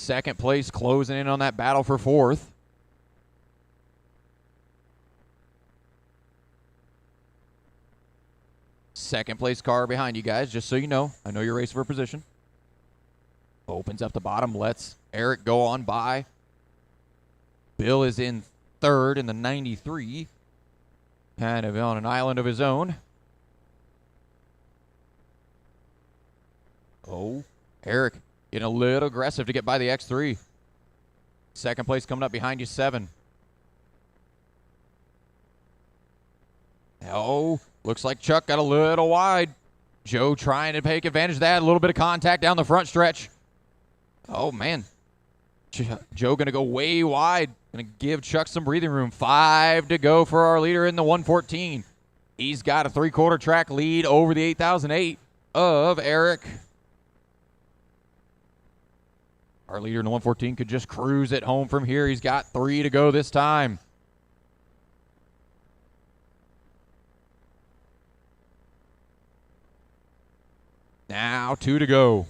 Second place closing in on that battle for fourth. Second place car behind you guys, just so you know. I know you're racing for position. Opens up the bottom, lets Eric go on by. Bill is in third in the 93. Kind of on an island of his own. Oh, Eric getting a little aggressive to get by the X3. Second place coming up behind you, 7. Oh, looks like Chuck got a little wide. Joe trying to take advantage of that. A little bit of contact down the front stretch. Oh, man. Joe going to go way wide. Going to give Chuck some breathing room. 5 to go for our leader in the 114. He's got a 3/4 track lead over the 8008 of Eric. Our leader in the 114 could just cruise it home from here. He's got 3 to go this time. Now 2 to go.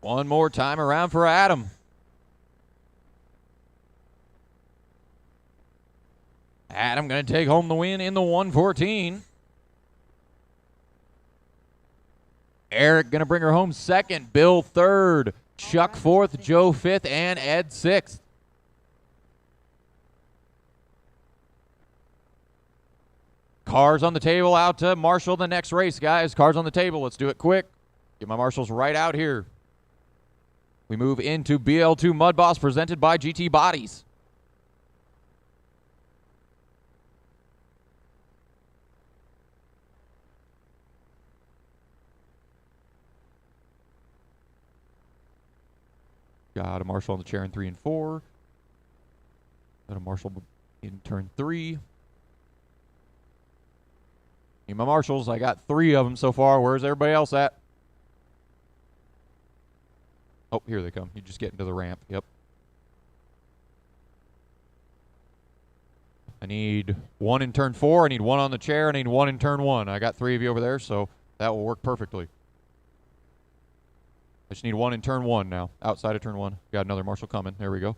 One more time around for Adam. Adam going to take home the win in the 114. Eric going to bring her home second. Bill third. Chuck fourth. Joe fifth. And Ed sixth. Cars on the table out to Marshall the next race, guys. Cars on the table. Let's do it quick. Get my marshals right out here. We move into BL2 Mud Boss presented by GT Bodies. Got a marshal on the chair in 3 and 4. Got a marshal in turn 3. Need my marshals. I got 3 of them so far. Where's everybody else at? Oh, here they come. You just get into the ramp. Yep. I need 1 in turn 4. I need 1 on the chair. I need 1 in turn 1. I got 3 of you over there, so that will work perfectly. I just need 1 in turn 1 now. Outside of turn 1. Got another marshal coming. There we go.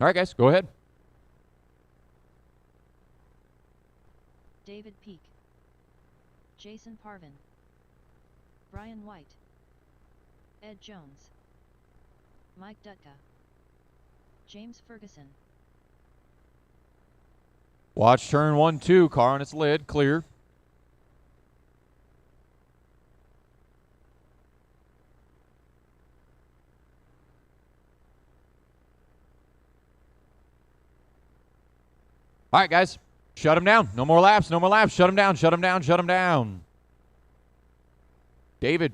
All right, guys, go ahead. David Peak, Jason Parvin, Brian White, Ed Jones, Mike Dutka, James Ferguson. Watch turn 1, 2. Car on its lid. Clear. All right, guys. Shut him down. No more laps. No more laps. Shut him down. Shut him down. Shut him down. David,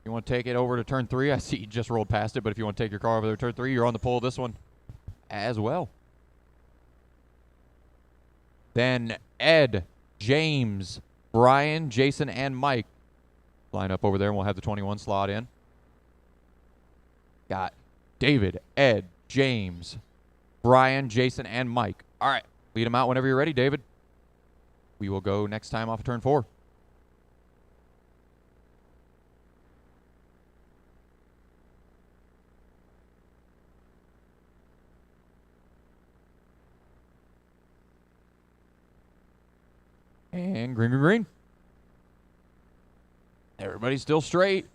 you want to take it over to turn 3? I see you just rolled past it, but if you want to take your car over there to turn 3, you're on the pole of this one as well. Then Ed, James, Brian, Jason, and Mike line up over there, and we'll have the 21 slot in. Got David, Ed, James, Brian, Jason, and Mike. All right. Lead them out whenever you're ready, David. We will go next time off of turn 4. And green, green, green. Everybody's still straight.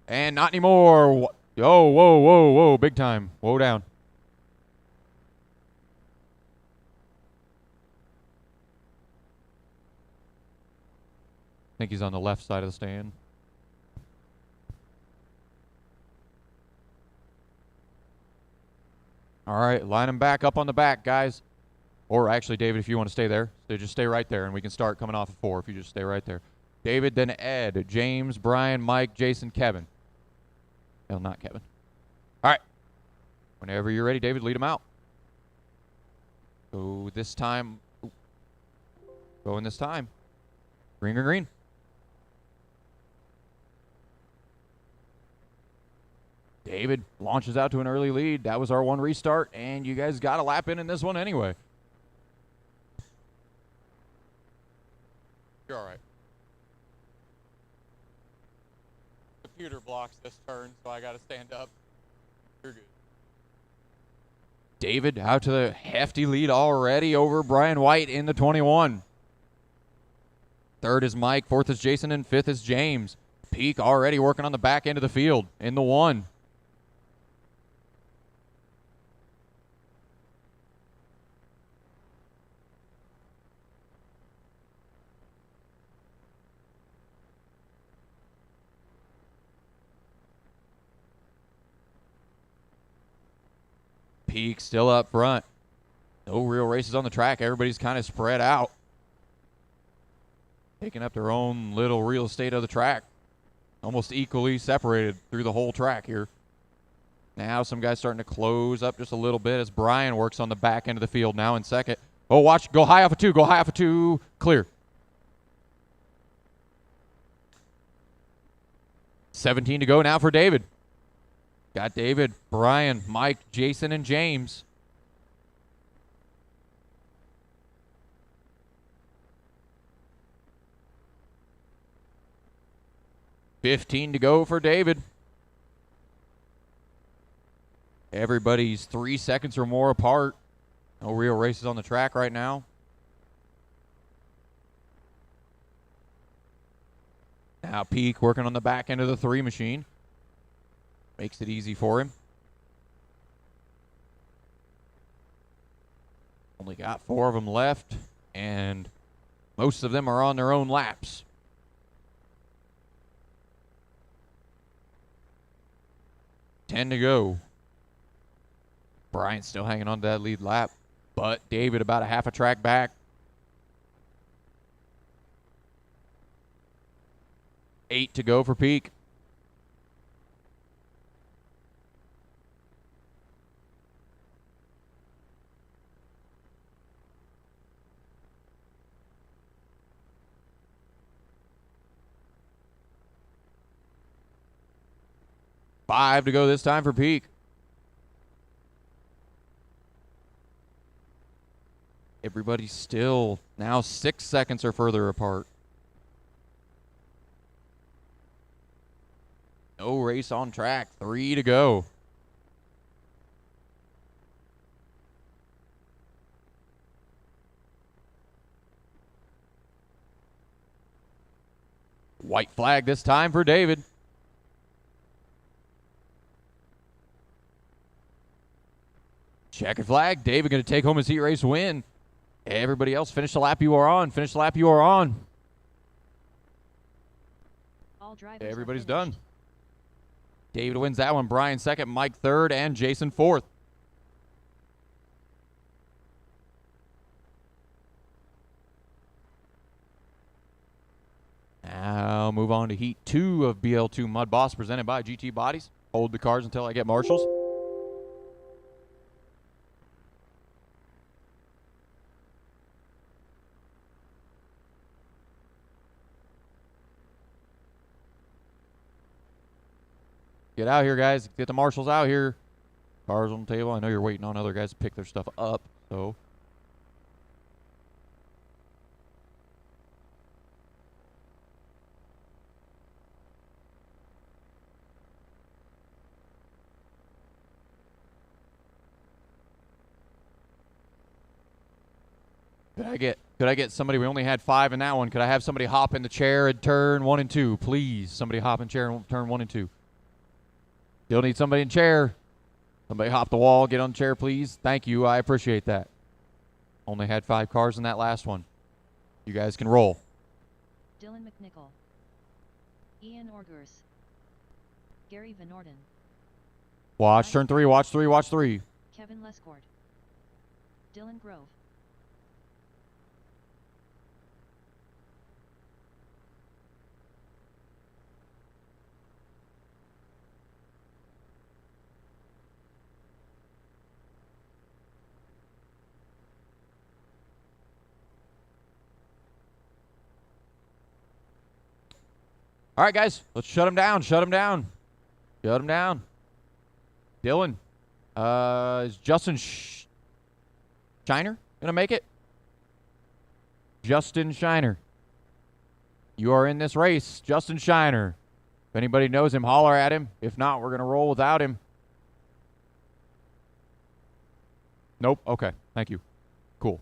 And not anymore. Oh, whoa, whoa, whoa. Big time. Whoa down. I think he's on the left side of the stand. All right, line him back up on the back, guys. Or actually, David, if you want to stay there, so just stay right there, and we can start coming off of 4 if you just stay right there. David, then Ed, James, Brian, Mike, Jason, Kevin. No, not Kevin. All right. Whenever you're ready, David, lead him out. Go this time. Going this time. Green, green, green. David launches out to an early lead. That was our one restart, and you guys got a lap in this one anyway. You're all right. Computer blocks this turn, so I got to stand up. You're good. David out to the hefty lead already over Brian White in the 21. Third is Mike, fourth is Jason, and fifth is James. Peak already working on the back end of the field in the 1. Peak still up front. No real races on the track. Everybody's kind of spread out, taking up their own little real estate of the track. Almost equally separated through the whole track here. Now some guys starting to close up just a little bit as Brian works on the back end of the field now in second. Oh, watch. Go high off of 2. Go high off of 2. Clear. 17 to go now for David. Got David, Brian, Mike, Jason, and James. $15 to go for David. Everybody's 3 seconds or more apart. No real races on the track right now. Now Peak working on the back end of the 3 machine. Makes it easy for him. Only got 4 of them left, and most of them are on their own laps. $10 to go. Brian's still hanging on to that lead lap, but David about a half a track back. 8 to go for Peak. $5 to go this time for Peak. Everybody's still now 6 seconds or further apart. No race on track. 3 to go. White flag this time for David. Checkered flag. David going to take home his heat race win. Everybody else, finish the lap you are on. Finish the lap you are on. All drivers Everybody's are done. finished. David wins that one. Brian second. Mike third. And Jason fourth. Now move on to Heat 2 of BL2 Mud Boss presented by GT Bodies. Hold the cars until I get marshals. Get out here, guys. Get the marshals out here. Cars on the table. I know you're waiting on other guys to pick their stuff up, so. Could I get somebody? We only had 5 in that one. Could I have somebody hop in the chair and turn 1 and 2, please? Somebody hop in chair and turn 1 and 2. Still need somebody in chair. Somebody hop the wall, get on the chair, please. Thank you. I appreciate that. Only had 5 cars in that last one. You guys can roll. Dylan McNichol, Ian Orgers, Gary Van Orden, Watch turn 3. Watch 3. Watch 3. Kevin Lescourt, Dylan Grove, All right, guys. Let's shut them down. Shut them down. Shut them down. Dylan. Is Justin Shiner going to make it? Justin Shiner. You are in this race. Justin Shiner. If anybody knows him, holler at him. If not, we're going to roll without him. Nope. Okay. Thank you. Cool.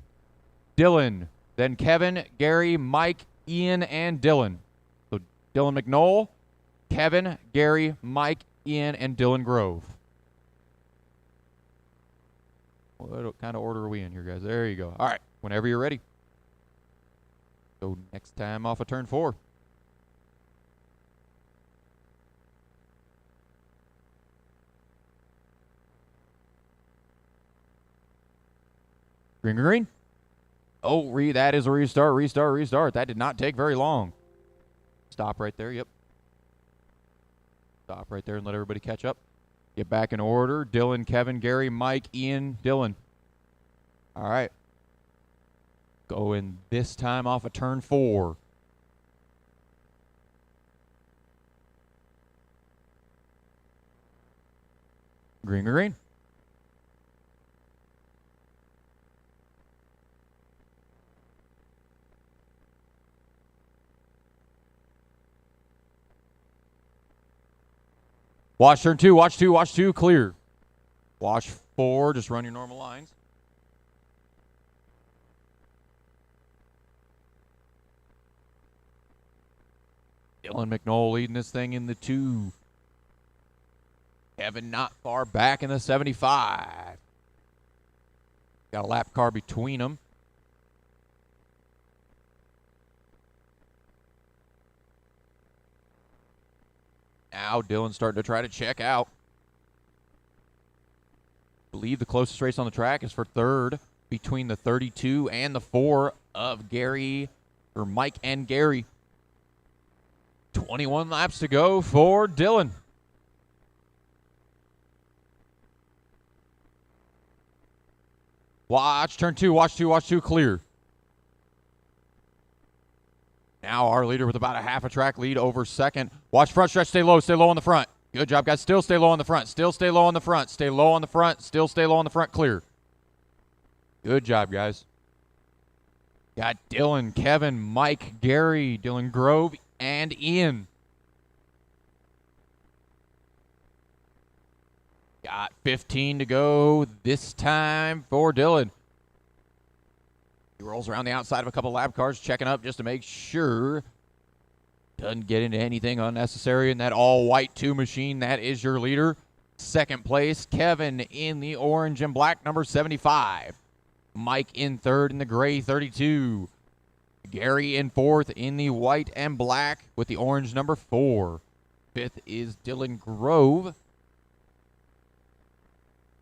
Dylan. Then Kevin, Gary, Mike, Ian, and Dylan. So Dylan McNoll, Kevin, Gary, Mike, Ian, and Dylan Grove. What kind of order are we in here, guys? There you go. All right. Whenever you're ready. So next time off of turn 4. Green, green, green. Oh, that is a restart, restart, restart. That did not take very long. Stop right there, yep. Stop right there and let everybody catch up. Get back in order. Dylan, Kevin, Gary, Mike, Ian, Dylan. All right. Going this time off of turn 4. Green, green, green. Watch turn 2, watch 2, watch 2, clear. Watch 4, just run your normal lines. Dylan McNoll leading this thing in the 2. Kevin not far back in the 75. Got a lap car between them. Now Dylan's starting to try to check out. I believe the closest race on the track is for 3rd between the 32 and the 4 of Mike and Gary. 21 laps to go for Dylan. Watch turn 2, watch 2, watch 2, clear. Now our leader with about a half a track lead over 2nd. Watch front stretch, stay low on the front. Good job, guys. Still stay low on the front. Still stay low on the front. Stay low on the front. Still stay low on the front. Clear. Good job, guys. Got Dylan, Kevin, Mike, Gary, Dylan Grove, and Ian. Got 15 to go this time for Dylan. He rolls around the outside of a couple lap cars, checking up just to make sure. Doesn't get into anything unnecessary in that all-white 2 machine. That is your leader. 2nd place, Kevin in the orange and black, number 75. Mike in 3rd in the gray, 32. Gary in 4th in the white and black with the orange, number 4. 5th is Dylan Grove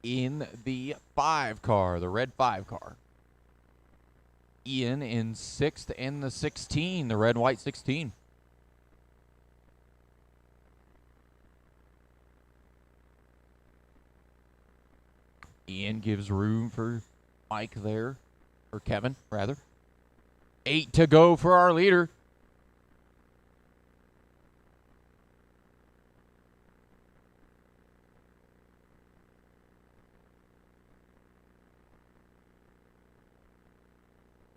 in the 5 car, the red 5 car. Ian in 6th in the 16, the red and white 16. Ian gives room for Mike there, or Kevin, rather. 8 to go for our leader.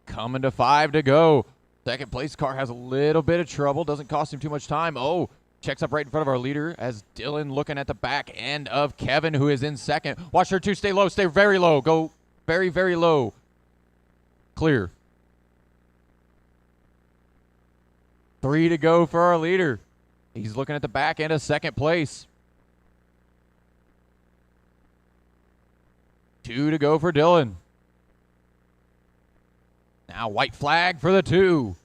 Coming to 5 to go. 2nd place car has a little bit of trouble. Doesn't cost him too much time. Oh, checks up right in front of our leader as Dylan looking at the back end of Kevin, who is in 2nd. Watch her 2. Stay low. Stay very low. Go very, very low. Clear. 3 to go for our leader. He's looking at the back end of 2nd place. 2 to go for Dylan. Now white flag for the 2.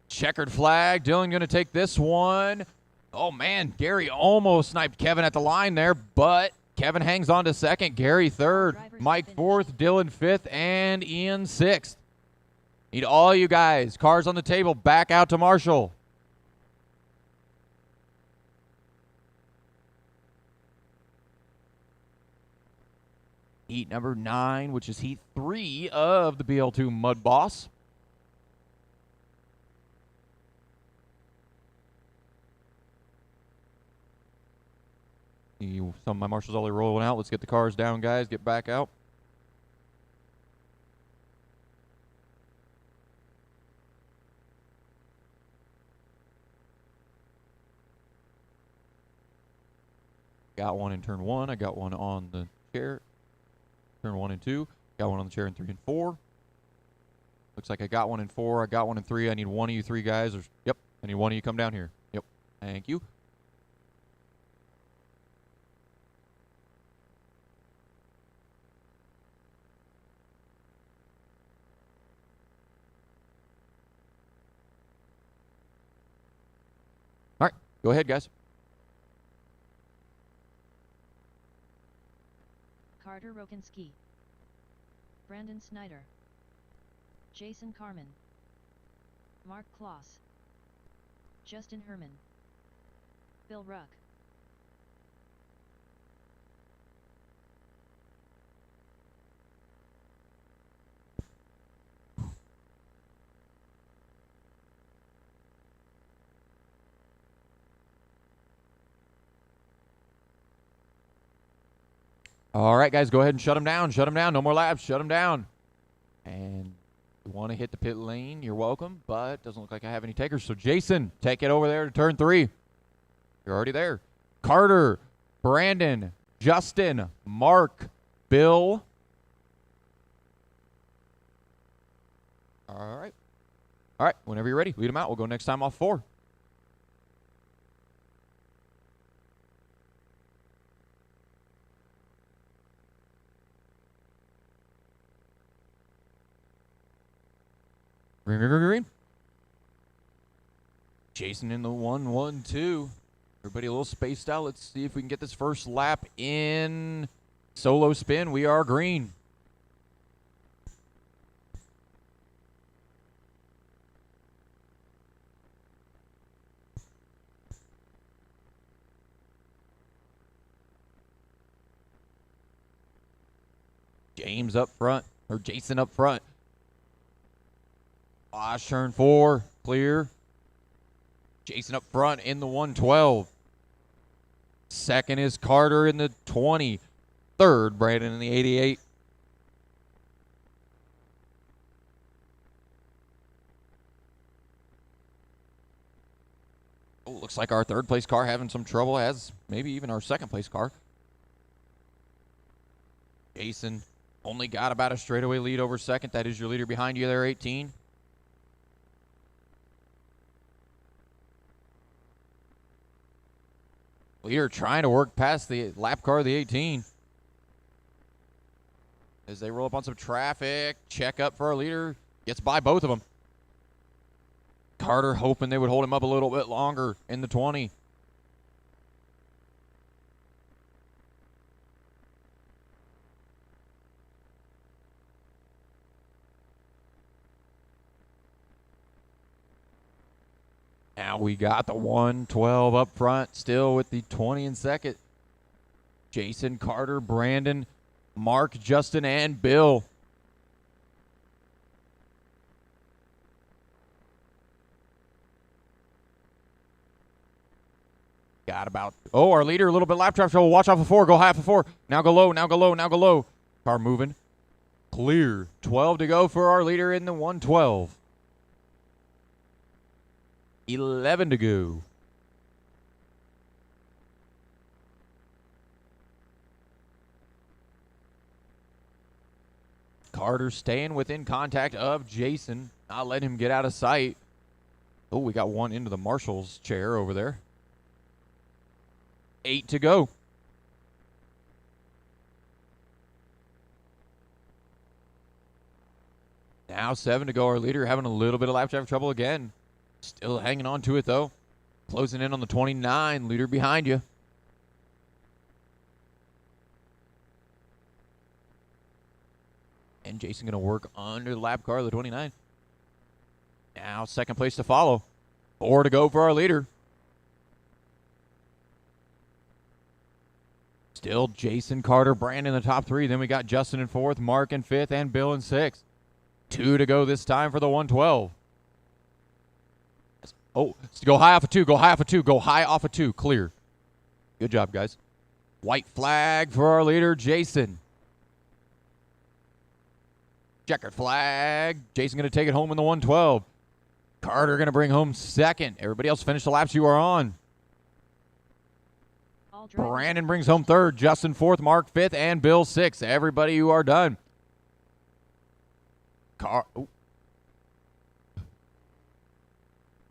Checkered flag. Dylan going to take this one. Oh, man. Gary almost sniped Kevin at the line there, but Kevin hangs on to 2nd. Gary 3rd. Mike 4th. Dylan 5th. And Ian 6th. Need all you guys. Cars on the table. Back out to Marshall. Heat number 9, which is heat 3 of the BL2 Mud Boss. Some of my marshals already rolling out. Let's get the cars down, guys. Get back out. Got one in turn 1. I got one on the chair. Turn 1 and 2. Got one on the chair in 3 and 4. Looks like I got one in 4. I got one in 3. I need one of you 3 guys. Yep. I need one of you come down here. Yep. Thank you. All right. Go ahead, guys. Carter Rokinski, Brandon Snyder, Jason Carmen, Mark Kloss, Justin Herman, Bill Ruck. All right, guys, go ahead and shut them down. Shut them down. No more laps. Shut them down. And you want to hit the pit lane, you're welcome, but doesn't look like I have any takers. So, Jason, take it over there to turn 3. You're already there. Carter, Brandon, Justin, Mark, Bill. All right. All right, whenever you're ready, lead them out. We'll go next time off 4. Green, green, green, green. Jason in the 1-1-2. Everybody a little spaced out. Let's see if we can get this first lap in solo spin. We are green. James up front, or Jason up front. Last turn 4, clear. Jason up front in the 112. Second is Carter in the 20. Third, Brandon in the 88. Oh, looks like our third place car having some trouble, as maybe even our second place car. Jason only got about a straightaway lead over second. That is your leader behind you there, 18. Leader trying to work past the lap car of the 18. As they roll up on some traffic, check up for our leader. Gets by both of them. Carter hoping they would hold him up a little bit longer in the 20. Now we got the 112 up front, still with the 20 in second. Jason, Carter, Brandon, Mark, Justin, and Bill. Got about, oh, our leader, a little bit lap traffic trouble. Watch off of 4, go high off of 4. Now go low, now go low, now go low. Car moving. Clear. 12 to go for our leader in the 112. 11 to go. Carter staying within contact of Jason, not letting him get out of sight. Oh, we got one into the marshal's chair over there. 8 to go. Now 7 to go. Our leader having a little bit of lap traffic trouble again. Still hanging on to it, though. Closing in on the 29. Leader behind you. And Jason going to work under the lap car of the 29. Now second place to follow. 4 to go for our leader. Still Jason, Carter, Brandon in the top 3. Then we got Justin in 4th, Mark in 5th, and Bill in 6th. 2 to go this time for the 112. Oh, go high off of 2, go high off of 2, go high off of 2. Clear. Good job, guys. White flag for our leader, Jason. Checkered flag. Jason going to take it home in the 112. Carter going to bring home second. Everybody else finish the laps you are on. Brandon brings home third. Justin fourth. Mark fifth. And Bill sixth. Everybody, you are done.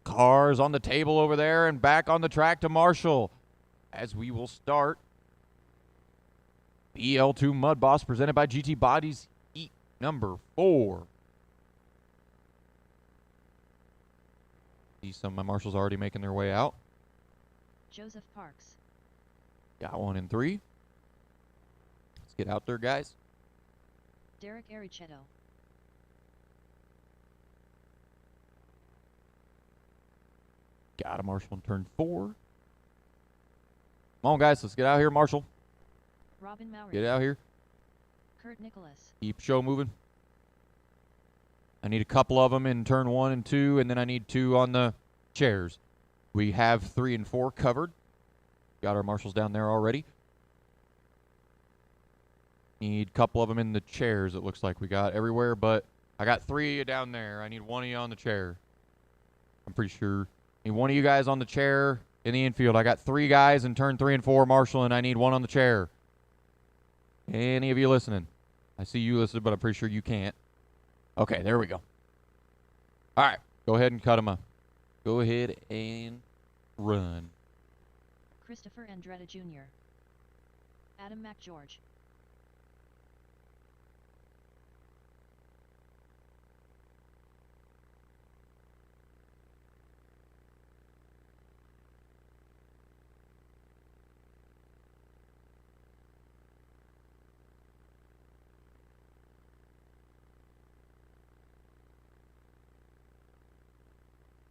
Cars on the table over there and back on the track to Marshall as we will start BL2 Mud Boss presented by GT Bodies Heat number 4. See some of my marshals already making their way out. Joseph Parks. Got one in 3. Let's get out there, guys. Derek Arichetto. Got a Marshall in turn 4. Come on, guys. Let's get out here, Marshall. Robin Maury. Get out here. Kurt Nicholas. Keep show moving. I need a couple of them in turn 1 and 2, and then I need 2 on the chairs. We have 3 and 4 covered. Got our marshals down there already. Need a couple of them in the chairs, it looks like we got everywhere, but I got 3 of you down there. I need 1 of you on the chair. I'm pretty sure. Need 1 of you guys on the chair in the infield. I got 3 guys in turn 3 and 4, Marshall, and I need 1 on the chair. Any of you listening? I see you listening, but I'm pretty sure you can't. Okay, there we go. All right, go ahead and cut them up. Go ahead and run. Christopher Andretta Jr. Adam McGeorge.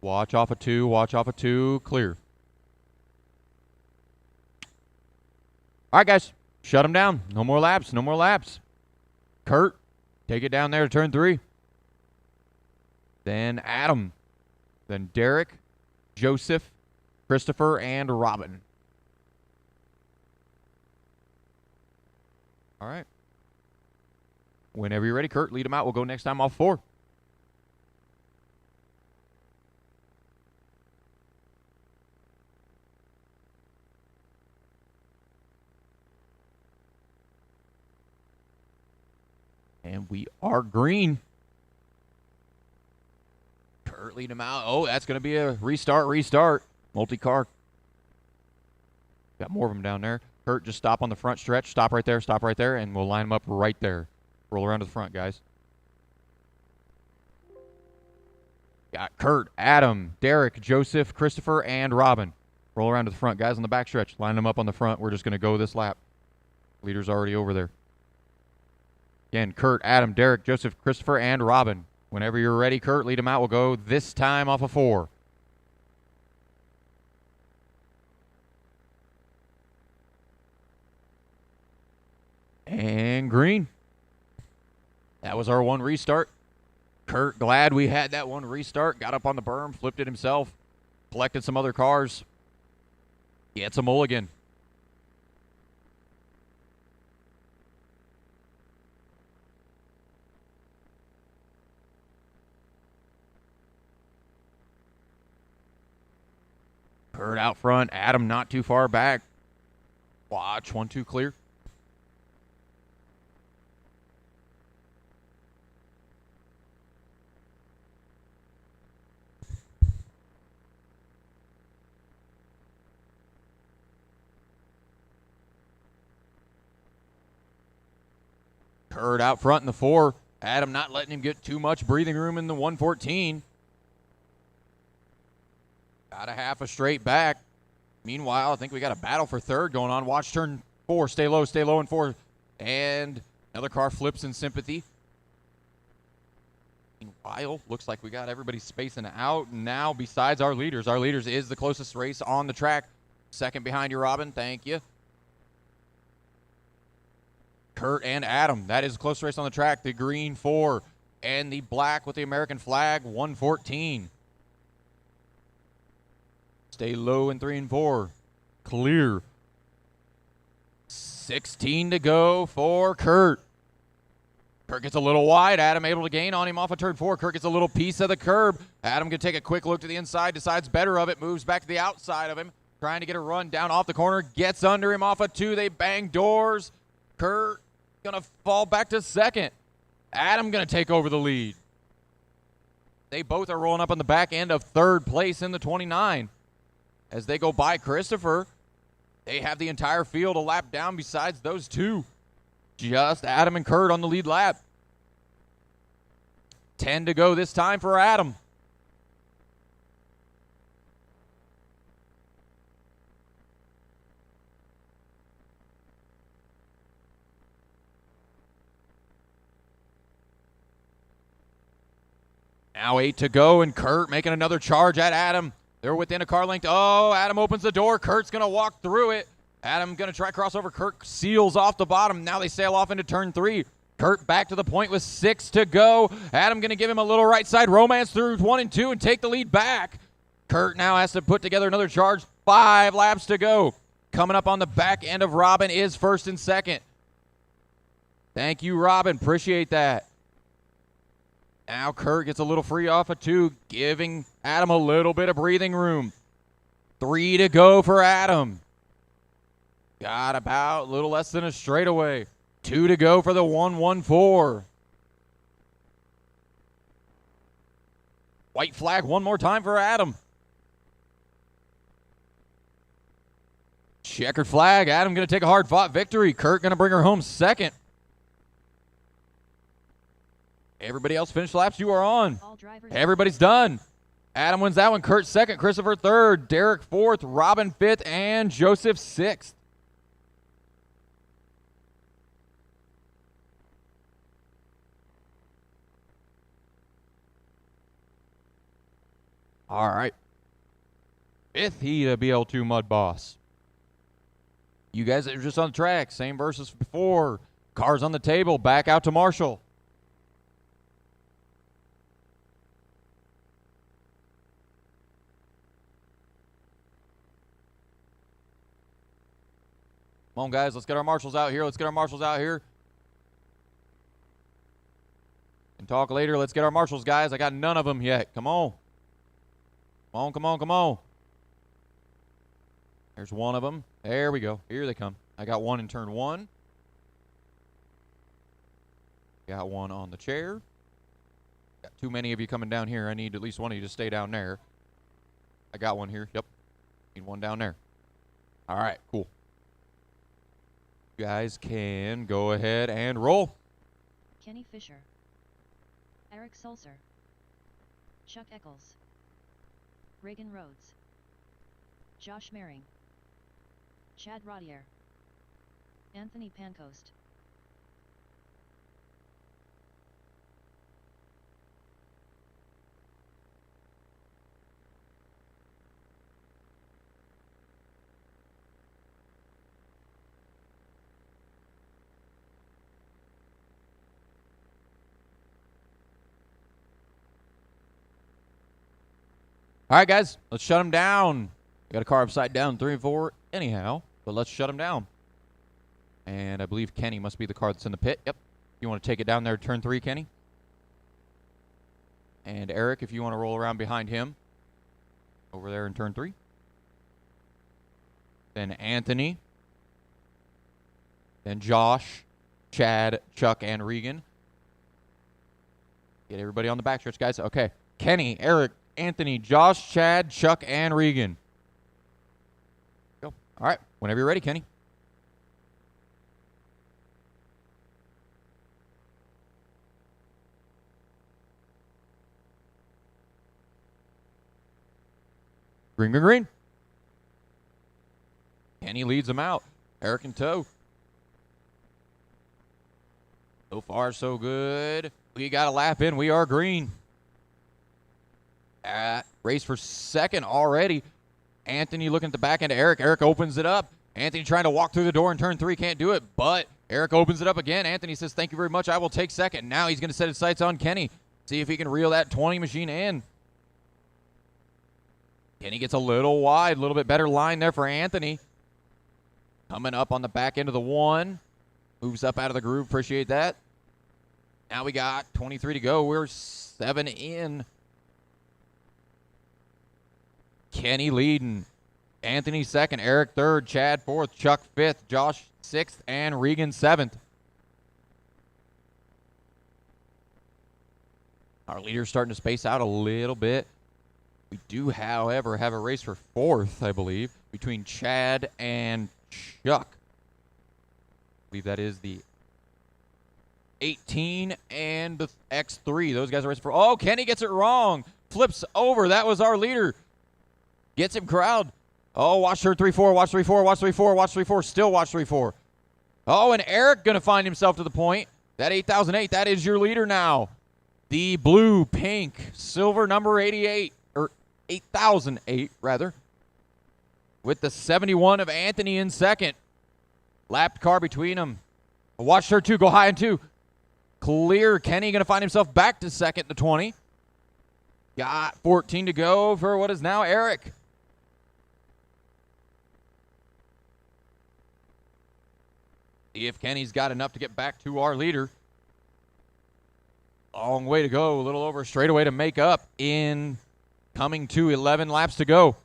Watch off of 2, watch off of 2, clear. All right, guys, shut them down. No more laps, no more laps. Kurt, take it down there to turn 3. Then Adam. Then Derek, Joseph, Christopher, and Robin. All right. Whenever you're ready, Kurt, lead them out. We'll go next time off 4. And we are green. Kurt lead him out. Oh, that's going to be a restart. Multi-car. Got more of them down there. Kurt, just stop on the front stretch. Stop right there, and we'll line them up right there. Roll around to the front, guys. Got Kurt, Adam, Derek, Joseph, Christopher, and Robin. Roll around to the front. Guys on the back stretch, line them up on the front. We're just going to go this lap. Leader's already over there. Again, Kurt, Adam, Derek, Joseph, Christopher, and Robin. Whenever you're ready, Kurt, lead them out. We'll go this time off of 4. And green. That was our 1 restart. Kurt, glad we had that 1 restart. Got up on the berm, flipped it himself, collected some other cars. Gets a mulligan. Kurt out front. Adam not too far back. Watch. 1, 2, clear. Kurt out front in the 4. Adam not letting him get too much breathing room in the 114. Got a half a straight back. Meanwhile, I think we got a battle for 3rd going on. Watch turn 4. Stay low in 4. And another car flips in sympathy. Meanwhile, looks like we got everybody spacing out now besides our leaders. Our leaders is the closest race on the track. 2nd behind you, Robin. Thank you. Kurt and Adam. That is the closest race on the track. The green 4 and the black with the American flag 114. Stay low in 3 and 4. Clear. 16 to go for Kurt. Kurt gets a little wide. Adam able to gain on him off of turn 4. Kurt gets a little piece of the curb. Adam can take a quick look to the inside, decides better of it, moves back to the outside of him, trying to get a run down off the corner, gets under him off of 2. They bang doors. Kurt going to fall back to second. Adam going to take over the lead. They both are rolling up on the back end of third place in the 29. As they go by Christopher, they have the entire field a lap down besides those 2. Just Adam and Kurt on the lead lap. 10 to go this time for Adam. Now 8 to go, and Kurt making another charge at Adam. They're within a car length. Oh, Adam opens the door. Kurt's going to walk through it. Adam going to try crossover. Kurt seals off the bottom. Now they sail off into turn 3. Kurt back to the point with 6 to go. Adam going to give him a little right side romance through 1 and 2 and take the lead back. Kurt now has to put together another charge. 5 laps to go. Coming up on the back end of Robin is first and second. Thank you, Robin. Appreciate that. Now Kurt gets a little free off of 2, giving Adam a little bit of breathing room. 3 to go for Adam. Got about a little less than a straightaway. 2 to go for the 114. White flag one more time for Adam. Checkered flag. Adam going to take a hard-fought victory. Kurt going to bring her home second. Everybody else finish laps. You are on. Everybody's done. Adam wins that one. Kurt second. Christopher third. Derek fourth. Robin fifth. And Joseph sixth. All right. Fifth heat of BL2 Mud Boss. You guys are just on the track. Same versus before. Cars on the table. Back out to Marshall. Come on, guys. Let's get our marshals out here. Let's get our marshals out here. Can talk later. Let's get our marshals, guys. I got none of them yet. Come on. Come on, come on, come on. There's one of them. There we go. Here they come. I got one in turn 1. Got one on the chair. Got too many of you coming down here. I need at least one of you to stay down there. I got one here. Yep. Need one down there. All right, cool. You guys can go ahead and roll. Kenny Fisher, Eric Sulzer, Chuck Eccles, Reagan Rhodes, Josh Mering, Chad Rodier, Anthony Pancoast. All right, guys, let's shut them down. Got a car upside down, 3 and 4 anyhow, but let's shut them down. And I believe Kenny must be the car that's in the pit. Yep. You want to take it down there, turn 3, Kenny? And Eric, if you want to roll around behind him, over there in turn 3. Then Anthony. Then Josh, Chad, Chuck, and Regan. Get everybody on the backstretch, guys. Okay. Kenny, Eric, Anthony, Josh, Chad, Chuck, and Regan. Go. All right. Whenever you're ready, Kenny. Green, green, green. Kenny leads them out. Eric in tow. So far, so good. We got a lap in. We are green. Race for second already. Anthony looking at the back end of Eric. Eric opens it up. Anthony trying to walk through the door in turn 3. Can't do it, but Eric opens it up again. Anthony says, thank you very much. I will take second. Now he's going to set his sights on Kenny. See if he can reel that 20 machine in. Kenny gets a little wide. A little bit better line there for Anthony. Coming up on the back end of the one. Moves up out of the groove. Appreciate that. Now we got 23 to go. We're 7 in. Kenny leading. Anthony second. Eric third. Chad fourth. Chuck fifth. Josh sixth. And Regan seventh. Our leader's starting to space out a little bit. We do, however, have a race for fourth, I believe, between Chad and Chuck. I believe that is the 18 and the X3. Those guys are racing for. Oh, Kenny gets it wrong. Flips over. That was our leader. Gets him crowd. Oh, watch her 3-4. Watch 3-4. Watch 3-4. Watch 3-4. Still watch 3-4. Oh, and Eric going to find himself to the point. That 8008, that is your leader now. The blue, pink, silver number 88, or 8008, rather. With the 71 of Anthony in second. Lapped car between them. Watch her two go high in two. Clear. Kenny going to find himself back to second to 20. Got 14 to go for what is now Eric. See if Kenny's got enough to get back to our leader. Long way to go. A little over a straightaway to make up in coming to 11 laps to go.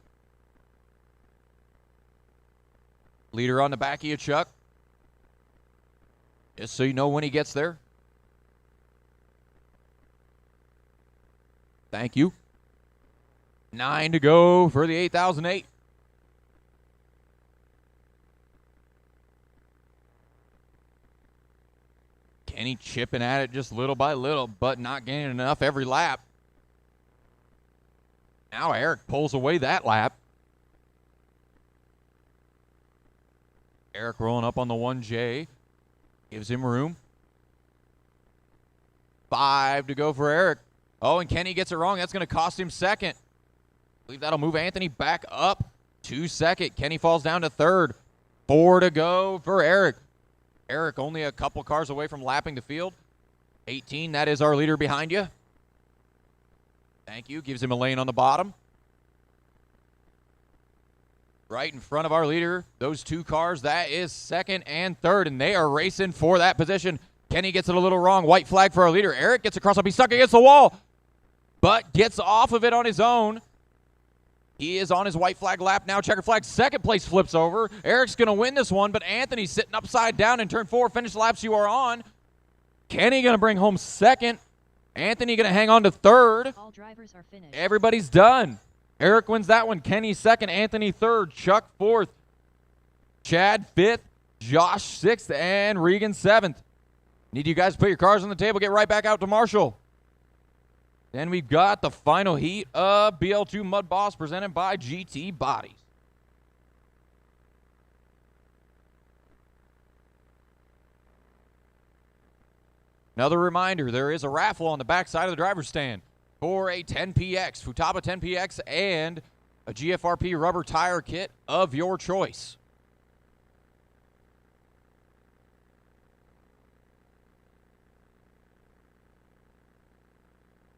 Leader on the back of you, Chuck. Just so you know when he gets there. Thank you. 9 to go for the 8008. Kenny chipping at it just little by little, but not gaining enough every lap. Now Eric pulls away that lap. Eric rolling up on the 1J. Gives him room. 5 to go for Eric. Oh, and Kenny gets it wrong. That's going to cost him second. I believe that'll move Anthony back up to second. Kenny falls down to third. 4 to go for Eric. Eric only a couple cars away from lapping the field. 18, that is our leader behind you. Thank you. Gives him a lane on the bottom. Right in front of our leader, those two cars, that is second and third, and they are racing for that position. Kenny gets it a little wrong. White flag for our leader. Eric gets across up. He's stuck against the wall, but gets off of it on his own. He is on his white flag lap now. Checker flag. Second place flips over. Eric's going to win this one, but Anthony's sitting upside down in turn 4. Finish laps you are on. Kenny going to bring home second. Anthony going to hang on to third. All drivers are finished. Everybody's done. Eric wins that one. Kenny second. Anthony third. Chuck fourth. Chad fifth. Josh sixth. And Regan seventh. Need you guys to put your cars on the table. Get right back out to Marshall. Then we've got the final heat of BL2 Mud Boss presented by GT Bodies. Another reminder, there is a raffle on the back side of the driver's stand for a 10PX, Futaba 10PX, and a GFRP rubber tire kit of your choice.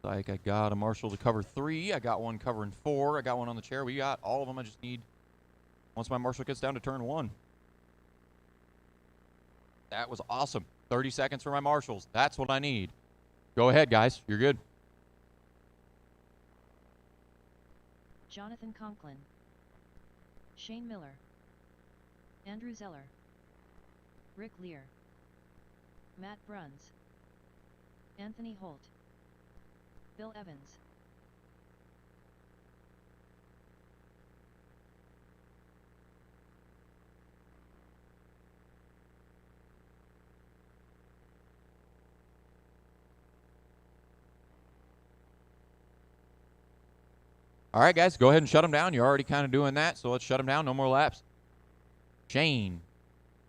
Like I got a Marshall to cover 3. I got one covering 4. I got one on the chair. We got all of them. I just need, once my Marshall gets down to turn 1. That was awesome. 30 seconds for my Marshalls. That's what I need. Go ahead, guys. You're good. Jonathan Conklin. Shane Miller. Andrew Zeller. Rick Lear. Matt Bruns. Anthony Holt. Bill Evans. All right, guys, go ahead and shut them down. You're already kind of doing that, so let's shut them down. No more laps. Shane.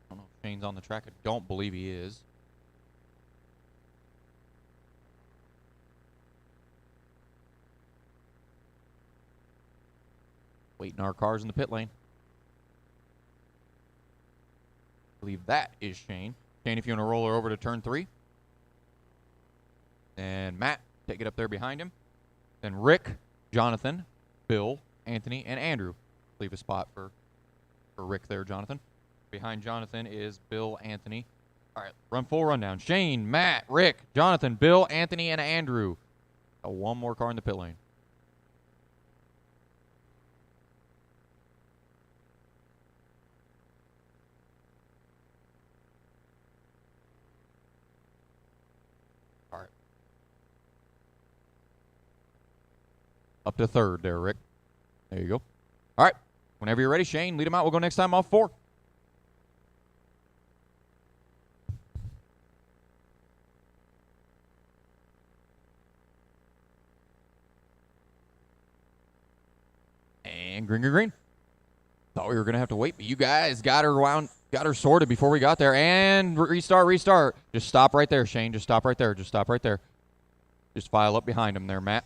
I don't know if Shane's on the track. I don't believe he is. Waiting our cars in the pit lane. I believe that is Shane. Shane, if you want to roll her over to turn 3. And Matt, take it up there behind him. Then Rick, Jonathan, Bill, Anthony, and Andrew. Leave a spot for Rick there, Jonathan. Behind Jonathan is Bill, Anthony. All right, run full rundown. Shane, Matt, Rick, Jonathan, Bill, Anthony, and Andrew. One more car in the pit lane. All right. Up to third there, Rick. There you go. All right. Whenever you're ready, Shane, lead them out. We'll go next time off 4. And green, green, green. Thought we were going to have to wait, but you guys got her sorted before we got there. And restart. Just stop right there, Shane. Just stop right there. Just stop right there. Just file up behind him there, Matt.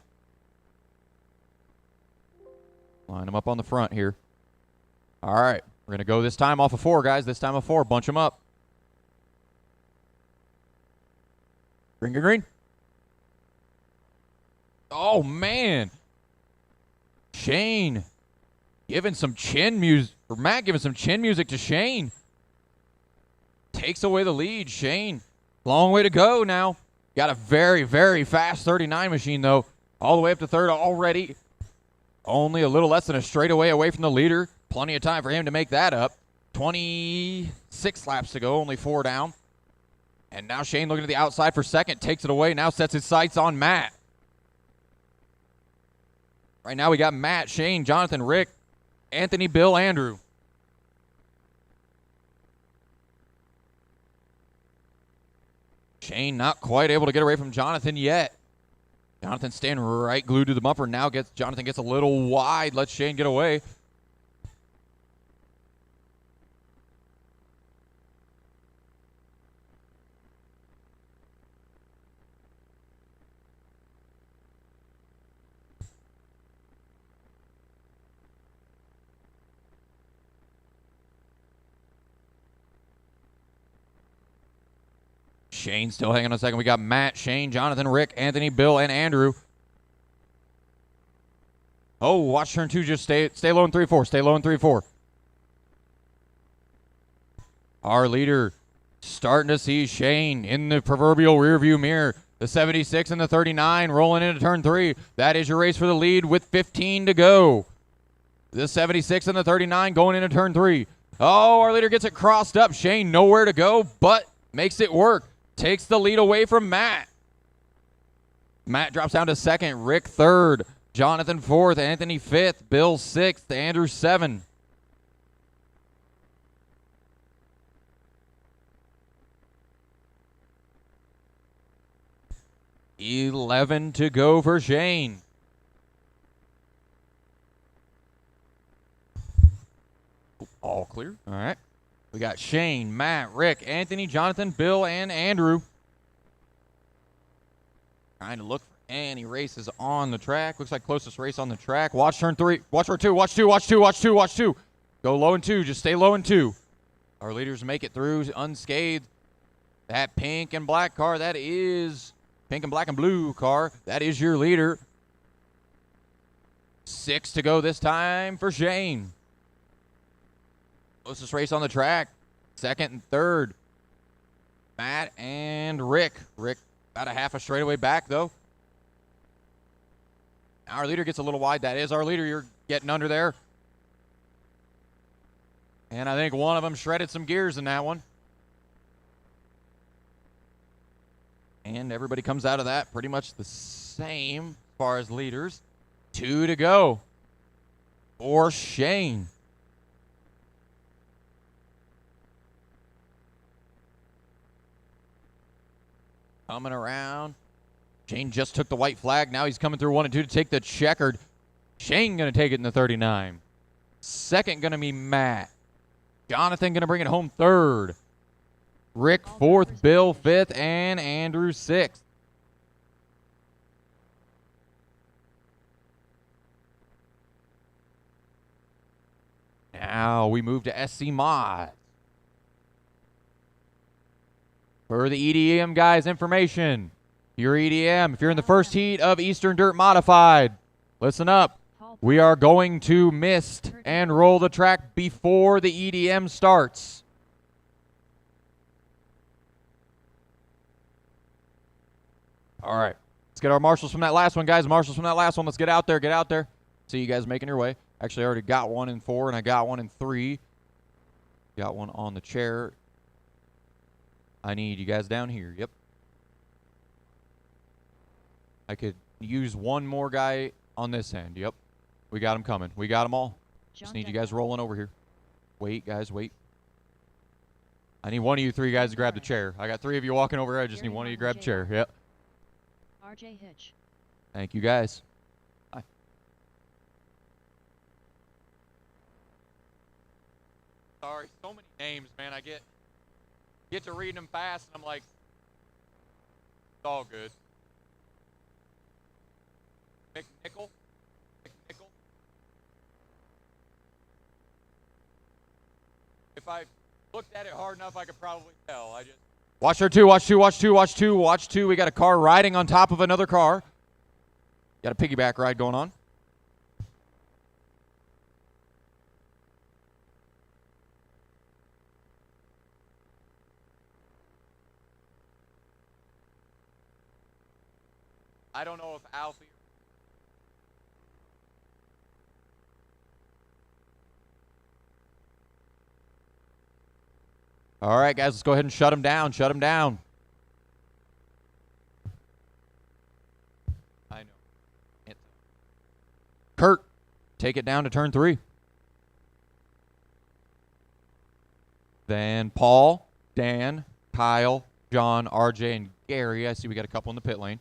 Line them up on the front here. All right. We're going to go this time off of 4, guys. This time of 4. Bunch them up. Green, green, green. Oh, man. Shane giving some chin music, or Matt giving some chin music to Shane. Takes away the lead. Shane, long way to go now. Got a very, very fast 39 machine, though. All the way up to third already. Only a little less than a straightaway away from the leader. Plenty of time for him to make that up. 26 laps to go, only 4 down. And now Shane looking to the outside for second, takes it away, now sets his sights on Matt. Right now we got Matt, Shane, Jonathan, Rick, Anthony, Bill, Andrew. Shane not quite able to get away from Jonathan yet. Jonathan staying right glued to the bumper. Now Jonathan gets a little wide, lets Shane get away. Shane still hanging on a second. We got Matt, Shane, Jonathan, Rick, Anthony, Bill, and Andrew. Oh, watch turn 2. Just stay low in 3-4. Stay low in 3-4. Our leader starting to see Shane in the proverbial rearview mirror. The 76 and the 39 rolling into turn 3. That is your race for the lead with 15 to go. The 76 and the 39 going into turn 3. Oh, our leader gets it crossed up. Shane nowhere to go, but makes it work. Takes the lead away from Matt. Matt drops down to second. Rick third. Jonathan fourth. Anthony fifth. Bill sixth. Andrew 7. $11 to go for Shane. All clear. All right. We got Shane, Matt, Rick, Anthony, Jonathan, Bill, and Andrew. Trying to look for any races on the track. Looks like closest race on the track. Watch turn 3. Watch for 2. Watch 2. Watch 2. Watch 2. Watch 2. Go low in 2. Just stay low in 2. Our leaders make it through unscathed. That pink and black car, that is pink and black and blue car. That is your leader. 6 to go this time for Shane. Closest race on the track. Second and third. Matt and Rick. Rick about a half a straightaway back, though. Our leader gets a little wide. That is our leader. You're getting under there. And I think one of them shredded some gears in that one. And everybody comes out of that pretty much the same as far as leaders. 2 to go for Shane. Coming around. Shane just took the white flag. Now he's coming through 1 and 2 to take the checkered. Shane going to take it in the 39. Second going to be Matt. Jonathan going to bring it home third. Rick fourth, Bill fifth, and Andrew sixth. Now we move to SC Mods. For the EDM guys, information. Your EDM, if you're in the first heat of Eastern Dirt Modified, listen up. We are going to mist and roll the track before the EDM starts. All right. Let's get our marshals from that last one, guys. Marshals from that last one. Let's get out there. Get out there. See you guys making your way. Actually, I already got one in 4, and I got one in 3. Got one on the chair. I need you guys down here. Yep. I could use one more guy on this end. Yep. We got them coming. We got them all. Just need you guys rolling over here. Wait, guys, wait. I need one of you 3 guys to grab the chair. I got 3 of you walking over here. I just need one of you to grab the chair. Yep. RJ Hitch. Thank you, guys. Hi. Sorry, so many names, man. I get to reading them fast, and I'm like, it's all good. McNichol. If I looked at it hard enough, I could probably tell. I just. Watch her 2, watch 2, watch 2, watch 2, watch 2. We got a car riding on top of another car. Got a piggyback ride going on. I don't know if Alfie. All right, guys, let's go ahead and shut him down. Shut him down. I know. Kurt, take it down to turn 3. Then Paul, Dan, Kyle, John, RJ, and Gary. I see we got a couple in the pit lane.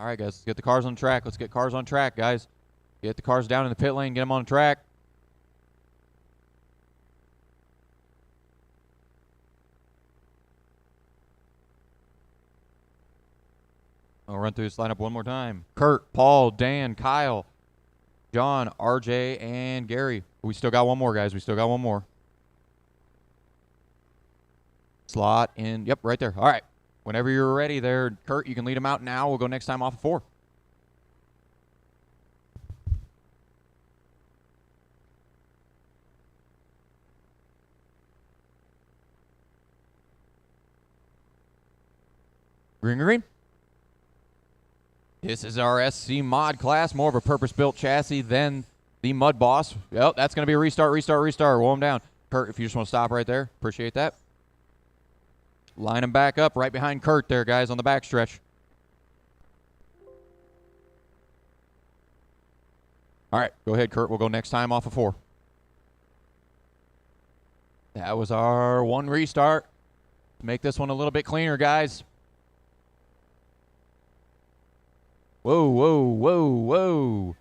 All right, guys, let's get the cars on track. Let's get cars on track, guys. Get the cars down in the pit lane, get them on track. I'll run through this lineup one more time. Kurt, Paul, Dan, Kyle, John, RJ, and Gary. We still got one more, guys. We still got one more. Slot in. Yep, right there. All right. Whenever you're ready there, Kurt, you can lead them out now. We'll go next time off of 4. Green, green. This is our SC mod class, more of a purpose-built chassis than the Mud Boss. Yep, that's going to be a restart, restart, restart. Roll them down. Kurt, if you just want to stop right there, appreciate that. Line them back up right behind Kurt there, guys, on the backstretch. All right, go ahead, Kurt. We'll go next time off of 4. That was our 1 restart. Make this one a little bit cleaner, guys. Whoa, whoa, whoa, whoa.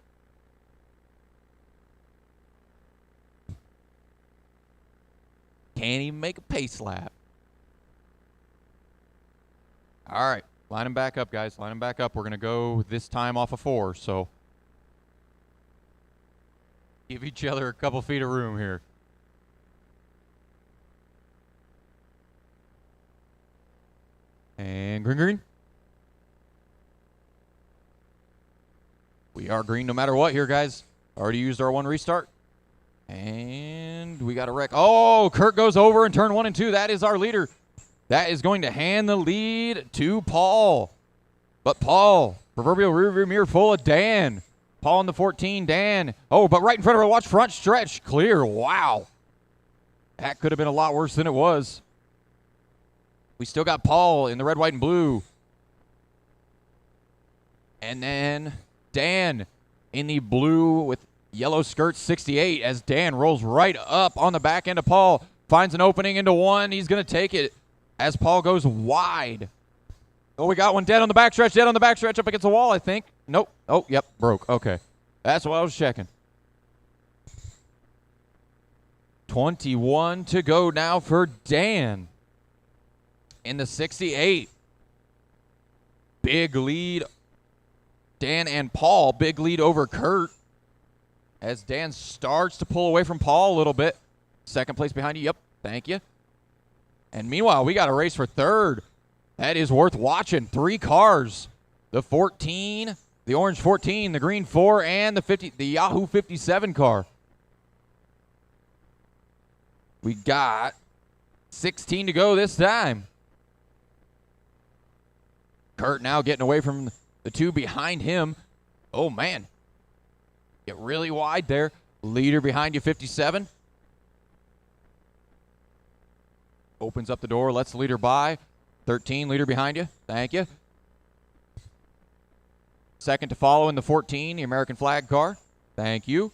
Can't even make a pace lap. All right, line them back up, guys. Line them back up. We're going to go this time off of 4, so give each other a couple feet of room here. And green, green. We are green no matter what here, guys. Already used our 1 restart. And we got a wreck. Oh, Kurt goes over in turn 1 and 2. That is our leader. That is going to hand the lead to Paul. But Paul, proverbial rearview mirror full of Dan. Paul in the 14, Dan. Oh, but right in front of her, watch front stretch. Clear. Wow. That could have been a lot worse than it was. We still got Paul in the red, white, and blue. And then Dan in the blue with yellow skirt 68 as Dan rolls right up on the back end of Paul. Finds an opening into 1. He's going to take it as Paul goes wide. Oh, we got one dead on the backstretch. Dead on the backstretch up against the wall, I think. Nope. Oh, yep, broke. Okay. That's what I was checking. 21 to go now for Dan in the 68. Big lead. Dan and Paul, big lead over Kurt as Dan starts to pull away from Paul a little bit. Second place behind you. Yep, thank you. And meanwhile, we got a race for third. That is worth watching. 3 cars. The 14, the orange 14, the green 4, and the Yahoo 57 car. We got 16 to go this time. Kurt now getting away from the 2 behind him. Oh, man. Get really wide there. Leader behind you, 57. Opens up the door, lets the leader by. 13, leader behind you. Thank you. Second to follow in the 14, the American flag car. Thank you.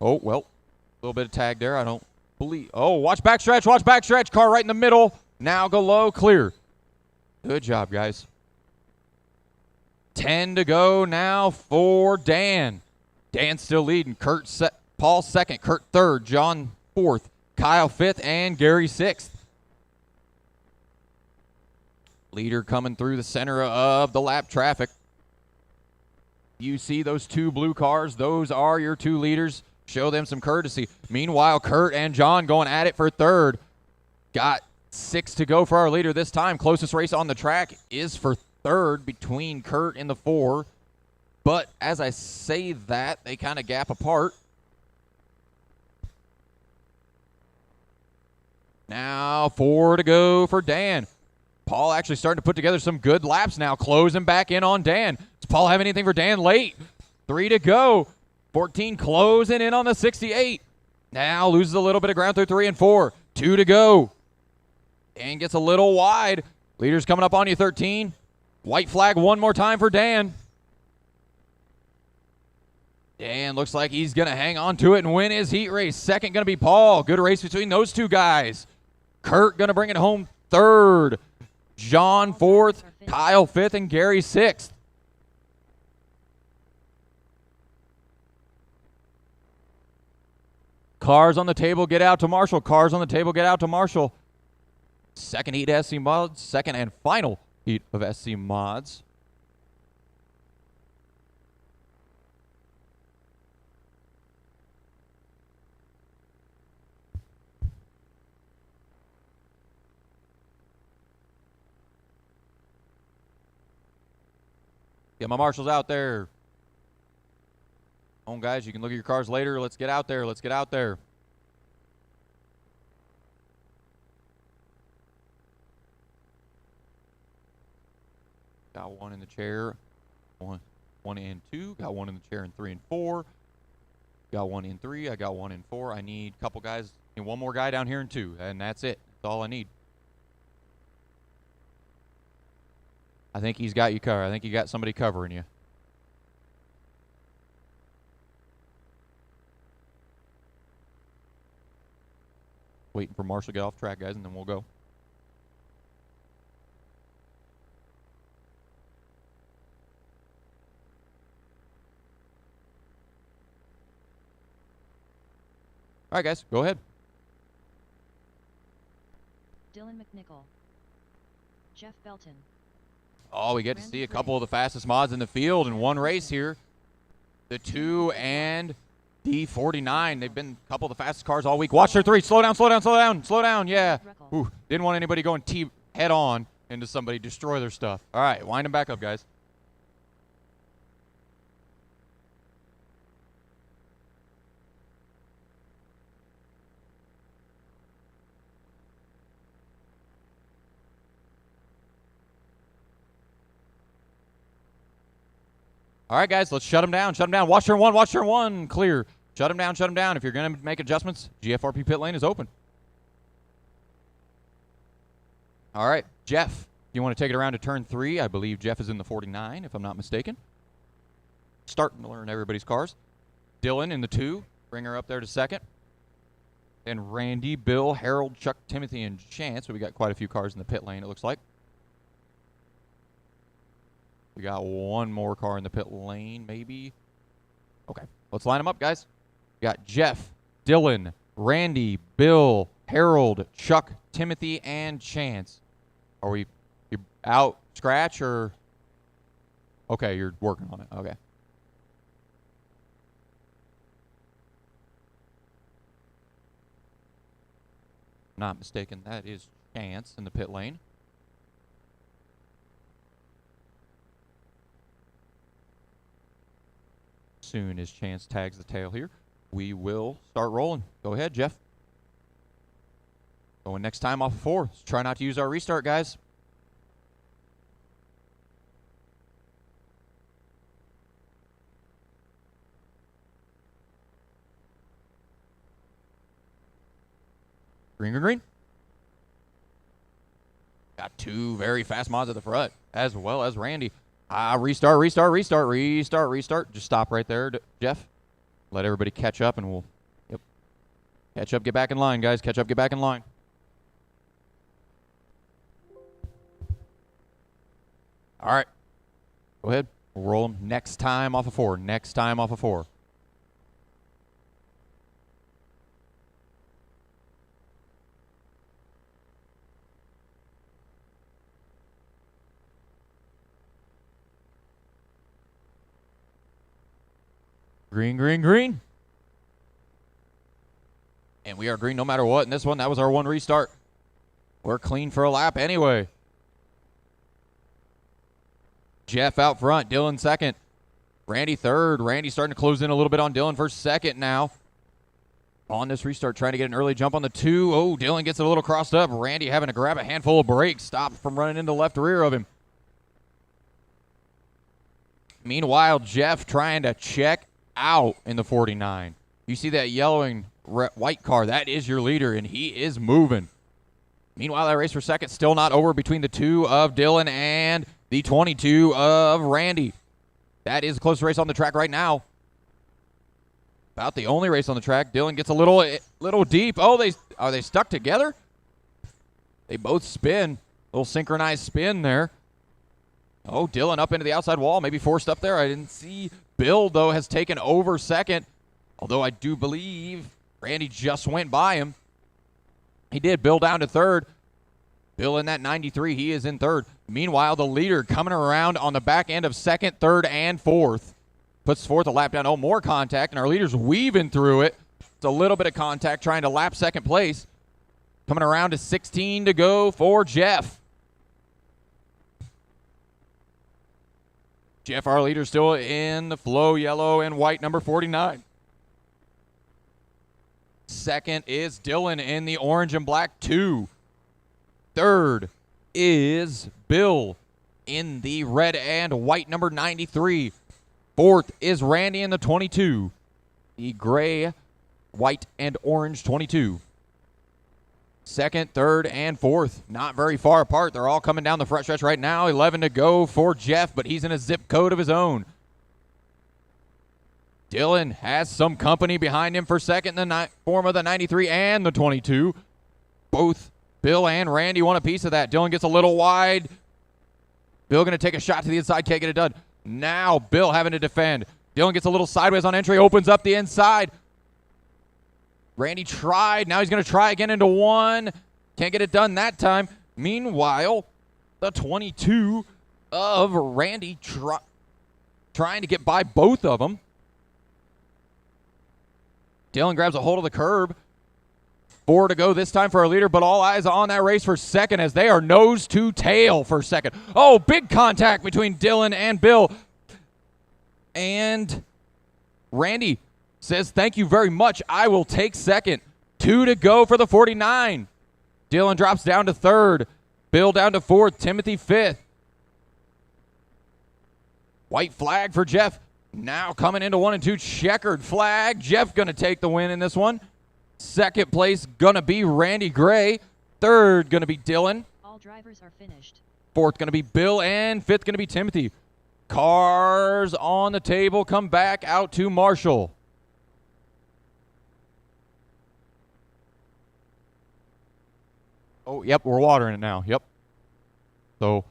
Oh, well, a little bit of tag there. I don't believe. Oh, watch backstretch, watch backstretch. Car right in the middle. Now go low, clear. Good job, guys. 10 to go now for Dan. Dan's still leading. Paul second, Kurt third, John fourth, Kyle fifth, and Gary sixth. Leader coming through the center of the lap traffic. You see those 2 blue cars. Those are your 2 leaders. Show them some courtesy. Meanwhile, Kurt and John going at it for third. Got 6 to go for our leader this time. Closest race on the track is for third between Kurt and the 4. But as I say that, they kind of gap apart. Now 4 to go for Dan. Paul actually starting to put together some good laps now, closing back in on Dan. Does Paul have anything for Dan late? 3 to go. 14 closing in on the 68. Now loses a little bit of ground through 3 and 4. 2 to go. Dan gets a little wide. Leader's coming up on you, 13. White flag one more time for Dan. Dan looks like he's going to hang on to it and win his heat race. Second going to be Paul. Good race between those 2 guys. Kurt going to bring it home third. John fourth, Kyle fifth, and Gary sixth. Cars on the table, get out to Marshall. Cars on the table, get out to Marshall. Second heat SC Mods, second and final heat of SC Mods. Get my marshals out there. Come on, guys. You can look at your cars later. Let's get out there. Let's get out there. Got 1 in the chair. One in 2. Got 1 in the chair in 3 and 4. Got 1 in 3. I got 1 in 4. I need a couple guys. And 1 more guy down here in 2. And that's it. That's all I need. I think he's got you covered. I think you got somebody covering you. Waiting for Marshall to get off track, guys, and then we'll go. All right, guys, go ahead. Dylan McNichol. Jeff Belton. Oh, we get to see a couple of the fastest mods in the field in one race here. The 2 and D49. They've been a couple of the fastest cars all week. Watch their 3. Slow down, slow down, slow down, slow down. Yeah. Ooh, didn't want anybody going head on into somebody, destroy their stuff. All right, wind them back up, guys. All right, guys, let's shut them down. Shut them down. Watch turn 1. Watch turn 1. Clear. Shut them down. Shut them down. If you're going to make adjustments, GFRP pit lane is open. All right, Jeff, you want to take it around to turn 3? I believe Jeff is in the 49, if I'm not mistaken. Starting to learn everybody's cars. Dylan in the 2. Bring her up there to second. Then Randy, Bill, Harold, Chuck, Timothy, and Chance. So we got quite a few cars in the pit lane, it looks like. We got 1 more car in the pit lane, maybe. Okay, let's line them up, guys. We got Jeff, Dylan, Randy, Bill, Harold, Chuck, Timothy, and Chance. Are we you out scratch or? Okay, you're working on it. Okay. Not mistaken, that is Chance in the pit lane. Soon as Chance tags the tail here, we will start rolling. Go ahead, Jeff. Going next time off of 4. Let's try not to use our restart, guys. Green, green, green. Got 2 very fast mods at the front, as well as Randy. Restart, restart, restart, restart, restart. Just stop right there, Jeff. Let everybody catch up, and we'll, catch up, get back in line, guys. Catch up, get back in line. All right. Go ahead. We'll roll them next time off of 4. Next time off of 4. Green, green, green. And we are green no matter what. In this one, that was our 1 restart. We're clean for a lap anyway. Jeff out front. Dylan second. Randy third. Randy starting to close in a little bit on Dylan for second now. On this restart, trying to get an early jump on the 2. Oh, Dylan gets it a little crossed up. Randy having to grab a handful of brakes. Stop from running into the left rear of him. Meanwhile, Jeff trying to check out in the 49. You see that yellow and white car. That is your leader, and he is moving. Meanwhile, that race for second still not over between the 2 of Dylan and the 22 of Randy. That is a close race on the track right now. About the only race on the track. Dylan gets a little deep. Oh, are they stuck together? They both spin. A little synchronized spin there. Oh, Dylan up into the outside wall. Maybe forced up there. I didn't see. Bill, though, has taken over second. Although I do believe Randy just went by him. He did. Bill down to third. Bill in that 93. He is in third. Meanwhile, the leader coming around on the back end of second, third, and fourth. Puts fourth a lap down. Oh, more contact, and our leader's weaving through it. It's a little bit of contact trying to lap second place. Coming around to 16 to go for Jeff. Jeff, our leader, still in the flow, yellow and white, number 49. Second is Dylan in the orange and black 2. Third is Bill in the red and white, number 93. Fourth is Randy in the 22. The gray, white, and orange 22. Second, third, and fourth, not very far apart. They're all coming down the front stretch right now. 11 to go for Jeff, but he's in a zip code of his own. Dylan has some company behind him for second in the form of the 93 and the 22. Both Bill and Randy want a piece of that. Dylan gets a little wide. Bill going to take a shot to the inside, can't get it done. Now Bill having to defend. Dylan gets a little sideways on entry, opens up the inside. Randy tried. Now he's going to try again into 1. Can't get it done that time. Meanwhile, the 22 of Randy trying to get by both of them. Dylan grabs a hold of the curb. 4 to go this time for our leader, but all eyes on that race for second as they are nose to tail for second. Oh, big contact between Dylan and Bill. And Randy says, thank you very much. I will take second. 2 to go for the 49. Dylan drops down to third. Bill down to fourth. Timothy fifth. White flag for Jeff. Now coming into 1 and 2. Checkered flag. Jeff going to take the win in this one. Second place going to be Randy Gray. Third going to be Dylan. All drivers are finished. Fourth going to be Bill. And fifth going to be Timothy. Cars on the table. Come back out to Marshall. Oh, yep, we're watering it now. Yep. So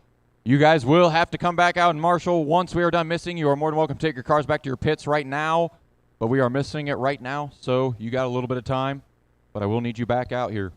you guys will have to come back out in Marshall once we are done missing. You are more than welcome to take your cars back to your pits right now, but we are missing it right now, so you got a little bit of time, but I will need you back out here.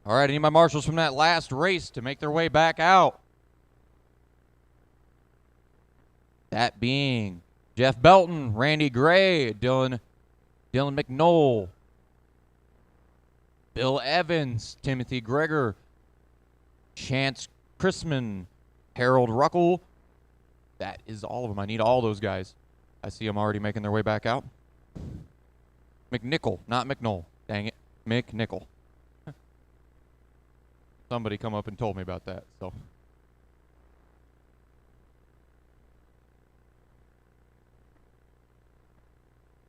All right, I need my marshals from that last race to make their way back out. That being Jeff Belton, Randy Gray, Dylan McNoll, Bill Evans, Timothy Greger, Chance Chrisman, Harold Ruckel. That is all of them. I need all those guys. I see them already making their way back out. McNichol, not McNoll. Dang it. McNichol. Somebody come up and told me about that, so.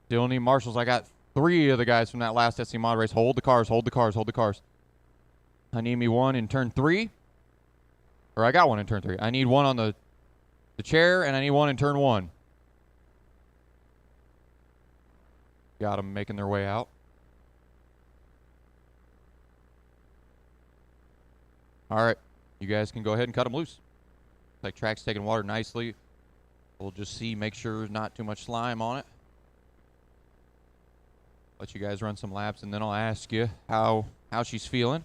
Still need marshals. I got 3 of the guys from that last SC Mod race. Hold the cars, hold the cars, hold the cars. I need me one in turn 3. Or I got one in turn 3. I need one on the chair, and I need one in turn 1. Got them making their way out. All right. You guys can go ahead and cut them loose. Like track's taking water nicely. We'll just see, make sure there's not too much slime on it. Let you guys run some laps, and then I'll ask you how she's feeling.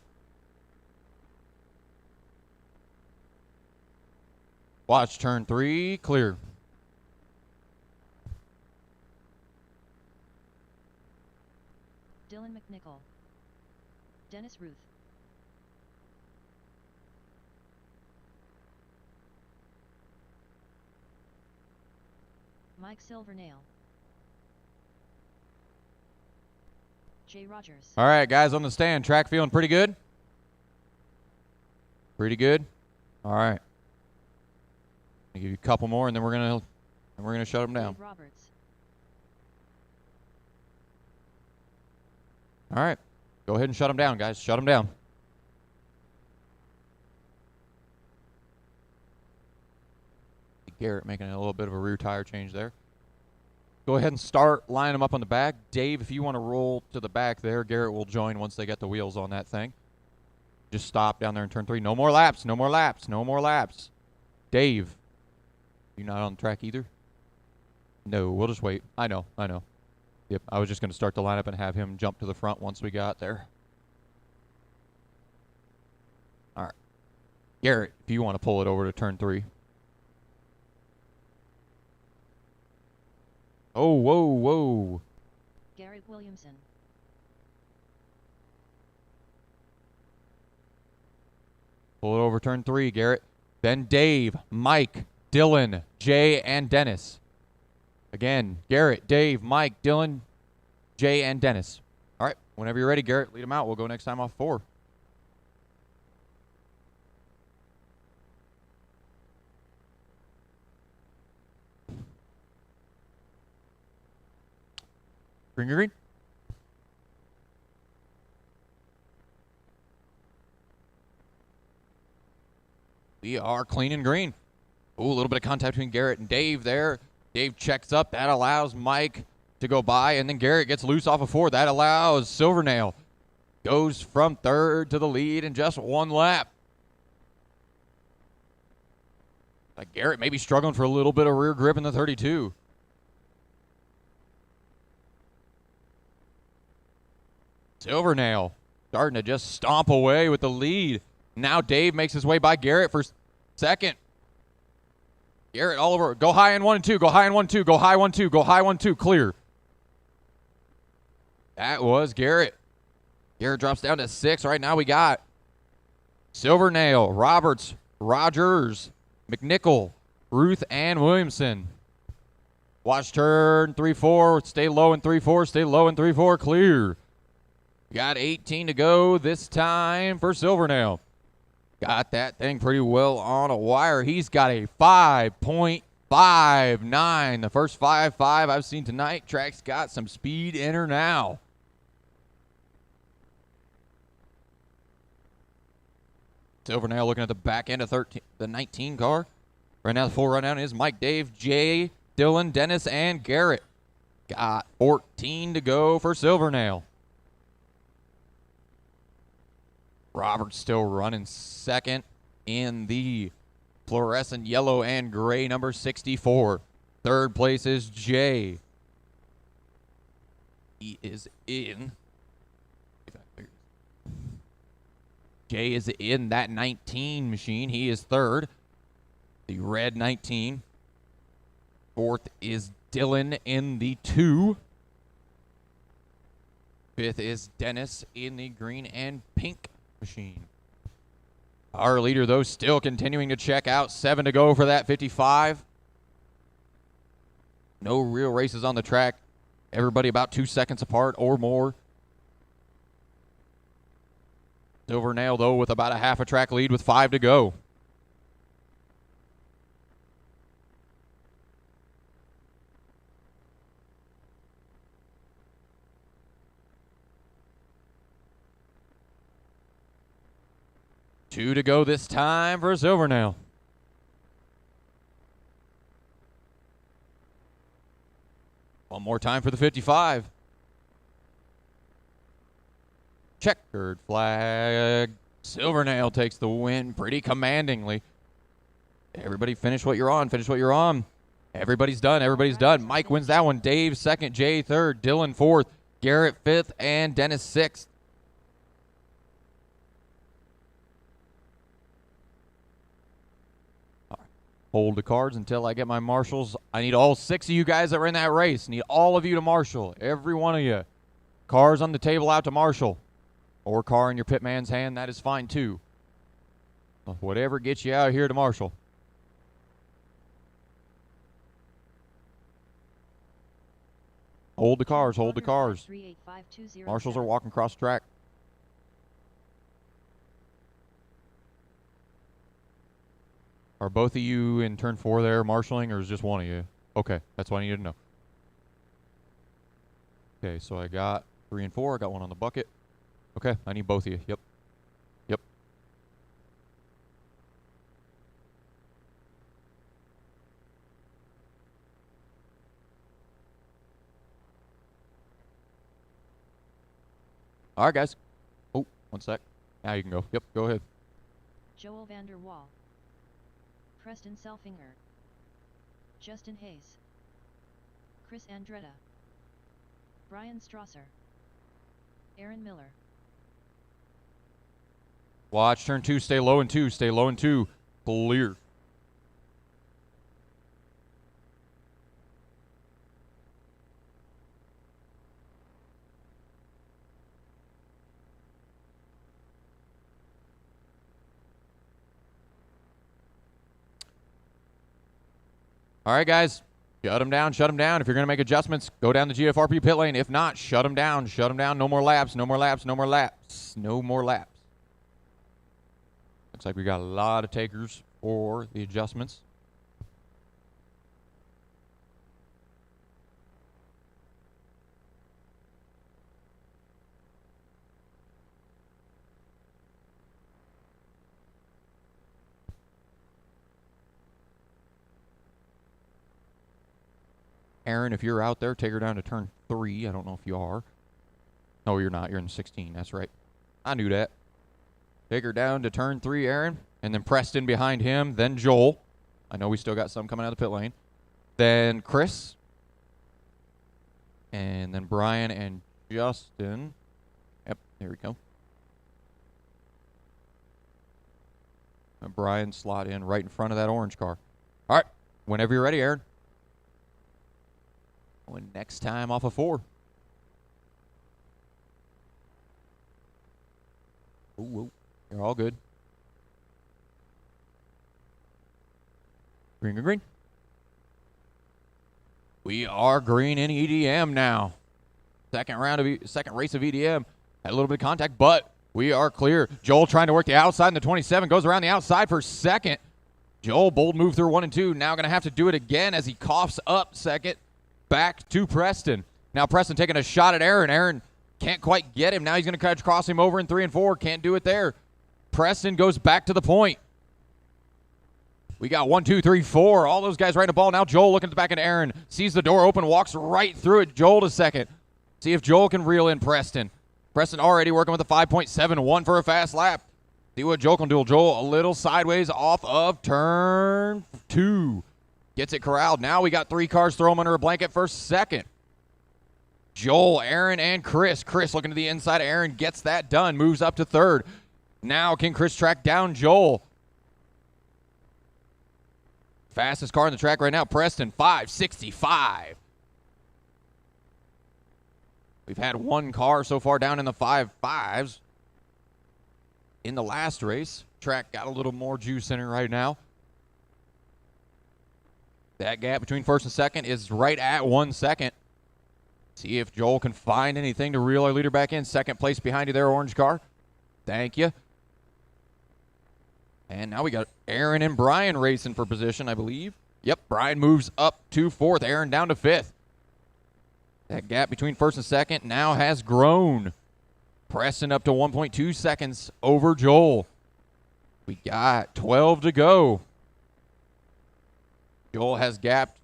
Watch turn 3, clear. Dylan McNichol. Dennis Ruth. Mike Silvernail. Jay Rogers. All right, guys on the stand. Track feeling pretty good? Pretty good? All right. I'll give you a couple more, and then we're gonna shut them down. Dave Roberts. All right. Go ahead and shut them down, guys. Shut them down. Garrett making a little bit of a rear tire change there. Go ahead and start lining them up on the back. Dave, if you want to roll to the back there, Garrett will join once they get the wheels on that thing. Just stop down there in turn 3. No more laps. No more laps. No more laps. Dave, you not on the track either? No, we'll just wait. I know. Yep, I was just going to start the lineup and have him jump to the front once we got there. All right. Garrett, if you want to pull it over to turn 3. Oh, whoa. Garrett Williamson. Pull it over turn 3, Garrett. Then Dave, Mike, Dylan, Jay, and Dennis. Again, Garrett, Dave, Mike, Dylan, Jay, and Dennis. All right, whenever you're ready, Garrett, lead them out. We'll go next time off 4. Green, green. We are clean and green. Ooh, a little bit of contact between Garrett and Dave there. Dave checks up. That allows Mike to go by, and then Garrett gets loose off of 4. That allows Silvernail. Goes from 3rd to the lead in just 1 lap. Like Garrett may be struggling for a little bit of rear grip in the 32. Silvernail starting to just stomp away with the lead. Now Dave makes his way by Garrett for 2nd. Garrett all over. Go high in 1 and 2. Go high in 1, 2. Go high 1, 2. Go high 1, 2. Clear. That was Garrett. Garrett drops down to 6. Right now we got Silvernail, Roberts, Rogers, McNichol, Ruth, and Williamson. Watch turn 3-4. Stay low in 3-4. Stay low in 3-4. Clear. Got 18 to go this time for Silvernail. Got that thing pretty well on a wire. He's got a 5.59. The first 5.5 I've seen tonight. Track's got some speed in her now. Silvernail looking at the back end of the 19 car. Right now the full rundown is Mike, Dave, Jay, Dylan, Dennis, and Garrett. Got 14 to go for Silvernail. Robert's still running 2nd in the fluorescent yellow and gray number 64. 3rd place is Jay. He is in Jay is in that 19 machine. He is third. The red 19. Fourth is Dylan in the 2. Fifth is Dennis in the green and pink machine. Our leader, though, still continuing to check out. 7 to go for that 55. No real races on the track. Everybody about 2 seconds apart or more. Silver Nail, though, with about a half a track lead with 5 to go. Two to go this time for Silver Nail. One more time for the 55. Checkered flag. Silver Nail takes the win pretty commandingly. Everybody finish what you're on. Finish what you're on. Everybody's done. Everybody's done. Mike wins that one. Dave second. Jay third. Dylan fourth. Garrett fifth. And Dennis sixth. Hold the cards until I get my marshals. I need all 6 of you guys that were in that race. Need all of you to marshal. Every one of you. Cars on the table out to marshal. Or car in your pit man's hand, that is fine too. Whatever gets you out here to marshal. Hold the cars, hold the cars. Marshals are walking across the track. Are both of you in turn 4 there marshaling, or is just one of you? Okay, that's what I needed to know. Okay, so I got 3 and 4. I got one on the bucket. Okay, I need both of you. Yep. Yep. All right, guys. Oh, one sec. Now you can go. Yep, go ahead. Joel van der Wal. Preston Selfinger. Justin Hayes. Chris Andretta. Brian Strasser. Aaron Miller. Watch turn 2. Stay low in 2. Stay low in 2. Clear. All right, guys. Shut them down. Shut them down. If you're going to make adjustments, go down the GFRP pit lane. If not, shut them down. Shut them down. No more laps. No more laps. No more laps. No more laps. Looks like we got a lot of takers for the adjustments. Aaron, if you're out there, take her down to turn 3. I don't know if you are. No, you're not. You're in 16. That's right. I knew that. Take her down to turn 3, Aaron. And then Preston behind him. Then Joel. I know we still got some coming out of the pit lane. Then Chris. And then Brian and Justin. Yep, there we go. And Brian slot in right in front of that orange car. All right. Whenever you're ready, Aaron. When next time off of 4. Ooh, you're all good. Green, green, green. We are green in EDM now. Second race of EDM. Had a little bit of contact, but we are clear. Joel trying to work the outside in the 27. Goes around the outside for second. Joel bold move through 1 and 2. Now going to have to do it again as he coughs up second. Back to Preston. Now Preston taking a shot at Aaron. Aaron can't quite get him. Now he's going to cross him over in 3 and 4. Can't do it there. Preston goes back to the point. We got 1, 2, 3, 4. All those guys right in the ball. Now Joel looking at the back of Aaron. Sees the door open. Walks right through it. Joel to second. See if Joel can reel in Preston. Preston already working with a 5.71 for a fast lap. See what Joel can do. Joel a little sideways off of turn 2. Gets it corralled. Now we got 3 cars. Throw them under a blanket for second. Joel, Aaron, and Chris. Chris looking to the inside of Aaron. Gets that done. Moves up to third. Now can Chris track down Joel? Fastest car on the track right now, Preston, 5:65. We've had one car so far down in the 5.5s. In the last race, track got a little more juice in it right now. That gap between first and second is right at 1 second. See if Joel can find anything to reel our leader back in. Second place behind you there, orange car. Thank you. And now we got Aaron and Brian racing for position, I believe. Yep, Brian moves up to fourth. Aaron down to fifth. That gap between first and second now has grown. Pressing up to 1.2 seconds over Joel. We got 12 to go. Joel has gapped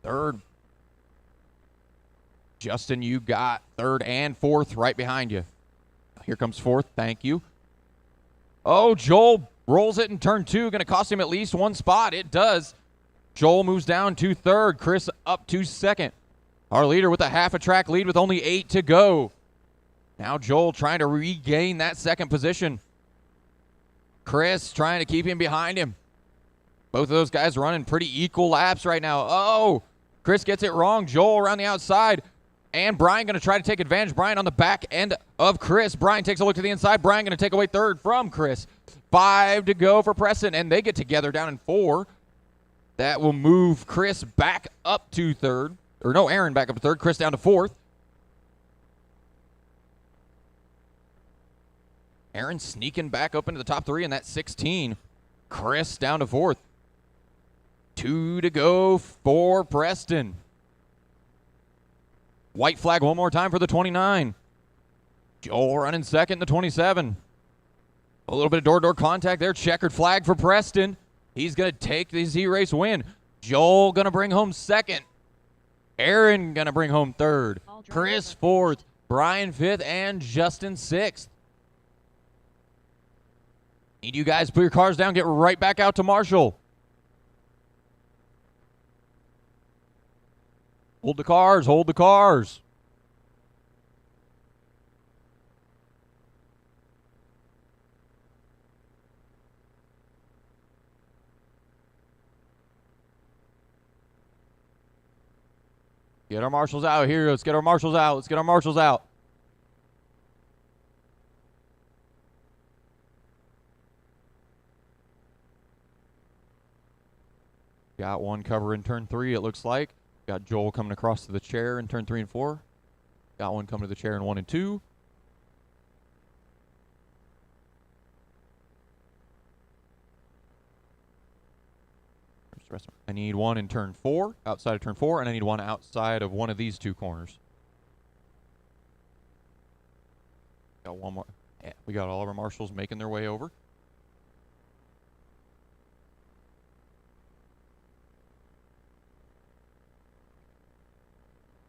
third. Justin, you got third and fourth right behind you. Here comes fourth. Thank you. Oh, Joel rolls it in turn two. Going to cost him at least one spot. It does. Joel moves down to third. Chris up to second. Our leader with a half a track lead with only 8 to go. Now Joel trying to regain that second position. Chris trying to keep him behind him. Both of those guys running pretty equal laps right now. Oh, Chris gets it wrong. Joel around the outside. And Brian going to try to take advantage. Brian on the back end of Chris. Brian takes a look to the inside. Brian going to take away third from Chris. 5 to go for Preston. And they get together down in 4. That will move Chris back up to third. Or no, Aaron back up to third. Chris down to fourth. Aaron sneaking back up into the top 3 in that 16. Chris down to fourth. 2 to go for Preston. White flag one more time for the 29. Joel running second, the 27. A little bit of door-to-door contact there. Checkered flag for Preston. He's going to take the Z-Race win. Joel going to bring home second. Aaron going to bring home third. Chris fourth. Brian fifth. And Justin sixth. Need you guys to put your cars down. Get right back out to Marshall. Hold the cars. Hold the cars. Get our marshals out here. Let's get our marshals out. Let's get our marshals out. Got one cover in turn 3, it looks like. Got Joel coming across to the chair in turn 3 and 4. Got one coming to the chair in 1 and 2. Where's the rest of them? I need one in turn 4, outside of turn 4, and I need one outside of one of these 2 corners. Got one more. Yeah, we got all of our marshals making their way over.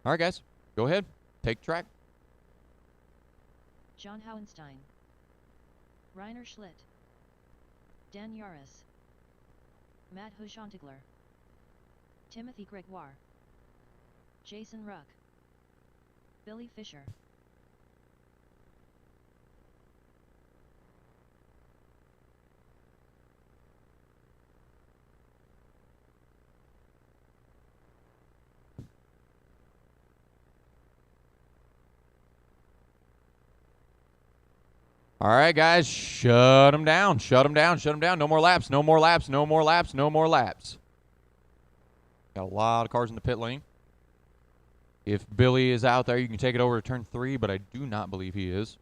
All right, guys, go ahead. Take track. John Hohenstein, Rainer Schlitt, Dan Yaris, Matt Huschantigler, Timothy Gregoire, Jason Ruck, Billy Fisher. All right, guys, shut them down. Shut them down. Shut them down. No more laps. No more laps. No more laps. No more laps. Got a lot of cars in the pit lane. If Billy is out there, you can take it over to turn 3, but I do not believe he is.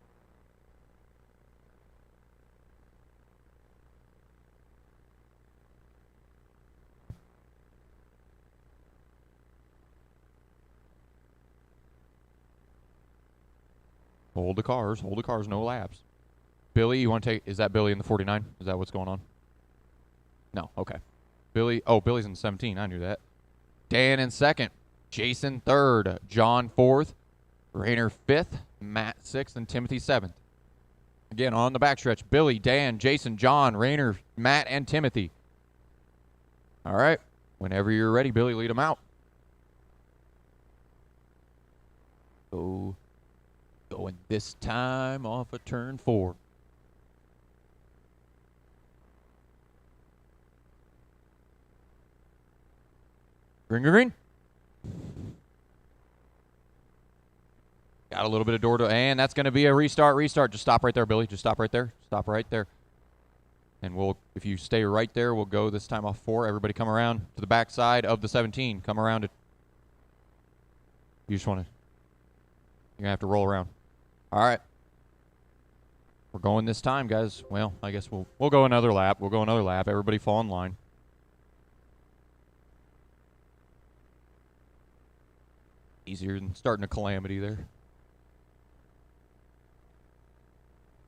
Hold the cars. Hold the cars. No laps. Billy, you want to take... Is that Billy in the 49? Is that what's going on? No. Okay. Billy... Oh, Billy's in 17. I knew that. Dan in second. Jason third. John fourth. Rainer fifth. Matt sixth. And Timothy seventh. Again, on the backstretch. Billy, Dan, Jason, John, Rainer, Matt, and Timothy. All right. Whenever you're ready, Billy, lead them out. Going this time off of turn 4. Green, green, green. Got a little bit of door to, and that's going to be a restart. Just stop right there, Billy. Just stop right there. Stop right there. And we'll, if you stay right there, we'll go this time off 4. Everybody come around to the back side of the 17. Come around it. You just want to, you're going to have to roll around. All right. We're going this time, guys. Well, I guess we'll go another lap. We'll go another lap. Everybody fall in line. Easier than starting a calamity there.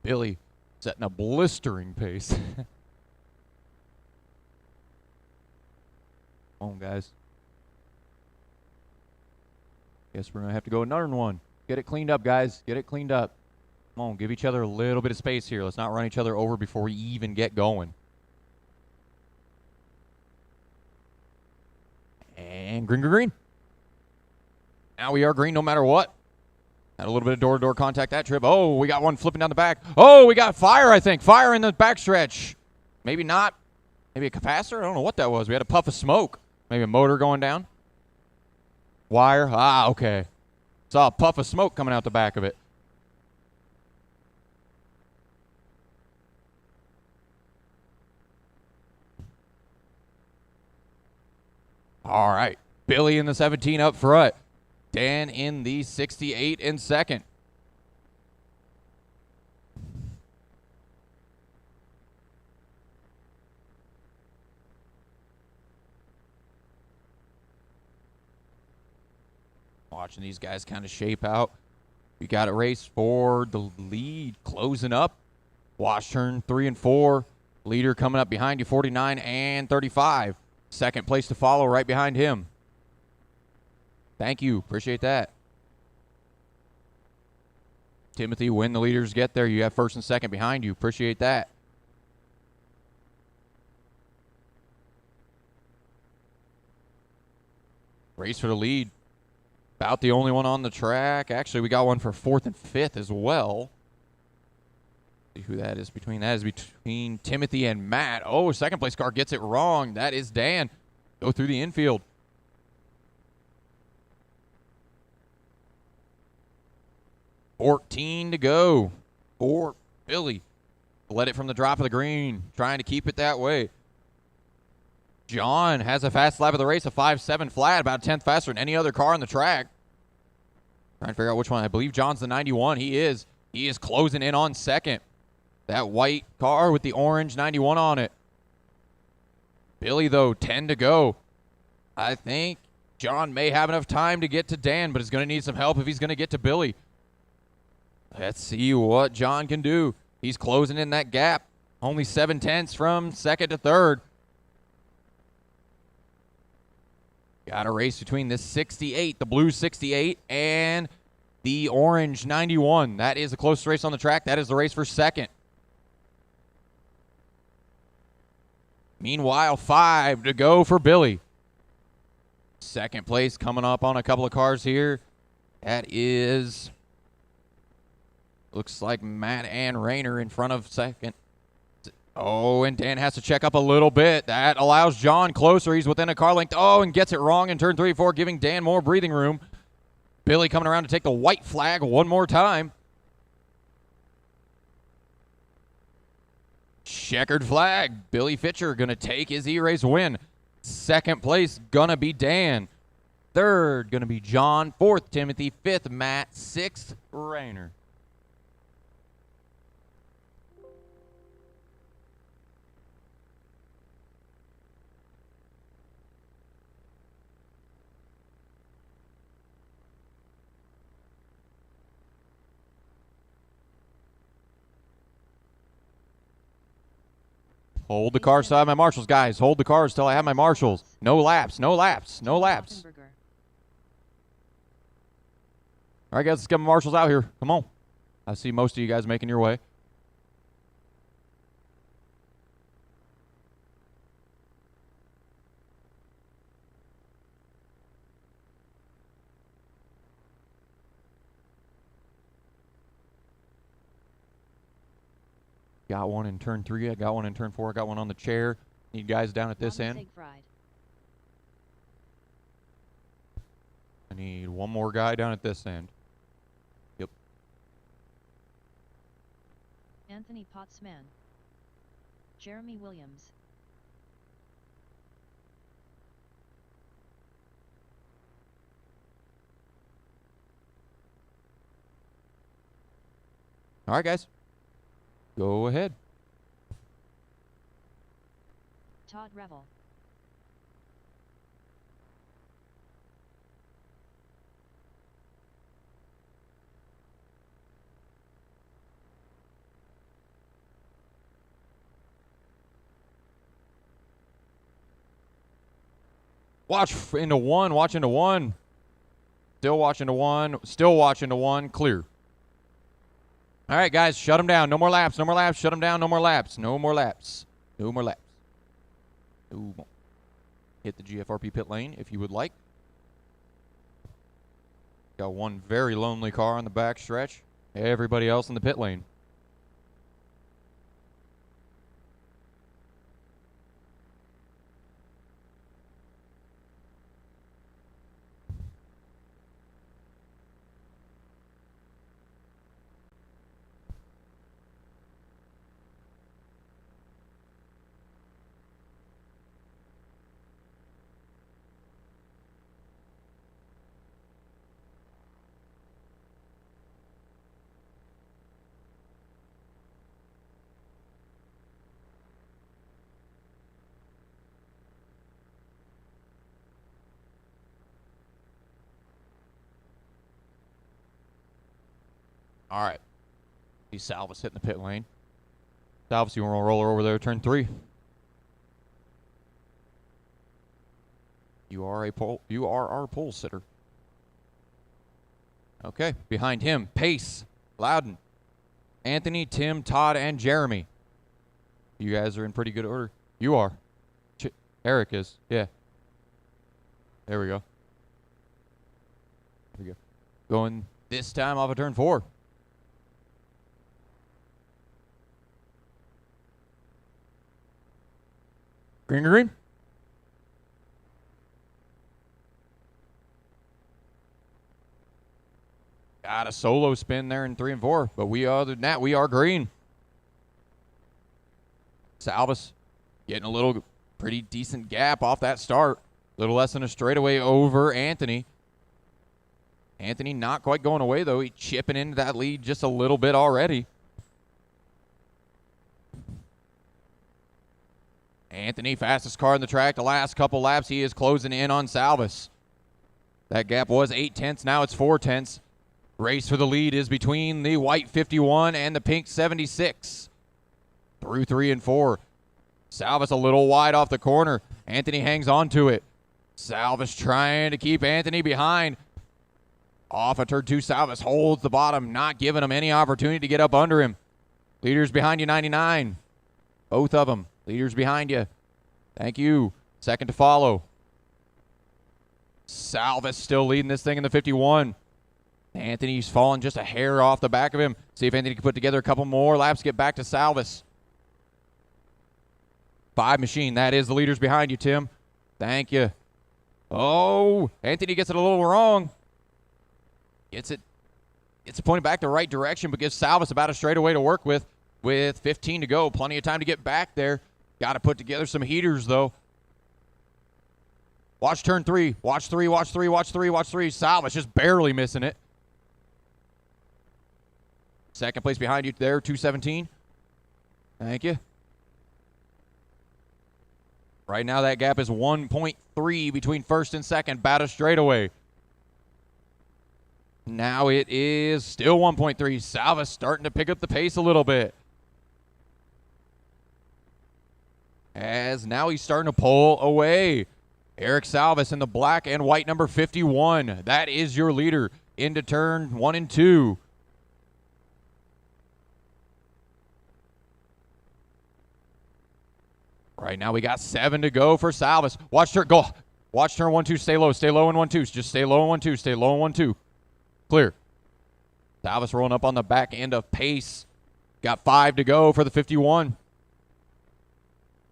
Billy setting a blistering pace. Come on, guys. Guess we're going to have to go another one. Get it cleaned up, guys. Get it cleaned up. Come on, give each other a little bit of space here. Let's not run each other over before we even get going. And green, green, green. Now we are green no matter what. Had a little bit of door-to-door contact that trip. Oh, we got one flipping down the back. Oh, we got fire, I think. Fire in the backstretch. Maybe not. Maybe a capacitor? I don't know what that was. We had a puff of smoke. Maybe a motor going down. Wire. Ah, okay. Saw a puff of smoke coming out the back of it. All right. Billy in the 17 up front. Dan in the 68 in second. Watching these guys kind of shape out. We got a race for the lead closing up. Wash turn 3 and 4. Leader coming up behind you, 49 and 35. Second place to follow right behind him. Thank you. Appreciate that. Timothy, when the leaders get there, you have first and second behind you. Appreciate that. Race for the lead. About the only one on the track. Actually, we got one for 4th and 5th as well. See who that is between. That is between Timothy and Matt. Oh, second place car gets it wrong. That is Dan. Go through the infield. $14 to go for Billy. Led it from the drop of the green. Trying to keep it that way. John has a fast lap of the race, a 5.7 flat, about a 10th faster than any other car on the track. Trying to figure out which one. I believe John's the 91. He is. He is closing in on second. That white car with the orange 91 on it. Billy, though, 10 to go. I think John may have enough time to get to Dan, but he's going to need some help if he's going to get to Billy. Let's see what John can do. He's closing in that gap. Only 7/10 from second to third. Got a race between this 68, the blue 68, and the orange 91. That is the closest race on the track. That is the race for second. Meanwhile, 5 to go for Billy. Second place coming up on a couple of cars here. That is, looks like Matt and Rayner in front of second. Oh, and Dan has to check up a little bit. That allows John closer. He's within a car length. Oh, and gets it wrong in turn 3 and 4, giving Dan more breathing room. Billy coming around to take the white flag one more time. Checkered flag. Billy Fitcher going to take his E-Race win. Second place going to be Dan. Third going to be John. Fourth, Timothy. Fifth, Matt. Sixth, Rayner. Hold the cars till I have my marshals, guys. Hold the cars till I have my marshals. No laps, no laps, no laps. All right, guys, let's get my marshals out here. Come on. I see most of you guys making your way. Got one in turn 3. I got one in turn 4. I got one on the chair. Need guys down at this end. And one more guy down at this end. Yep. Anthony Pottsman. Jeremy Williams. All right, guys. Go ahead. Todd Revel. Watch into one. Watch into one. Still watching to one. Still watching to one. Clear. All right, guys. Shut them down. No more laps. No more laps. Shut them down. No more laps. No more laps. No more laps. No more. Hit the GFRP pit lane if you would like. Got one very lonely car on the back stretch. Everybody else in the pit lane. All right. See Salvis hitting the pit lane. Salvis, you want to roll her over there, turn 3. You are our pole sitter. Okay. Behind him, Pace, Loudon, Anthony, Tim, Todd, and Jeremy. You guys are in pretty good order. You are. Eric is. Yeah. There we go. There we go. Going this time off of turn 4. Green, green. Got a solo spin there in 3 and 4, but other than that, we are green. Salvis getting a little pretty decent gap off that start. A little less than a straightaway over Anthony. Anthony not quite going away, though. He's chipping into that lead just a little bit already. Anthony, fastest car in the track. The last couple laps, he is closing in on Salvis. That gap was 0.8. Now it's 0.4. Race for the lead is between the white 51 and the pink 76. Through 3 and 4. Salvis a little wide off the corner. Anthony hangs on to it. Salvis trying to keep Anthony behind. Off of turn 2, Salvis holds the bottom, not giving him any opportunity to get up under him. Leaders behind you, 99. Both of them. Leaders behind you. Thank you. Second to follow. Salvis still leading this thing in the 51. Anthony's falling just a hair off the back of him. See if Anthony can put together a couple more laps, get back to Salvis. 5 machine. That is the leaders behind you, Tim. Thank you. Oh, Anthony gets it a little wrong. Gets it pointed back the right direction, but gives Salvis about a straightaway to work with 15 to go. Plenty of time to get back there. Got to put together some heaters, though. Watch turn 3. Watch 3, watch 3, watch 3, watch 3. Salvis just barely missing it. Second place behind you there, 217. Thank you. Right now that gap is 1.3 between first and second. About a straightaway. Now it is still 1.3. Salvis starting to pick up the pace a little bit. As now he's starting to pull away. Eric Salvis in the black and white number 51. That is your leader into turn 1 and 2. Right now we got 7 to go for Salvis. Watch turn go. Watch turn 1-2. Stay low. Stay low in 1-2. Just stay low in 1-2. Stay low in 1-2. Clear. Salvis rolling up on the back end of Pace. Got 5 to go for the 51.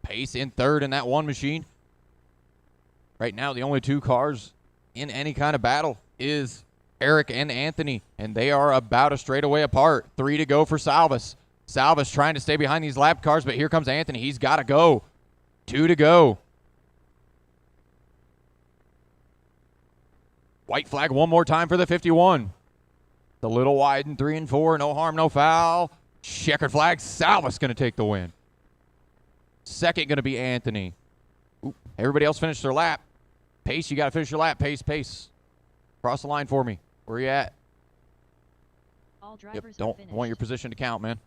Pace in third in that one machine. Right now, the only 2 cars in any kind of battle is Eric and Anthony, and they are about a straightaway apart. 3 to go for Salvas. Salvas trying to stay behind these lap cars, but here comes Anthony. He's got to go. 2 to go. White flag one more time for the 51. The little wide in 3 and 4. No harm, no foul. Checkered flag. Salvas going to take the win. Second going to be Anthony. Ooh, everybody else finished their lap. Pace, you got to finish your lap. Pace, pace. Cross the line for me. Where you at? All drivers Don't finished. want your position to count, man.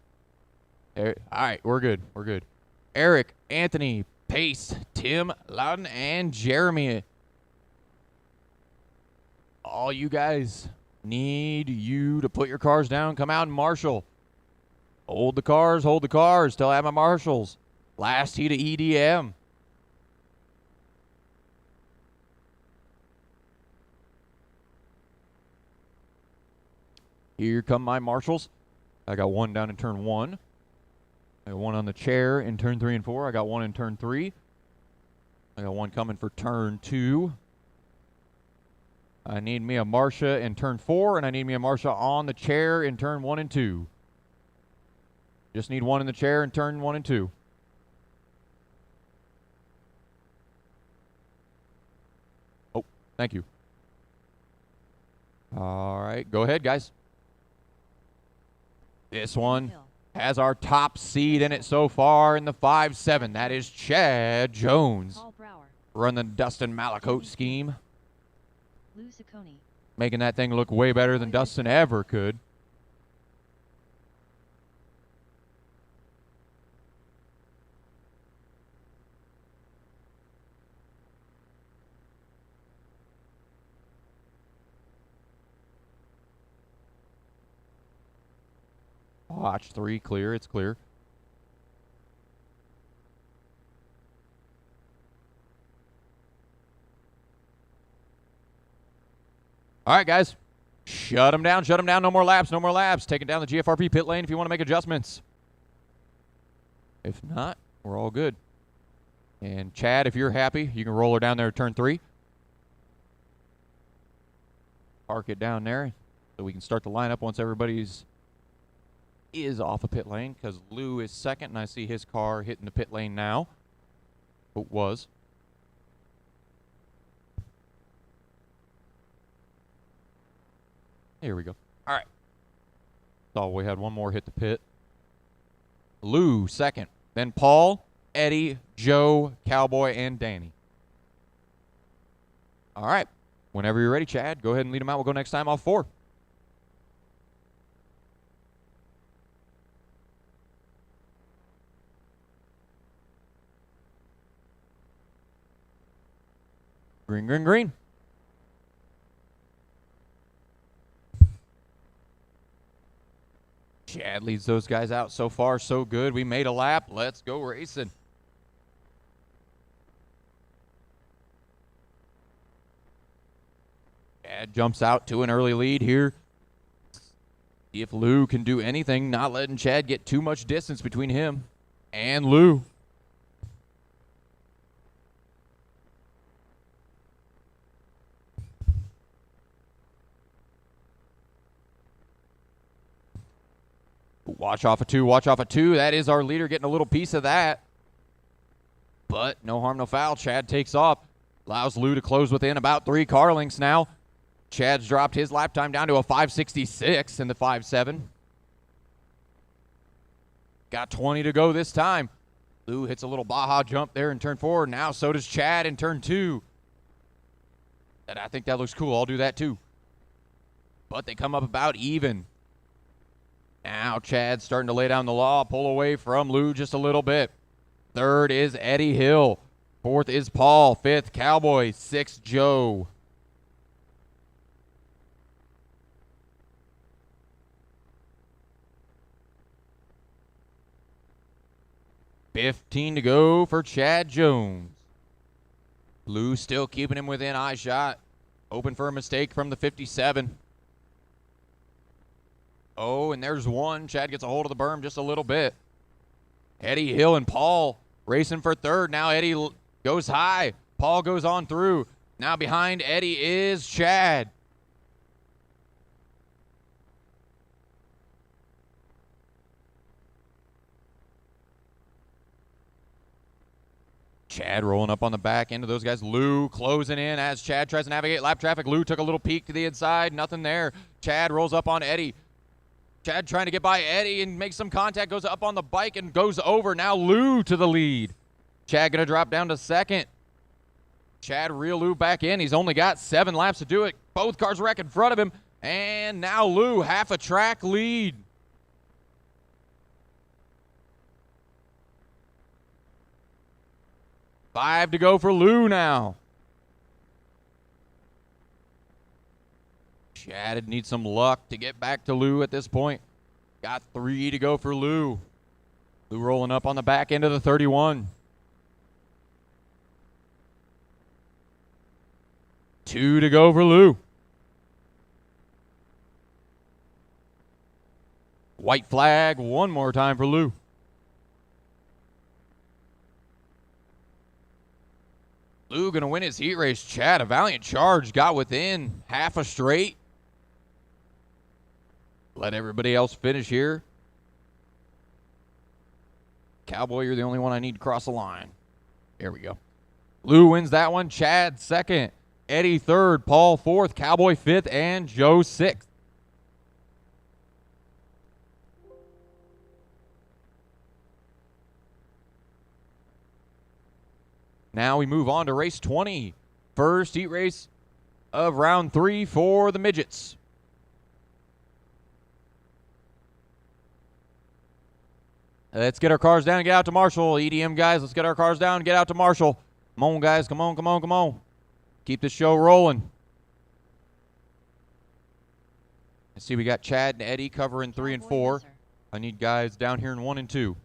All right, we're good. We're good. Eric, Anthony, Pace, Tim, Loudon, and Jeremy. All you guys need you to put your cars down. Come out and marshal. Hold the cars. Hold the cars till I have my marshals. Last heat of EDM. Here come my marshals. I got one down in turn 1. I got one on the chair in turn 3 and 4. I got one in turn 3. I got one coming for turn 2. I need me a Marcia in turn 4, and I need me a Marcia on the chair in turn 1 and 2. Just need one in the chair in turn 1 and 2. Oh, thank you. All right, go ahead, guys. This one Hill. has our top seed in it so far in the 5-7. That is Chad Jones. Paul Brower. Run the Dustin Malakote scheme, Lou Ciccone. making that thing look way better than Dustin ever could. Watch 3, clear, it's clear. All right, guys. Shut them down, shut them down. No more laps, no more laps. Take it down the GFRP pit lane if you want to make adjustments. If not, we're all good. And Chad, if you're happy, you can roll her down there at turn 3. Park it down there so we can start the lineup once everybody's is off a pit lane, because Lou is second, and I see his car hitting the pit lane now. It was. Here we go. All right. Thought we had one more hit the pit. Lou second. Then Paul, Eddie, Joe, Cowboy, and Danny. All right. Whenever you're ready, Chad, go ahead and lead them out. We'll go next time off 4. Green, green, green. Chad leads those guys out so far, so good. We made a lap. Let's go racing. Chad jumps out to an early lead here. See if Lou can do anything, not letting Chad get too much distance between him and Lou. Watch off of 2, watch off of 2. That is our leader getting a little piece of that. But no harm, no foul. Chad takes off. Allows Lou to close within about 3 car lengths now. Chad's dropped his lap time down to a 5:66 in the 5-7. Got 20 to go this time. Lou hits a little Baja jump there in turn 4. Now so does Chad in turn 2. And I think that looks cool. I'll do that too. But they come up about even. Now Chad's starting to lay down the law, pull away from Lou just a little bit. Third is Eddie Hill. Fourth is Paul. Fifth, Cowboy. Sixth, Joe. $15 to go for Chad Jones. Lou still keeping him within eye shot. Open for a mistake from the 57. Oh, and there's one. Chad gets a hold of the berm just a little bit. Eddie Hill and Paul racing for third. Now Eddie goes high. Paul goes on through. Now behind Eddie is Chad. Chad rolling up on the back end of those guys. Lou closing in as Chad tries to navigate lap traffic. Lou took a little peek to the inside. Nothing there. Chad rolls up on Eddie. Chad trying to get by Eddie and makes some contact. Goes up on the bike and goes over. Now Lou to the lead. Chad going to drop down to second. Chad reel Lou back in. He's only got 7 laps to do it. Both cars wreck in front of him. And now Lou, half a track lead. Five to go for Lou now. Chad needs some luck to get back to Lou at this point. Got 3 to go for Lou. Lou rolling up on the back end of the 31. 2 to go for Lou. White flag one more time for Lou. Lou going to win his heat race. Chad, a valiant charge, got within half a straight. Let everybody else finish here. Cowboy, you're the only one I need to cross the line. There we go. Lou wins that one. Chad second. Eddie third. Paul fourth. Cowboy fifth. And Joe sixth. Now we move on to race 20. First heat race of round 3 for the midgets. Let's get our cars down and get out to Marshall. EDM guys, let's get our cars down and get out to Marshall. Come on, guys. Come on, come on, come on. Keep this show rolling. Let's see, we got Chad and Eddie covering 3 and 4. I need guys down here in 1 and 2.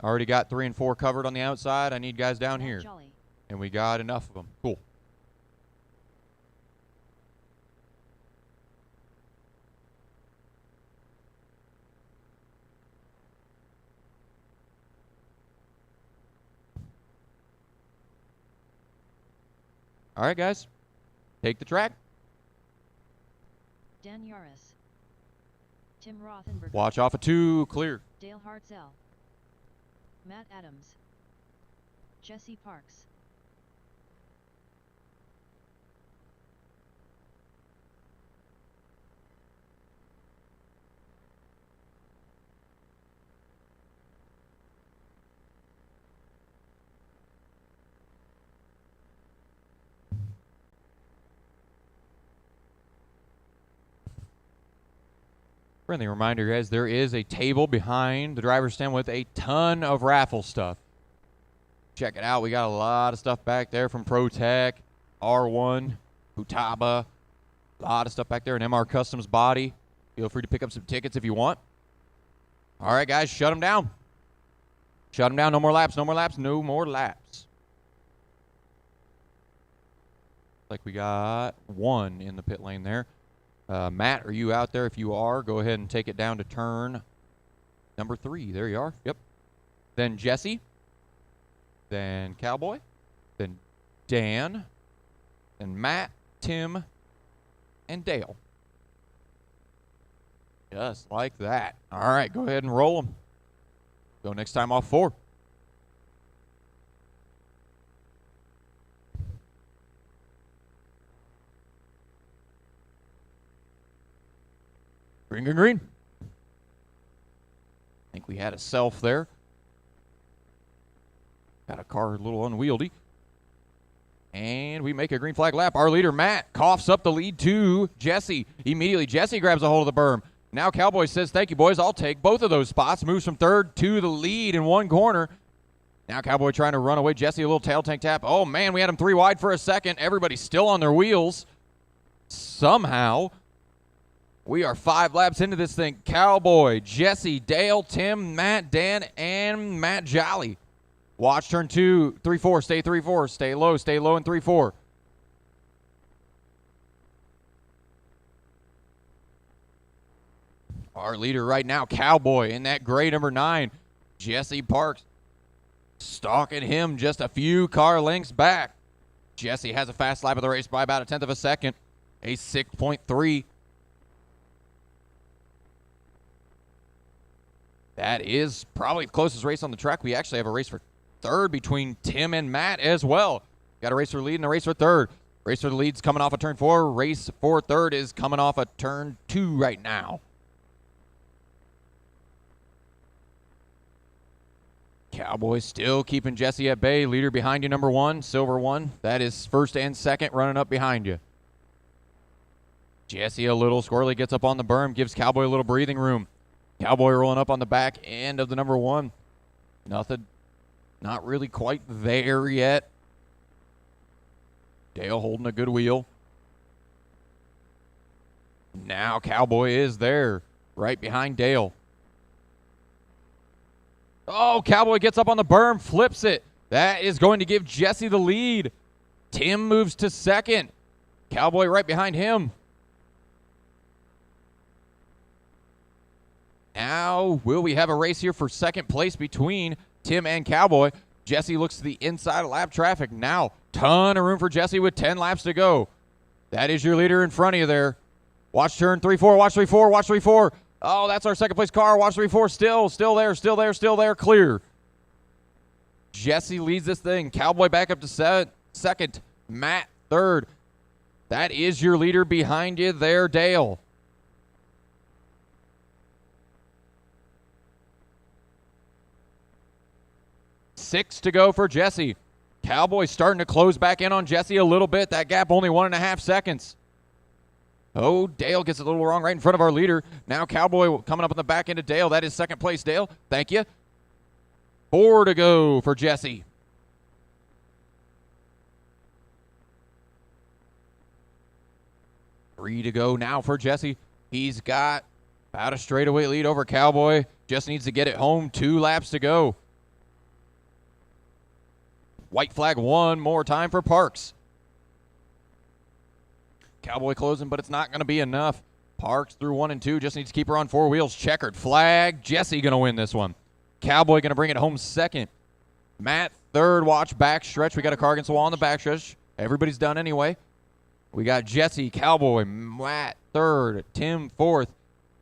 Already got 3 and 4 covered on the outside. I need guys down here. And we got enough of them. Cool. All right, guys. Take the track. Dan Yaris. Tim Rothenberg. Watch off of 2. Clear. Dale Hartzell. Matt Adams. Jesse Parks. Friendly reminder, guys, there is a table behind the driver's stand with a ton of raffle stuff. Check it out. We got a lot of stuff back there from ProTech, R1, Futaba. A lot of stuff back there, an MR Customs body. Feel free to pick up some tickets if you want. All right, guys, shut them down. Shut them down. No more laps, no more laps, no more laps. Like we got 1 in the pit lane there. Matt, are you out there? If you are, go ahead and take it down to turn number 3. There you are. Yep. Then Jesse. Then Cowboy. Then Dan. Then Matt, Tim, and Dale. Just like that. All right, go ahead and roll them. Go next time off 4. Green, green, green. I think we had a self there. Got a car a little unwieldy. And we make a green flag lap. Our leader, Matt, coughs up the lead to Jesse. Immediately, Jesse grabs a hold of the berm. Now Cowboy says, thank you, boys. I'll take both of those spots. Moves from 3rd to the lead in 1 corner. Now Cowboy trying to run away. Jesse, a little tail tank tap. Oh, man, we had him 3 wide for a second. Everybody's still on their wheels. Somehow, we are 5 laps into this thing. Cowboy, Jesse, Dale, Tim, Matt, Dan, and Matt Jolly. Watch turn 2, 3, 4. Stay 3, 4. Stay low in 3, 4. Our leader right now, Cowboy, in that gray number 9. Jesse Parks stalking him just a few car lengths back. Jesse has a fast lap of the race by about a 1/10 of a second. A 6.3. That is probably the closest race on the track. We actually have a race for third between Tim and Matt as well. Got a race for lead and a race for third. Race for the lead's coming off a turn 4. Race for third is coming off a turn 2 right now. Cowboys still keeping Jesse at bay. Leader behind you, number 1, silver 1. That is first and second running up behind you. Jesse a little squirrely, gets up on the berm, gives Cowboy a little breathing room. Cowboy rolling up on the back end of the number 1. Nothing, not really quite there yet. Dale holding a good wheel. Now Cowboy is there, right behind Dale. Oh, Cowboy gets up on the berm, flips it. That is going to give Jesse the lead. Tim moves to second. Cowboy right behind him. Now, will we have a race here for second place between Tim and Cowboy? Jesse looks to the inside of lap traffic. Now, ton of room for Jesse with 10 laps to go. That is your leader in front of you there. Watch turn 3-4, watch 3-4, watch 3-4. Oh, that's our second place car. Watch 3-4, still there, clear. Jesse leads this thing. Cowboy back up to second. Matt third. That is your leader behind you there, Dale. Six to go for Jesse. Cowboy starting to close back in on Jesse a little bit. That gap only 1.5 seconds. Oh, Dale gets a little wrong right in front of our leader. Now Cowboy coming up on the back end of Dale. That is second place, Dale. Thank you. 4 to go for Jesse. Three to go now for Jesse. He's got about a straightaway lead over Cowboy. Just needs to get it home. 2 laps to go. White flag one more time for Parks. Cowboy closing, but it's not going to be enough. Parks through 1 and 2. Just needs to keep her on 4 wheels. Checkered flag. Jesse going to win this one. Cowboy going to bring it home second. Matt third. Watch back stretch. We got a car against the wall on the back stretch. Everybody's done anyway. We got Jesse, Cowboy, Matt third, Tim fourth,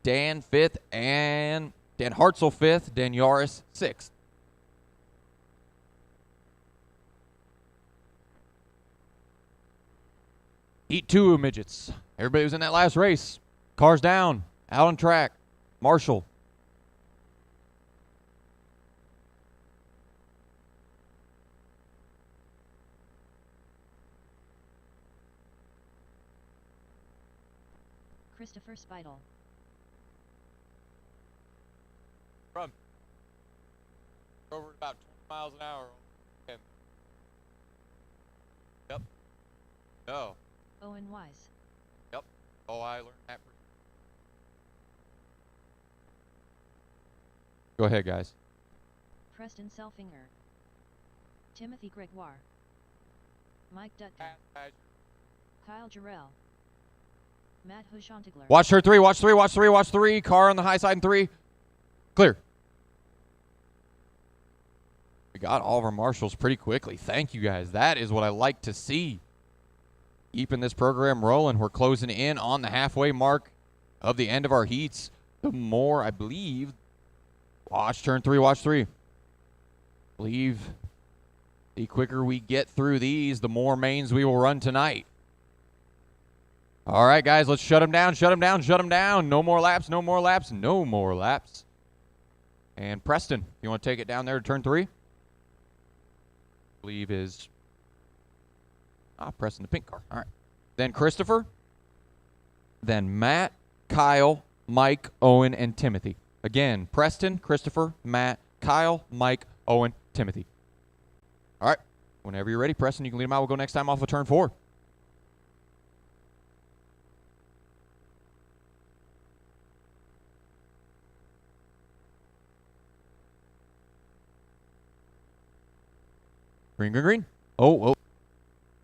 Dan fifth, and Dan Hartzell fifth, Dan Yaris sixth. Heat 2 of midgets. Everybody was in that last race. Cars down, out on track. Marshall. Christopher Spidel. From over about 20 miles an hour. And yep. No. Owen Wise. Yep. Oh, I learned that. Go ahead, guys. Preston Selfinger. Timothy Gregoire. Mike Dutton. Kyle Jarrell. Matt Hushantigler. Watch her 3, watch 3, watch 3, watch 3. Car on the high side in 3. Clear. We got all of our marshals pretty quickly. Thank you, guys. That is what I like to see. Keeping this program rolling. We're closing in on the halfway mark of the end of our heats. The more, I believe, watch turn 3, watch 3. I believe the quicker we get through these, the more mains we will run tonight. All right, guys, let's shut them down, shut them down, shut them down. No more laps, no more laps, no more laps. And Preston, if you want to take it down there to turn 3. I believe is Preston, the pink car. All right. Then Christopher. Then Matt, Kyle, Mike, Owen, and Timothy. Again, Preston, Christopher, Matt, Kyle, Mike, Owen, Timothy. All right. Whenever you're ready, Preston, you can lead them out. We'll go next time off of turn 4. Green, green, green. Oh, whoa.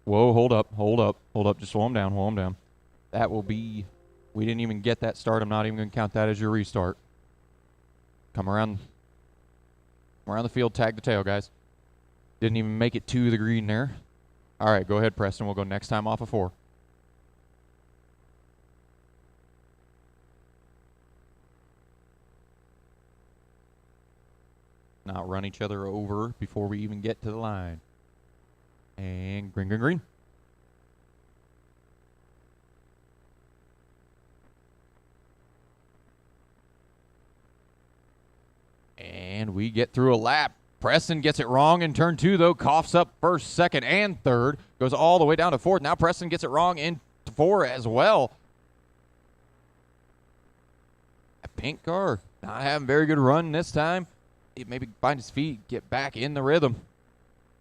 Whoa, hold up, hold up, hold up. Just slow them down, slow them down. That will be, we didn't even get that start. I'm not even going to count that as your restart. Come around the field, tag the tail, guys. Didn't even make it to the green there. All right, go ahead, Preston. We'll go next time off of 4. not run each other over before we even get to the line. And green, green, green. And we get through a lap. Preston gets it wrong in turn 2, though. Coughs up first, second, and third. Goes all the way down to 4th. Now Preston gets it wrong in 4 as well. That pink car not having very good run this time. He maybe find his feet, get back in the rhythm.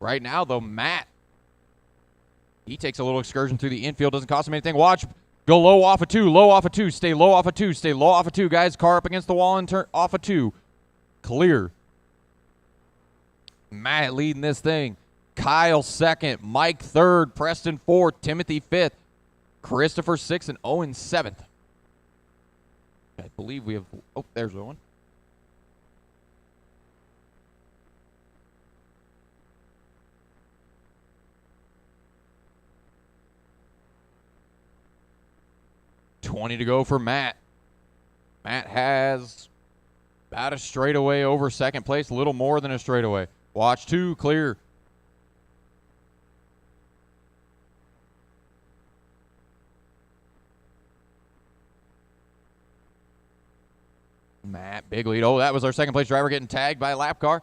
Right now, though, Matt, he takes a little excursion through the infield. Doesn't cost him anything. Watch. Go low off of 2. Low off of 2. Stay low off of 2. Stay low off of 2. Guys, car up against the wall and turn off of 2. Clear. Matt leading this thing. Kyle 2nd. Mike 3rd. Preston 4th. Timothy 5th. Christopher 6th. And Owen 7th. I believe we have... Oh, there's Owen. $20 to go for Matt. Matt has about a straightaway over second place, a little more than a straightaway. Watch 2, clear. Matt, big lead. Oh, that was our second place driver getting tagged by a lap car.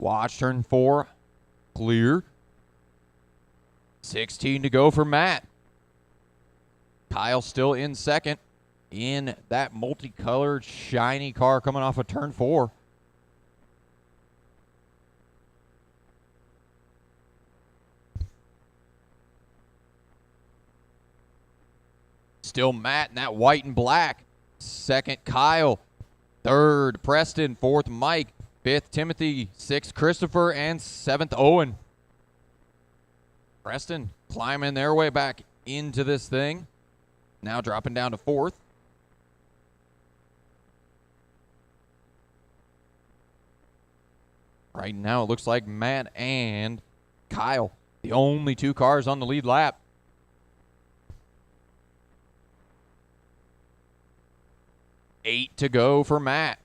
Watch turn 4, clear. 16 to go for Matt. Kyle still in second in that multicolored, shiny car coming off of turn 4. Still Matt in that white and black. Second, Kyle. Third, Preston. Fourth, Mike. Fifth, Timothy. Sixth, Christopher. And 7th, Owen. Preston climbing their way back into this thing. Now dropping down to 4th. Right now it looks like Matt and Kyle, the only 2 cars on the lead lap. $8 to go for Matt.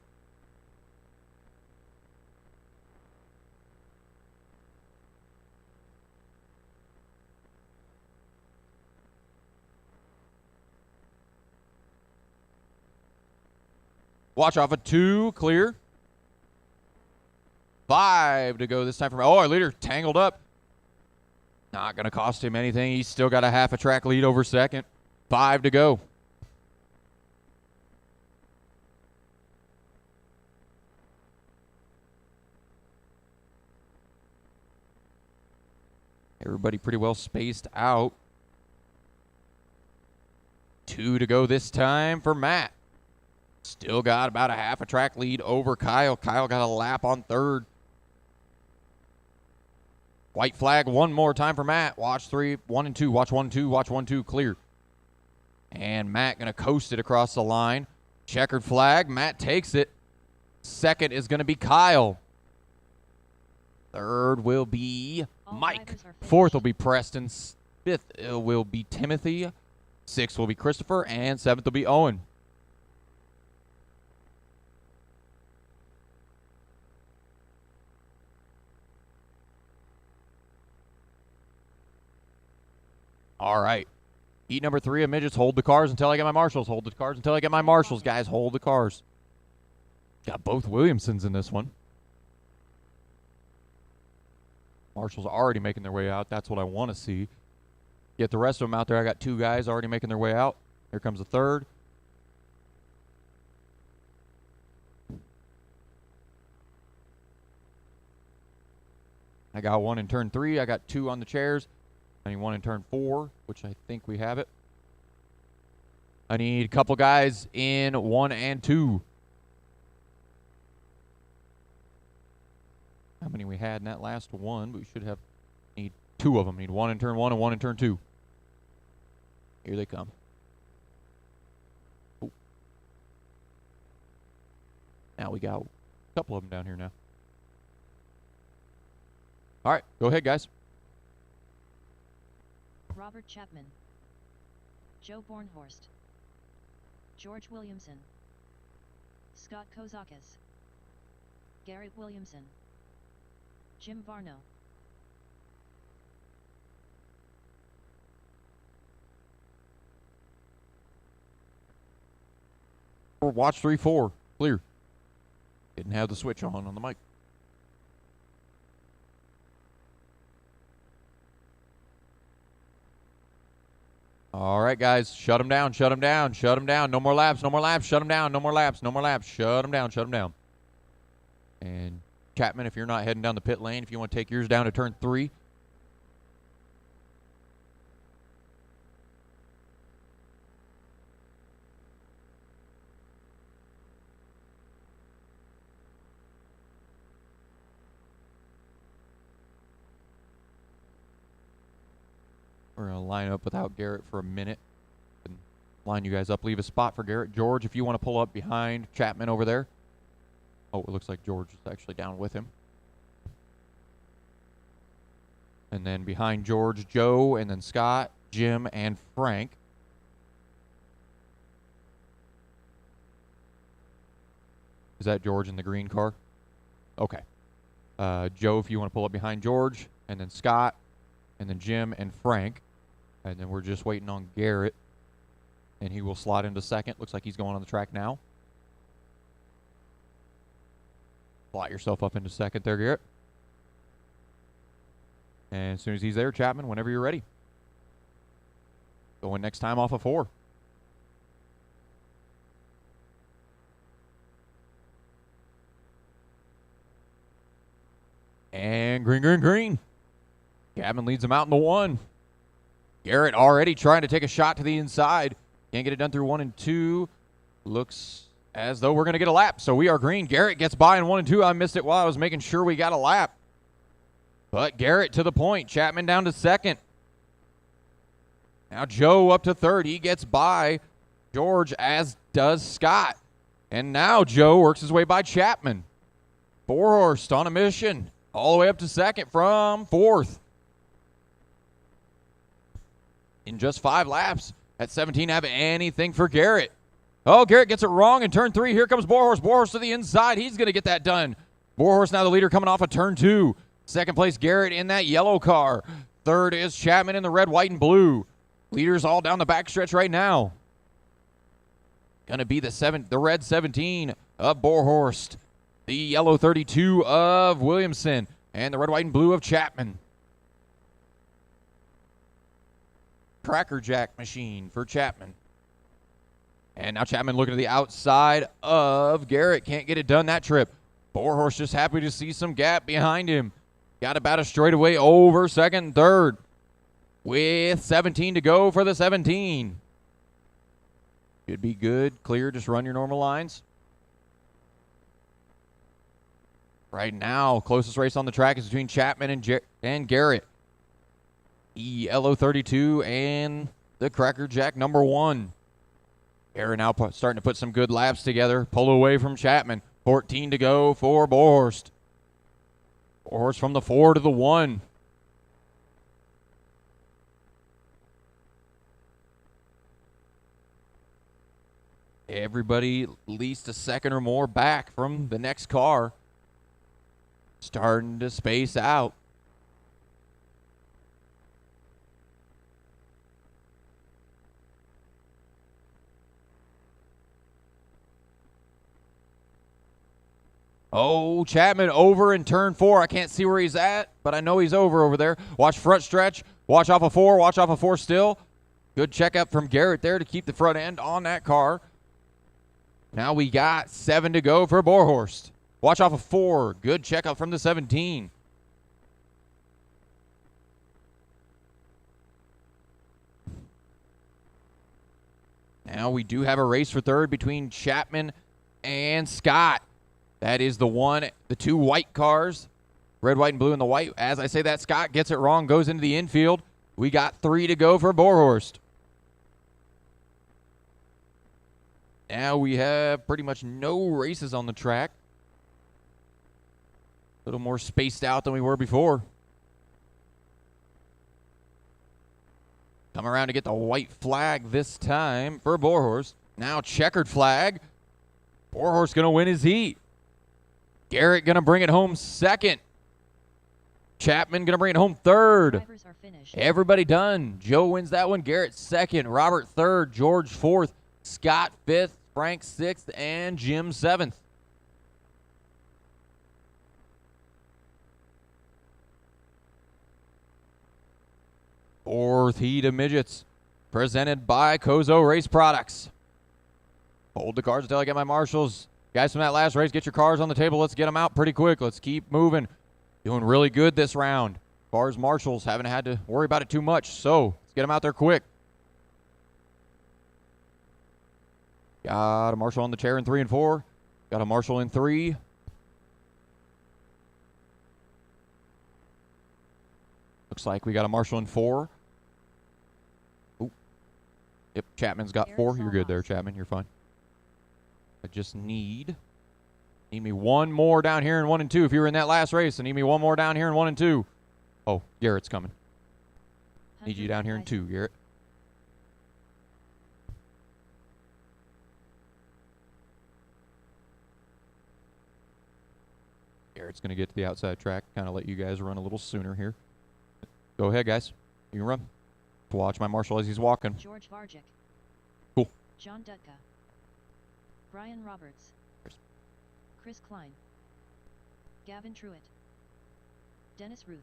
Watch off of 2, clear. 5 to go this time for... Oh, our leader tangled up. Not going to cost him anything. He's still got a half a track lead over second. 5 to go. Everybody pretty well spaced out. 2 to go this time for Matt. Still got about a half a track lead over Kyle. Kyle got a lap on 3rd. White flag one more time for Matt. Watch 3, 1 and 2. Watch 1, 2. Watch 1, 2. Clear. And Matt going to coast it across the line. Checkered flag. Matt takes it. 2nd is going to be Kyle. 3rd will be Mike. 4th will be Preston. 5th will be Timothy. 6th will be Christopher. And 7th will be Owen. All right. Heat number 3 of midgets. Hold the cars until I get my marshals. Hold the cars until I get my marshals, guys. Hold the cars. Got both Williamsons in this one. Marshals already making their way out. That's what I want to see. Get the rest of them out there. I got 2 guys already making their way out. Here comes the 3rd. I got 1 in turn 3. I got 2 on the chairs. I need 1 in turn 4, which I think we have it. I need a couple guys in 1 and 2. How many we had in that last one? We should have, need 2 of them. Need 1 in turn 1 and 1 in turn 2. Here they come. Ooh. Now we got a couple of them down here now. All right, go ahead, guys. Robert Chapman, Joe Bornhorst, George Williamson, Scott Kozakis, Garrett Williamson. Jim Varno. Watch 3-4. Clear. Didn't have the switch on the mic. All right, guys. Shut them down. Shut them down. Shut them down. No more laps. No more laps. Shut them down. No more laps. No more laps. Shut them down. Shut them down. And Chapman, if you're not heading down the pit lane, if you want to take yours down to turn 3. We're going to line up without Garrett for a minute and line you guys up. Leave a spot for Garrett. George, if you want to pull up behind Chapman over there. Oh, it looks like George is actually down with him. And then behind George, Joe, and then Scott, Jim, and Frank. Is that George in the green car? Okay. Joe, if you want to pull up behind George, and then Scott, and then Jim and Frank. And then we're just waiting on Garrett. And he will slot into second. Looks like he's going on the track now. Slot yourself up into second there, Garrett. And as soon as he's there, Chapman, whenever you're ready. Going next time off of 4. And green, green, green. Chapman leads him out in the 1. Garrett already trying to take a shot to the inside. Can't get it done through 1 and 2. Looks as though we're going to get a lap. So we are green. Garrett gets by in 1 and 2. I missed it while I was making sure we got a lap. But Garrett to the point. Chapman down to second. Now Joe up to third. He gets by George, as does Scott. And now Joe works his way by Chapman. Borhorst on a mission. All the way up to second from 4th. In just 5 laps. At 17, have anything for Garrett. Oh, Garrett gets it wrong in turn 3. Here comes Borhorst. Borhorst to the inside. He's going to get that done. Borhorst now the leader coming off of turn 2. Second place, Garrett in that yellow car. Third is Chapman in the red, white, and blue. Leaders all down the backstretch right now. Going to be the red 17 of Borhorst. The yellow 32 of Williamson. And the red, white, and blue of Chapman. Cracker Jack machine for Chapman. And now Chapman looking to the outside of Garrett. Can't get it done that trip. Borhorst just happy to see some gap behind him. Got about a straightaway over second and third. With 17 to go for the 17. Should be good. Clear. Just run your normal lines. Right now, closest race on the track is between Chapman and Garrett. Yellow 32 and the Cracker Jack number 1. Garrett now starting to put some good laps together. Pull away from Chapman. 14 to go for Borhorst. Borhorst from the 4 to the 1. Everybody at least a second or more back from the next car. Starting to space out. Oh, Chapman over in turn 4. I can't see where he's at, but I know he's over there. Watch front stretch. Watch off of 4. Watch off of 4 still. Good checkup from Garrett there to keep the front end on that car. Now we got 7 to go for Borhorst. Watch off of 4. Good checkup from the 17. Now we do have a race for third between Chapman and Scott. That is the 2 white cars. Red, white, and blue in the white. As I say that, Scott gets it wrong, goes into the infield. We got 3 to go for Borhorst. Now we have pretty much no races on the track. A little more spaced out than we were before. Come around to get the white flag this time for Borhorst. Now checkered flag. Borhorst going to win his heat. Garrett going to bring it home second. Chapman going to bring it home third. Drivers are finished. Everybody done. Joe wins that one. Garrett second. Robert third. George fourth. Scott fifth. Frank sixth. And Jim seventh. Fourth heat of midgets. Presented by Kozo Race Products. Hold the cards until I get my marshals. Guys from that last race, get your cars on the table. Let's get them out pretty quick. Let's keep moving. Doing really good this round. As far as marshals, haven't had to worry about it too much. So let's get them out there quick. Got a marshal on the chair in 3 and 4. Got a marshal in 3. Looks like we got a marshal in 4. Ooh. Yep, Chapman's got 4. You're good there, Chapman. You're fine. I just need me one more down here in 1 and 2. If you were in that last race, I need me one more down here in 1 and 2. Oh, Garrett's coming. Need you down here in 2, Garrett. Garrett's going to get to the outside track, kind of let you guys run a little sooner here. Go ahead, guys. You can run. Watch my marshal as he's walking. George Vargic. Cool. John Dutka. Brian Roberts. Chris Klein. Gavin Truitt. Dennis Ruth.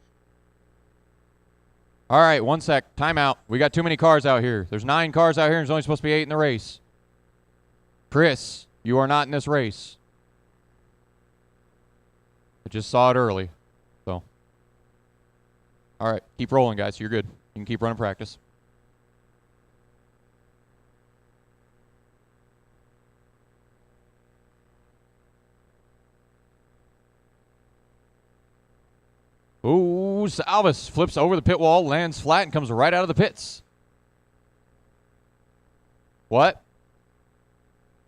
All right, 1 sec. Timeout. We got too many cars out here. There's 9 cars out here, and there's only supposed to be 8 in the race. Chris, you are not in this race. I just saw it early. So, all right, keep rolling, guys. You're good. You can keep running practice. Ooh, Salvis flips over the pit wall, lands flat, and comes right out of the pits. What?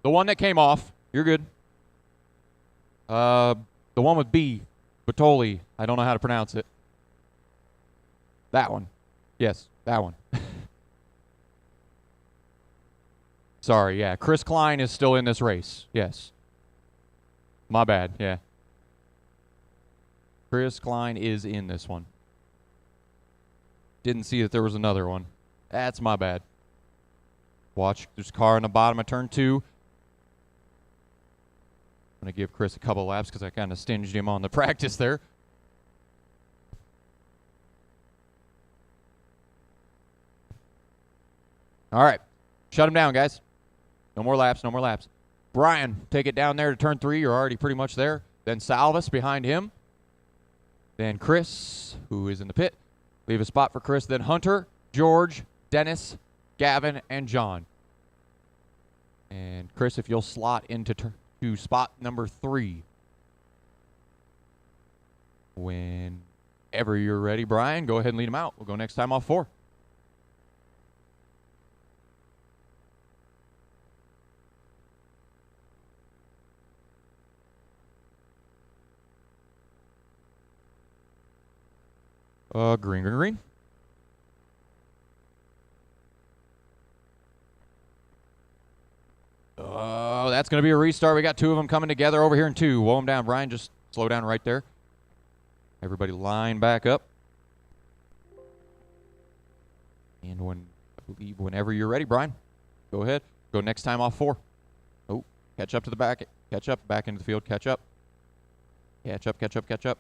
The one that came off. You're good. The one with B. Batoli. I don't know how to pronounce it. That one. Yes, that one. Sorry, yeah. Chris Klein is still in this race. Yes. My bad, yeah. Chris Klein is in this one. Didn't see that there was another one. That's my bad. Watch, there's a car in the bottom of turn 2. I'm going to give Chris a couple laps because I kind of stinged him on the practice there. All right. Shut him down, guys. No more laps, no more laps. Brian, take it down there to turn 3. You're already pretty much there. Then Salvis behind him. Then Chris, who is in the pit. Leave a spot for Chris. Then Hunter, George, Dennis, Gavin, and John. And Chris, if you'll slot into to spot number 3. Whenever you're ready, Brian, go ahead and lead him out. We'll go next time off 4. Green, green, green. Oh, that's going to be a restart. We got 2 of them coming together over here in 2. Whoa them down, Brian. Just slow down right there. Everybody line back up. And I believe whenever you're ready, Brian, go ahead. Go next time off 4. Oh, catch up to the back. Catch up. Back into the field. Catch up. Catch up, catch up, catch up.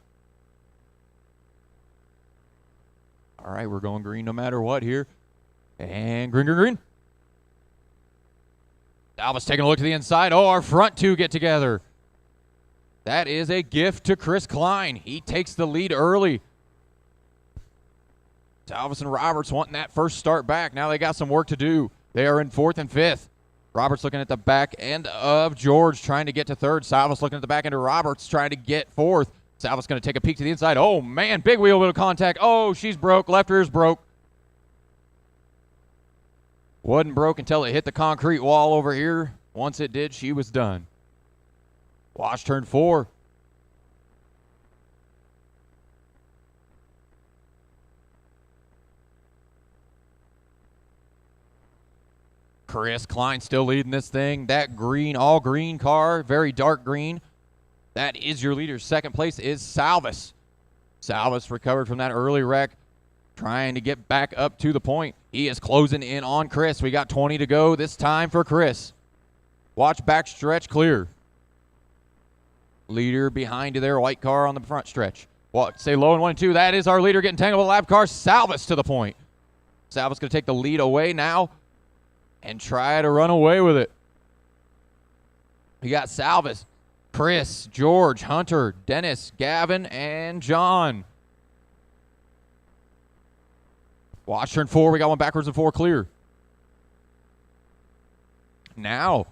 All right, we're going green no matter what here. And green, green, green. Alva's taking a look to the inside. Oh, our front 2 get together. That is a gift to Chris Klein. He takes the lead early. Salvis and Roberts wanting that first start back. Now they got some work to do. They are in 4th and 5th. Roberts looking at the back end of George, trying to get to 3rd. Salvis looking at the back end of Roberts, trying to get 4th. Salvis going to take a peek to the inside. Oh, man, big wheel of contact. Oh, she's broke. Left rear's broke. Wasn't broke until it hit the concrete wall over here. Once it did, she was done. Watch turn 4. Chris Klein still leading this thing. That green, all green car, very dark green. That is your leader. Second place is Salvis. Salvis recovered from that early wreck, trying to get back up to the point. He is closing in on Chris. We got 20 to go this time for Chris. Watch back stretch clear. Leader behind you there, white car on the front stretch. Well, stay low in 1 and 2. That is our leader getting tangled with the lap car. Salvis to the point. Salvis going to take the lead away now and try to run away with it. We got Salvis, Chris, George, Hunter, Dennis, Gavin, and John. Watch turn 4. We got one backwards and 4 clear. Now,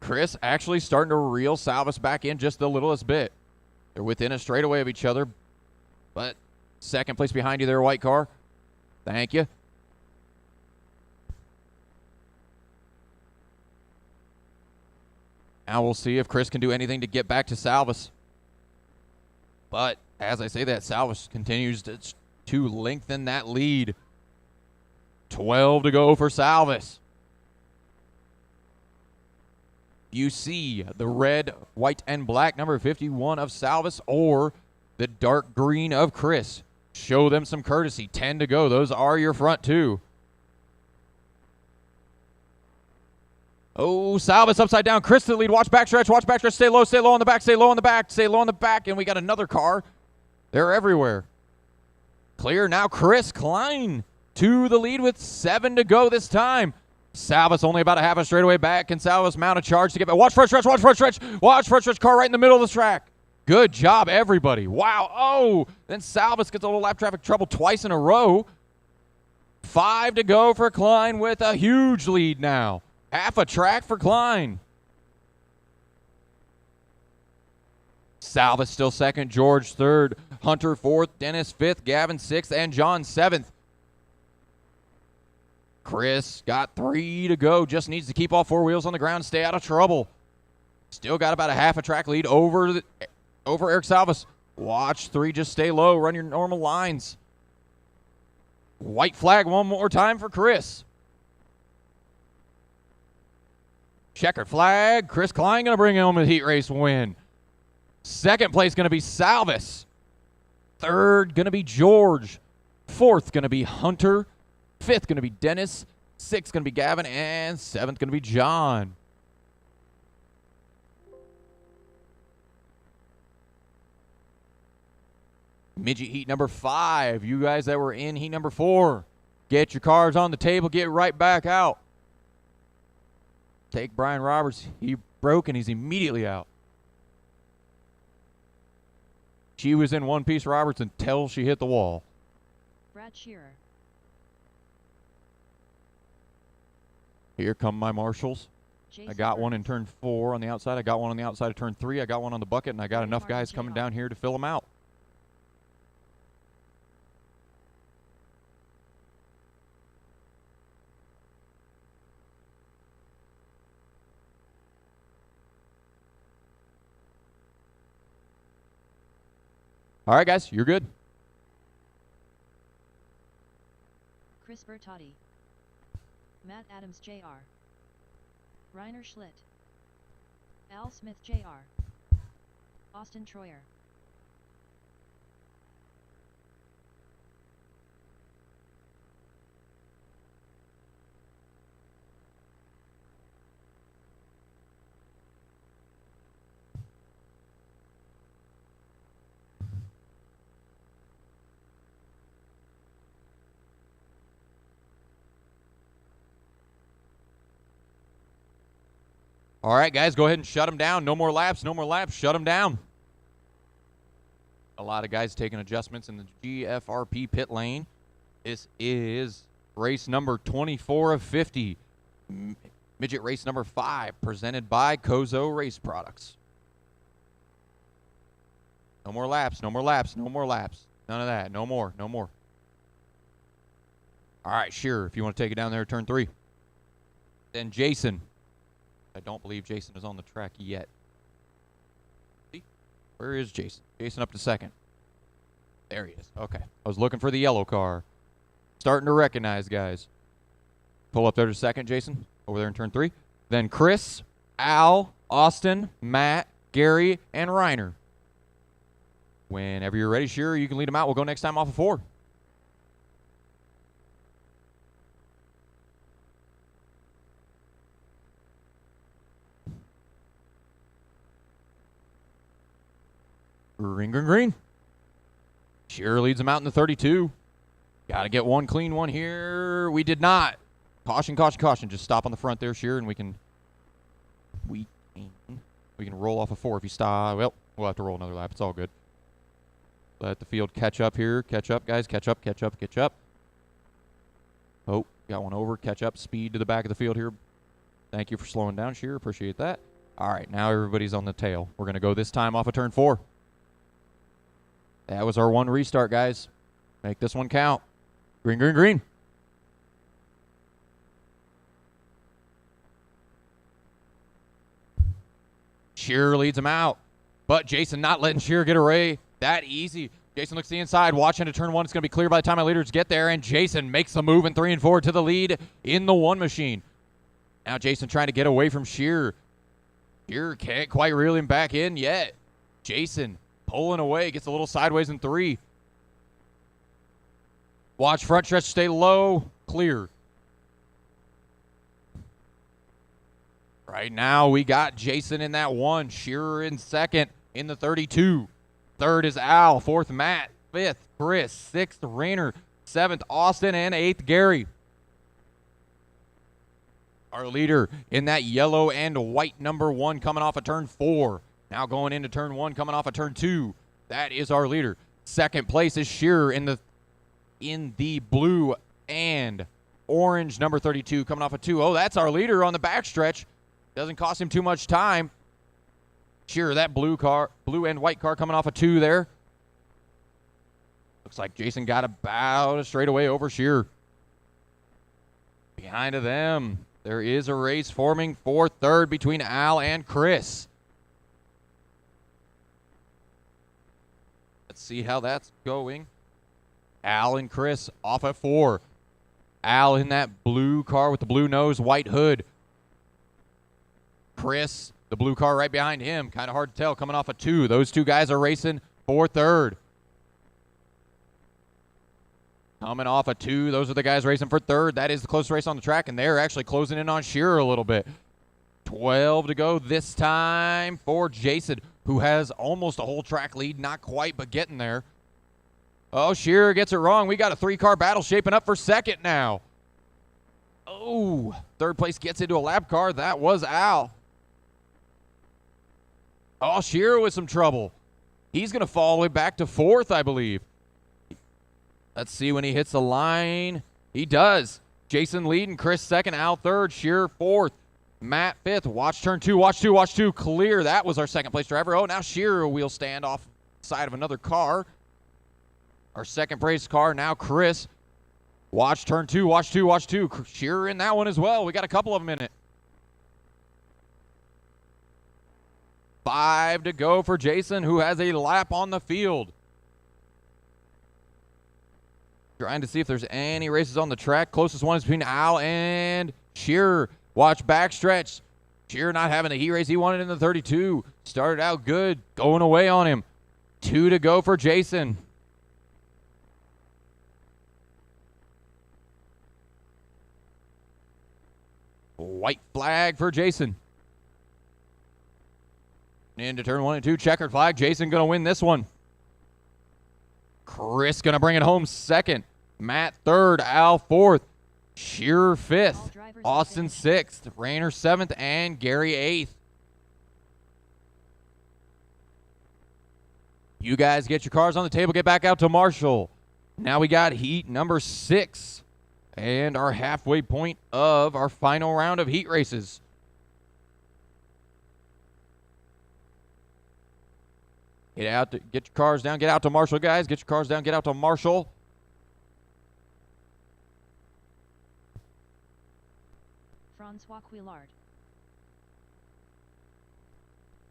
Chris actually starting to reel Salvis back in just the littlest bit. They're within a straightaway of each other, but second place behind you there, white car. Thank you. Now we'll see if Chris can do anything to get back to Salvis. But as I say that, Salvis continues to lengthen that lead. 12 to go for Salvis. You see the red, white, and black number 51 of Salvis or the dark green of Chris. Show them some courtesy. 10 to go. Those are your front two. Oh, Salvis upside down. Chris to the lead. Watch backstretch. Watch backstretch. Stay low on the back. Stay low on the back. Stay low on the back. And we got another car. They're everywhere. Clear now. Chris Klein to the lead with 7 to go this time. Salvis only about a half a straightaway back. Can Salvis mount a charge to get back? Watch front stretch. Watch front stretch. Watch front stretch. Car right in the middle of the track. Good job, everybody. Wow. Oh, then Salvis gets a little lap traffic trouble twice in a row. 5 to go for Klein with a huge lead now. Half a track for Klein. Salvis still second. George third. Hunter fourth. Dennis fifth. Gavin sixth. And John seventh. Chris got 3 to go. Just needs to keep all 4 wheels on the ground. Stay out of trouble. Still got about a half a track lead over Eric Salvis. Watch 3. Just stay low. Run your normal lines. White flag one more time for Chris. Checkered flag. Chris Klein going to bring home a heat race win. Second place going to be Salvis. Third going to be George. Fourth going to be Hunter. Fifth going to be Dennis. Sixth going to be Gavin. And seventh going to be John. Midget heat number 5. You guys that were in heat number 4, get your cars on the table. Get right back out. Take Brian Roberts. He broke and he's immediately out. She was in one piece Roberts until she hit the wall. Brad Shearer. Here come my marshals. Jason I got one in Burns. turn 4 on the outside. I got one on the outside of turn 3. I got one on the bucket, and I got enough guys coming down here to fill them out. All right, guys, you're good. Chris Bertotti. Matt Adams Jr. Reiner Schlitt. Al Smith Jr. Austin Troyer. All right, guys, go ahead and shut them down. No more laps, no more laps. Shut them down. A lot of guys taking adjustments in the GFRP pit lane. This is race number 24 of 50. Midget race number 5, presented by Kozo Race Products. No more laps, no more laps, no more laps. None of that. No more, no more. All right, sure, if you want to take it down there, turn 3. Then Jason. I don't believe Jason is on the track yet. See? Where is Jason? Jason up to second. There he is. Okay. I was looking for the yellow car. Starting to recognize, guys. Pull up there to second, Jason. Over there in turn 3. Then Chris, Al, Austin, Matt, Gary, and Reiner. Whenever you're ready, sure, you can lead them out. We'll go next time off of 4. Green, green, green. Shearer leads them out in the 32. Got to get one clean one here. We did not. Caution, caution, caution. Just stop on the front there, Shearer, and we can roll off of 4 if you stop. Well, we'll have to roll another lap. It's all good. Let the field catch up here. Catch up, guys. Catch up, catch up, catch up. Oh, got one over. Catch up. Speed to the back of the field here. Thank you for slowing down, Shearer. Appreciate that. All right, now everybody's on the tail. We're going to go this time off of turn 4. That was our one restart, guys. Make this one count. Green, green, green. Shearer leads him out, but Jason not letting Shearer get away that easy. Jason looks to the inside, watching to turn 1. It's going to be clear by the time my leaders get there, and Jason makes the move in 3 and 4 to the lead in the 1 machine. Now Jason trying to get away from Shearer. Shearer can't quite reel him back in yet. Jason pulling away, gets a little sideways in 3. Watch front stretch, stay low, clear. Right now we got Jason in that 1, Shearer in 2nd in the 32. 3rd is Al, 4th Matt, 5th Chris, 6th Rainer, 7th Austin, and 8th Gary. Our leader in that yellow and white number 1 coming off of turn 4. Now going into turn 1 coming off of turn 2. That is our leader. 2nd place is Shearer in the blue and orange number 32 coming off of 2. Oh, that's our leader on the backstretch. Doesn't cost him too much time. Shearer, that blue and white car coming off of 2 there. Looks like Jason got about a straightaway over Shearer. Behind of them, there is a race forming for 3rd between Al and Chris. Let's see how that's going. Al and Chris off at 4. Al in that blue car with the blue nose, white hood. Chris, the blue car right behind him. Kind of hard to tell coming off of 2. Those 2 guys are racing for 3rd. Coming off of 2, those are the guys racing for 3rd. That is the closest race on the track, and they're actually closing in on Shearer a little bit. 12 to go this time for Jason, who has almost a whole track lead. Not quite, but getting there. Oh, Shearer gets it wrong. We got a 3-car battle shaping up for 2nd now. Oh, 3rd place gets into a lap car. That was Al. Oh, Shearer with some trouble. He's going to fall all the way back to 4th, I believe. Let's see when he hits the line. He does. Jason leading, Chris 2nd, Al 3rd, Shearer 4th, Matt 5th. Watch turn 2, watch 2, watch 2. Clear. That was our 2nd place driver. Oh, now Shearer will stand off the side of another car. Our 2nd place car, now Chris. Watch turn 2, watch 2, watch 2. Shearer in that one as well. We got a couple of them in it. 5 to go for Jason, who has a lap on the field. Trying to see if there's any races on the track. Closest one is between Al and Shearer. Watch backstretch. Shearer not having the heat race he wanted in the 32. Started out good. Going away on him. 2 to go for Jason. White flag for Jason. Into turn 1 and 2. Checkered flag. Jason going to win this one. Chris going to bring it home 2nd. Matt 3rd. Al 4th. Shearer 5th. Austin 6th. Rainer 7th. And Gary 8th. You guys get your cars on the table. Get back out to Marshall. Now we got heat number 6. And our halfway point of our final round of heat races. Get your cars down, get out to Marshall, guys. Get your cars down, get out to Marshall. Francois Quillard,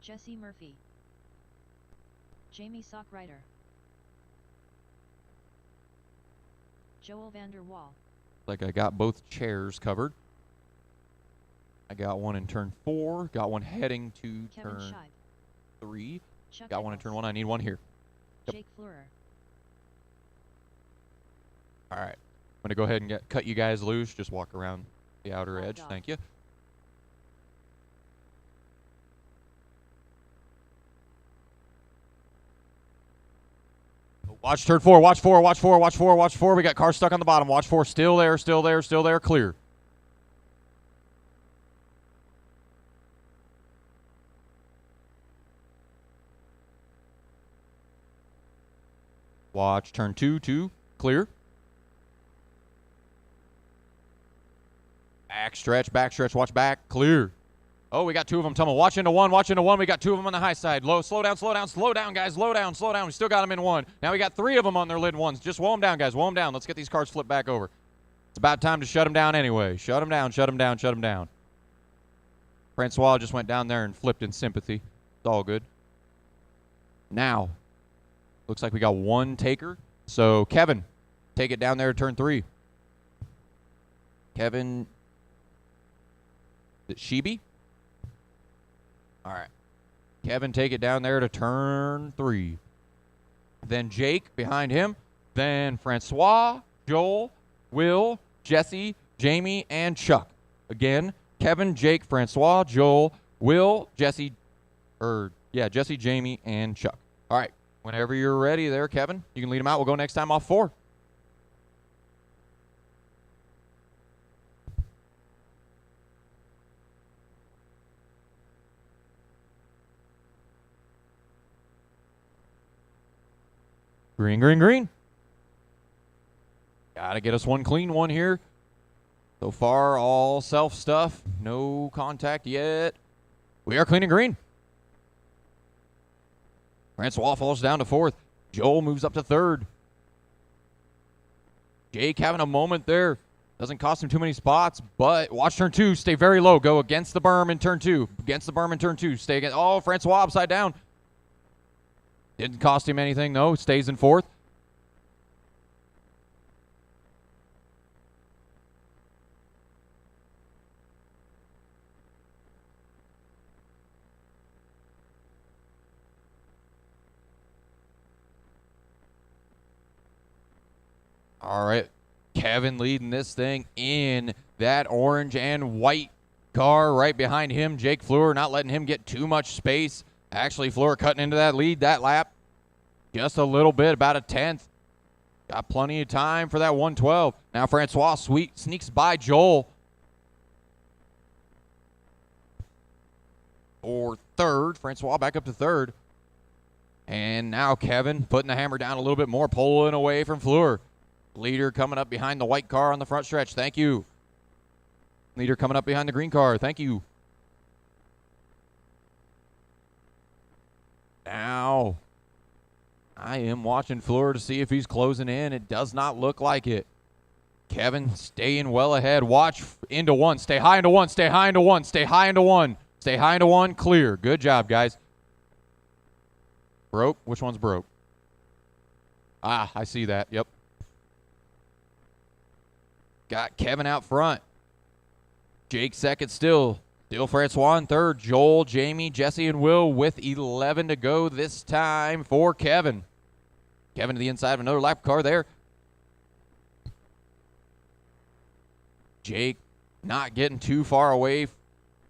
Jesse Murphy, Jamie Sockrider, Joel Vander Waal. Like I got both chairs covered. I got one in turn 4, got one heading to Kevin turn Scheib, 3. Chuck Got one in Eccles, turn 1. I need one here. Jake Fleurer. All right. I'm going to go ahead and cut you guys loose. Just walk around the outer edge. Thank you. Watch turn 4. Watch 4. Watch 4. Watch 4. Watch 4. We got car stuck on the bottom. Watch 4. Still there. Still there. Still there. Clear. Watch turn 2. 2. Clear. Back stretch. Back stretch. Watch back. Clear. Oh, we got 2 of them tumbling. Watch into 1. Watch into 1. We got 2 of them on the high side. Low. Slow down. Slow down. Slow down, guys. Slow down. Slow down. We still got them in 1. Now we got 3 of them on their lid 1s. Just woe them down, guys. Woe them down. Let's get these cars flipped back over. It's about time to shut them down anyway. Shut them down. Shut them down. Shut them down. Francois just went down there and flipped in sympathy. It's all good. Now, looks like we got 1 taker. So, Kevin, take it down there to turn 3. Kevin, is it Sheeby? All right. Kevin, take it down there to turn 3. Then Jake behind him. Then Francois, Joel, Will, Jesse, Jamie, and Chuck. Again, Kevin, Jake, Francois, Joel, Will, Jesse, Jamie, and Chuck. All right. Whenever you're ready there, Kevin, you can lead them out. We'll go next time off 4. Green, green, green. Gotta get us 1 clean one here. So far, all self stuff. No contact yet. We are clean and green. Francois falls down to 4th. Joel moves up to 3rd. Jake having a moment there. Doesn't cost him too many spots, but watch turn 2. Stay very low. Go against the berm in turn 2. Against the berm in turn 2. Stay against. Oh, Francois upside down. Didn't cost him anything, though. Stays in 4th. All right. Kevin leading this thing in that orange and white car right behind him. Jake Fleur not letting him get too much space. Actually, Fleur cutting into that lead that lap. Just a little bit, about a 10th. Got plenty of time for that 112. Now Francois sneaks by Joel for 3rd. Francois back up to 3rd. And now Kevin putting the hammer down a little bit more, pulling away from Fleur. Leader coming up behind the white car on the front stretch. Thank you. Leader coming up behind the green car. Thank you. Now, I am watching Fleur to see if he's closing in. It does not look like it. Kevin staying well ahead. Watch into 1. Stay high into 1. Stay high into 1. Stay high into 1. Stay high into 1. Clear. Good job, guys. Broke? Which one's broke? Ah, I see that. Yep. Got Kevin out front. Jake 2nd still. Still Francois in 3rd. Joel, Jamie, Jesse, and Will with 11 to go this time for Kevin. Kevin to the inside of another lap car there. Jake not getting too far away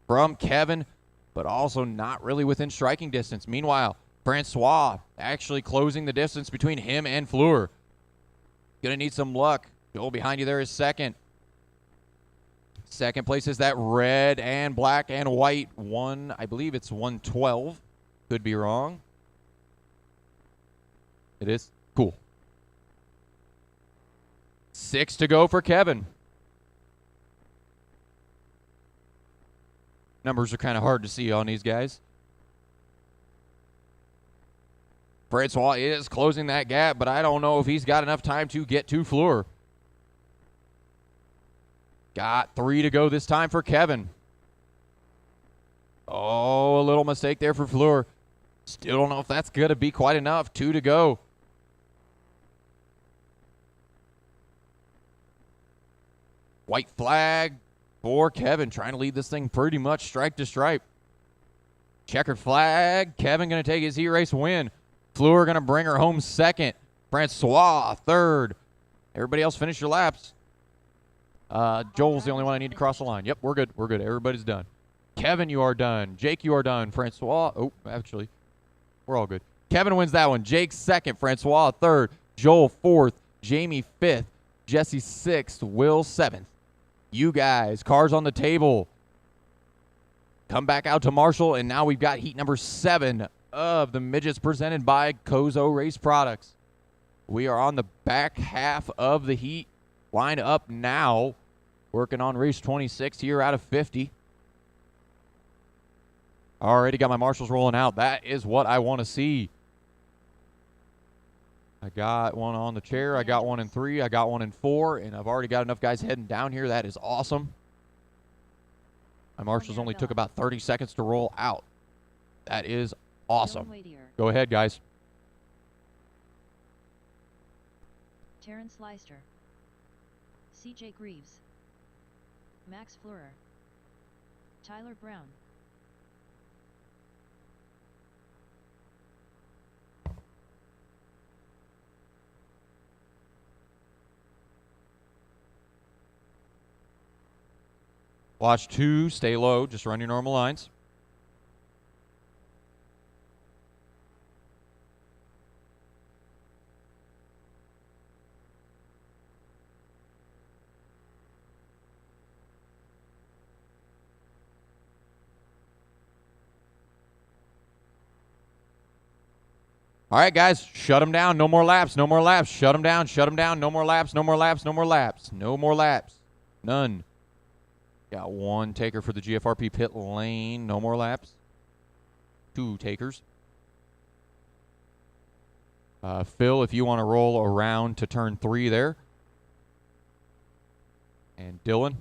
from Kevin, but also not really within striking distance. Meanwhile, Francois actually closing the distance between him and Fleur. Gonna need some luck. Joel behind you there is 2nd. 2nd place is that red and black and white one. I believe it's 112. Could be wrong. It is? Cool. 6 to go for Kevin. Numbers are kind of hard to see on these guys. Francois is closing that gap, but I don't know if he's got enough time to get to Fleur. Got 3 to go this time for Kevin. Oh, a little mistake there for Fleur. Still don't know if that's going to be quite enough. 2 to go. White flag for Kevin. Trying to lead this thing pretty much stripe to stripe. Checkered flag. Kevin going to take his heat race win. Fleur going to bring her home second. Francois third. Everybody else finish your laps. Joel's the only one I need to cross the line. Yep, we're good. We're good. Everybody's done. Kevin, you are done. Jake, you are done. Francois. Oh, actually, we're all good. Kevin wins that one. Jake second. Francois third. Joel fourth. Jamie fifth. Jesse sixth. Will seventh. You guys, cars on the table. Come back out to Marshall, and now we've got heat number 7 of the midgets presented by Kozo Race Products. We are on the back half of the heat. Line up now. Working on race 26 here out of 50. Already got my marshals rolling out. That is what I want to see. I got one on the chair. I got one in 3. I got one in 4. And I've already got enough guys heading down here. That is awesome. My marshals only took about 30 seconds to roll out. That is awesome. Go ahead, guys. Terrence Leister. CJ Greaves. Max Fleurer. Tyler Brown. Watch 2, stay low, just run your normal lines. All right, guys, shut them down. No more laps, no more laps. Shut them down, shut them down. No more laps, no more laps, no more laps. No more laps. None. Got 1 taker for the GFRP pit lane. No more laps. 2 takers. Phil, if you want to roll around to turn 3 there. And Dylan,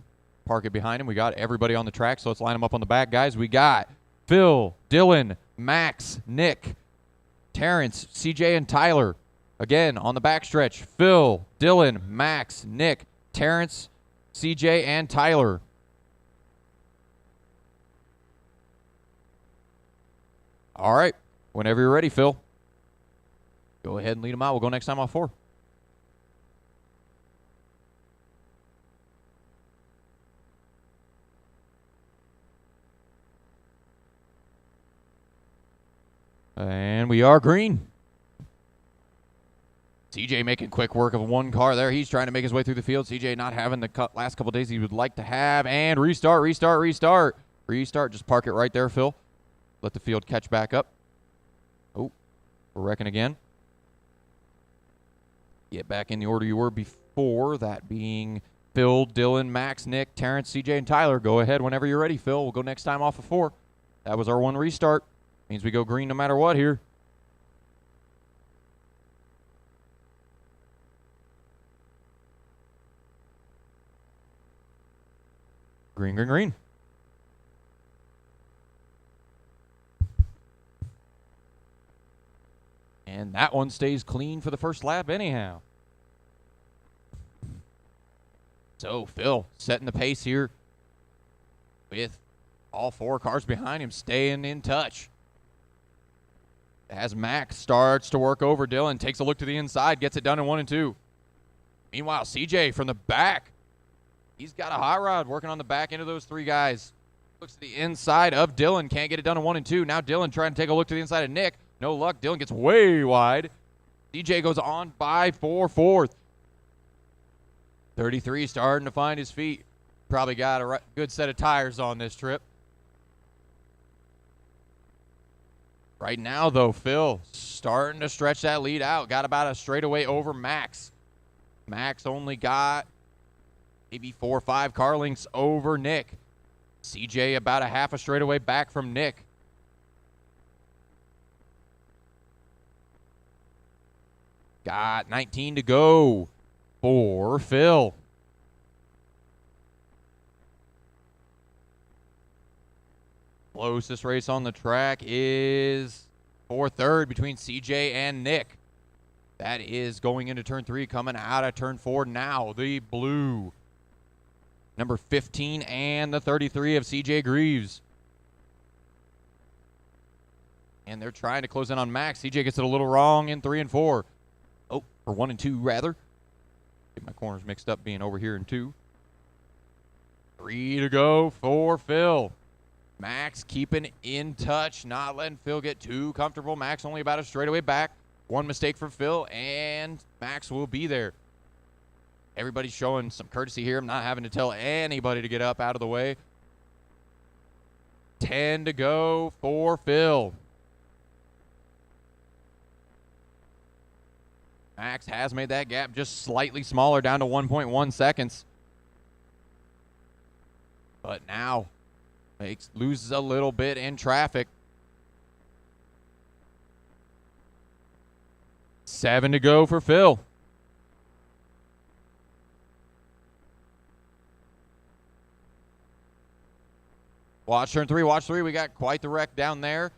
park it behind him. We got everybody on the track, so let's line them up on the back, guys. We got Phil, Dylan, Max, Nick, Terrence, CJ, and Tyler. Again, on the backstretch, Phil, Dylan, Max, Nick, Terrence, CJ, and Tyler. All right. Whenever you're ready, Phil. Go ahead and lead them out. We'll go next time off 4. And we are green. CJ making quick work of 1 car there. He's trying to make his way through the field. CJ not having the last couple days he would like to have. And restart, restart, restart. Restart. Just park it right there, Phil. Let the field catch back up. Oh, we're wrecking again. Get back in the order you were before, that being Phil, Dylan, Max, Nick, Terrence, CJ, and Tyler. Go ahead whenever you're ready, Phil. We'll go next time off of 4. That was our 1 restart. Means we go green no matter what here. Green, green, green. And that one stays clean for the first lap anyhow. So Phil setting the pace here with all 4 cars behind him staying in touch. As Max starts to work over Dylan, takes a look to the inside, gets it done in 1 and 2. Meanwhile, CJ from the back, he's got a hot rod working on the back end of those 3 guys. Looks to the inside of Dylan, can't get it done in 1 and 2. Now Dylan trying to take a look to the inside of Nick. No luck. Dylan gets way wide. CJ goes on by 4th. 33 starting to find his feet. Probably got a good set of tires on this trip. Right now, though, Phil starting to stretch that lead out. Got about a straightaway over Max. Max only got maybe 4 or 5 car lengths over Nick. CJ about a half a straightaway back from Nick. Got 19 to go for Phil. Closest race on the track is 4-3rd between CJ and Nick. That is going into turn 3, coming out of turn 4 now. The blue. Number 15 and the 33 of CJ Greaves. And they're trying to close in on Max. CJ gets it a little wrong in 3 and 4. Oh, or 1 and 2, rather. Get my corners mixed up being over here in 2. 3 to go for Phil. Max keeping in touch, not letting Phil get too comfortable. Max only about a straightaway back. 1 mistake for Phil, and Max will be there. Everybody's showing some courtesy here. I'm not having to tell anybody to get up out of the way. 10 to go for Phil. Max has made that gap just slightly smaller, down to 1.1 seconds. But now loses a little bit in traffic. 7 to go for Phil. Watch turn 3, watch 3. We got quite the wreck down there.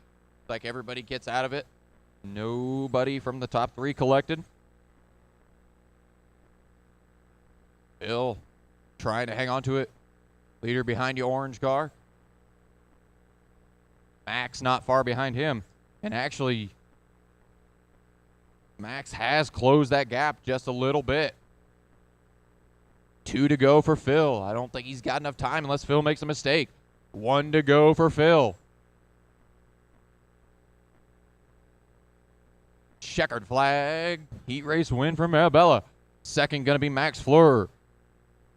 Like everybody gets out of it. Nobody from the top 3 collected. Phil trying to hang on to it. Leader behind you, orange car. Max not far behind him. And actually, Max has closed that gap just a little bit. 2 to go for Phil. I don't think he's got enough time unless Phil makes a mistake. 1 to go for Phil. Checkered flag. Heat race win from Arabella. Second going to be Max Fleur.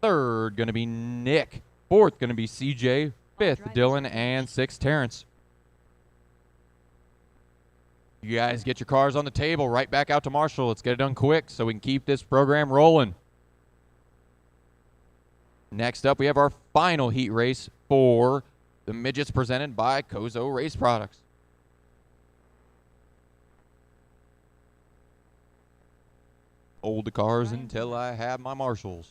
Third going to be Nick. Fourth going to be CJ. Fifth Dylan. And sixth Terrence. You guys get your cars on the table. Right back out to Marshall. Let's get it done quick so we can keep this program rolling. Next up, we have our final heat race for the midgets presented by Kozo Race Products. Hold the cars until I have my marshals.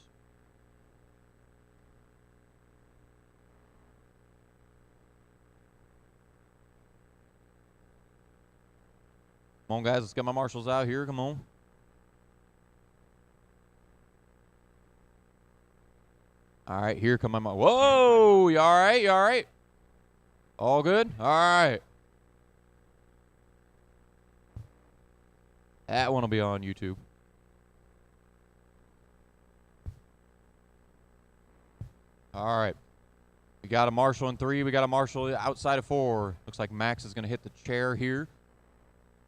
Come on, guys. Let's get my marshals out here. Come on. All right, here come my... Whoa! You all right? You all right? All good? All right. That one will be on YouTube. All right. We got a marshal in 3. We got a marshal outside of 4. Looks like Max is going to hit the chair here.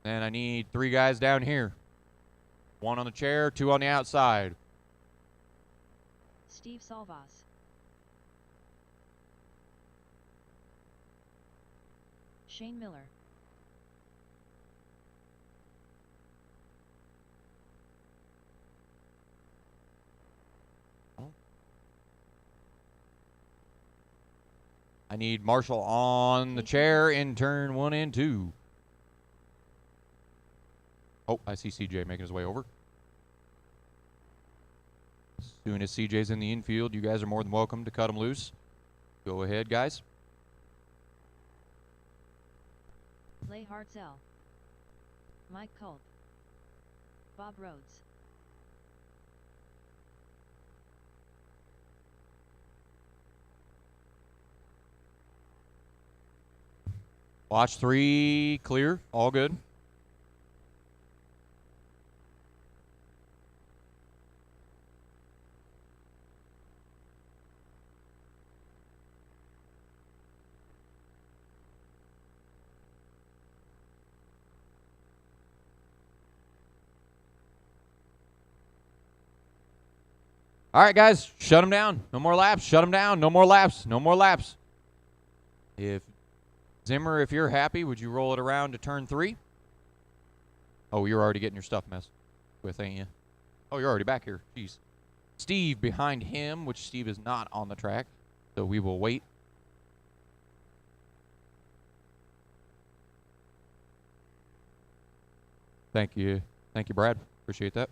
And I need 3 guys down here. 1 on the chair, 2 on the outside. Steve Salvas. Shane Miller. I need Marshall on the chair in turn 1 and 2. Oh, I see CJ making his way over. As soon as CJ's in the infield, you guys are more than welcome to cut him loose. Go ahead, guys. Leigh Hartzell. Mike Culp. Bob Rhodes. Watch 3, clear, all good. All right, guys, shut them down. No more laps. Shut them down. No more laps. No more laps. If Zimmer, if you're happy, would you roll it around to turn 3? Oh, you're already getting your stuff messed with, ain't you? Oh, you're already back here. Jeez. Steve behind him, which Steve is not on the track, so we will wait. Thank you. Thank you, Brad. Appreciate that.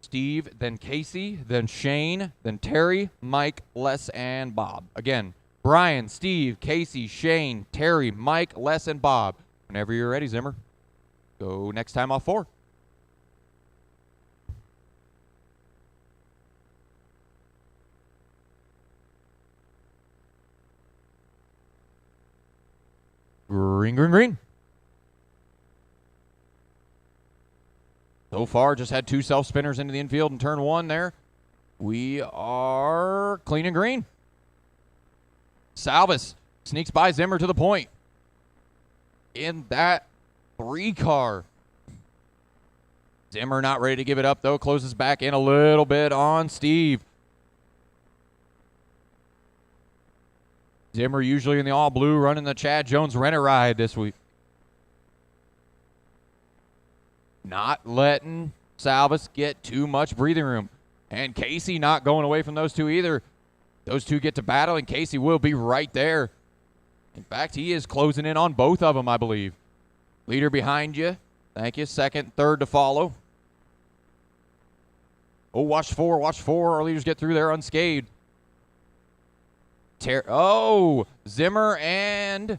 Steve, then Casey, then Shane, then Terry, Mike, Les, and Bob. Again, Brian, Steve, Casey, Shane, Terry, Mike, Les, and Bob. Whenever you're ready, Zimmer, go next time off 4. Green, green, green. So far, just had 2 self-spinners into the infield in turn 1 there. We are clean and green. Salvis sneaks by Zimmer to the point. In that 3 car. Zimmer not ready to give it up, though. Closes back in a little bit on Steve. Zimmer usually in the all-blue running the Chad Jones Renner ride this week. Not letting Salvis get too much breathing room. And Casey not going away from those two either. Those two get to battle, and Casey will be right there. In fact, he is closing in on both of them, I believe. Leader behind you. Thank you. Second, third to follow. Oh, watch 4, watch 4. Our leaders get through there unscathed. Zimmer and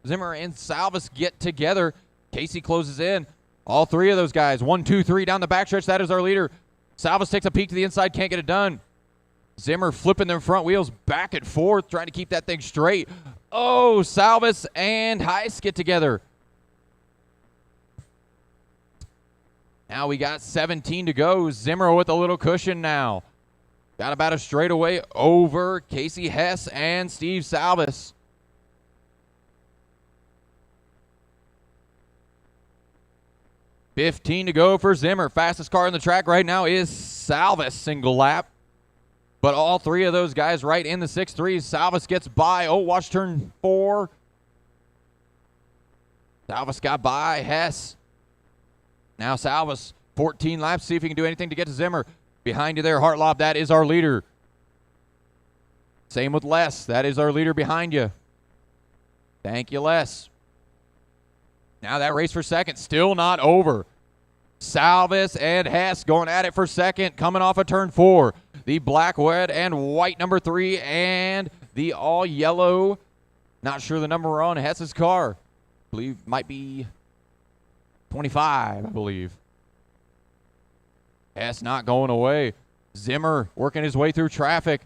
Salvis get together. Casey closes in. All 3 of those guys. 1, 2, 3 down the backstretch. That is our leader. Salvis takes a peek to the inside. Can't get it done. Zimmer flipping their front wheels back and forth, trying to keep that thing straight. Oh, Salvis and Heiss get together. Now we got 17 to go. Zimmer with a little cushion now. Got about a straightaway over Casey Hess and Steve Salvis. $15 to go for Zimmer. Fastest car on the track right now is Salvis, single lap. But all 3 of those guys right in the 6.3. Salvis gets by. Oh, watch turn 4. Salvis got by Hess. Now Salvis, 14 laps. See if he can do anything to get to Zimmer. Behind you there, Hartlob. That is our leader. Same with Les. That is our leader behind you. Thank you, Les. Now that race for second, still not over. Salvis and Hess going at it for second, coming off of turn 4. The black, red, and white number 3, and the all yellow, not sure the number on Hess's car. I believe might be 25, I believe. Hess not going away. Zimmer working his way through traffic.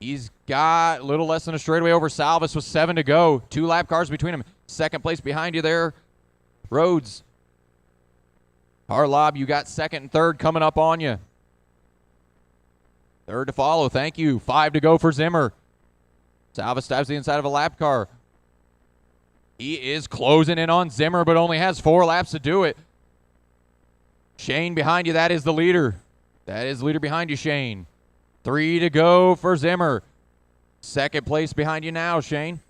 He's got a little less than a straightaway over Salvis with 7 to go. 2 lap cars between them. Second place behind you there, Rhodes. Harlob, you got second and third coming up on you. Third to follow, thank you. 5 to go for Zimmer. Salvis dives the inside of a lap car. He is closing in on Zimmer, but only has 4 laps to do it. Shane behind you, that is the leader. That is the leader behind you, Shane. 3 to go for Zimmer. Second place behind you now, Shane.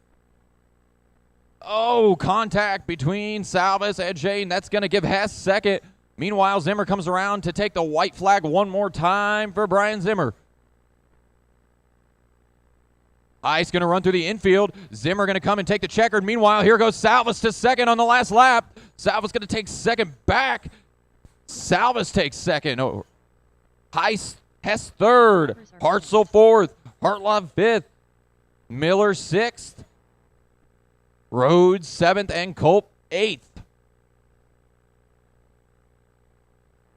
Oh, contact between Salvis and Shane. That's going to give Hess second. Meanwhile, Zimmer comes around to take the white flag one more time for Brian Zimmer. Ice going to run through the infield. Zimmer going to come and take the checkered. Meanwhile, here goes Salvis to second on the last lap. Salvis going to take second back. Salvis takes second. Oh, Hess third. Hartzell fourth. Hartlov fifth. Miller sixth. Rhodes seventh and Culp eighth.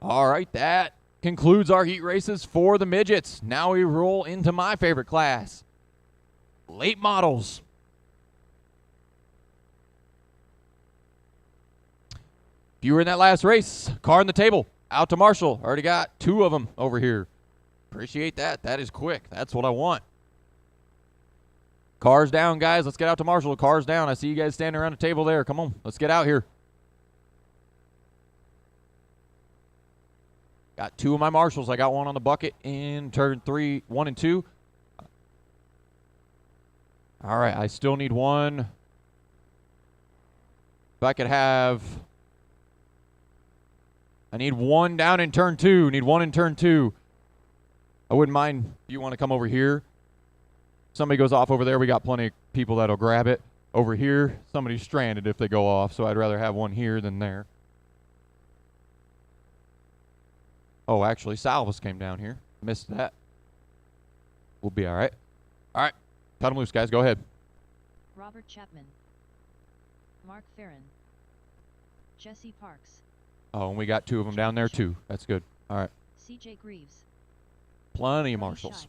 All right, that concludes our heat races for the midgets. Now we roll into my favorite class, late models. If you were in that last race, car on the table, out to Marshall. Already got 2 of them over here. Appreciate that. That is quick. That's what I want. Cars down, guys. Let's get out to Marshall. Cars down. I see you guys standing around the table there. Come on. Let's get out here. Got 2 of my Marshalls. I got one on the bucket in turn 3, 1 and 2. All right. I still need one. If I could have... I need one down in turn 2. Need one in turn 2. I wouldn't mind if you want to come over here. Somebody goes off over there. We got plenty of people that'll grab it. Over here, somebody's stranded if they go off, so I'd rather have one here than there. Oh, actually, Salvis came down here. Missed that. We'll be all right. All right. Cut them loose, guys. Go ahead. Robert Chapman. Mark Farron. Jesse Parks. Oh, and we got 2 of them down there, too. That's good. All right. CJ Greaves. Plenty of Marshalls.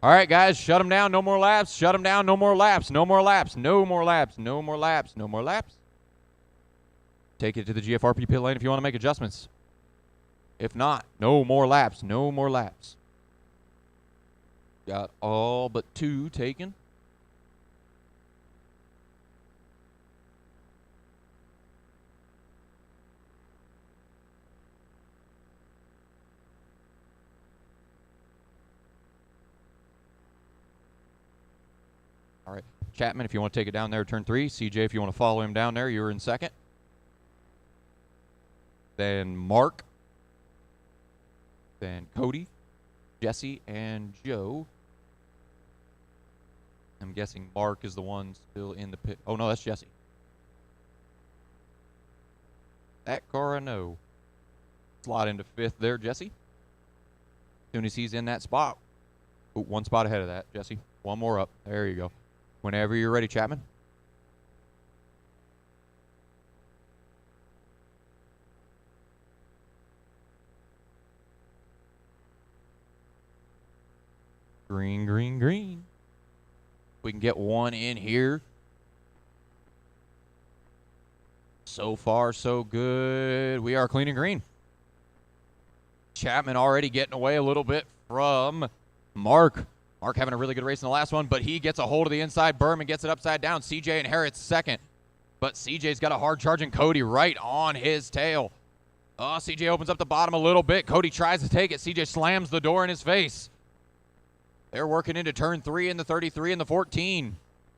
All right, guys, shut them down. No more laps. Shut them down. No more laps. No more laps. No more laps. No more laps. No more laps. Take it to the GFRP pit lane if you want to make adjustments. If not, no more laps. No more laps. Got all but 2 taken. All right, Chapman, if you want to take it down there, turn 3. CJ, if you want to follow him down there, you're in second. Then Mark. Then Cody, Jesse, and Joe. I'm guessing Mark is the one still in the pit. Oh, no, that's Jesse. That car, I know. Slide into 5th there, Jesse. As soon as he's in that spot. Ooh, 1 spot ahead of that, Jesse. 1 more up. There you go. Whenever you're ready, Chapman. Green, green, green. We can get 1 in here. So far, so good. We are clean and green. Chapman already getting away a little bit from Mark. Mark having a really good race in the last one, but he gets a hold of the inside berm and gets it upside down. CJ inherits second, but CJ's got a hard charging Cody right on his tail. Oh, CJ opens up the bottom a little bit. Cody tries to take it. CJ slams the door in his face. They're working into turn 3 in the 33 and the 14.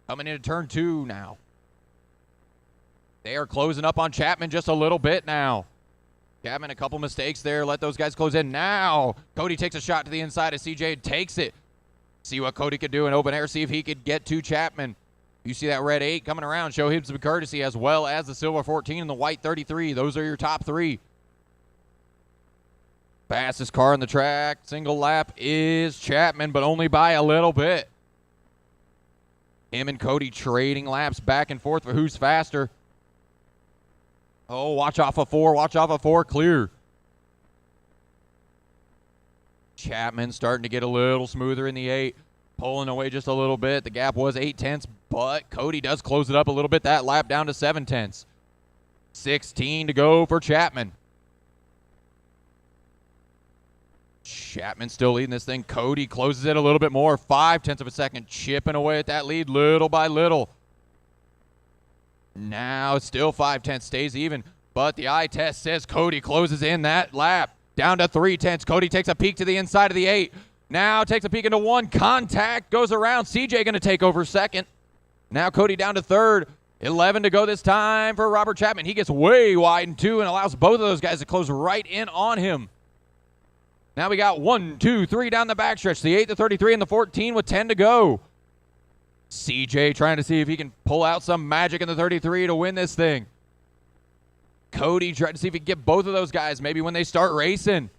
Coming into turn 2 now. They are closing up on Chapman just a little bit now. Chapman, a couple mistakes there. Let those guys close in now. Cody takes a shot to the inside of CJ and takes it. See what Cody could do in open air. See if he could get to Chapman. You see that red 8 coming around. Show him some courtesy, as well as the silver 14 and the white 33. Those are your top 3. Fastest car on the track, single lap, is Chapman, but only by a little bit. Him and Cody trading laps back and forth for who's faster. Oh, watch off of 4. Watch off of 4. Clear. Chapman starting to get a little smoother in the 8. Pulling away just a little bit. The gap was 8/10, but Cody does close it up a little bit. That lap down to 7/10. 16 to go for Chapman. Chapman still leading this thing. Cody closes it a little bit more. 0.5 of a second. Chipping away at that lead little by little. Now it's still 0.5. Stays even. But the eye test says Cody closes in that lap. Down to 0.3. Cody takes a peek to the inside of the 8. Now takes a peek into 1. Contact goes around. CJ going to take over second. Now Cody down to 3rd. 11 to go this time for Robert Chapman. He gets way wide in 2 and allows both of those guys to close right in on him. Now we got 1, 2, 3 down the backstretch. The 8, the 33, and the 14 with 10 to go. CJ trying to see if he can pull out some magic in the 33 to win this thing. Cody trying to see if he can get both of those guys maybe when they start racing.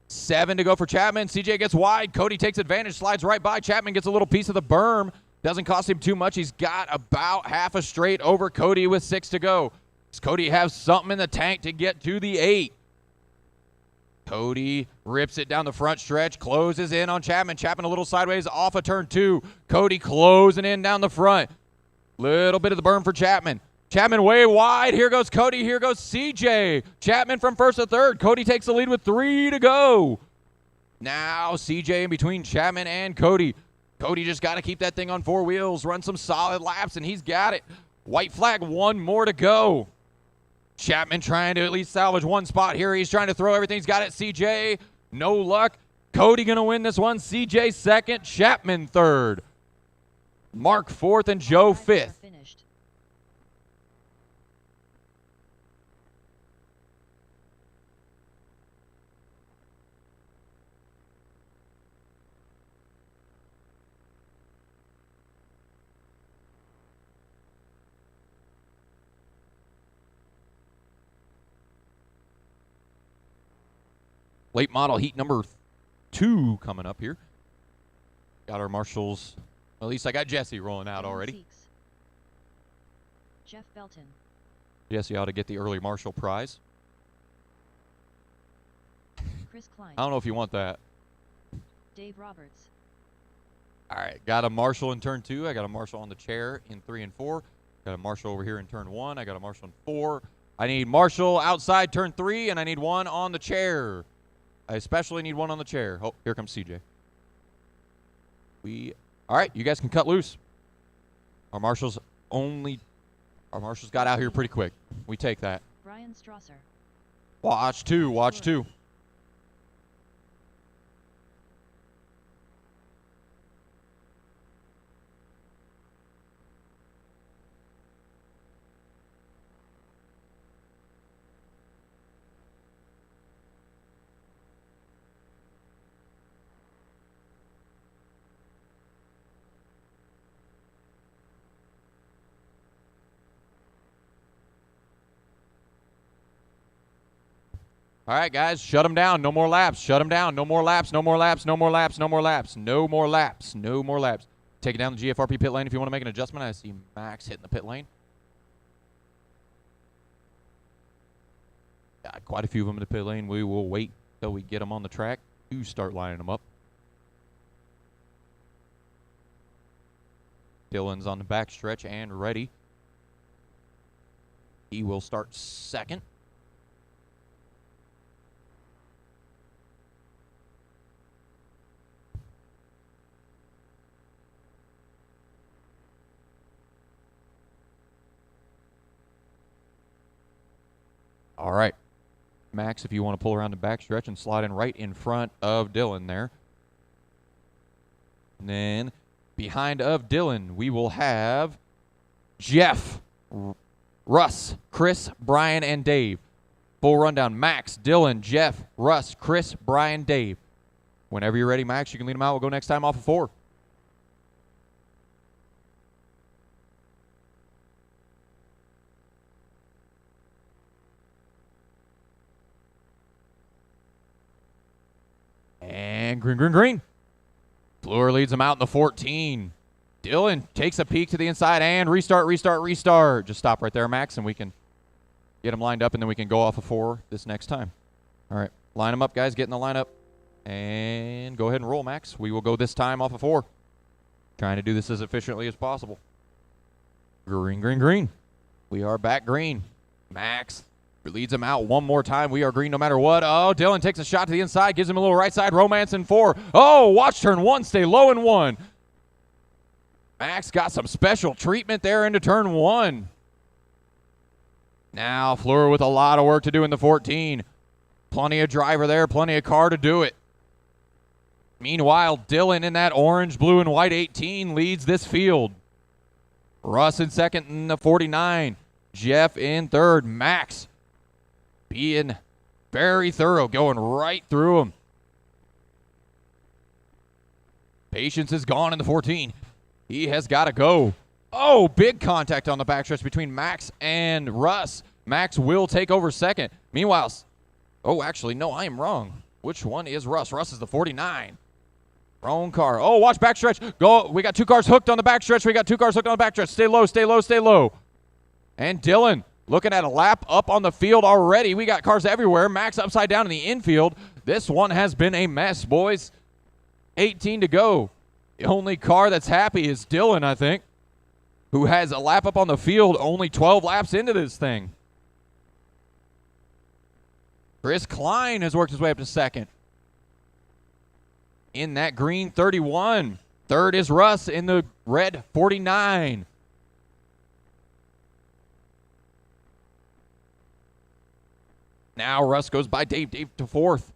7 to go for Chapman. CJ gets wide. Cody takes advantage, slides right by. Chapman gets a little piece of the berm. Doesn't cost him too much. He's got about half a straight over Cody with 6 to go. Does Cody have something in the tank to get to the 8? Cody rips it down the front stretch, closes in on Chapman. Chapman a little sideways off of turn 2. Cody closing in down the front. Little bit of the berm for Chapman. Chapman way wide. Here goes Cody. Here goes CJ. Chapman from 1st to 3rd. Cody takes the lead with 3 to go. Now CJ in between Chapman and Cody. Cody just got to keep that thing on 4 wheels, run some solid laps, and he's got it. White flag, 1 more to go. Chapman trying to at least salvage 1 spot here. He's trying to throw everything he's got at CJ. No luck. Cody going to win this one. CJ 2nd. Chapman 3rd. Mark 4th and Joe 5th. Finished. Late model heat number 2 coming up here. Got our marshals. Well, at least I got Jesse rolling out already. Seeks. Jeff Belton. Jesse ought to get the early marshal prize. Chris Klein. I don't know if you want that. Dave Roberts. All right, got a Marshall in turn 2. I got a Marshall on the chair in 3 and 4. Got a Marshall over here in turn 1. I got a Marshall in 4. I need Marshall outside turn 3, and I need one on the chair. I especially need one on the chair. Oh, here comes CJ. All right, you guys can cut loose. Our Marshall's got out here pretty quick. We take that. Brian Strasser. Watch 2, watch 2. All right, guys, shut them down. No more laps. Shut them down. No more laps. No more laps. No more laps. No more laps. No more laps. No more laps. Take it down the GFRP pit lane if you want to make an adjustment. I see Max hitting the pit lane. Got quite a few of them in the pit lane. We will wait till we get them on the track to start lining them up. Dylan's on the back stretch and ready. He will start second. All right, Max, if you want to pull around the back stretch and slide in right in front of Dylan there. And then behind of Dylan, we will have Jeff, Russ, Chris, Brian, and Dave. Full rundown, Max, Dylan, Jeff, Russ, Chris, Brian, Dave. Whenever you're ready, Max, you can lead them out. We'll go next time off of 4. And green, green, green. Fleur leads him out in the 14. Dylan takes a peek to the inside and restart, restart, restart. Just stop right there, Max, and we can get him lined up, and then we can go off of 4 this next time. All right, line them up, guys. Get in the lineup. And go ahead and roll, Max. We will go this time off of 4. Trying to do this as efficiently as possible. Green, green, green. We are back green. Max leads him out one more time. We are green no matter what. Oh, Dylan takes a shot to the inside, gives him a little right side romance in 4. Oh, watch turn 1, stay low in 1. Max got some special treatment there into turn 1. Now Fleur with a lot of work to do in the 14. Plenty of driver there, plenty of car to do it. Meanwhile, Dylan in that orange, blue, and white 18 leads this field. Russ in second in the 49. Jeff in third. Max being very thorough, going right through him. Patience is gone in the 14. He has got to go. Oh, big contact on the backstretch between Max and Russ. Max will take over second. Meanwhile, oh, actually, no, I am wrong. Which one is Russ? Russ is the 49. Wrong car. Oh, watch backstretch. Go. We got 2 cars hooked on the backstretch. We got 2 cars hooked on the backstretch. Stay low, stay low, stay low. And Dylan looking at a lap up on the field already. We got cars everywhere. Max upside down in the infield. This one has been a mess, boys. 18 to go. The only car that's happy is Dylan, I think, who has a lap up on the field, only 12 laps into this thing. Chris Klein has worked his way up to second in that green 31. Third is Russ in the red 49. Now Russ goes by Dave. Dave to 4th.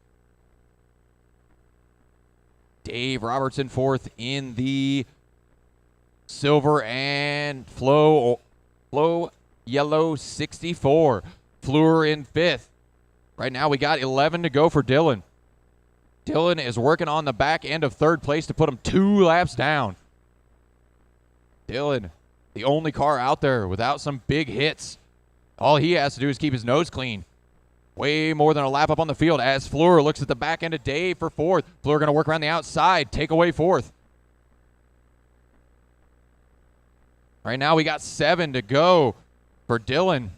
Dave Robertson 4th in the silver and flow yellow 64. Fleur in 5th. Right now we got 11 to go for Dylan. Dylan is working on the back end of 3rd place to put him 2 laps down. Dylan, the only car out there without some big hits. All he has to do is keep his nose clean. Way more than a lap up on the field as Fleur looks at the back end of Dave for 4th. Fleur going to work around the outside, take away 4th. Right now we got 7 to go for Dylan.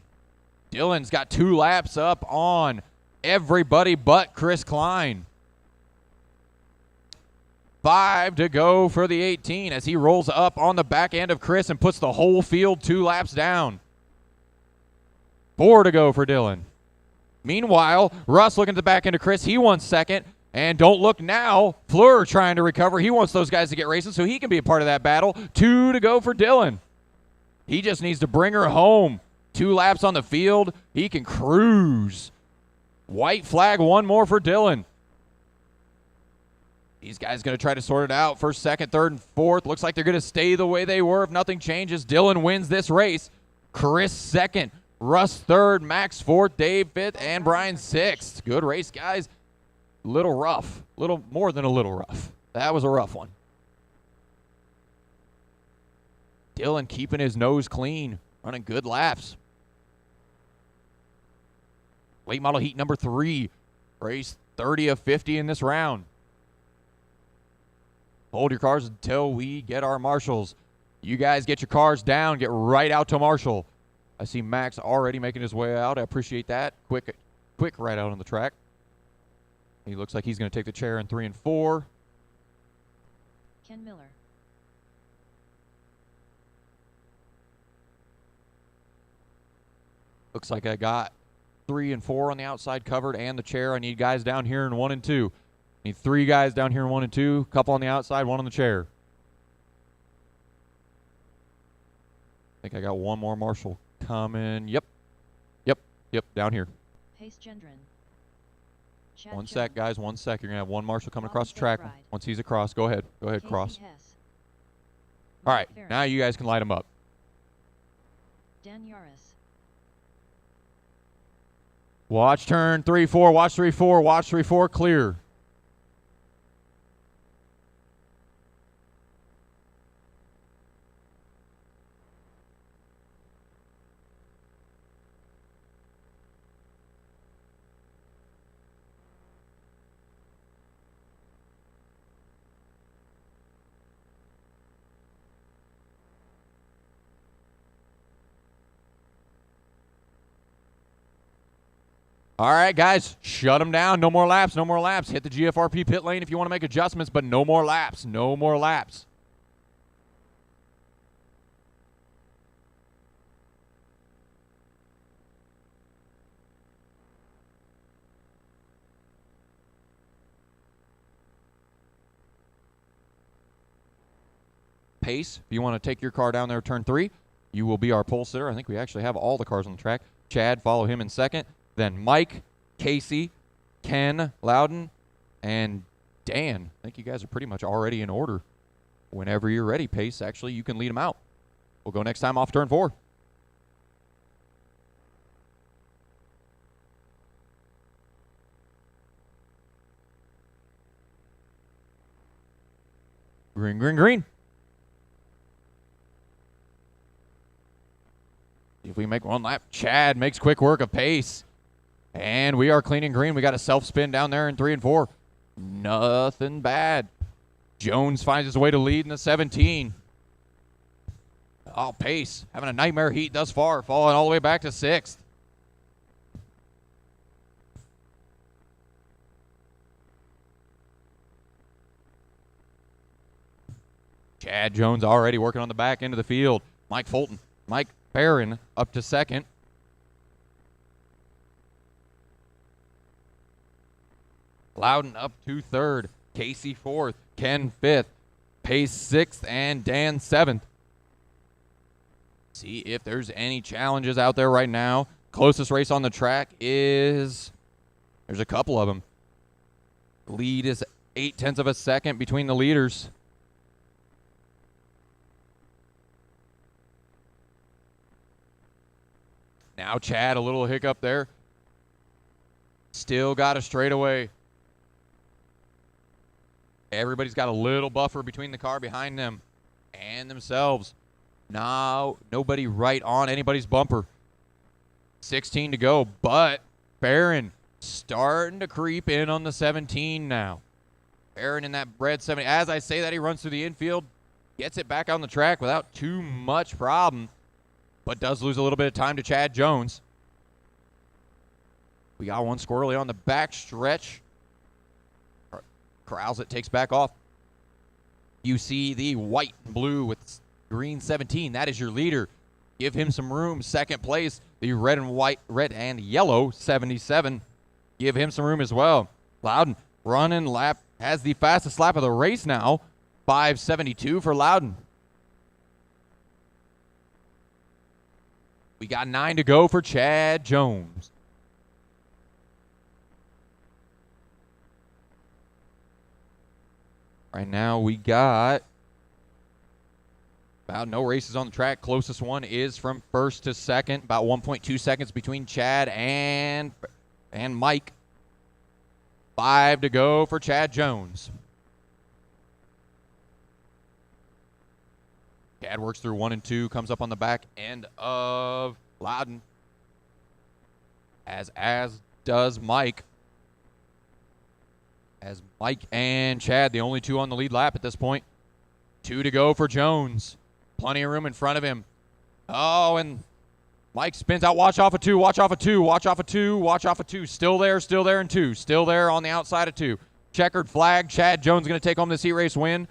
Dylan's got 2 laps up on everybody but Chris Klein. 5 to go for the 18 as he rolls up on the back end of Chris and puts the whole field 2 laps down. 4 to go for Dylan. Meanwhile, Russ looking at the back end of Chris. He wants second. And don't look now. Fleur trying to recover. He wants those guys to get racing so he can be a part of that battle. 2 to go for Dylan. He just needs to bring her home. 2 laps on the field. He can cruise. White flag, 1 more for Dylan. These guys going to try to sort it out. First, second, third, and fourth. Looks like they're going to stay the way they were if nothing changes. Dylan wins this race. Chris second. Russ third. Max fourth. Dave fifth. And Brian sixth. Good race, guys. Little rough. Little more than a little rough. That was a rough one. Dylan keeping his nose clean. Running good laps. Late model heat number 3. Race 30 of 50 in this round. Hold your cars until we get our marshals. You guys get your cars down. Get right out to marshal. I see Max already making his way out. I appreciate that. Quick right out on the track. He looks like he's going to take the chair in 3 and 4. Ken Miller. Looks like I got 3 and 4 on the outside covered and the chair. I need guys down here in 1 and 2. Need 3 guys down here in 1 and 2. Couple on the outside, 1 on the chair. I think I got 1 more marshal coming. Yep. Down here. Pace Gendron. Chad 1 Jones. sec, guys. 1 sec. You're going to have 1 marshal coming across the Robin track. Fairbride. Once he's across, go ahead. Go ahead, Casey cross. Hess. All Mike right, Farron. now you guys can light them up. Dan Yaris. Watch turn 3-4. Watch 3-4. Watch 3-4. Clear. All right, guys, shut them down. No more laps, no more laps. Hit the GFRP pit lane if you want to make adjustments, but no more laps, no more laps. Pace, if you want to take your car down there, turn 3, you will be our pole sitter. I think we actually have all the cars on the track. Chad, follow him in second. Then Mike, Casey, Ken, Loudon, and Dan. I think you guys are pretty much already in order. Whenever you're ready, Pace, actually, you can lead them out. We'll go next time off turn 4. Green, green, green. If we make 1 lap, Chad makes quick work of Pace. And we are cleaning green. We got a self-spin down there in 3 and 4. Nothing bad. Jones finds his way to lead in the 17. Oh, Pace having a nightmare heat thus far, falling all the way back to 6th. Chad Jones already working on the back end of the field. Mike Fulton, Mike Barron up to 2nd. Loudon up to 3rd. Casey 4th. Ken 5th. Pace 6th. And Dan 7th. See if there's any challenges out there right now. Closest race on the track is... There's a couple of them. Lead is 0.8 of a second between the leaders. Now Chad, a little hiccup there. Still got a straightaway. Everybody's got a little buffer between the car behind them and themselves. Now, nobody right on anybody's bumper. 16 to go, but Barron starting to creep in on the 17 now. Barron in that red 70. As I say that, he runs through the infield, gets it back on the track without too much problem, but does lose a little bit of time to Chad Jones. We got one squirrely on the back stretch. Corrals it, takes back off. You see the white and blue with green 17. That is your leader. Give him some room. Second place, the red and yellow 77. Give him some room as well. Loudon running lap, has the fastest lap of the race now. 5:72 for Loudon. We got 9 to go for Chad Jones. Right now we got about no races on the track. Closest one is from first to second. About 1.2 seconds between Chad and Mike. 5 to go for Chad Jones. Chad works through 1 and 2, comes up on the back end of Loudon. As does Mike. As Mike and Chad, the only two on the lead lap at this point. 2 to go for Jones. Plenty of room in front of him. Oh, and Mike spins out. Watch off of 2. Watch off of 2. Watch off of 2. Watch off of 2. Still there in 2. Still there on the outside of 2. Checkered flag. Chad Jones going to take home this heat race win.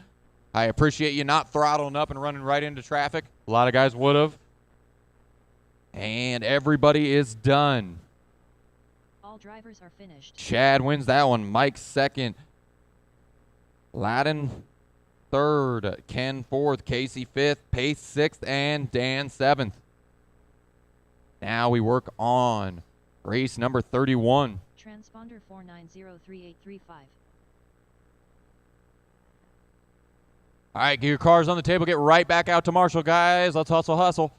I appreciate you not throttling up and running right into traffic. A lot of guys would have. And everybody is done. All drivers are finished. Chad wins that one. Mike second. Loudon third. Ken fourth. Casey fifth. Pace sixth. And Dan seventh. Now we work on race number 31. Transponder 4903835. All right, get your cars on the table. Get right back out to Marshall, guys. Let's hustle.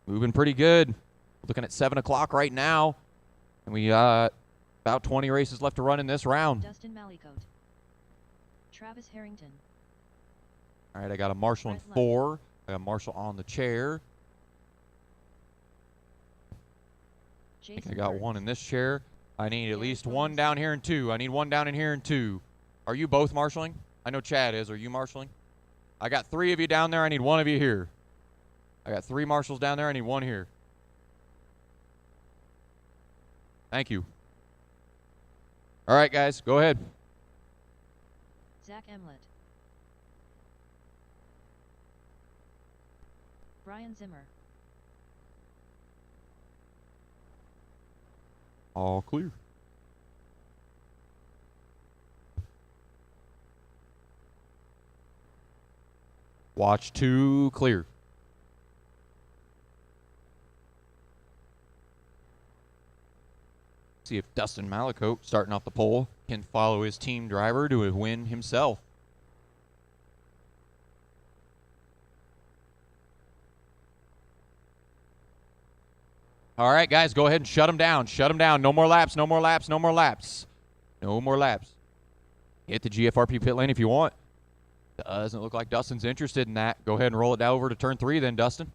Moving pretty good. Looking at 7 o'clock right now. And we got about 20 races left to run in this round. Dustin Mallicote. Travis Harrington. All right, I got a Marshall in 4. I got Marshall on the chair. I think I got one in this chair. I need at least one down here in 2. I need one down in here in 2. Are you both marshalling? I know Chad is. Are you marshalling? I got 3 of you down there. I need 1 of you here. I got 3 marshals down there. I need 1 here. Thank you. All right, guys, go ahead. Zach Emlett. Brian Zimmer. All clear. Watch 2 clear. See if Dustin Mallicote, starting off the pole, can follow his team driver to a win himself. All right, guys, go ahead and shut him down. Shut him down. No more laps, no more laps, no more laps. No more laps. Hit the GFRP pit lane if you want. Doesn't look like Dustin's interested in that. Go ahead and roll it down over to turn 3 then, Dustin.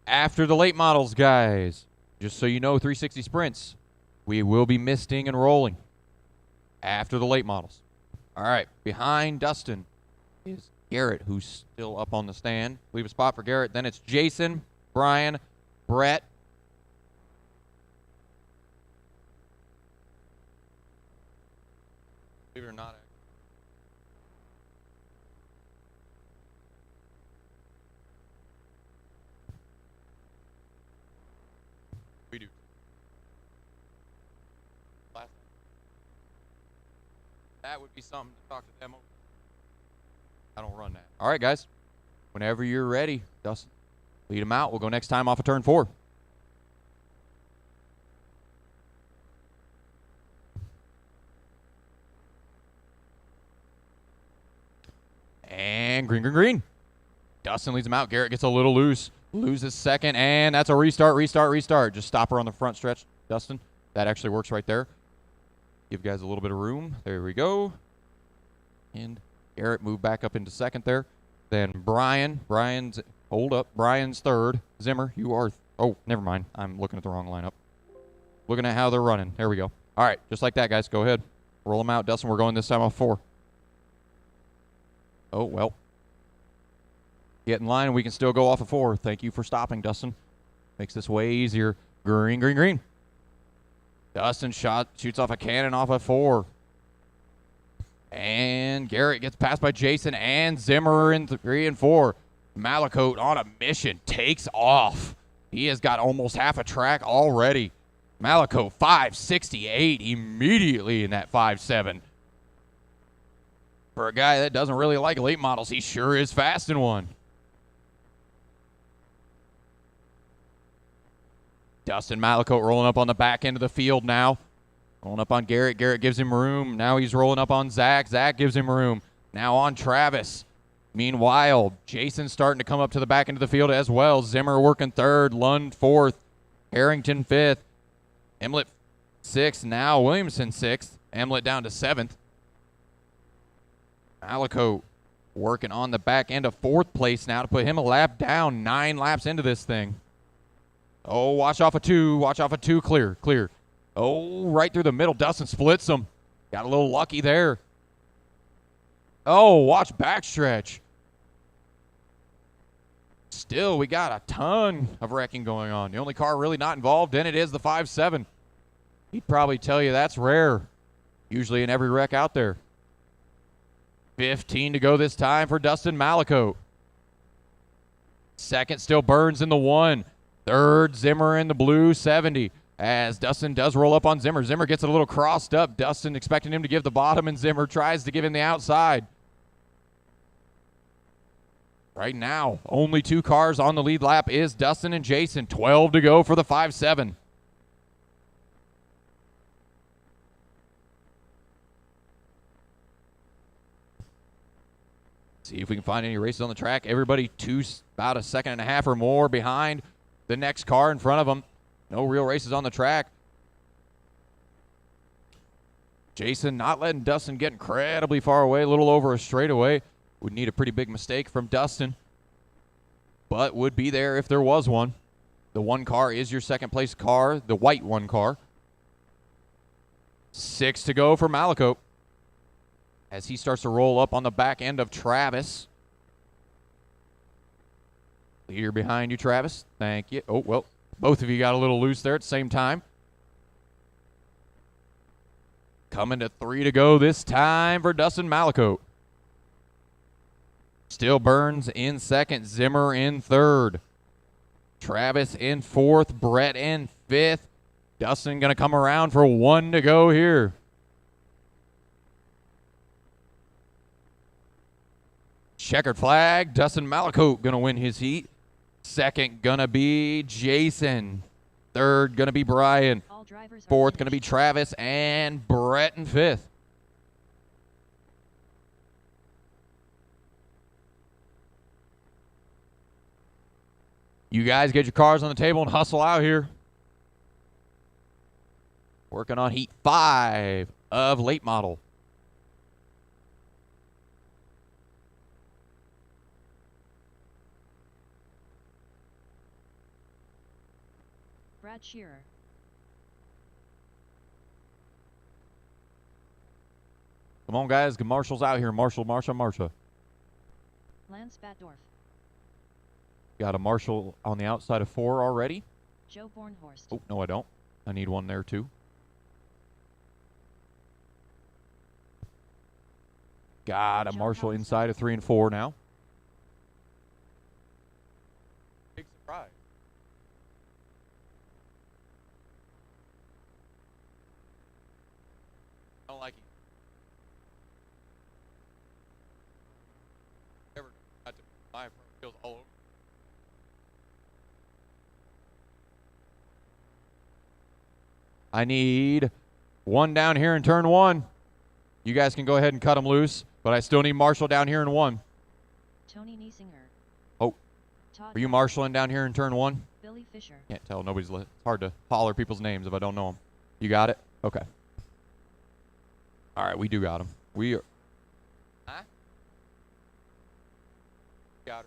After the late models, guys, just so you know, 360 sprints, we will be misting and rolling after the late models. All right, behind Dustin is Garrett, who's still up on the stand. Leave a spot for Garrett. Then it's Jason, Brian, Brett. Believe it or not, we do. That would be something to talk to them over. I don't run that. All right, guys. Whenever you're ready, Dustin, lead them out. We'll go next time off of turn 4. And green, green, green. Dustin leads him out. Garrett gets a little loose. Loses second, and that's a restart. Just stop her on the front stretch, Dustin. That actually works right there. Give guys a little bit of room. There we go. And Garrett moved back up into second there. Then Brian's, hold up. Brian's third. Zimmer, you are, oh, never mind. I'm looking at the wrong lineup. Looking at how they're running. There we go. All right, just like that, guys. Go ahead. Roll them out. Dustin, we're going this time off 4. Oh, well. Get in line. We can still go off of 4. Thank you for stopping, Dustin. Makes this way easier. Green, green, green. Dustin shoots off a cannon off of 4. And Garrett gets passed by Jason and Zimmer in 3 and 4. Malicote on a mission. Takes off. He has got almost half a track already. Malicote 568 immediately in that 5.7. For a guy that doesn't really like late models, he sure is fast in one. Dustin Malicote rolling up on the back end of the field now. Rolling up on Garrett. Garrett gives him room. Now he's rolling up on Zach. Zach gives him room. Now on Travis. Meanwhile, Jason's starting to come up to the back end of the field as well. Zimmer working 3rd. Lund 4th. Harrington 5th. Emlet 6th. Now Williamson 6th. Emlet down to 7th. Malicote working on the back end of 4th place now to put him a lap down. 9 laps into this thing. Oh, watch off of 2. Watch off of 2. Clear, clear. Oh, right through the middle. Dustin splits him. Got a little lucky there. Oh, watch backstretch. Still, we got a ton of wrecking going on. The only car really not involved in it is the 5.7. He'd probably tell you that's rare. Usually in every wreck out there. 15 to go this time for Dustin Malicote. 2nd still Burns in the 1. 3rd, Zimmer in the blue 70. As Dustin does roll up on Zimmer. Zimmer gets a little crossed up. Dustin expecting him to give the bottom, and Zimmer tries to give him the outside. Right now, only 2 cars on the lead lap is Dustin and Jason. 12 to go for the 5.7. See if we can find any races on the track. Everybody about a second and a half or more behind the next car in front of them. No real races on the track. Jason not letting Dustin get incredibly far away, a little over a straightaway. Would need a pretty big mistake from Dustin, but would be there if there was one. The 1 car is your 2nd place car, the white 1 car. 6 to go for Malicote as he starts to roll up on the back end of Travis. Leader behind you, Travis. Thank you. Oh, well, both of you got a little loose there at the same time. Coming to 3 to go this time for Dustin Malicote. Still Burns in 2nd. Zimmer in 3rd. Travis in 4th. Brett in 5th. Dustin going to come around for 1 to go here. Checkered flag. Dustin Malicote going to win his heat. 2nd going to be Jason. 3rd going to be Brian. 4th going to be Travis. And Brett in 5th. You guys get your cars on the table and hustle out here. Working on heat 5 of late model. Brad Shearer. Come on, guys. Get Marshall's out here. Marsha. Lance Batdorf. Got a Marshall on the outside of 4 already. Joe Bornhorst. Oh, no, I don't. I need one there, too. Got a Marshall inside of 3 and 4 now. Big surprise. I don't like it. Never got to my feels all over. I need one down here in turn 1. You guys can go ahead and cut them loose, but I still need Marshall down here in 1. Tony Niesinger. Oh, Todd are you marshalling down here in turn 1? Billy Fisher. Can't tell. It's hard to holler people's names if I don't know them. You got it? Okay. All right, we do got him. We are. Huh? Got it.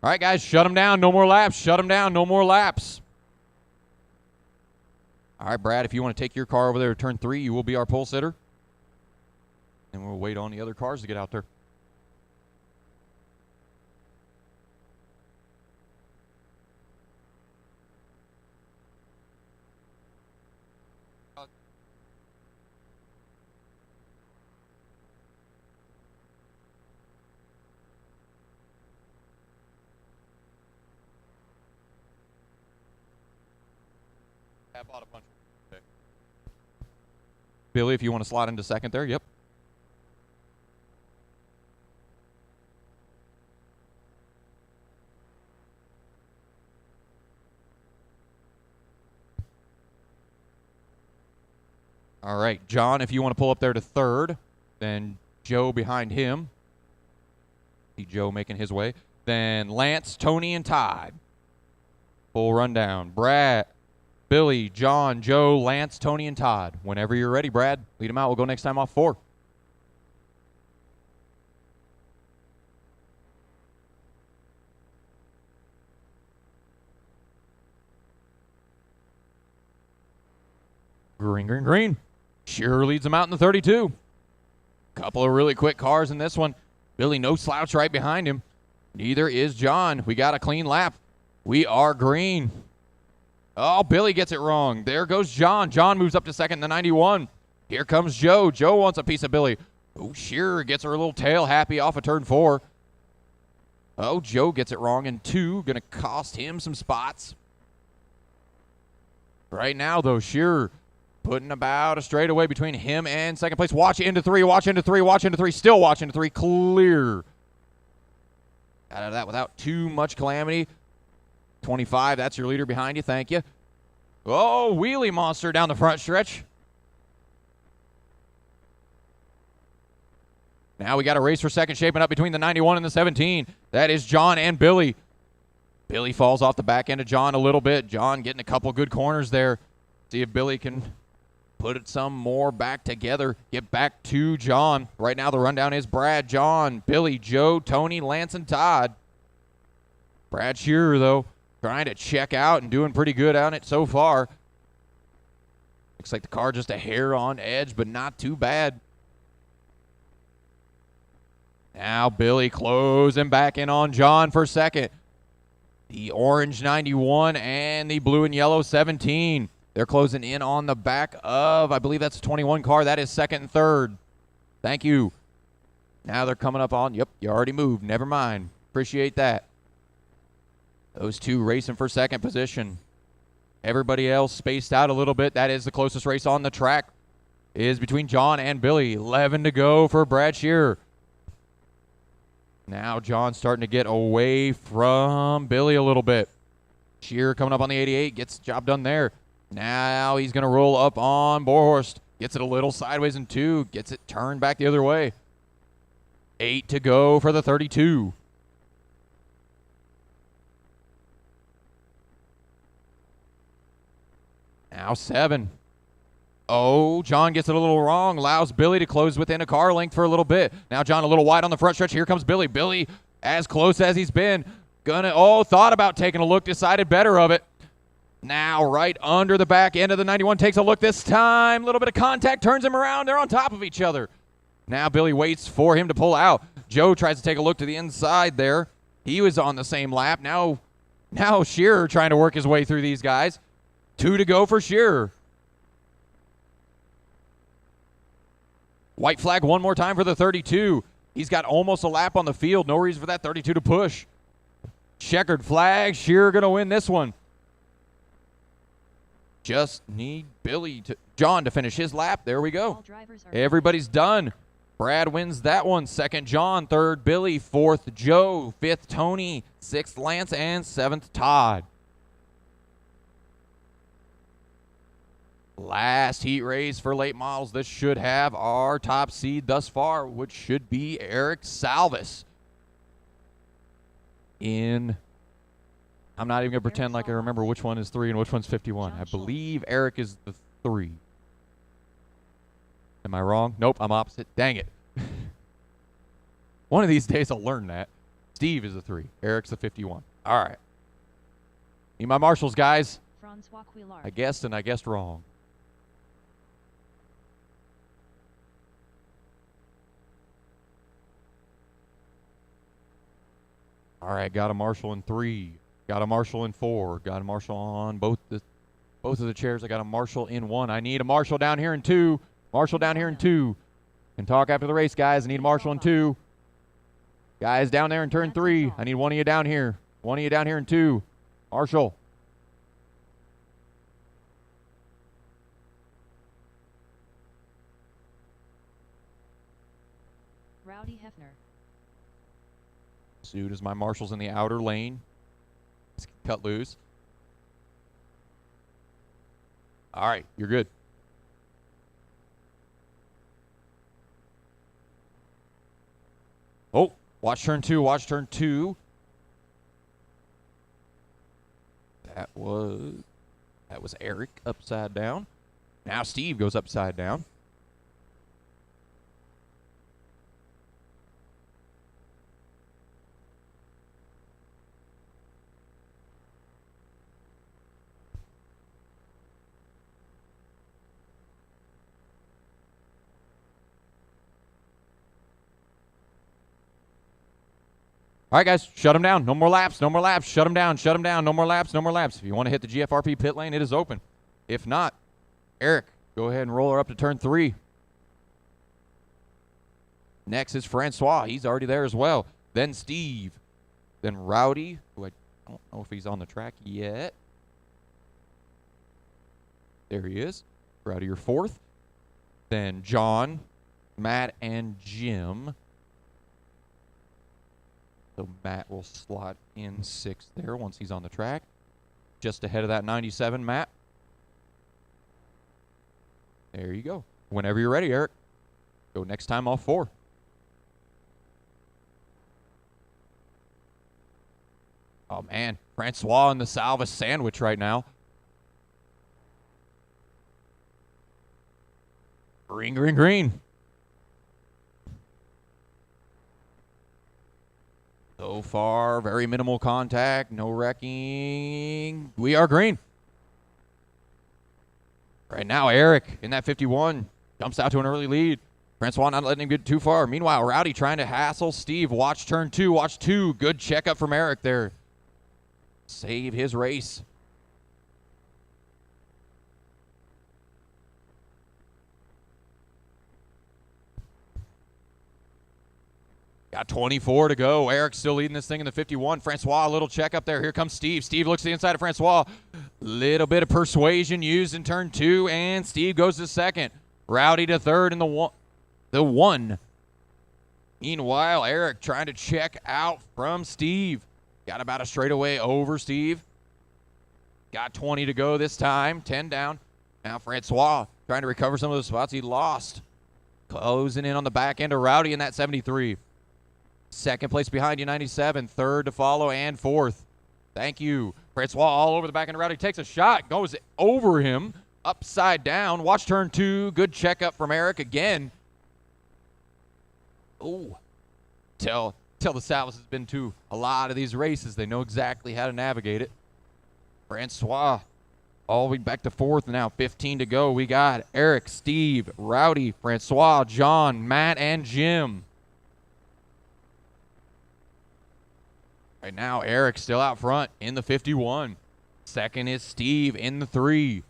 All right, guys, shut him down. No more laps. Shut him down. No more laps. All right, Brad, if you want to take your car over there to turn 3, you will be our pole sitter. And we'll wait on the other cars to get out there. I bought a bunch. Billy, if you want to slide into second there, yep. All right, John, if you want to pull up there to third, then Joe behind him. See Joe making his way. Then Lance, Tony, and Todd. Full rundown. Brad, Billy, John, Joe, Lance, Tony, and Todd. Whenever you're ready, Brad, lead them out. We'll go next time off 4. Green, green, green. Shearer leads them out in the 32. Couple of really quick cars in this one. Billy, no slouch right behind him. Neither is John. We got a clean lap. We are green. Oh, Billy gets it wrong. There goes John. John moves up to second in the 91. Here comes Joe. Joe wants a piece of Billy. Oh, Shearer gets her little tail happy off of turn 4. Oh, Joe gets it wrong in 2. Going to cost him some spots. Right now, though, Shearer putting about a straightaway between him and second place. Watch into 3. Watch into 3. Watch into 3. Still watch into 3. Clear. Got out of that without too much calamity. 25, that's your leader behind you. Thank you. Oh, wheelie monster down the front stretch. Now we got a race for second shaping up between the 91 and the 17. That is John and Billy. Billy falls off the back end of John a little bit. John getting a couple good corners there. See if Billy can put it some more back together. Get back to John. Right now the rundown is Brad, John, Billy, Joe, Tony, Lance, and Todd. Brad Shearer, though, trying to check out and doing pretty good on it so far. Looks like the car just a hair on edge, but not too bad. Now Billy closing back in on John for second. The orange 91 and the blue and yellow 17. They're closing in on the back of, I believe that's a 21 car. That is second and third. Thank you. Now they're coming up on, yep, you already moved. Never mind. Appreciate that. Those two racing for second position. Everybody else spaced out a little bit. That is the closest race on the track. Is between John and Billy. 11 to go for Brad Shearer. Now John's starting to get away from Billy a little bit. Shearer coming up on the 88. Gets the job done there. Now he's going to roll up on Borhorst. Gets it a little sideways in 2. Gets it turned back the other way. 8 to go for the 32. Now 7. Oh, John gets it a little wrong. Allows Billy to close within a car length for a little bit. Now John a little wide on the front stretch. Here comes Billy. Billy, as close as he's been. Thought about taking a look. Decided better of it. Now right under the back end of the 91. Takes a look this time. A little bit of contact. Turns him around. They're on top of each other. Now Billy waits for him to pull out. Joe tries to take a look to the inside there. He was on the same lap. Now Shearer trying to work his way through these guys. 2 to go for Shearer. White flag one more time for the 32. He's got almost a lap on the field. No reason for that 32 to push. Checkered flag. Shearer going to win this one. Just need John to finish his lap. There we go. Everybody's done. Brad wins that one. Second, John. Third, Billy. Fourth, Joe. Fifth, Tony. Sixth, Lance. And seventh, Todd. Last heat race for late models. This should have our top seed thus far, which should be Eric Salvis. I'm not even going to pretend like I remember which one is 3 and which one's 51. I believe Eric is the 3. Am I wrong? Nope, I'm opposite. Dang it. One of these days I'll learn that. Steve is the 3. Eric's the 51. All right. Need my marshals, guys. Francois Quillard. I guessed and I guessed wrong. All right, got a marshal in 3. Got a marshal in 4. Got a marshal on both of the chairs. I got a marshal in 1. I need a marshal down here in 2. Marshal down here in 2. Can talk after the race, guys. I need a marshal in 2. Guys down there in turn 3. I need one of you down here. One of you down here in 2. Marshal. Rowdy Hefner. Suit as my marshal's in the outer lane. Let's cut loose. All right, you're good. Oh, watch turn 2, watch turn 2. That was Eric upside down. Now Steve goes upside down. All right, guys, shut them down. No more laps, no more laps. Shut them down, shut them down. No more laps, no more laps. If you want to hit the GFRP pit lane, it is open. If not, Eric, go ahead and roll her up to turn 3. Next is Francois. He's already there as well. Then Steve. Then Rowdy, who I don't know if he's on the track yet. There he is. Rowdy, your 4th. Then John, Matt, and Jim. So Matt will slot in 6th there once he's on the track. Just ahead of that 97, Matt. There you go. Whenever you're ready, Eric. Go next time off 4. Oh, man. Francois in the Salvis sandwich right now. Green, green, green. So far, very minimal contact, no wrecking. We are green. Right now, Eric in that 51 jumps out to an early lead. Francois not letting him get too far. Meanwhile, Rowdy trying to hassle Steve. Watch turn 2, watch 2. Good checkup from Eric there. Save his race. Got 24 to go. Eric's still leading this thing in the 51. Francois, a little check up there. Here comes Steve. Steve looks to the inside of Francois. Little bit of persuasion used in turn 2, and Steve goes to 2nd. Rowdy to 3rd in the 1. Meanwhile, Eric trying to check out from Steve. Got about a straightaway over Steve. Got 20 to go this time. 10 down. Now Francois trying to recover some of those spots he lost. Closing in on the back end of Rowdy in that 73. 2nd place behind you, 97. 3rd to follow and 4th. Thank you. Francois all over the back end of Rowdy. Takes a shot. Goes over him. Upside down. Watch turn 2. Good checkup from Eric again. Oh. Tell the Salvis has been to a lot of these races. They know exactly how to navigate it. Francois all the way back to 4th now. 15 to go. We got Eric, Steve, Rowdy, Francois, John, Matt, and Jim. Right now, Eric still out front in the 51. 2nd is Steve in the 3.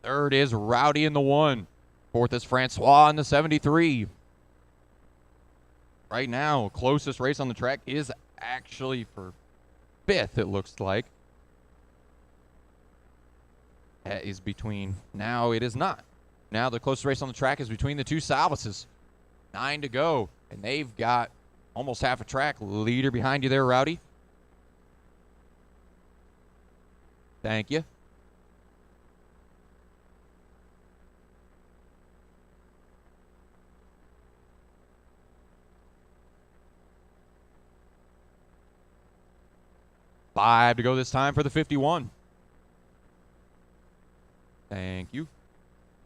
3rd is Rowdy in the 1. 4th is Francois in the 73. Right now, closest race on the track is actually for 5th, it looks like. That is between, now it is not. Now the closest race on the track is between the 2 Salvises. 9 to go, and they've got almost half a track. Leader behind you there, Rowdy. Thank you. 5 to go this time for the 51. Thank you.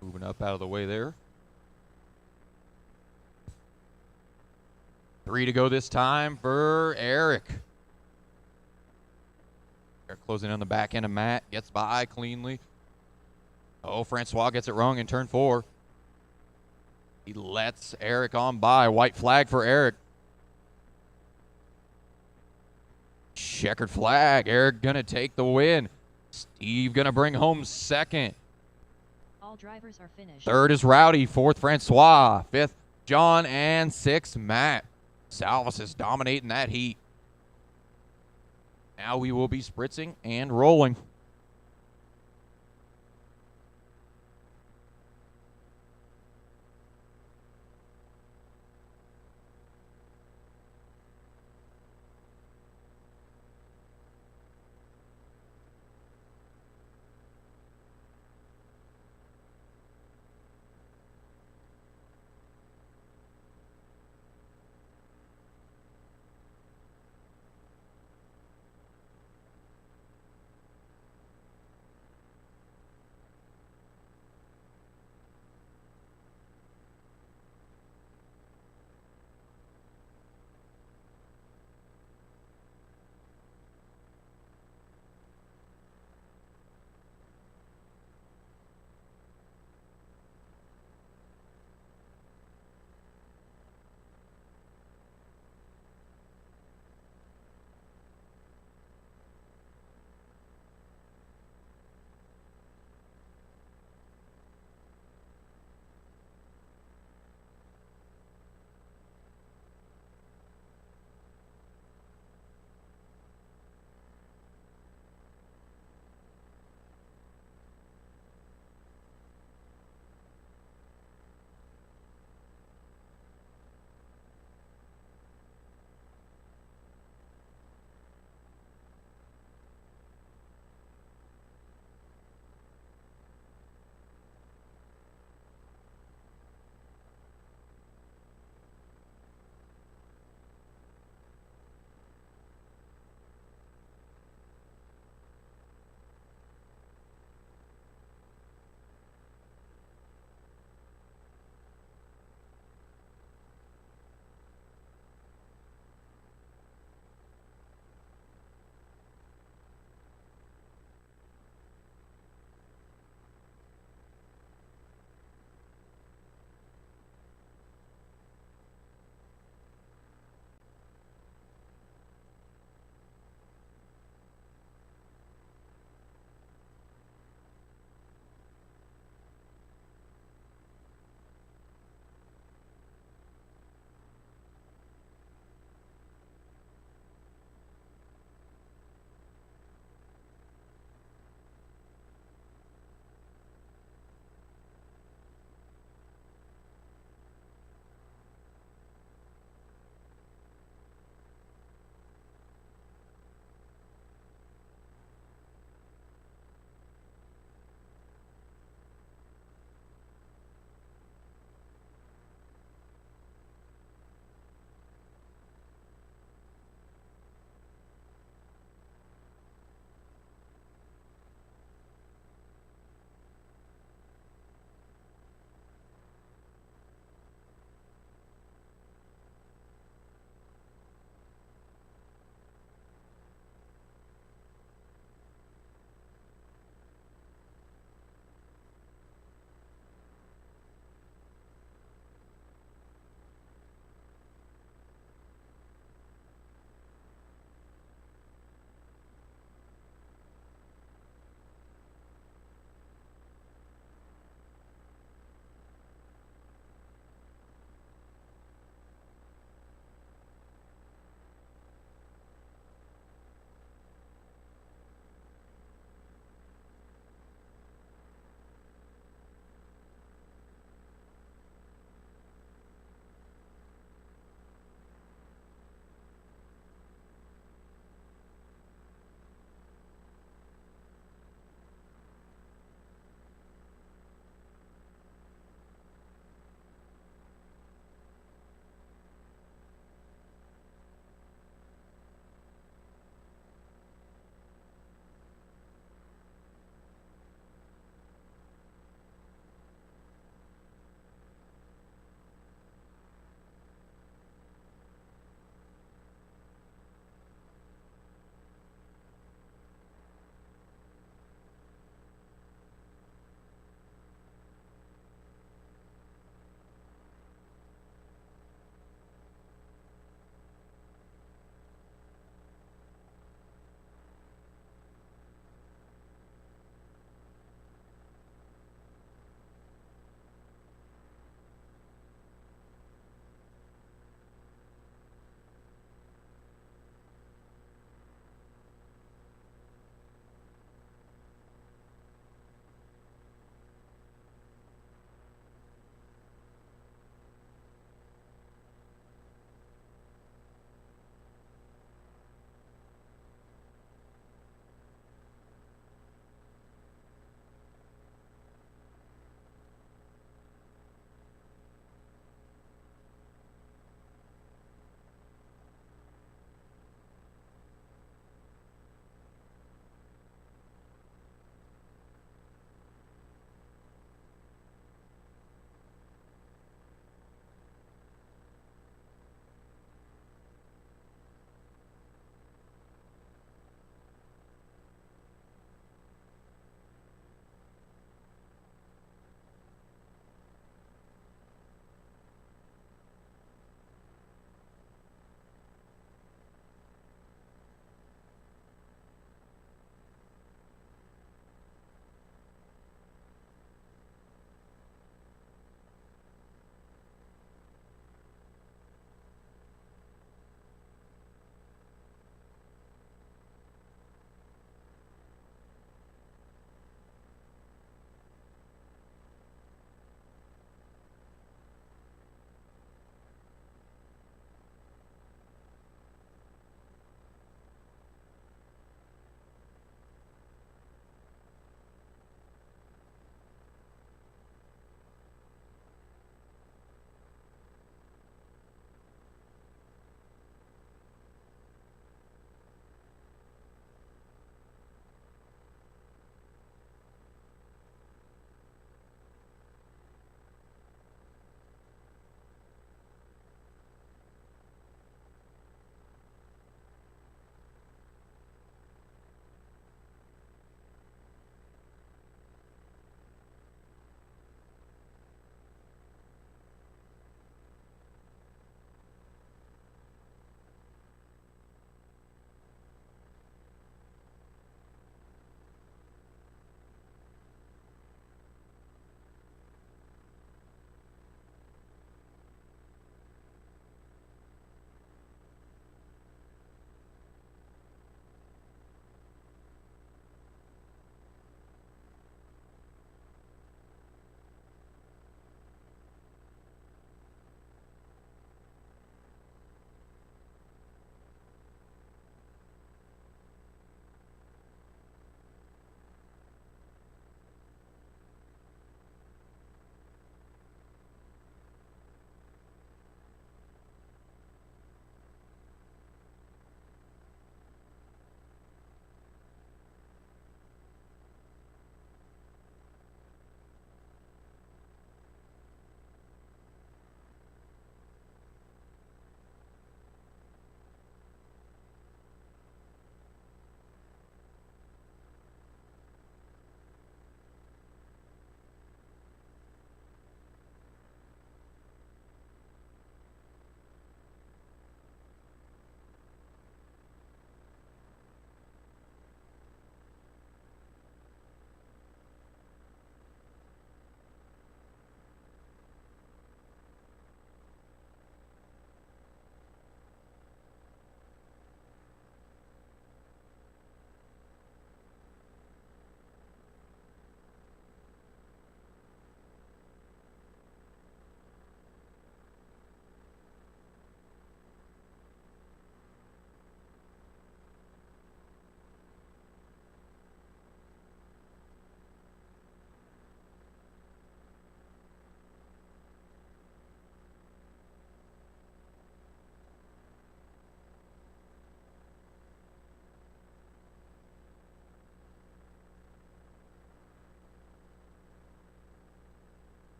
Moving up out of the way there. 3 to go this time for Eric. Eric closing on the back end of Matt. Gets by cleanly. Oh, Francois gets it wrong in turn 4. He lets Eric on by. White flag for Eric. Checkered flag. Eric going to take the win. Steve going to bring home second. All drivers are finished. Third is Rowdy. Fourth, Francois. Fifth, John. And sixth, Matt. Salvis is dominating that heat. Now we will be spritzing and rolling.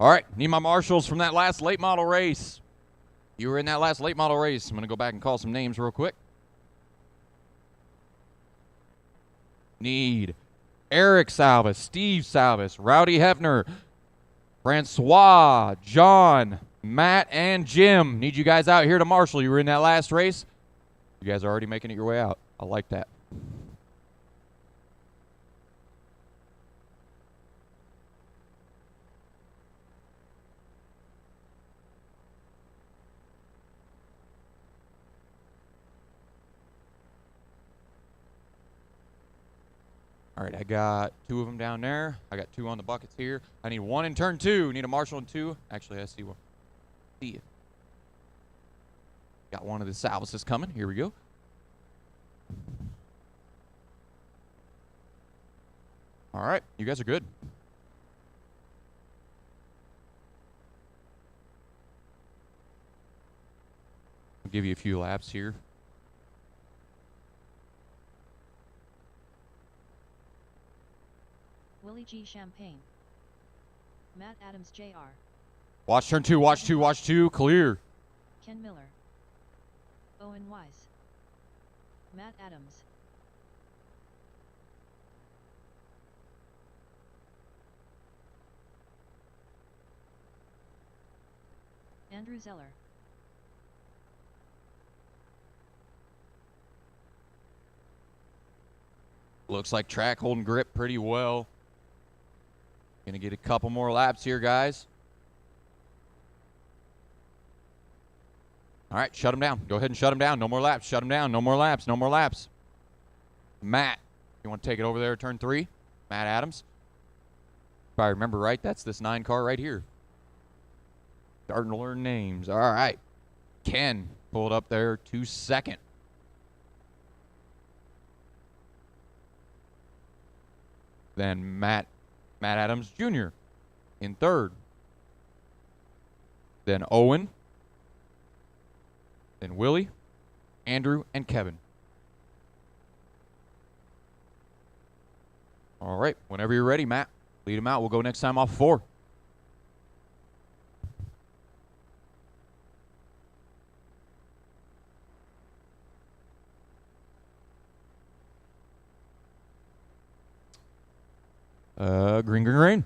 All right, need my marshals from that last late model race. You were in that last late model race. I'm going to go back and call some names real quick. Need Eric Salvis, Steve Salvis, Rowdy Hefner, Francois, John, Matt, and Jim. Need you guys out here to marshal. You were in that last race. You guys are already making it your way out. I like that. All right, I got 2 of them down there. I got 2 on the buckets here. I need 1 in turn 2. Need a marshal in 2. Actually, I see one. See it. Got one of the Salvises coming. Here we go. All right, you guys are good. I'll give you a few laps here. Willie G. Champagne. Matt Adams Jr. Watch turn 2, watch 2, watch 2. Clear. Ken Miller. Owen Wise. Matt Adams. Andrew Zeller. Looks like track holding grip pretty well. Gonna get a couple more laps here, guys. All right, shut him down. Go ahead and shut him down. No more laps. Shut him down. No more laps. No more laps. Matt, you want to take it over there, turn 3? Matt Adams. If I remember right, that's this 9 car right here. Starting to learn names. All right. Ken pulled up there to 2nd. Then Matt Adams Jr. in 3rd. Then Owen. Then Willie, Andrew, and Kevin. All right, whenever you're ready, Matt, lead him out. We'll go next time off 4. Green, green, green.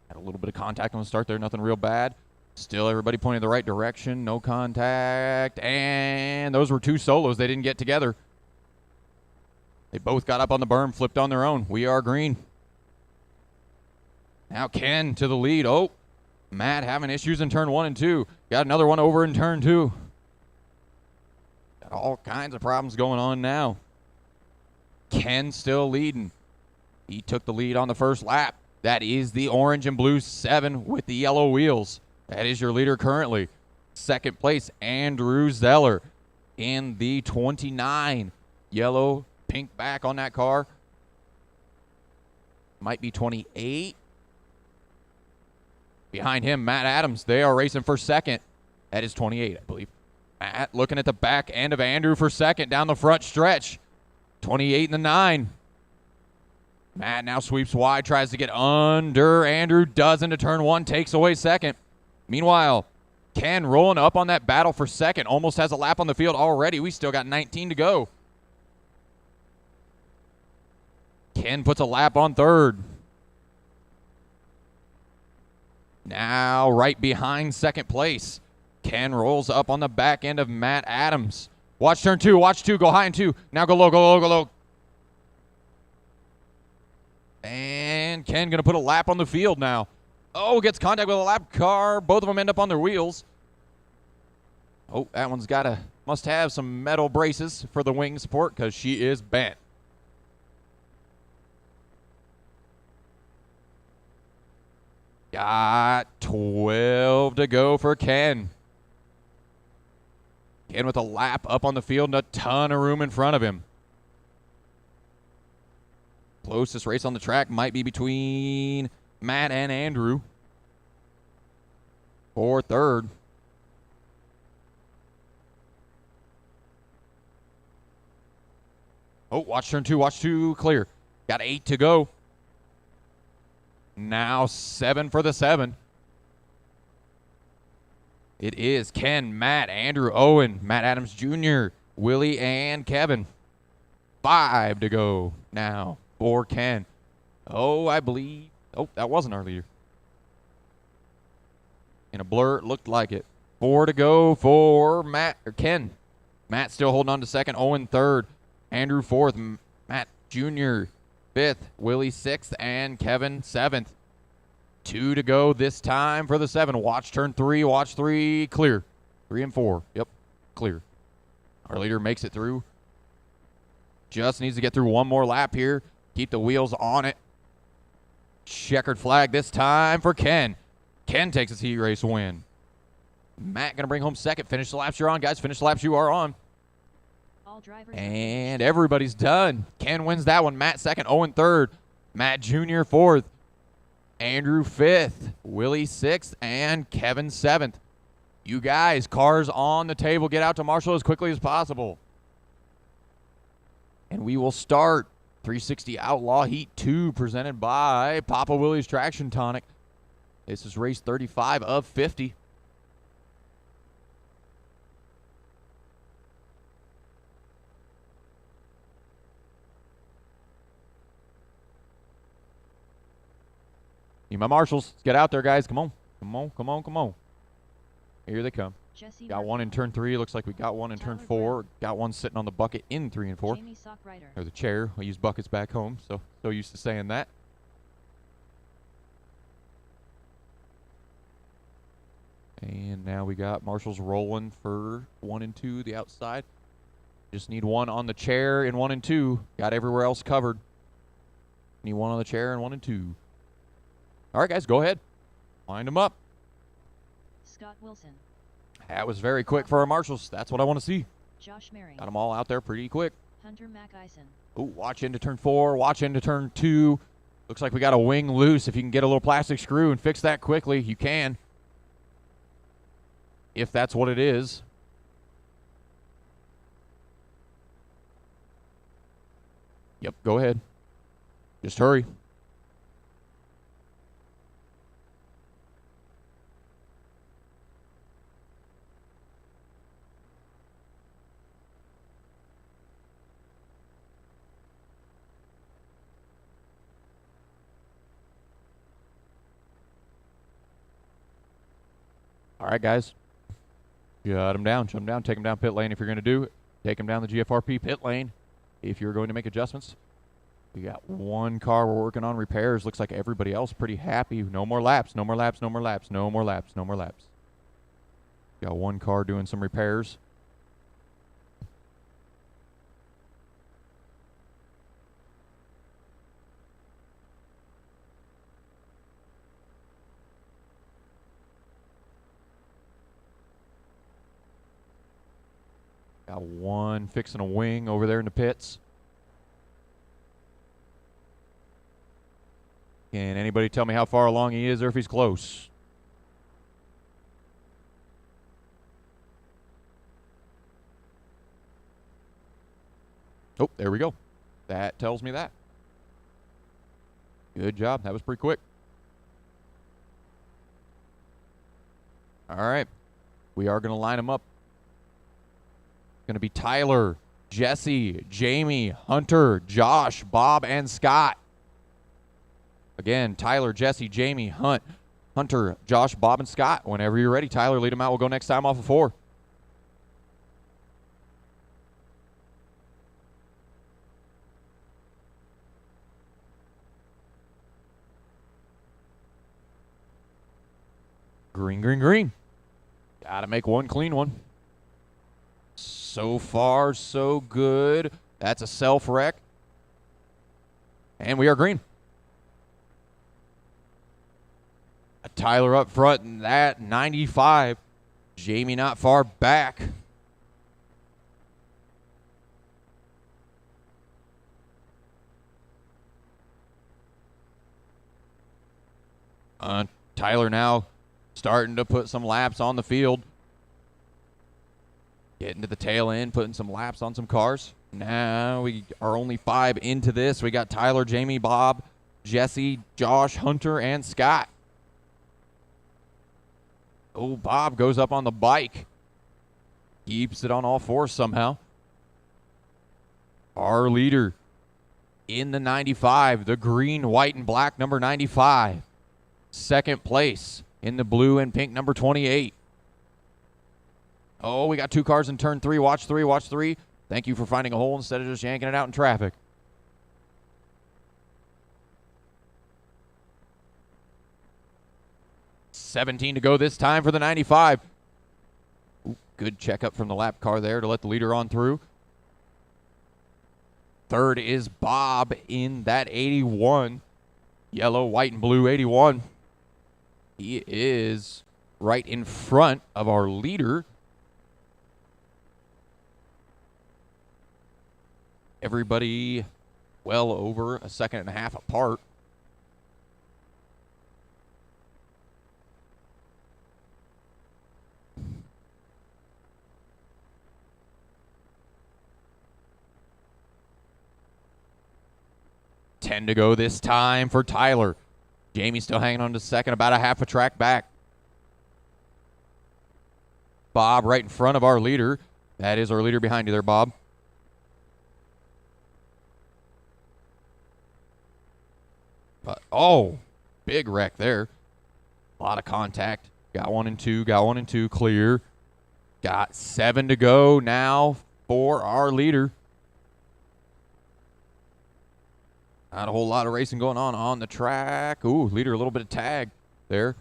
Had a little bit of contact on the start there, nothing real bad. Still everybody pointing the right direction, no contact, and those were 2 solos. They didn't get together. They both got up on the berm, flipped on their own. We are green. Now Ken to the lead. Oh, Matt having issues in turn 1 and 2. Got another one over in turn 2. Got all kinds of problems going on now. Ken still leading. He took the lead on the first lap. That is the orange and blue 7 with the yellow wheels. That is your leader currently. 2nd place, Andrew Zeller in the 29. Yellow, pink back on that car. Might be 28. Behind him, Matt Adams. They are racing for 2nd. That is 28, I believe. Matt looking at the back end of Andrew for 2nd down the front stretch. 28 and the 9. Matt now sweeps wide, tries to get under Andrew. Does into turn 1, takes away 2nd. Meanwhile, Ken rolling up on that battle for 2nd. Almost has a lap on the field already. We still got 19 to go. Ken puts a lap on 3rd. Now right behind 2nd place. Ken rolls up on the back end of Matt Adams. Watch turn 2. Watch 2. Go high in 2. Now go low, go low, go low. And Ken going to put a lap on the field now. Oh, gets contact with a lap car. Both of them end up on their wheels. Oh, that one's must have some metal braces for the wing support because she is bent. Got 12 to go for Ken. Ken with a lap up on the field and a ton of room in front of him. Closest race on the track might be between Matt and Andrew for 3rd. Oh, watch turn 2, watch 2, clear. Got 8 to go. Now 7 for the 7. It is Ken, Matt, Andrew, Owen, Matt Adams Jr., Willie, and Kevin. 5 to go now for Ken. Oh, I believe. Oh, that wasn't our leader. In a blur, it looked like it. 4 to go for Matt or Ken. Matt still holding on to second. Owen third. Andrew fourth. Matt Jr. fifth. Willie sixth. And Kevin seventh. 2 to go this time for the 7. Watch turn 3. Watch 3. Clear. 3 and 4. Yep. Clear. Our leader makes it through. Just needs to get through one more lap here. Keep the wheels on it. Checkered flag this time for Ken. Ken takes his heat race win. Matt going to bring home second. Finish the laps you're on, guys. Finish the laps you are on. All drivers And everybody's done. Ken wins that one. Matt second. Owen third. Matt Jr. fourth. Andrew fifth. Willie sixth. And Kevin seventh. You guys, cars on the table. Get out to Marshall as quickly as possible. And we will start 360 Outlaw Heat 2 presented by Papa Willie's Traction Tonic. This is race 35 of 50. Need my marshals. Let's get out there, guys. Come on. Come on, come on, come on. Here they come. Jesse Got one in turn 3. Looks like we got one in turn 4. Got one sitting on the bucket in 3 and 4. Jamie Sockrider. Or the chair. I use buckets back home, so used to saying that. And now we got marshals rolling for 1 and 2, the outside. Just need one on the chair in 1 and 2. Got everywhere else covered. Need one on the chair in 1 and 2. All right, guys, go ahead. Line them up. Scott Wilson. That was very quick for our marshals. That's what I want to see. Josh Mary. Got them all out there pretty quick. Hunter McEisen. Ooh, watch into turn 4. Watch into turn 2. Looks like we got a wing loose. If you can get a little plastic screw and fix that quickly, you can. If that's what it is. Yep, go ahead. Just hurry. All right, guys. Shut them down. Shut them down. Take them down pit lane if you're going to do it. Take them down the GFRP pit lane if you're going to make adjustments. We got one car we're working on repairs. Looks like everybody else pretty happy. No more laps. No more laps. No more laps. No more laps. No more laps. Got one car doing some repairs. Got one fixing a wing over there in the pits. Can anybody tell me how far along he is or if he's close? Oh, there we go. That tells me that. Good job. That was pretty quick. All right. We are going to line them up. Going to be Tyler, Jesse, Jamie, Hunter, Josh, Bob, and Scott. Again, Tyler, Jesse, Jamie, Hunter, Josh, Bob, and Scott. Whenever you're ready, Tyler, lead them out. We'll go next time off of 4. Green, green, green. Got to make one clean one. So far, so good. That's a self-wreck. And we are green. Tyler up front, and that 95. Jamie not far back. Tyler now starting to put some laps on the field. Getting to the tail end, putting some laps on some cars. Now we are only 5 into this. We got Tyler, Jamie, Bob, Jesse, Josh, Hunter, and Scott. Oh, Bob goes up on the bike. Keeps it on all fours somehow. Our leader in the 95, the green, white, and black number 95. Second place in the blue and pink number 28. Oh, we got 2 cars in turn 3. Watch 3, watch 3. Thank you for finding a hole instead of just yanking it out in traffic. $17 to go this time for the 95. Ooh, good checkup from the lap car there to let the leader on through. Third is Bob in that 81. Yellow, white, and blue 81. He is right in front of our leader. Everybody well over a second and a half apart. $10 to go this time for Tyler. Jamie's still hanging on to second, about a half a track back. Bob right in front of our leader. That is our leader behind you there, Bob. But, oh, big wreck there. A lot of contact. Got 1 and 2, got 1 and 2, clear. Got 7 to go now for our leader. Not a whole lot of racing going on the track. Ooh, leader, a little bit of tag there.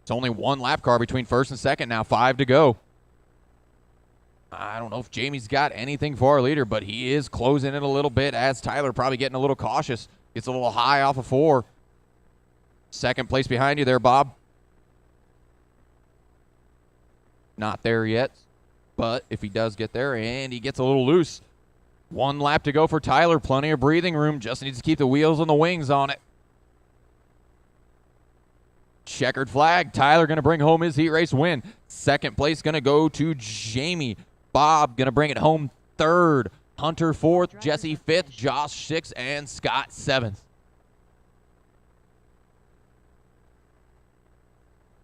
It's only 1 lap car between first and second now. 5 to go. I don't know if Jamie's got anything for our leader, but he is closing it a little bit as Tyler probably getting a little cautious. Gets a little high off of 4. Second place behind you there, Bob. Not there yet, but if he does get there and he gets a little loose. 1 lap to go for Tyler. Plenty of breathing room. Just needs to keep the wheels and the wings on it. Checkered flag. Tyler going to bring home his heat race win. Second place going to go to Jamie. Bob going to bring it home third. Hunter fourth. Jesse fifth. Josh sixth. And Scott seventh.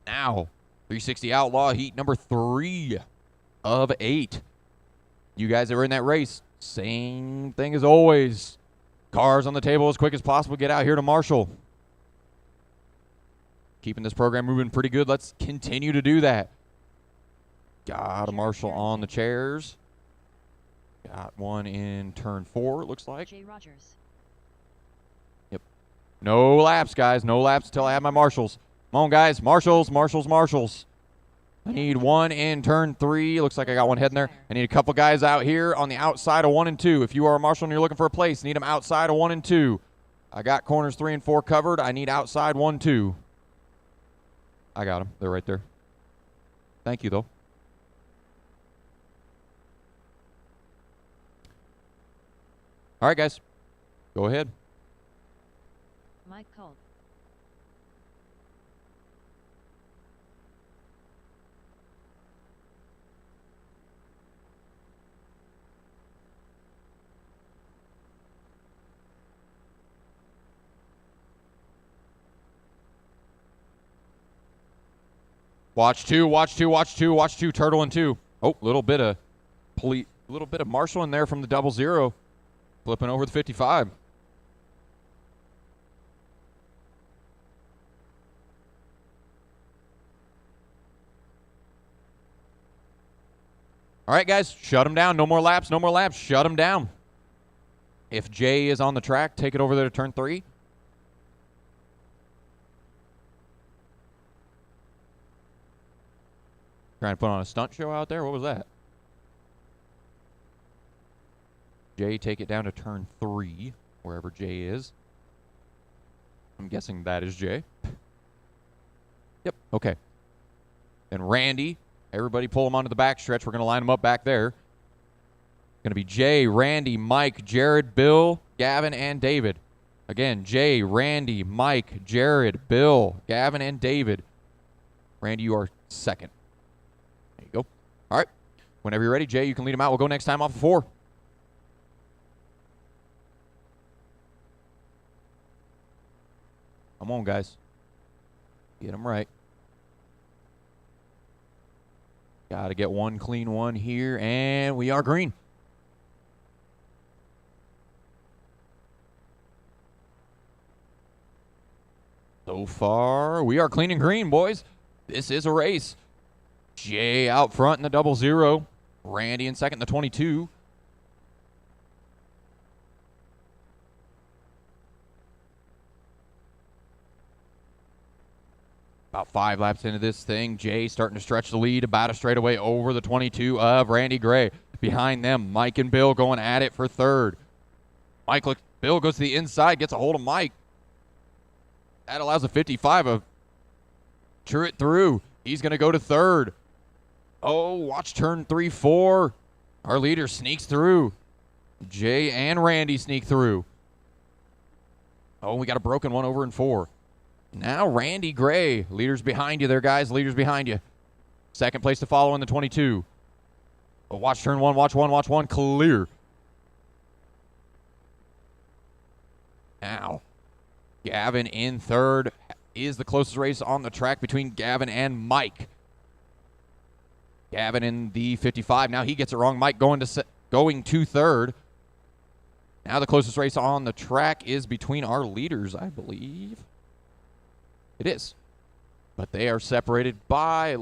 Now, 360 Outlaw heat number 3 of 8. You guys that were in that race, same thing as always. Cars on the table as quick as possible. Get out here to Marshall. Keeping this program moving pretty good. Let's continue to do that. Got a Marshall on the chairs. Got one in turn 4, it looks like. J. Rogers. Yep. No laps, guys. No laps until I have my Marshalls. Come on, guys. Marshalls, Marshalls, Marshalls. I need one in turn 3. Looks like I got one heading there. I need a couple guys out here on the outside of 1 and 2. If you are a Marshall and you're looking for a place, need them outside of 1 and 2. I got corners 3 and 4 covered. I need outside 1, 2. I got them. They're right there. Thank you, though. All right, guys. Go ahead. Mike Culp. Watch 2, watch 2, watch 2, watch 2. Turtle and 2. Oh, little bit of Marshall in there from the 00. Flipping over the 55. All right, guys, shut them down. No more laps, no more laps. Shut them down. If Jay is on the track, take it over there to turn 3. Trying to put on a stunt show out there? What was that? Jay, take it down to turn 3, wherever Jay is. I'm guessing that is Jay. Yep, okay. And Randy, everybody pull them onto the back stretch. We're going to line them up back there. Going to be Jay, Randy, Mike, Jared, Bill, Gavin, and David. Again, Jay, Randy, Mike, Jared, Bill, Gavin, and David. Randy, you are second. There you go. All right. Whenever you're ready, Jay, you can lead them out. We'll go next time off of 4. Come on, guys. Get them right. Got to get one clean one here, and we are green. So far, we are clean and green, boys. This is a race. Jay out front in the 00. Randy in second in the 22. About 5 laps into this thing, Jay starting to stretch the lead, about a straightaway over the 22 of Randy Gray. Behind them, Mike and Bill going at it for third. Bill goes to the inside, gets a hold of Mike. That allows a 55 of Truett through. He's going to go to third. Oh, watch turn 3-4. Our leader sneaks through. Jay and Randy sneak through. Oh, we got a broken one over in 4. Now Randy Gray. Leaders behind you there, guys. Leaders behind you. Second place to follow in the 22. Oh, watch turn 1, watch 1, watch 1. Clear. Now, Gavin in third is the closest race on the track between Gavin and Mike. Gavin in the 55. Now he gets it wrong. Mike going to third. Now the closest race on the track is between our leaders, I believe. It is. But they are separated by a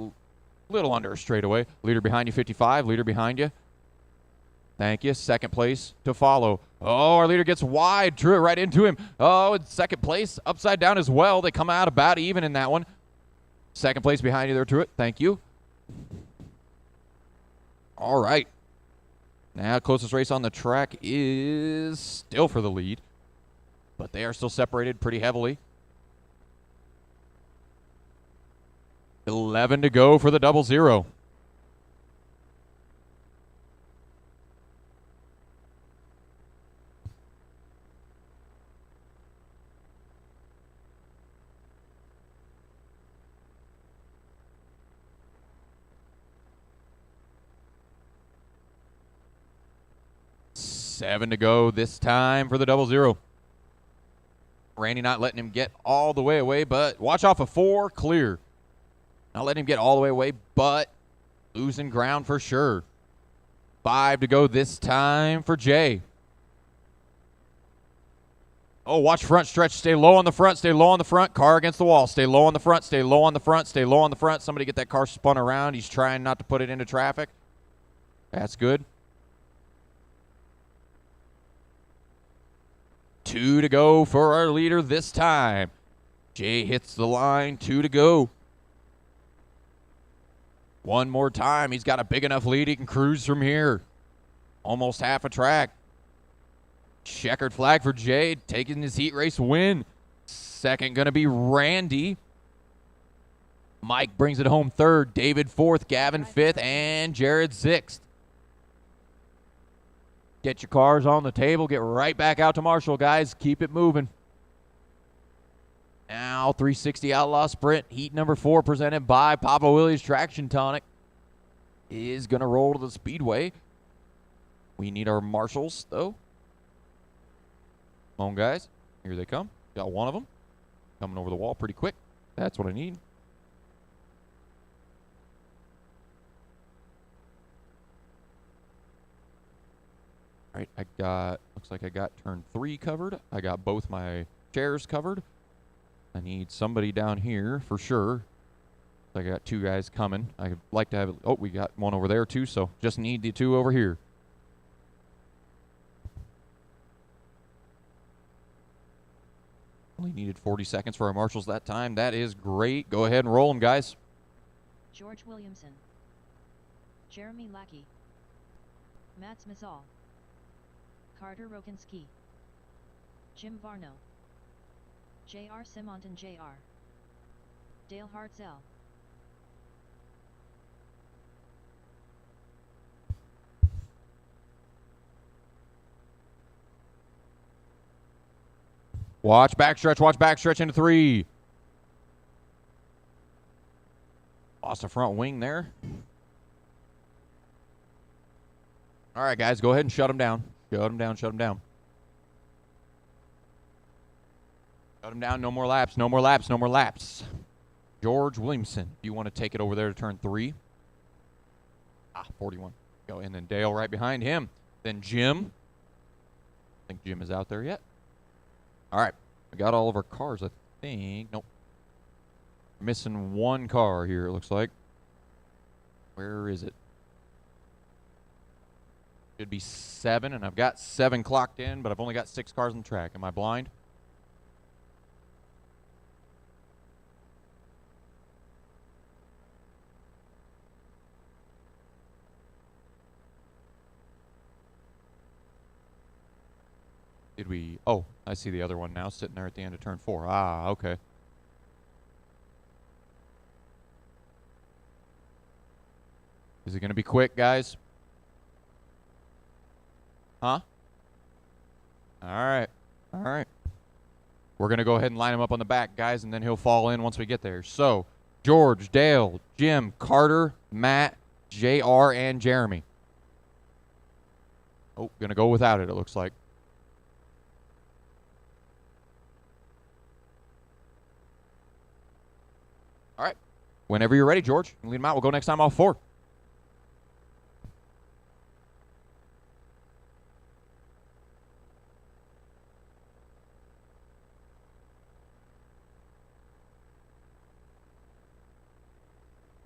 little under a straightaway. Leader behind you, 55. Leader behind you. Thank you. Second place to follow. Oh, our leader gets wide. Drew it right into him. Oh, it's second place. Upside down as well. They come out about even in that one. Second place behind you there, Truett. Thank you. All right. Now, closest race on the track is still for the lead. But they are still separated pretty heavily. 11 to go for the 00. Seven to go this time for the 00. Randy not letting him get all the way away, but watch off of 4, clear. Not letting him get all the way away, but losing ground for sure. 5 to go this time for Jay. Oh, watch front stretch. Stay low on the front. Stay low on the front. Car against the wall. Stay low on the front. Stay low on the front. Stay low on the front. Somebody get that car spun around. He's trying not to put it into traffic. That's good. 2 to go for our leader this time. Jay hits the line. 2 to go. One more time. He's got a big enough lead. He can cruise from here. Almost half a track. Checkered flag for Jay, taking his heat race win. Second going to be Randy. Mike brings it home third. David fourth. Gavin fifth. And Jared sixth. Get your cars on the table. Get right back out to Marshall, guys. Keep it moving. Now, 360 Outlaw Sprint, heat number 4, presented by Papa Willie's Traction Tonic, is going to roll to the speedway. We need our marshals, though. Come on, guys. Here they come. Got one of them. Coming over the wall pretty quick. That's what I need. All right, looks like I got turn 3 covered. I got both my chairs covered. I need somebody down here for sure. I got 2 guys coming. I'd like to have, oh, we got one over there too, so just need the 2 over here. Only needed 40 seconds for our marshals that time. That is great. Go ahead and roll them, guys. George Williamson, Jeremy Lackey, Mats Mazal, Carter Rokinski, Jim Varno, J.R. Simonton J.R. Dale Hartzell. Watch backstretch into 3. Lost a front wing there. All right, guys, go ahead and shut them down. Shut them down. Shut him down. No more laps. No more laps. No more laps. George Williamson, do you want to take it over there to turn 3? 41. Go. And then Dale right behind him. Then Jim. I think Jim is out there yet. All right. We got all of our cars, I think. Nope. Missing one car here, it looks like. Where is it? Should be 7, and I've got 7 clocked in, but I've only got 6 cars on the track. Am I blind? Did we? Oh, I see the other one now sitting there at the end of turn 4. Ah, okay. Is it going to be quick, guys? Huh? All right. All right. We're going to go ahead and line him up on the back, guys, and then he'll fall in once we get there. So, George, Dale, Jim, Carter, Matt, JR, and Jeremy. Oh, going to go without it, it looks like. All right. Whenever you're ready, George, lead him out. We'll go next time off 4.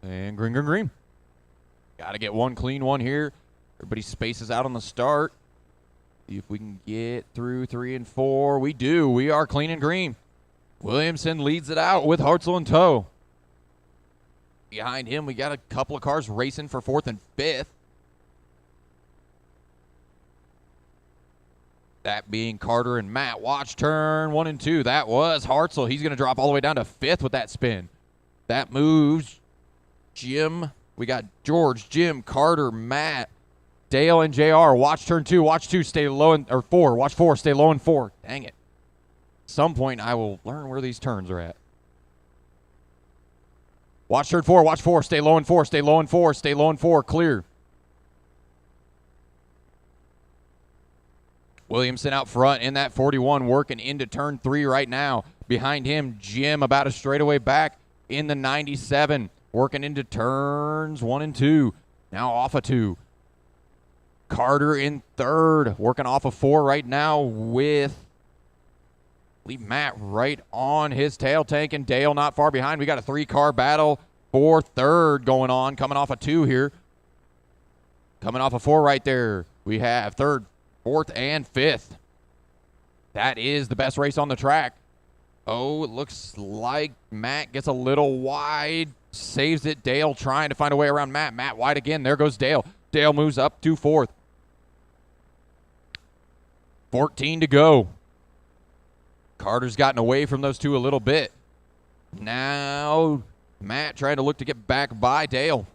And green, green, green. Got to get one clean one here. Everybody spaces out on the start. See if we can get through 3 and 4. We do. We are clean and green. Williamson leads it out with Hartzell in tow. Behind him, we got a couple of cars racing for 4th and 5th. That being Carter and Matt. Watch turn 1 and 2. That was Hartzell. He's going to drop all the way down to 5th with that spin. That moves Jim. We got George, Jim, Carter, Matt, Dale, and JR. Watch turn 2. Watch 2. Stay low in, or 4. Watch 4. Stay low in 4. Dang it. At some point, I will learn where these turns are at. Watch turn 4. Watch 4. Stay low in 4. Stay low in 4. Stay low in 4. Clear. Williamson out front in that 41, working into turn 3 right now. Behind him, Jim about a straightaway back in the 97, working into turns 1 and 2. Now off of 2. Carter in 3rd, working off of 4 right now with Matt right on his tail tank, and Dale not far behind. We got a 3-car battle for 3rd going on, coming off of 2 here. Coming off of 4 right there. We have 3rd, 4th, and 5th. That is the best race on the track. Oh, it looks like Matt gets a little wide. Saves it. Dale trying to find a way around Matt. Matt wide again. There goes Dale. Dale moves up to 4th. 14 to go. Carter's gotten away from those 2 a little bit. Now Matt trying to look to get back by Dale.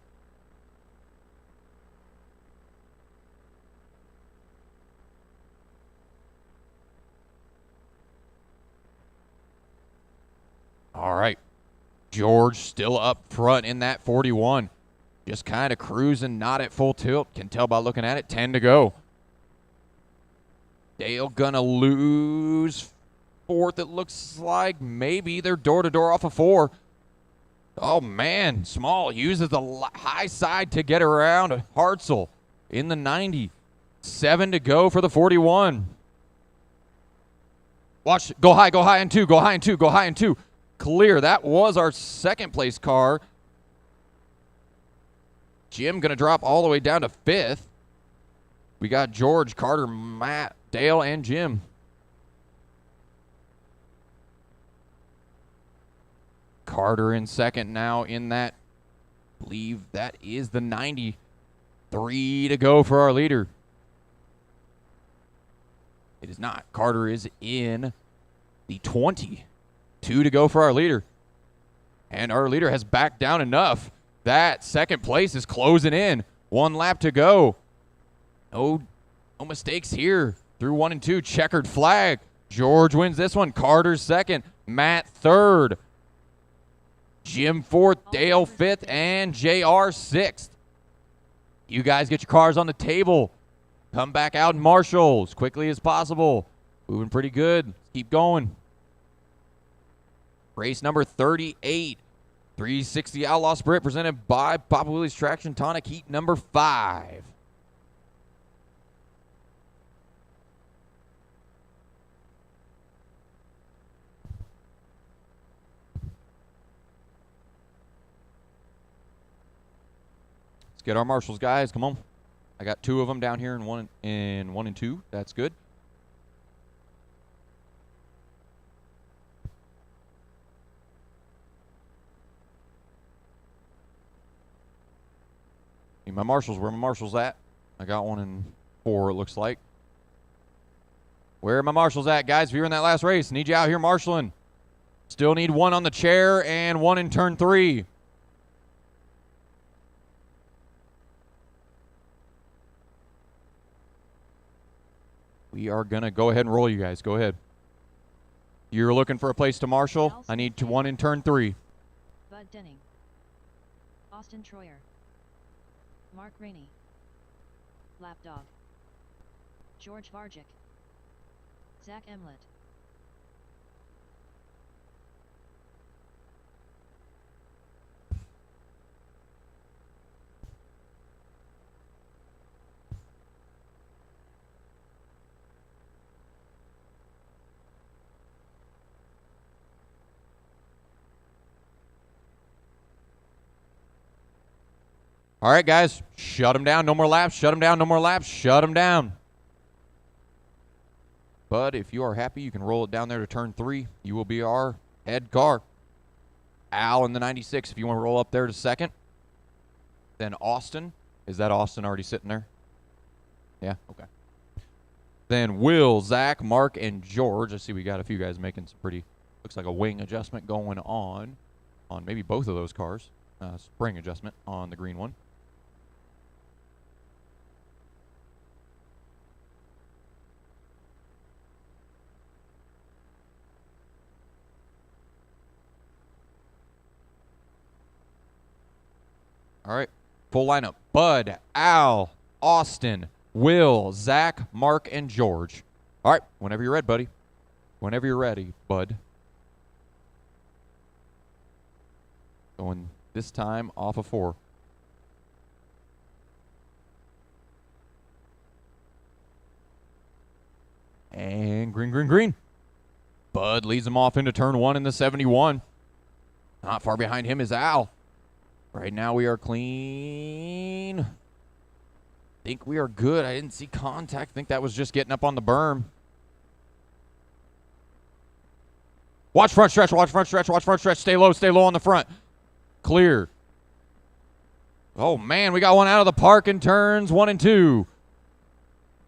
All right. George still up front in that 41. Just kind of cruising, not at full tilt. Can tell by looking at it. 10 to go. Dale gonna lose 4th, it looks like. Maybe they're door-to-door off of 4. Oh, man. Small uses the high side to get around Hartzell in the 90. 7 to go for the 41. Watch. Go high, go high in 2. Go high in 2. Go high in 2. Clear. That was our 2nd place car. Jim going to drop all the way down to 5th. We got George, Carter, Matt, Dale, and Jim. Carter in 2nd now in that, I believe that is the 90. 3 to go for our leader. It is not. Carter is in the 20. 2 to go for our leader. And our leader has backed down enough. That 2nd place is closing in. 1 lap to go. No mistakes here. Through 1 and 2. Checkered flag. George wins this one. Carter's 2nd. Matt 3rd. Jim 4th. Dale 5th. And JR 6th. You guys get your cars on the table. Come back out and marshal as quickly as possible. Moving pretty good. Keep going. Race number 38. 360 Outlaw Sprint presented by Papa Willie's Traction Tonic, heat number 5. Let's get our marshals, guys. Come on. I got 2 of them down here in 1 and 2. That's good. Need my marshals. Where are my marshals at? I got 1 and 4, it looks like. Where are my marshals at, guys? If you're in that last race, need you out here marshaling. Still need 1 on the chair and 1 in turn 3. We are going to go ahead and roll, you guys. Go ahead. You're looking for a place to marshal. I need 1 in turn 3. Bud Denning. Austin Troyer. Mark Rainey. Lapdog. George Vargic. Zach Emlett. All right, guys, shut them down. No more laps. Shut them down. No more laps. Shut them down. But if you are happy, you can roll it down there to turn 3. You will be our head car. Al in the 96, if you want to roll up there to second. Then Austin. Is that Austin already sitting there? Yeah? Okay. Then Will, Zach, Mark, and George. I see we got a few guys making some pretty, looks like a wing adjustment going on maybe both of those cars. Spring adjustment on the green one. All right, full lineup. Bud, Al, Austin, Will, Zach, Mark, and George. All right, whenever you're ready, buddy. Whenever you're ready, Bud. Going this time off of 4. And green, green, green. Bud leads him off into turn 1 in the 71. Not far behind him is Al. Right now we are clean. Think we are good. I didn't see contact. Think that was just getting up on the berm. Watch front stretch, watch front stretch, watch front stretch. Stay low on the front. Clear. Oh, man, we got one out of the park in turns 1 and 2.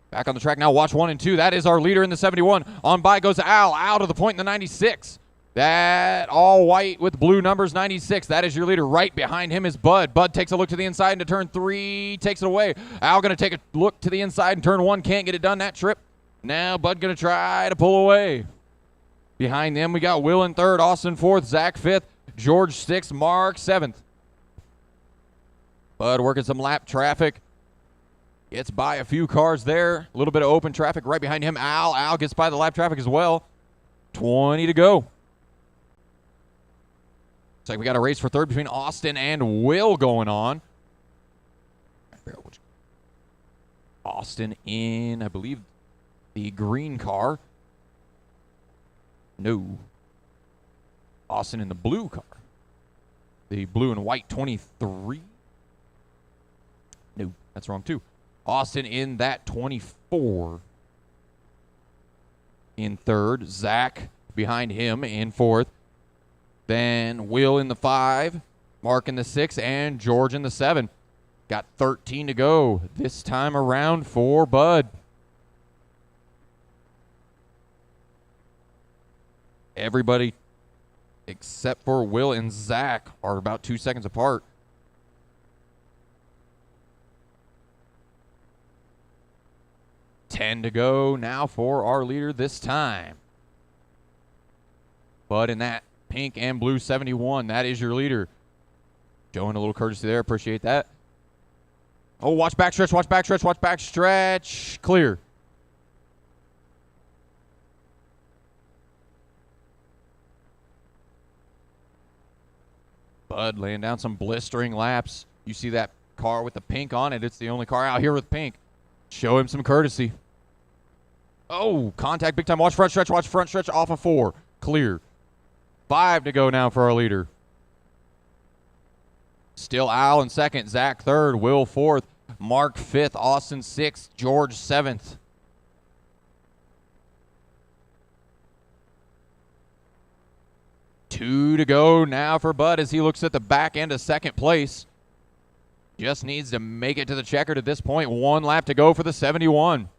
Back on the track now. Watch 1 and 2. That is our leader in the 71. On by goes Al. Out of the point in the 96. That all white with blue numbers, 96. That is your leader. Right behind him is Bud. Bud takes a look to the inside into turn 3. Takes it away. Al going to take a look to the inside in turn 1. Can't get it done that trip. Now Bud going to try to pull away. Behind them we got Will in 3rd. Austin 4th. Zach 5th. George 6th. Mark 7th. Bud working some lap traffic. Gets by a few cars there. A little bit of open traffic right behind him. Al gets by the lap traffic as well. 20 to go. Looks like we got a race for 3rd between Austin and Will going on. Austin in, I believe, the green car. No. Austin in the blue car. The blue and white 23. No, that's wrong too. Austin in that 24. In 3rd. Zach behind him in 4th. Then Will in the 5. Mark in the 6. And George in the 7. Got 13 to go this time around for Bud. Everybody except for Will and Zach are about 2 seconds apart. $10 to go now for our leader this time. Bud in that pink and blue 71. That is your leader. Showing a little courtesy there. Appreciate that. Oh, watch backstretch, watch backstretch, watch backstretch. Clear. Bud laying down some blistering laps. You see that car with the pink on it. It's the only car out here with pink. Show him some courtesy. Oh, contact big time. Watch front stretch. Watch front stretch off of 4. Clear. 5 to go now for our leader. Still Al in second. Zach third. Will fourth. Mark fifth. Austin sixth. George seventh. Two to go now for Bud as he looks at the back end of second place. Just needs to make it to the checkered at this point. 1 lap to go for the 71.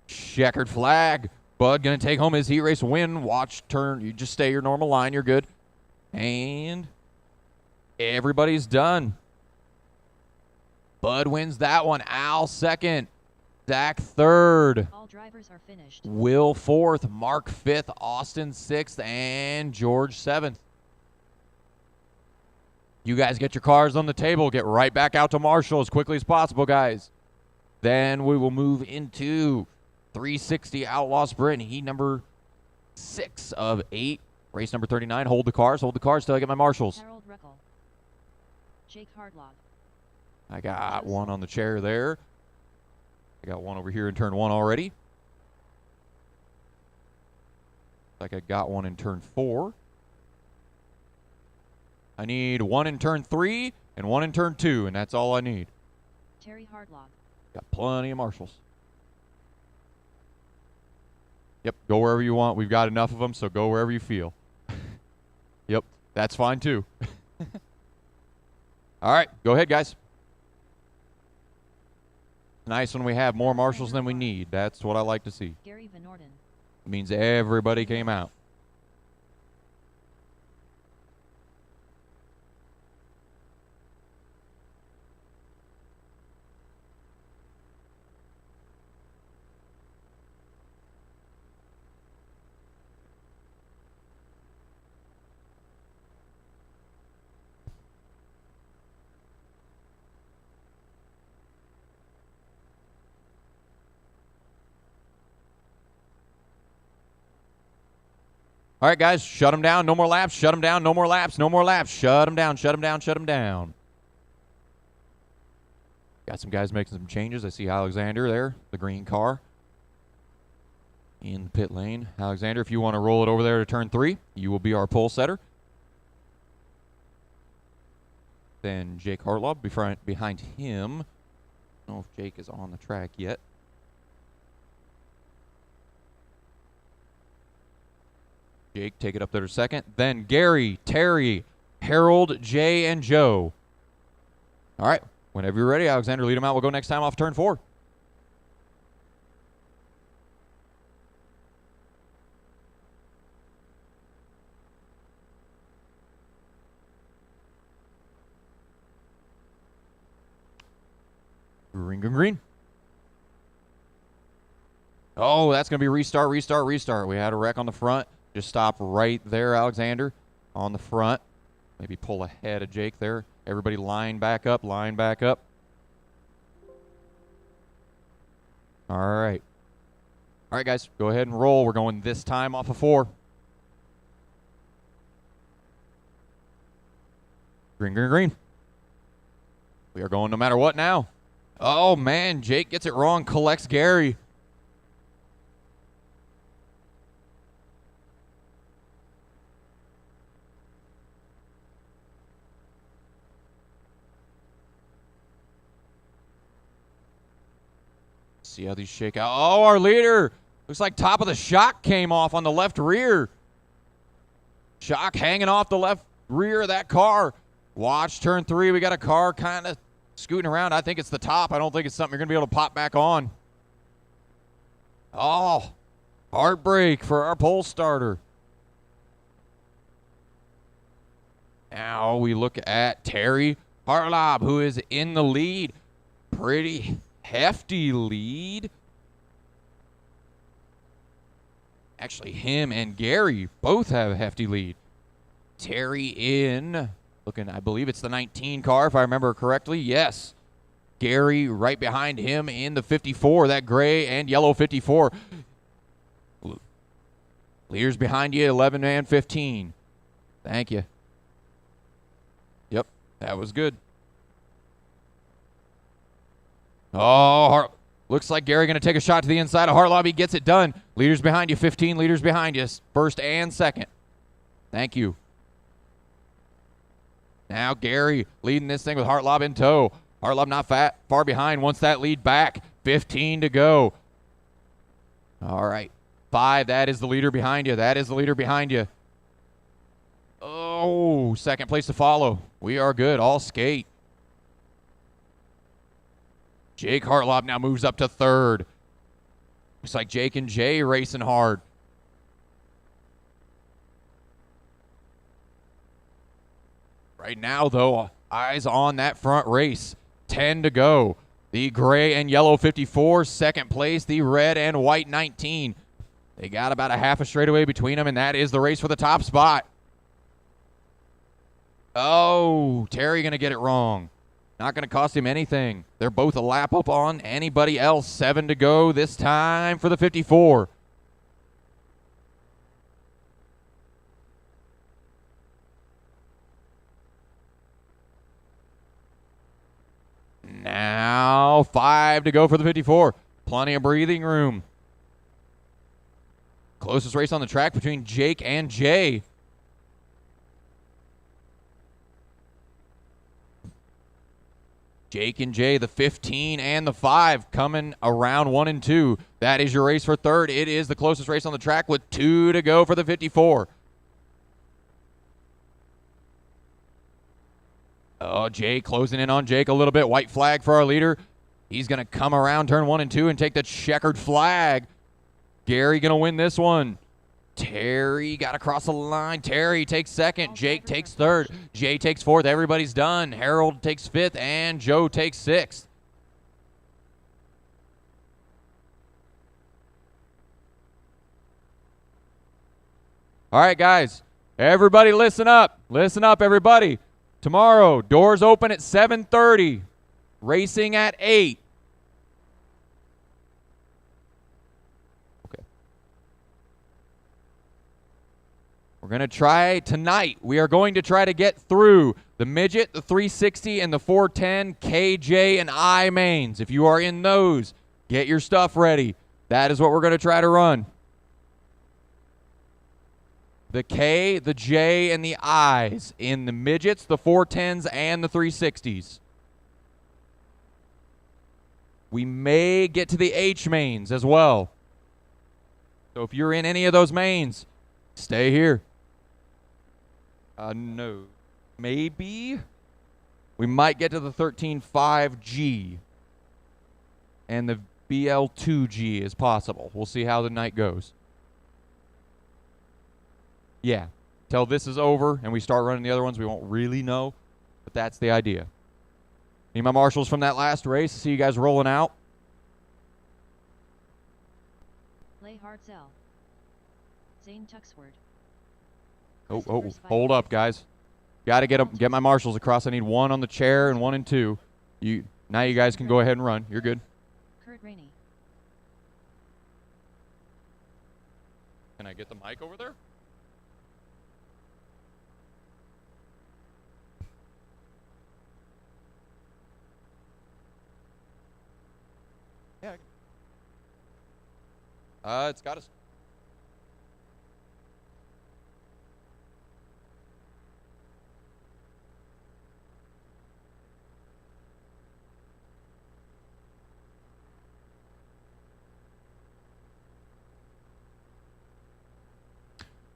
Checkered flag. Bud going to take home his heat race win. Watch turn. You just stay your normal line. You're good. And everybody's done. Bud wins that one. Al second. Zach third. All drivers are finished. Will fourth. Mark fifth. Austin sixth. And George seventh. You guys get your cars on the table. Get right back out to Marshall as quickly as possible, guys. Then we will move into 360 Outlaw Sprint. Heat number 6 of 8. Race number 39. Hold the cars. Hold the cars till I get my marshals. Harold Reckel. Jake Hardlog. I got one on the chair there. I got one over here in turn 1 already. Like I got one in turn 4. I need one in turn 3 and one in turn 2, and that's all I need. Terry Hardlog. Got plenty of marshals. Yep, go wherever you want. We've got enough of them, so go wherever you feel. Yep, that's fine too. All right, go ahead, guys. Nice when we have more marshals than we need. That's what I like to see. Gary Van Orden. It means everybody came out. All right, guys, shut them down. No more laps. Shut them down. No more laps. No more laps. Shut them down. Shut them down. Shut them down. Got some guys making some changes. I see Alexander there, the green car, in the pit lane. Alexander, if you want to roll it over there to turn 3, you will be our pole setter. Then Jake Hartlaub behind him. I don't know if Jake is on the track yet. Jake, take it up there to second. Then Gary, Terry, Harold, Jay, and Joe. All right, whenever you're ready, Alexander, lead them out. We'll go next time off turn 4. Green, green, green. Oh, that's going to be restart, restart, restart. We had a wreck on the front. Just stop right there, Alexander, on the front. Maybe pull ahead of Jake there. Everybody line back up, line back up. All right. All right, guys, go ahead and roll. We're going this time off of 4. Green, green, green. We are going no matter what now. Oh, man, Jake gets it wrong, collects Gary. See how these shake out. Oh, our leader. Looks like top of the shock came off on the left rear. Shock hanging off the left rear of that car. Watch turn 3. We got a car kind of scooting around. I think it's the top. I don't think it's something you're going to be able to pop back on. Oh, heartbreak for our pole starter. Now we look at Terry Hartlaub, who is in the lead. Pretty hefty lead. Actually, him and Gary both have a hefty lead. Terry in, looking, I believe it's the 19 car, if I remember correctly. Yes. Gary right behind him in the 54, that gray and yellow 54. Leaders behind you, 11 and 15. Thank you. Yep, that was good. Oh, looks like Gary going to take a shot to the inside of Hartlobby. Gets it done. Leaders behind you, 15 leaders behind you. First and second. Thank you. Now Gary leading this thing with Hartlob in tow. Hartlob not far behind. Wants that lead back. 15 to go. All right. 5. That is the leader behind you. That is the leader behind you. Oh, second place to follow. We are good. All skate. Jake Hartlob now moves up to third. Looks like Jake and Jay racing hard. Right now, though, eyes on that front race. 10 to go. The gray and yellow 54, second place. The red and white 19. They got about a half a straightaway between them, and that is the race for the top spot. Oh, Terry going to get it wrong. Not going to cost him anything. They're both a lap up on anybody else. 7 to go this time for the 54. Now 5 to go for the 54. Plenty of breathing room. Closest race on the track between Jake and Jay. Jake and Jay, the 15 and the 5 coming around 1 and 2. That is your race for third. It is the closest race on the track with 2 to go for the 54. Oh, Jay closing in on Jake a little bit. White flag for our leader. He's going to come around turn 1 and 2 and take the checkered flag. Gary going to win this one. Terry got across the line. Terry takes second. Jake takes third. Jay takes fourth. Everybody's done. Harold takes fifth, and Joe takes sixth. All right, guys. Everybody listen up. Listen up, everybody. Tomorrow, doors open at 7:30. Racing at 8. We're going to try tonight. We are going to try to get through the midget, the 360, and the 410 KJ and I mains. If you are in those, get your stuff ready. That is what we're going to try to run. The K, the J, and the I's in the midgets, the 410s, and the 360s. We may get to the H mains as well. So if you're in any of those mains, stay here. No. Maybe. We might get to the 13.5G. And the BL2G is possible. We'll see how the night goes. Yeah. Till this is over and we start running the other ones, we won't really know. But that's the idea. Need my marshals from that last race. See you guys rolling out. Lay hard sell. Zane Tuxford. Oh, hold up, guys. Got to get my marshals across. I need 1 on the chair and 1 and 2. Now you guys can go ahead and run. You're good. Kurt Rainey. Can I get the mic over there? Yeah. It's got us.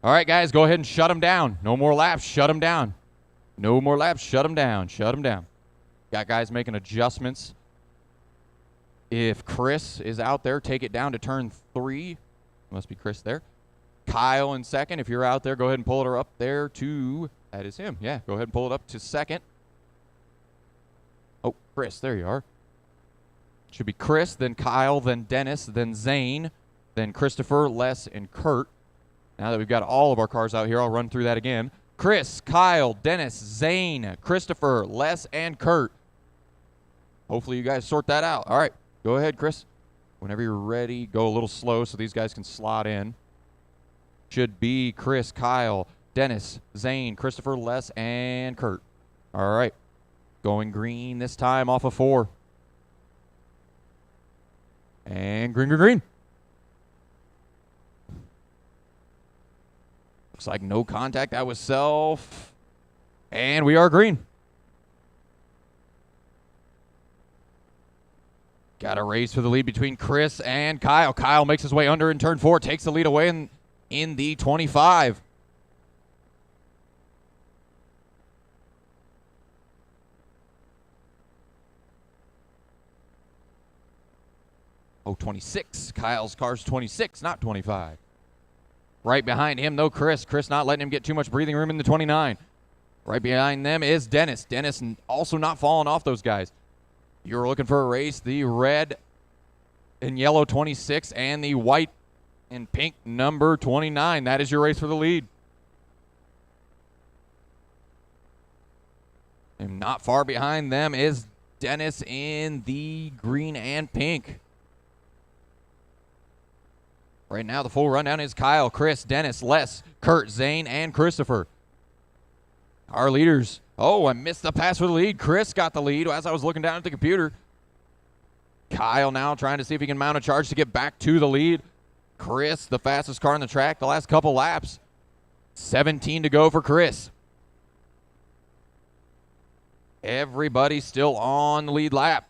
All right, guys, go ahead and shut them down. No more laps. Shut them down. No more laps. Shut them down. Shut them down. Got guys making adjustments. If Chris is out there, take it down to turn 3. Must be Chris there. Kyle in second. If you're out there, go ahead and pull it up there to, that is him. Yeah, go ahead and pull it up to second. Oh, Chris, there you are. Should be Chris, then Kyle, then Dennis, then Zane, then Christopher, Les, and Kurt. Now that we've got all of our cars out here, I'll run through that again. Chris, Kyle, Dennis, Zane, Christopher, Les, and Kurt. Hopefully you guys sort that out. All right, go ahead, Chris. Whenever you're ready, go a little slow so these guys can slot in. Should be Chris, Kyle, Dennis, Zane, Christopher, Les, and Kurt. All right. Going green this time off of 4. And green, green, green. Looks like no contact. That was self. And we are green. Got a race for the lead between Chris and Kyle. Kyle makes his way under in turn 4. Takes the lead away in the 25. Oh, 26. Kyle's car's 26, not 25. Right behind him, though, Chris. Chris not letting him get too much breathing room in the 29. Right behind them is Dennis. Dennis also not falling off those guys. You're looking for a race. The red and yellow 26 and the white and pink number 29. That is your race for the lead. And not far behind them is Dennis in the green and pink. Right now, the full rundown is Kyle, Chris, Dennis, Les, Kurt, Zane, and Christopher. Our leaders. Oh, I missed the pass for the lead. Chris got the lead as I was looking down at the computer. Kyle now trying to see if he can mount a charge to get back to the lead. Chris, the fastest car on the track the last couple laps. 17 to go for Chris. Everybody still on the lead lap.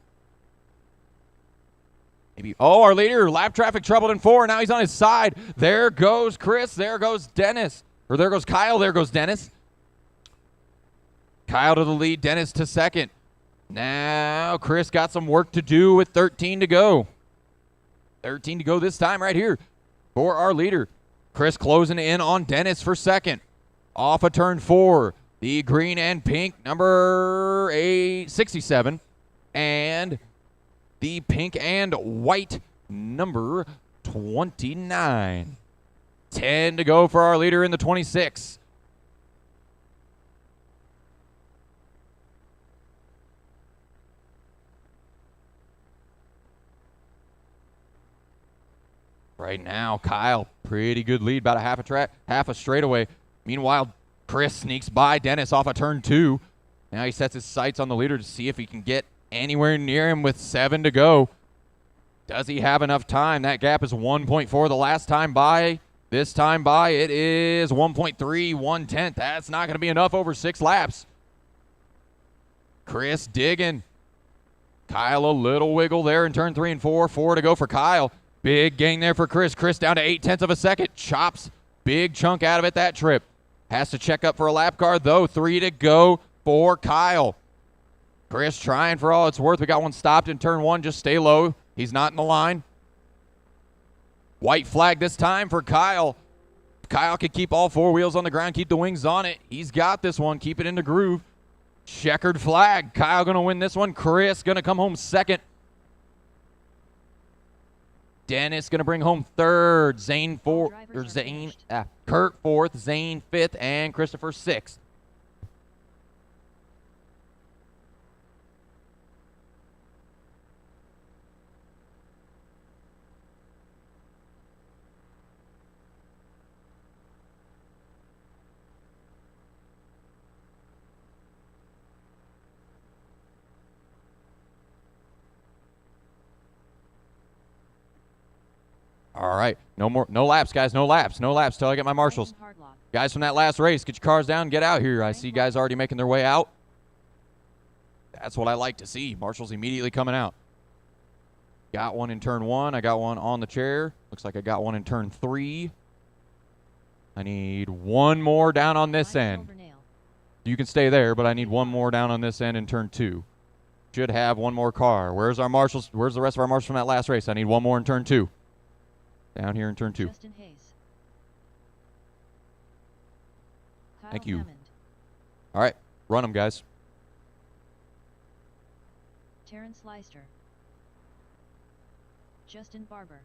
Maybe. Oh, our leader, lap traffic troubled in 4. Now he's on his side. There goes Chris. There goes Dennis. Or there goes Kyle. There goes Dennis. Kyle to the lead. Dennis to second. Now Chris got some work to do with 13 to go. 13 to go this time right here for our leader. Chris closing in on Dennis for second. Off of turn 4. The green and pink number 67. And the pink and white number 29. 10 to go for our leader in the 26. Right now, Kyle, pretty good lead, about a half a straightaway. Meanwhile, Chris sneaks by Dennis off of turn 2. Now he sets his sights on the leader to see if he can get anywhere near him with 7 to go. Does he have enough time? That gap is 1.4 the last time by. This time by, it is 1.3, 1/10. That's not going to be enough over 6 laps. Chris digging. Kyle a little wiggle there in turn 3 and 4. 4 to go for Kyle. Big gain there for Chris. Chris down to 0.8 of a second. Chops big chunk out of it that trip. Has to check up for a lap car, though. 3 to go for Kyle. Chris trying for all it's worth. We got one stopped in turn 1. Just stay low. He's not in the line. White flag this time for Kyle. Kyle can keep all 4 wheels on the ground, keep the wings on it. He's got this one. Keep it in the groove. Checkered flag. Kyle going to win this one. Chris going to come home second. Dennis going to bring home third. Kurt fourth. Zane fifth. And Christopher sixth. All right. No laps, guys. No laps till I get my marshals. Guys from that last race, get your cars down, get out here. I see guys already making their way out. That's what I like to see. Marshals immediately coming out. Got one in turn 1. I got one on the chair. Looks like I got one in turn 3. I need one more down on this end. You can stay there, but I need one more down on this end in turn 2. Should have one more car. Where's our marshals? Where's the rest of our marshals from that last race? I need one more in turn 2. Down here in turn 2. Thank you. All right, run them, guys. Terrence Leister. Justin Barber.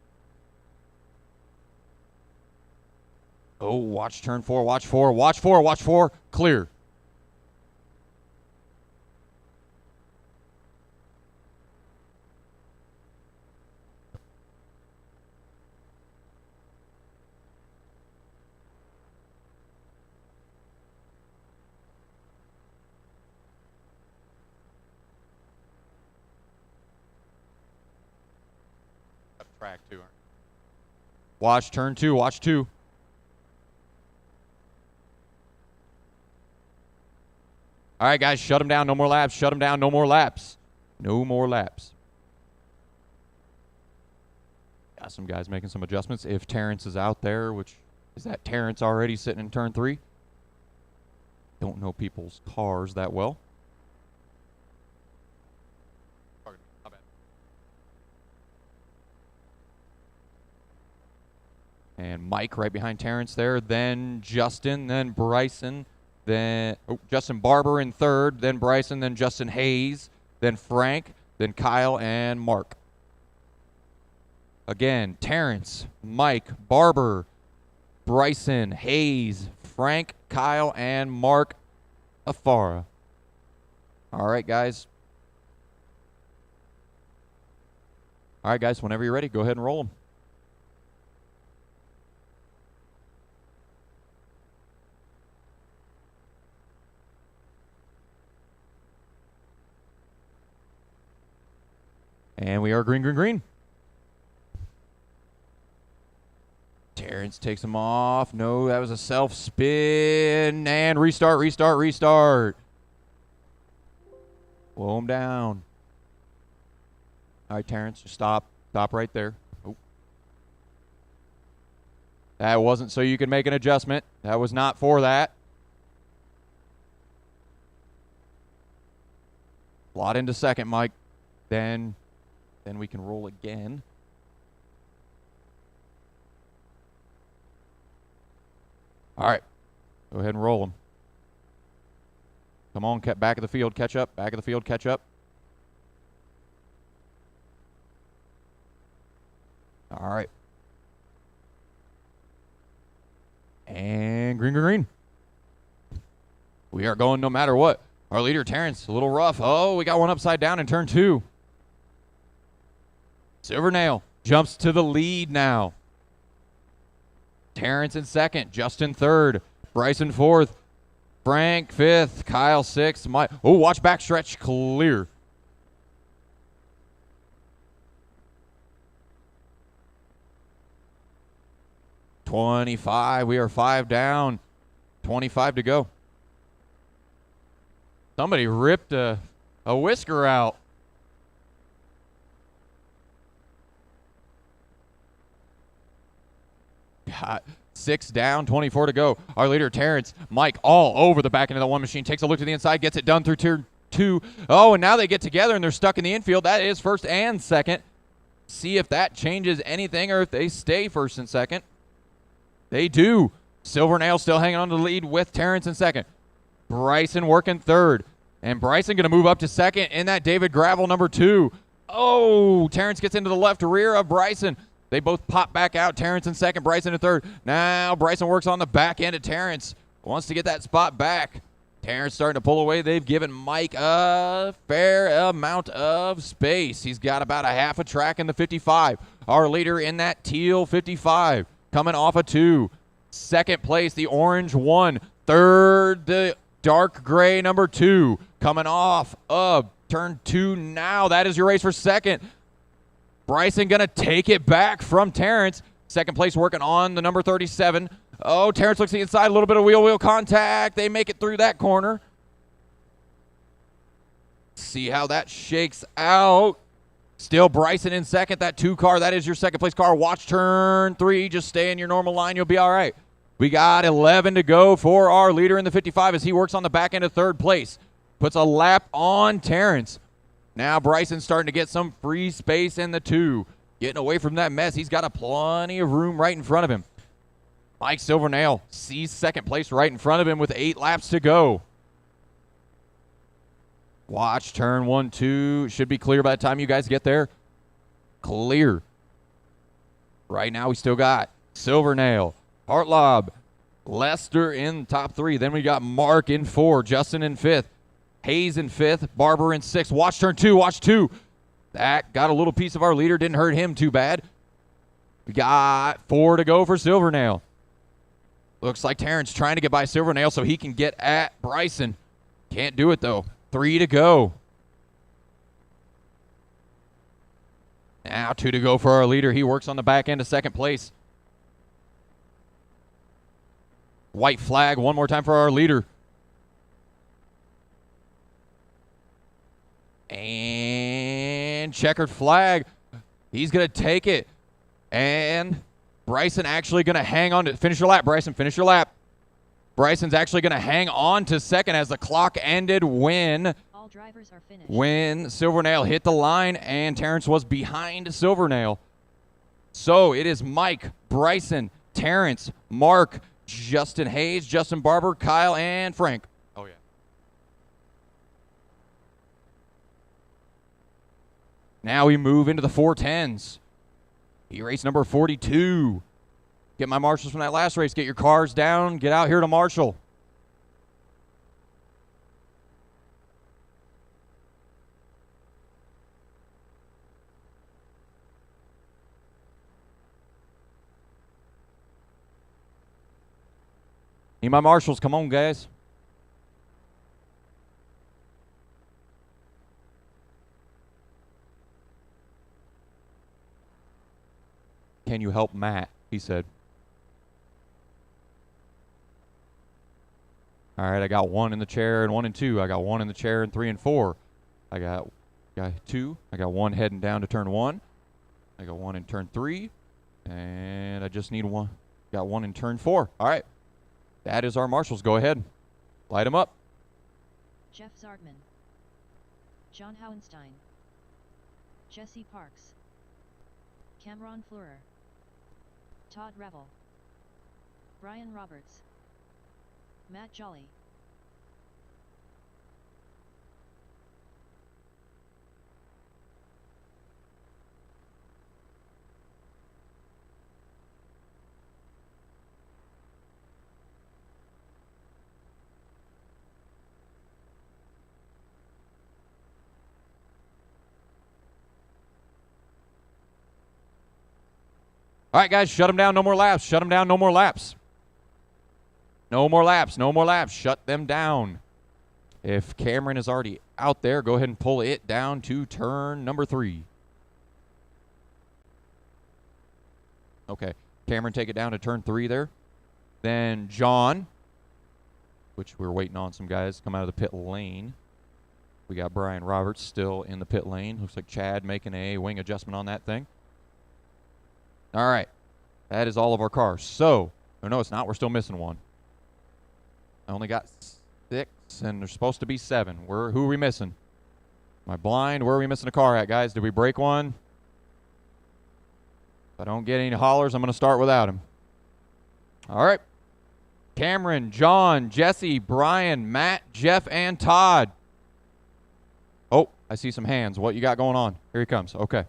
Oh, watch turn 4, watch 4, watch 4, watch 4. Clear. track too. Watch turn 2. Watch 2. All right, guys, shut them down. No more laps. Shut them down. No more laps. No more laps. Got some guys making some adjustments. If Terrence is out there, which is that Terrence already sitting in turn 3? Don't know people's cars that well. My bad. And Mike right behind Terrence there. Then Justin, then Bryson. Then Justin Barber in 3rd, then Bryson, then Justin Hayes, then Frank, then Kyle and Mark. Again, Terrence, Mike, Barber, Bryson, Hayes, Frank, Kyle, and Mark Afara. All right, guys. All right, guys, whenever you're ready, go ahead and roll them. And we are green, green, green. Terrence takes him off. No, that was a self-spin. And restart, restart, restart. Slow him down. All right, Terrence, just stop. Stop right there. Oh. That wasn't so you could make an adjustment. That was not for that. Slot into second, Mike. Then we can roll again. All right. Go ahead and roll them. Come on, back of the field, catch up. Back of the field, catch up. All right. And green, green, green. We are going no matter what. Our leader, Terrence, a little rough. Oh, we got one upside down in turn 2. Silvernail jumps to the lead now. Terrence in 2nd, Justin 3rd, Bryson 4th, Frank 5th, Kyle 6th. Mike. Oh, watch backstretch clear. $25. We are 5 down. 25 to go. Somebody ripped a whisker out. God, 6 down, 24 to go. Our leader, Terrence, Mike, all over the back end of the one machine. Takes a look to the inside, gets it done through turn 2. Oh, and now they get together and they're stuck in the infield. That is 1st and 2nd. See if that changes anything or if they stay 1st and 2nd. They do. Silvernail still hanging on to the lead with Terrence in 2nd. Bryson working 3rd. And Bryson going to move up to 2nd in that David Gravel number 2. Oh, Terrence gets into the left rear of Bryson. They both pop back out. Terrence in 2nd, Bryson in 3rd. Now Bryson works on the back end of Terrence. Wants to get that spot back. Terrence starting to pull away. They've given Mike a fair amount of space. He's got about a half a track in the 55. Our leader in that teal 55. Coming off a 2. 2nd place, the orange 1. 3rd, the dark gray number 2. Coming off of turn 2 now. That is your race for 2nd. Bryson going to take it back from Terrence. 2nd place working on the number 37. Oh, Terrence looks to the inside. A little bit of wheel-wheel contact. They make it through that corner. See how that shakes out. Still Bryson in 2nd. That 2 car, that is your 2nd place car. Watch turn 3. Just stay in your normal line. You'll be all right. We got 11 to go for our leader in the 55 as he works on the back end of 3rd place. Puts a lap on Terrence. Now Bryson's starting to get some free space in the 2. Getting away from that mess. He's got a plenty of room right in front of him. Mike Silvernail sees 2nd place right in front of him with 8 laps to go. Watch turn 1, 2. Should be clear by the time you guys get there. Clear. Right now we still got Silvernail, Hartlob, Lester in top 3. Then we got Mark in 4, Justin in 5th. Hayes in 5th, Barber in 6th. Watch turn 2, watch 2. That got a little piece of our leader. Didn't hurt him too bad. We got 4 to go for Silvernail. Looks like Terrence trying to get by Silvernail so he can get at Bryson. Can't do it, though. 3 to go. Now 2 to go for our leader. He works on the back end of second place. White flag one more time for our leader. And checkered flag. He's going to take it. And Bryson actually going to hang on to finish your lap, Bryson. Finish your lap. Bryson's actually going to hang on to second as the clock ended when All drivers are finished. Silvernail hit the line and Terrence was behind Silvernail. So it is Mike, Bryson, Terrence, Mark, Justin Hayes, Justin Barber, Kyle, and Frank. Oh, yeah. Now we move into the 410s. E-race number 42. Get my marshals from that last race. Get your cars down. Get out here to marshal. Need my marshals. Come on, guys. Can you help Matt? He said. All right, I got 1 in the chair and 1 and 2. I got 1 in the chair and 3 and 4. I got 2. I got 1 heading down to turn 1. I got 1 in turn 3. And I just need 1. Got 1 in turn 4. All right. That is our marshals. Go ahead. Light them up. Jeff Zardman. John Howenstein. Jesse Parks. Cameron Fleurer. Todd Revel. Brian Roberts. Matt Jolly. All right, guys, shut them down. No more laps. Shut them down. No more laps. No more laps. No more laps. Shut them down. If Cameron is already out there, go ahead and pull it down to turn number 3. Okay. Cameron, take it down to turn 3 there. Then John, which we're waiting on some guys to come out of the pit lane. We got Brian Roberts still in the pit lane. Looks like Chad making a wing adjustment on that thing. All right. That is all of our cars. So, oh, no, it's not. We're still missing 1. I only got 6, and there's supposed to be 7. Who are we missing? Am I blind? Where are we missing a car at, guys? Did we break one? If I don't get any hollers, I'm going to start without him. All right. Cameron, John, Jesse, Brian, Matt, Jeff, and Todd. Oh, I see some hands. What you got going on? Here he comes. Okay.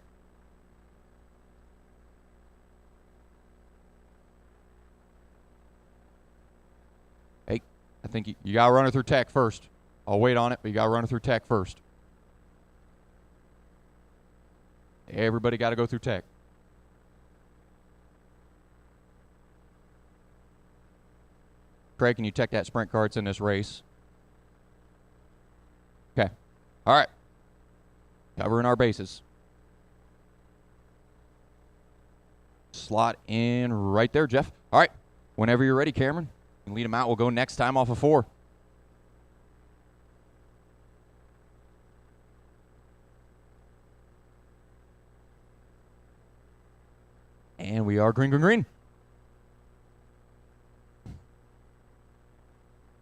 I think you got to run her through tech first. I'll wait on it, but you got to run her through tech first. Everybody got to go through tech. Craig, can you tech that sprint car? It's in this race. Okay. All right. Covering our bases. Slot in right there, Jeff. All right. Whenever you're ready, Cameron. You can lead them out. We'll go next time off of 4. And we are green, green, green.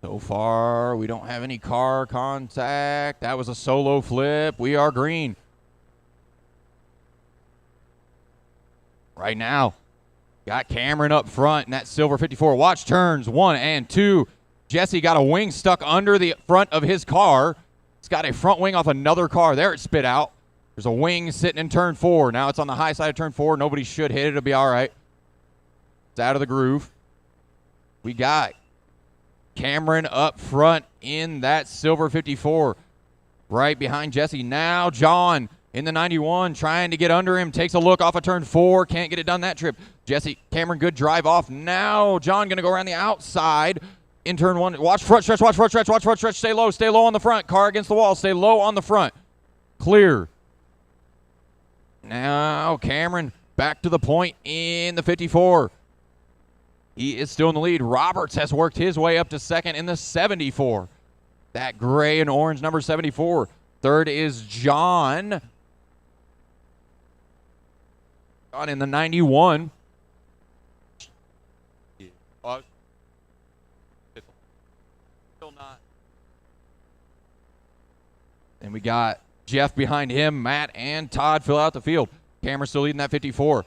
So far, we don't have any car contact. That was a solo flip. We are green. Right now. Got Cameron up front in that silver 54. Watch turns 1 and 2. Jesse got a wing stuck under the front of his car. It's got a front wing off another car. There it spit out. There's a wing sitting in turn 4. Now it's on the high side of turn 4. Nobody should hit it. It'll be all right. It's out of the groove. We got Cameron up front in that silver 54. Right behind Jesse. Now John in the 91, trying to get under him. Takes a look off of turn 4. Can't get it done that trip. Cameron, good drive off. Now John going to go around the outside in turn 1. Watch front stretch, watch front stretch, watch front stretch. Stay low on the front. Car against the wall. Stay low on the front. Clear. Now Cameron back to the point in the 54. He is still in the lead. Roberts has worked his way up to second in the 74. That gray and orange number 74. Third is John. John in the 91. Still not. And we got Jeff behind him. Matt and Todd fill out the field. Cameron's still leading that 54.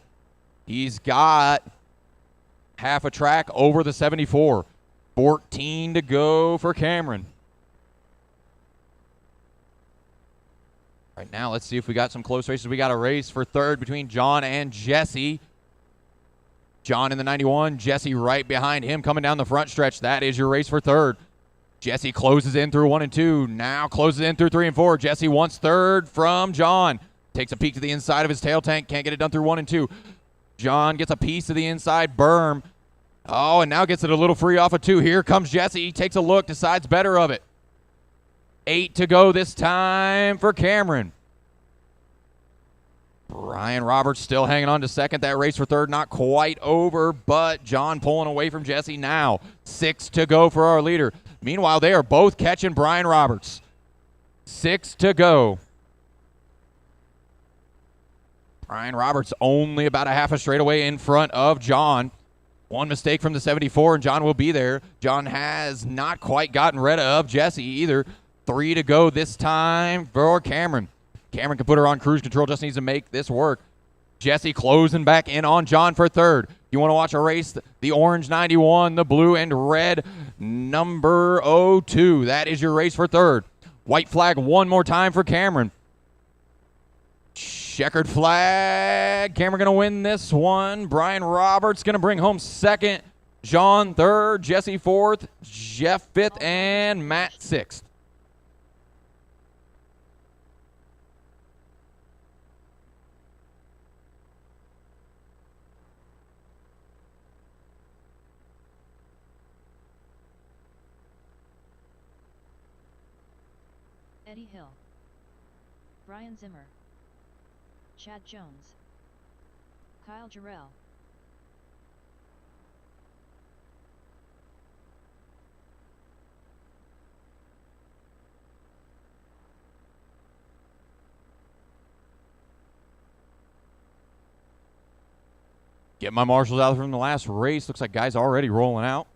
He's got half a track over the 74. 14 to go for Cameron. Right now, let's see if we got some close races. We got a race for third between John and Jesse. John in the 91. Jesse right behind him coming down the front stretch. That is your race for third. Jesse closes in through 1 and 2. Now closes in through 3 and 4. Jesse wants third from John. Takes a peek to the inside of his tail tank. Can't get it done through 1 and 2. John gets a piece of the inside berm. Oh, and now gets it a little free off of 2. Here comes Jesse. He takes a look, decides better of it. 8 to go this time for Cameron. Brian Roberts still hanging on to second. That race for third not quite over, but John pulling away from Jesse now. 6 to go for our leader. Meanwhile, they are both catching Brian Roberts. 6 to go. Brian Roberts only about a half a straightaway in front of John. One mistake from the 74, and John will be there. John has not quite gotten rid of Jesse either. 3 to go this time for Cameron. Cameron can put her on cruise control, just needs to make this work. Jesse closing back in on John for third. You want to watch a race? The orange 91, the blue and red number 02. That is your race for third. White flag one more time for Cameron. Checkered flag. Cameron going to win this one. Brian Roberts going to bring home second. John third. Jesse fourth. Jeff fifth. And Matt sixth. Eddie Hill, Brian Zimmer, Chad Jones, Kyle Jarrell, Get my marshals out from the last race. Looks like guys already rolling out.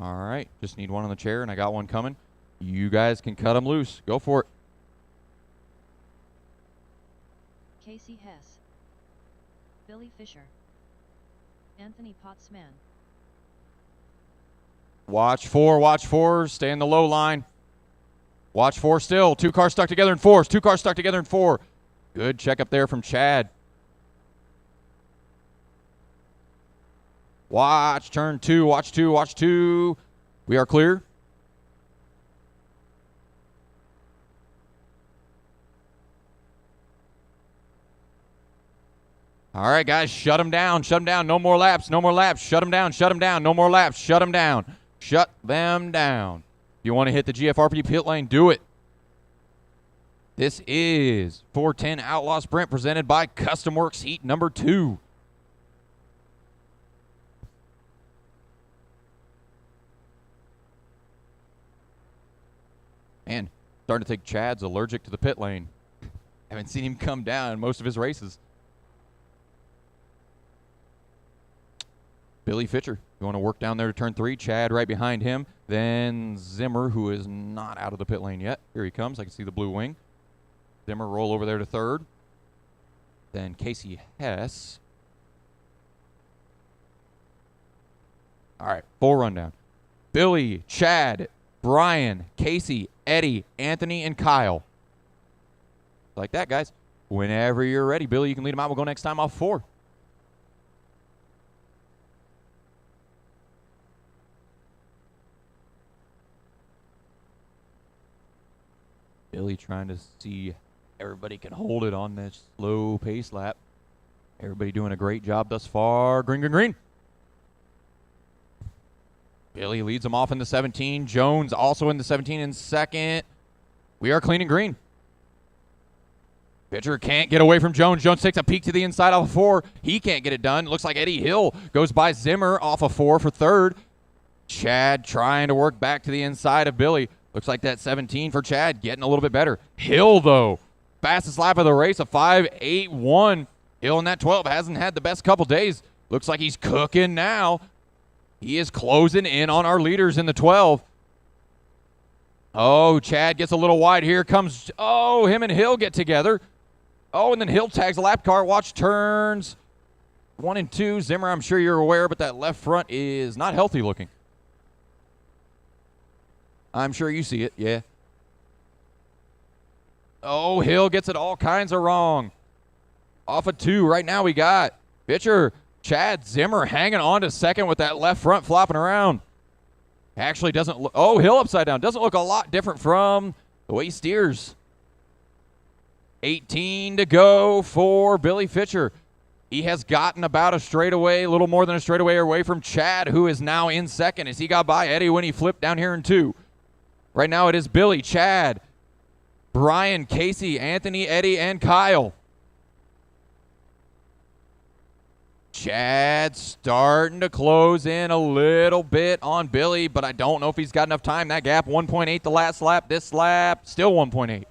All right, just need one on the chair, and I got one coming. You guys can cut them loose. Go for it. Casey Hess, Billy Fisher, Anthony Pottsman. Watch four, stay in the low line. Watch 4 still. 2 cars stuck together in 4s. 2 cars stuck together in 4. Good check up there from Chad. Watch turn 2, watch 2, watch 2. We are clear. All right, guys, shut them down. Shut them down. No more laps. No more laps. Shut them down. Shut them down. No more laps. Shut them down. Shut them down. If you want to hit the GFRP pit lane, do it. This is 410 Outlaw Sprint presented by Custom Works Heat number 2. Man, starting to think Chad's allergic to the pit lane. Haven't seen him come down in most of his races. Billy Fisher, you want to work down there to turn 3. Chad right behind him. Then Zimmer, who is not out of the pit lane yet. Here he comes. I can see the blue wing. Zimmer roll over there to 3rd. Then Casey Hess. All right, full rundown. Billy, Chad, Brian, Casey, Eddie, Anthony, and Kyle. Like that, guys. Whenever you're ready, Billy, you can lead them out. We'll go next time off 4. Billy trying to see everybody can hold it on this slow pace lap. Everybody doing a great job thus far. Green, green, green. Billy leads them off in the 17. Jones also in the 17 in second. We are clean and green. Pitcher can't get away from Jones. Jones takes a peek to the inside off of 4. He can't get it done. Looks like Eddie Hill goes by Zimmer off of 4 for third. Chad trying to work back to the inside of Billy. Looks like that 17 for Chad getting a little bit better. Hill, though, fastest lap of the race, a 5.81. Hill in that 12 hasn't had the best couple days. Looks like he's cooking now. He is closing in on our leaders in the 12. Oh, Chad gets a little wide. Here comes, oh, him and Hill get together. Oh, and then Hill tags a lap car. Watch turns 1 and 2. Zimmer, I'm sure you're aware, but that left front is not healthy looking. I'm sure you see it, yeah. Oh, Hill gets it all kinds of wrong. Off of 2. Right now we got pitcher Chad Zimmer hanging on to second with that left front flopping around. Actually doesn't look, oh, Hill upside down. Doesn't look a lot different from the way he steers. 18 to go for Billy Fischer. He has gotten about a straightaway, a little more than a straightaway away from Chad, who is now in second as he got by Eddie when he flipped down here in 2. Right now it is Billy, Chad, Brian, Casey, Anthony, Eddie, and Kyle. Chad starting to close in a little bit on Billy, but I don't know if he's got enough time. That gap, 1.8 the last lap. This lap, still 1.8.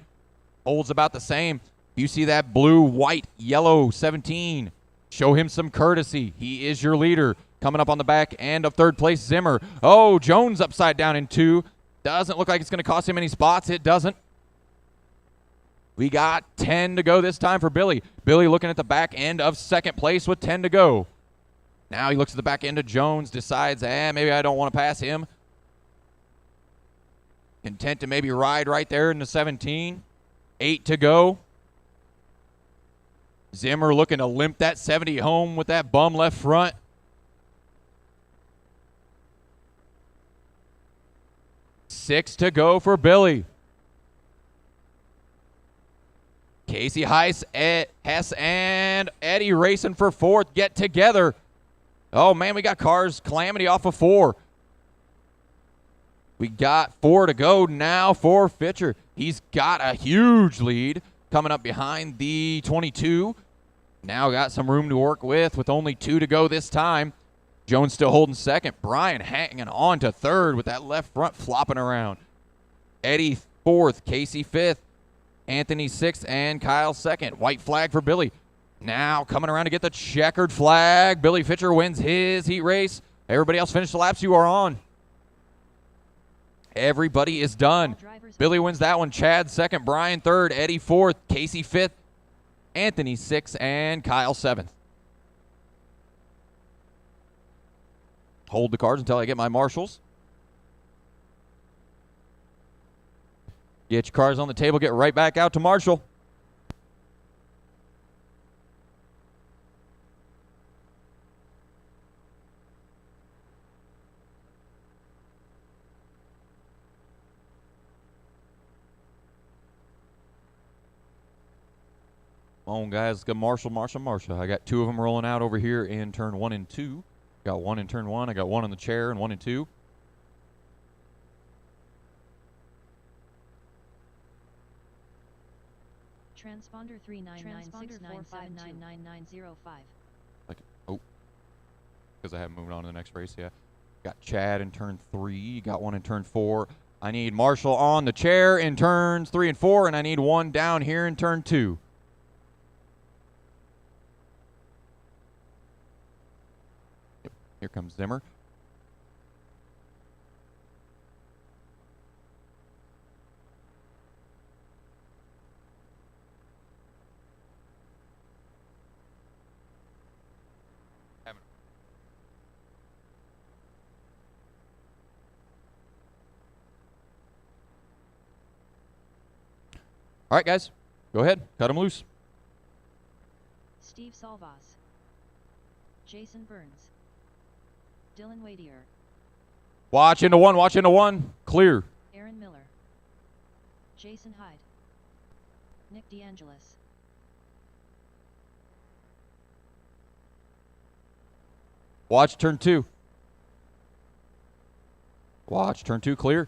Holds about the same. You see that blue, white, yellow 17. Show him some courtesy. He is your leader. Coming up on the back end of third place, Zimmer. Oh, Jones upside down in 2. Doesn't look like it's going to cost him any spots. It doesn't. We got 10 to go this time for Billy. Billy looking at the back end of second place with 10 to go. Now he looks at the back end of Jones, decides, maybe I don't want to pass him. Content to maybe ride right there in the 17. 8 to go. Zimmer looking to limp that 70 home with that bum left front. Six to go for Billy. Casey Hess and Eddie racing for 4th. Get together. Oh, man, we got cars calamity off of 4. We got 4 to go now for Fischer. He's got a huge lead coming up behind the 22. Now got some room to work with only 2 to go this time. Jones still holding second. Brian hanging on to third with that left front flopping around. Eddie 4th, Casey 5th, Anthony 6th, and Kyle 2nd. White flag for Billy. Now coming around to get the checkered flag. Billy Fischer wins his heat race. Everybody else finish the laps you are on. Everybody is done. Billy wins that one. Chad 2nd, Brian 3rd, Eddie 4th, Casey 5th, Anthony 6th, and Kyle 7th. Hold the cards until I get my marshals. Get your cards on the table. Get right back out to marshal. Come on, guys. Go marshal. I got 2 of them rolling out over here in turn 1 and 2. Got 1 in turn 1. I got 1 on the chair and 1 and 2. Transponder 399645999905. Like, oh, because I haven't moved on to the next race yet. Got Chad in turn 3. Got 1 in turn 4. I need Marshall on the chair in turns 3 and 4, and I need 1 down here in turn 2. Yep. Here comes Zimmer. All right, guys, go ahead. Cut them loose. Steve Salvas. Jason Burns. Dylan Wadier. Watch into 1. Watch into 1. Clear. Aaron Miller. Jason Hyde. Nick DeAngelis. Watch turn 2. Watch turn 2 clear.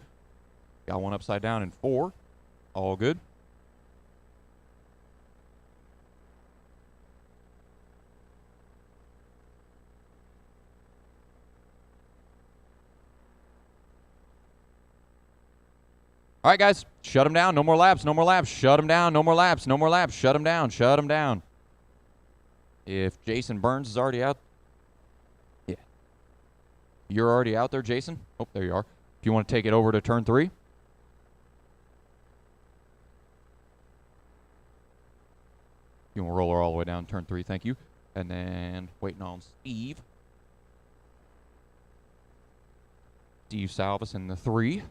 Got one upside down in 4. All good. All right, guys, shut them down. No more laps, no more laps. Shut them down, no more laps, no more laps. Shut them down, shut them down. If Jason Burns is already out. Yeah. You're already out there, Jason? Oh, there you are. If you want to take it over to turn 3. You want to roll her all the way down turn 3, thank you. And then waiting on Steve. Steve Salvis in the 3.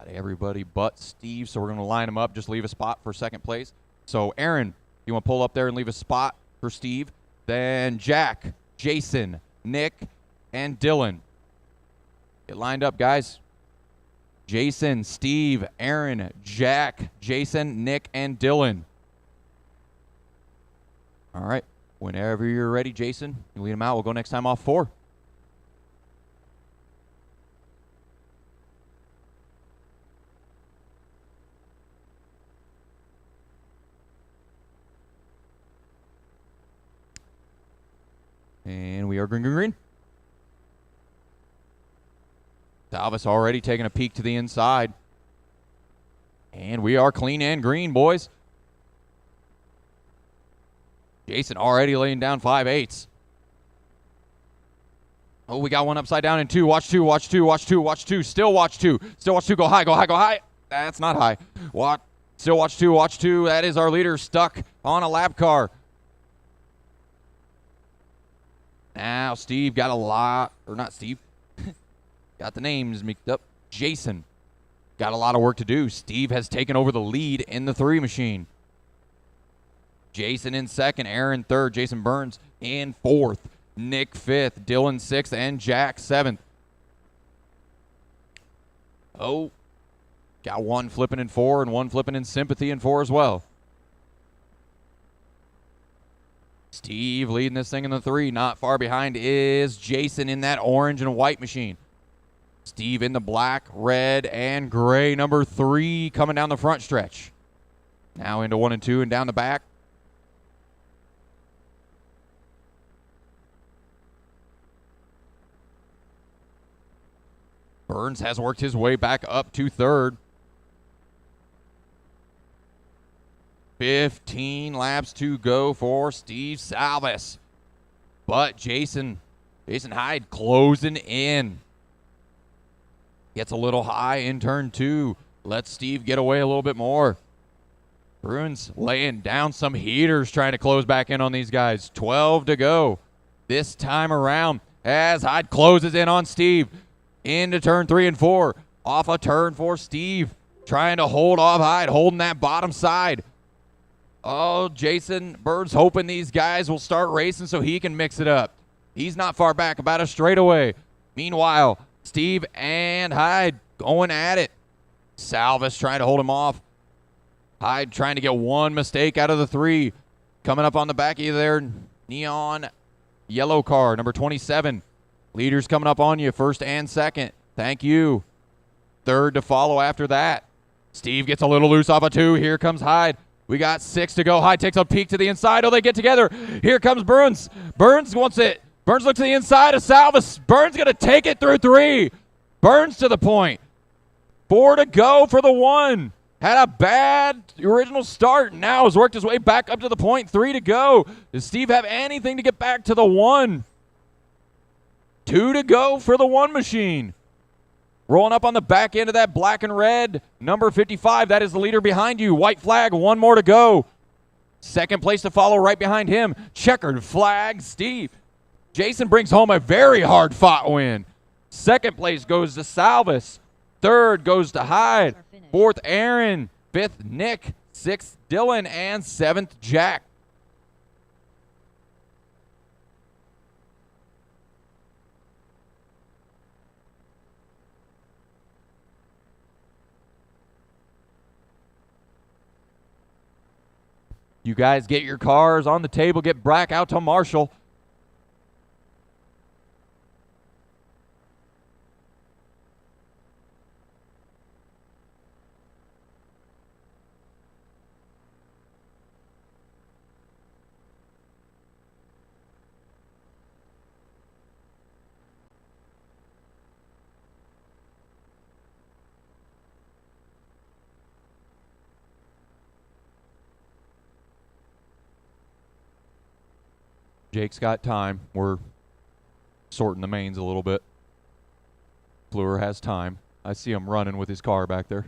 Everybody but Steve, so we're going to line them up, just leave a spot for second place. So Aaron, you want to pull up there and leave a spot for Steve. Then Jack, Jason, Nick, and Dylan. Get lined up, guys. Jason, Steve, Aaron, Jack, Jason, Nick, and Dylan. All right, whenever you're ready, Jason, you lead them out. We'll go next time off 4. And we are green, green, green. Salvis already taking a peek to the inside. And we are clean and green, boys. Jason already laying down 5/8. Oh, we got one upside down in 2. Watch 2, watch 2, watch 2, watch 2. Still watch 2. Still watch 2. Go high, go high, go high. That's not high. What? Still watch 2, watch 2. That is our leader stuck on a lap car. Now, Steve got a lot, or not Steve, got the names mixed up. Jason got a lot of work to do. Steve has taken over the lead in the 3 machine. Jason in 2nd, Aaron 3rd, Jason Burns in 4th, Nick 5th, Dylan 6th, and Jack 7th. Oh, got one flipping in 4 and one flipping in sympathy in 4 as well. Steve leading this thing in the 3. Not far behind is Jason in that orange and white machine. Steve in the black, red, and gray number 3 coming down the front stretch. Now into 1 and 2 and down the back. Burns has worked his way back up to 3rd. 15 laps to go for Steve Salvis. But Jason Hyde closing in. Gets a little high in turn 2. Lets Steve get away a little bit more. Bruins laying down some heaters trying to close back in on these guys. 12 to go this time around as Hyde closes in on Steve. Into turn 3 and 4. Off a turn for Steve. Trying to hold off Hyde, holding that bottom side. Oh, Jason Burns hoping these guys will start racing so he can mix it up. He's not far back, about a straightaway. Meanwhile, Steve and Hyde going at it. Salvis trying to hold him off. Hyde trying to get one mistake out of the 3. Coming up on the back of their neon yellow car, number 27. Leaders coming up on you, 1st and 2nd. Thank you. 3rd to follow after that. Steve gets a little loose off a 2. Here comes Hyde. We got 6 to go. Hyde takes a peek to the inside. Oh, they get together. Here comes Burns. Burns wants it. Burns looks to the inside of Salvis. Burns going to take it through 3. Burns to the point. 4 to go for the 1. Had a bad original start. Now has worked his way back up to the point. 3 to go. Does Steve have anything to get back to the 1? 2 to go for the 1 machine. Rolling up on the back end of that black and red, number 55. That is the leader behind you. White flag, 1 more to go. 2nd place to follow right behind him. Checkered flag, Steve. Jason brings home a very hard-fought win. 2nd place goes to Salvis. 3rd goes to Hyde. 4th, Aaron. 5th, Nick. 6th, Dylan. And 7th, Jack. You guys get your cars on the table, get back out to Marshall. Jake's got time. We're sorting the mains a little bit. Fleur has time. I see him running with his car back there.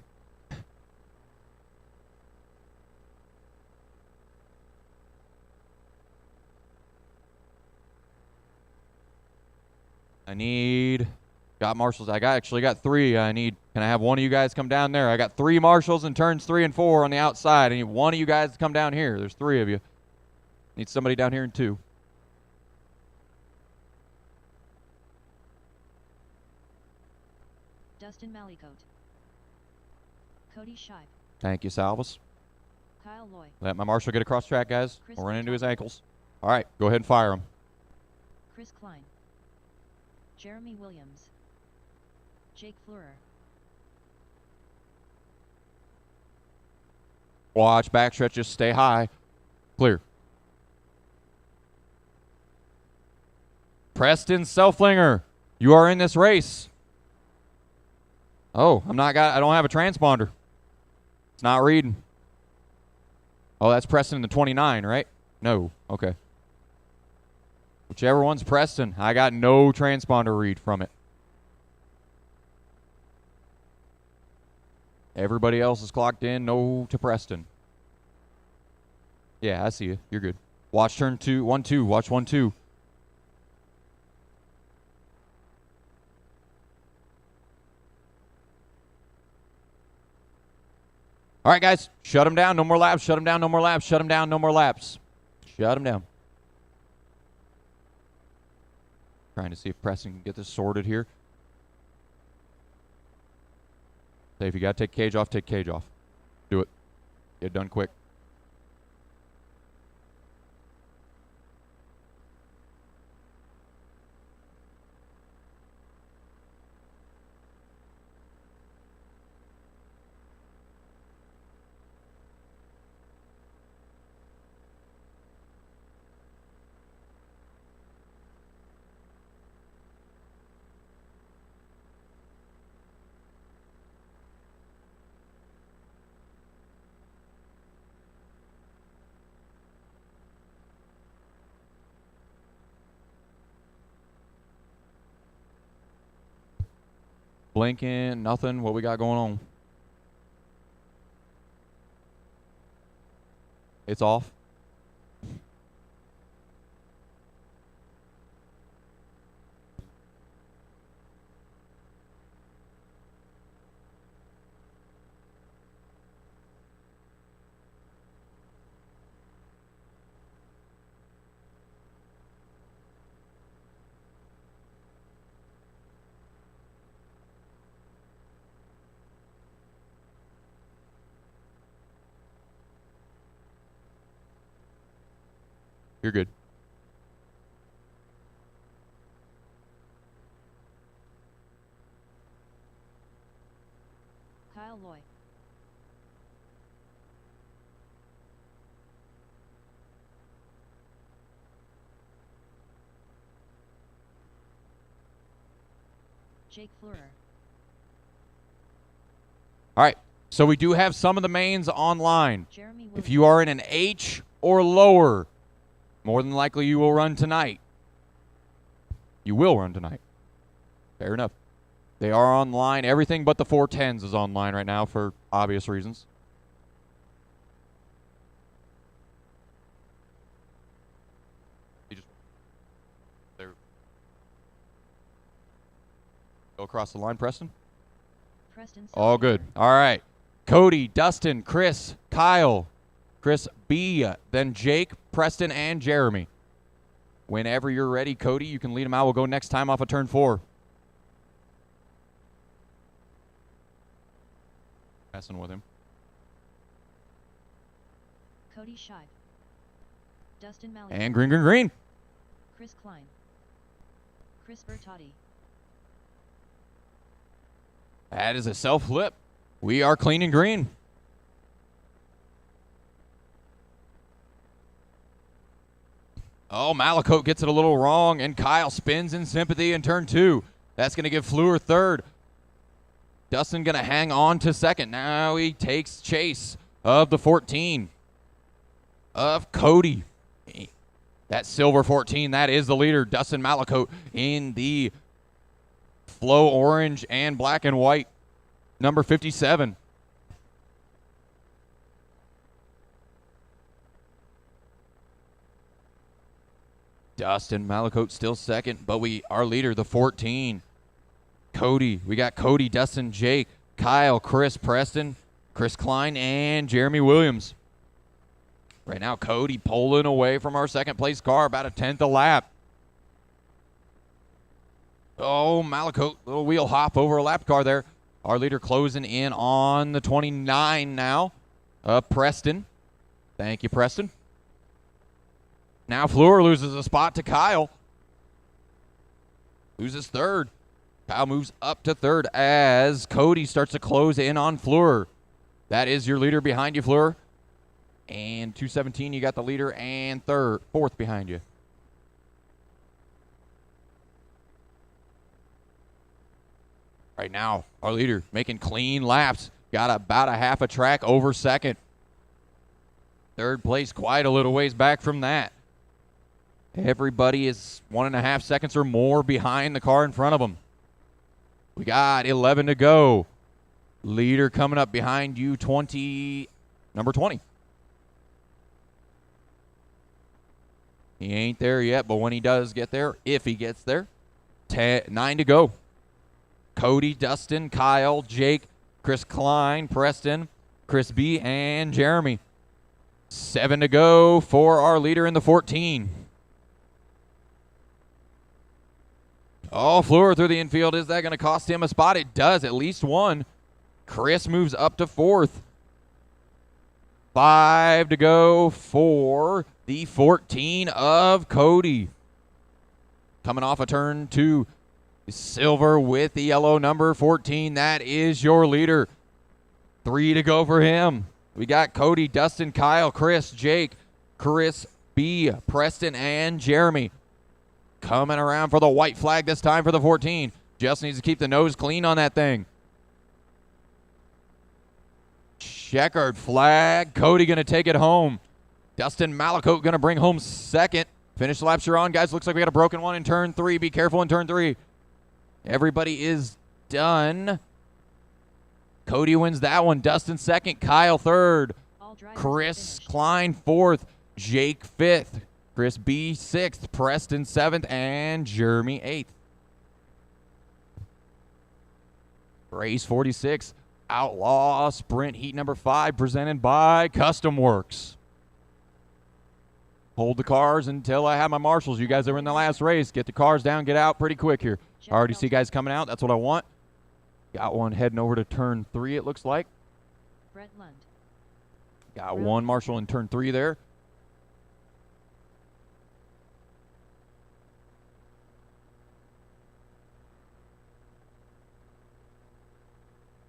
Got marshals. Actually got 3. Can I have one of you guys come down there? I got 3 marshals in turns 3 and 4 on the outside. I need one of you guys to come down here. There's 3 of you. Need somebody down here in 2. Dustin Mallycoat. Cody Shipe. Thank you, Salvas. Kyle Loy. Let my marshal get across track, guys. Chris We'll run into his Petron. ankles. All right, go ahead and fire him. Chris Klein. Jeremy Williams. Jake Fleurer. Watch, backstretch, just stay high. Clear. Preston Selflinger, you are in this race. Oh, I don't have a transponder. It's not reading. Oh, that's Preston in the 29, right? No. Okay. Whichever one's Preston. I got no transponder read from it. Everybody else is clocked in. No to Preston. Yeah, I see you. You're good. Watch turn 2. 1-2. Watch 1-2. All right, guys. Shut him down. No more laps. Shut him down. No more laps. Shut him down. No more laps. Shut him down. Trying to see if Preston can get this sorted here. Say if you got to take cage off, take cage off. Do it. Get it done quick. Blinking, nothing. What we got going on? It's off. You're good. Kyle Loy. Jake Fleurer. All right. So we do have some of the mains online. Jeremy If Williams. you are in an H or lower, more than likely you will run tonight. You will run tonight. Fair enough. They are online. Everything but the 410s is online right now for obvious reasons. Go across the line, Preston. Preston All good. All right. Cody, Dustin, Chris, Kyle, Chris B, then Jake, Preston, and Jeremy. Whenever you're ready, Cody, you can lead them out. We'll go next time off of turn 4. Messing with him. Cody Shipe. Dustin Malley. And green, green, green. Chris Klein. Chris Bertotti. That is a self-flip. We are clean and green. Oh, Malakote gets it a little wrong, and Kyle spins in sympathy in turn 2. That's going to give Fleur third. Dustin going to hang on to second. Now he takes chase of the 14 of Cody. That silver 14, that is the leader, Dustin Malakote, in the flow orange and black and white, number 57. Dustin Malakote still second, but our leader, the 14, Cody. We got Cody, Dustin, Jake, Kyle, Chris, Preston, Chris Klein, and Jeremy Williams. Right now, Cody pulling away from our second place car, about a 10th a lap. Oh, Malakote, little wheel hop over a lap car there. Our leader closing in on the 29 now. Preston. Thank you, Preston. Now Fleur loses a spot to Kyle. Loses third. Kyle moves up to third as Cody starts to close in on Fleur. That is your leader behind you, Fleur. And 217, you got the leader and fourth behind you. Right now, our leader making clean laps. Got about a half a track over second. Third place quite a little ways back from that. Everybody is 1.5 seconds or more behind the car in front of them. We got 11 to go. Leader coming up behind you, number 20. He ain't there yet, but when he does get there, if he gets there, 9 to go. Cody, Dustin, Kyle, Jake, Chris Klein, Preston, Chris B, and Jeremy. 7 to go for our leader in the 14. Oh, Fleur through the infield. Is that going to cost him a spot? It does, at least one. Chris moves up to fourth. 5 to go for the 14 of Cody. Coming off a turn 2. Silver with the yellow number 14. That is your leader. 3 to go for him. We got Cody, Dustin, Kyle, Chris, Jake, Chris B, Preston, and Jeremy. Coming around for the white flag this time for the 14. Just needs to keep the nose clean on that thing. Checkered flag. Cody going to take it home. Dustin Malakote going to bring home second. Finish laps are on, guys. Looks like we got a broken one in turn 3. Be careful in turn 3. Everybody is done. Cody wins that one. Dustin second. Kyle third. Chris Klein fourth. Jake fifth. Chris B, 6th, Preston 7th, and Jeremy 8th. Race 46, Outlaw Sprint Heat number 5, presented by Custom Works. Hold the cars until I have my marshals. You guys are in the last race. Get the cars down, get out pretty quick here. I already see guys coming out. That's what I want. Got one heading over to turn 3, it looks like. Brett Lund. Got one marshal in turn 3 there.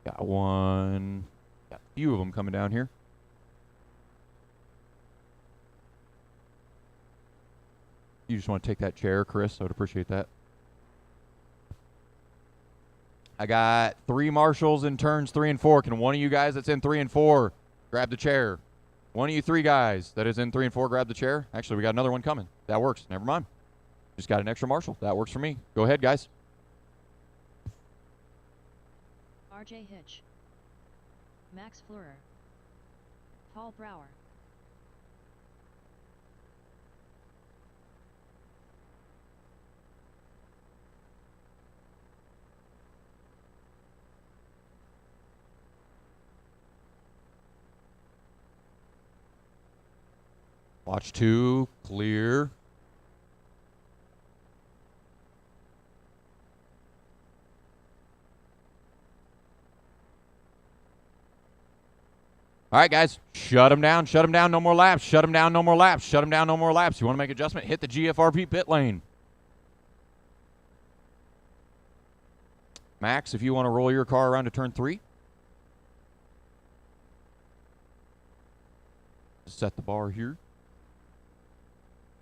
Got one. Got a few of them coming down here. You just want to take that chair, Chris. I would appreciate that. I got 3 marshals in turns 3 and 4. Can one of you guys that's in 3 and 4 grab the chair? One of you 3 guys that is in 3 and 4 grab the chair. Actually, we got another one coming. That works. Never mind. Just got an extra marshal. That works for me. Go ahead, guys. RJ Hitch. Max Fleurer. Paul Brower. Watch 2, clear. All right, guys, shut them down, no more laps, shut them down, no more laps, shut them down, no more laps. You want to make adjustment, hit the GFRP pit lane. Max, if you want to roll your car around to turn 3. Set the bar here.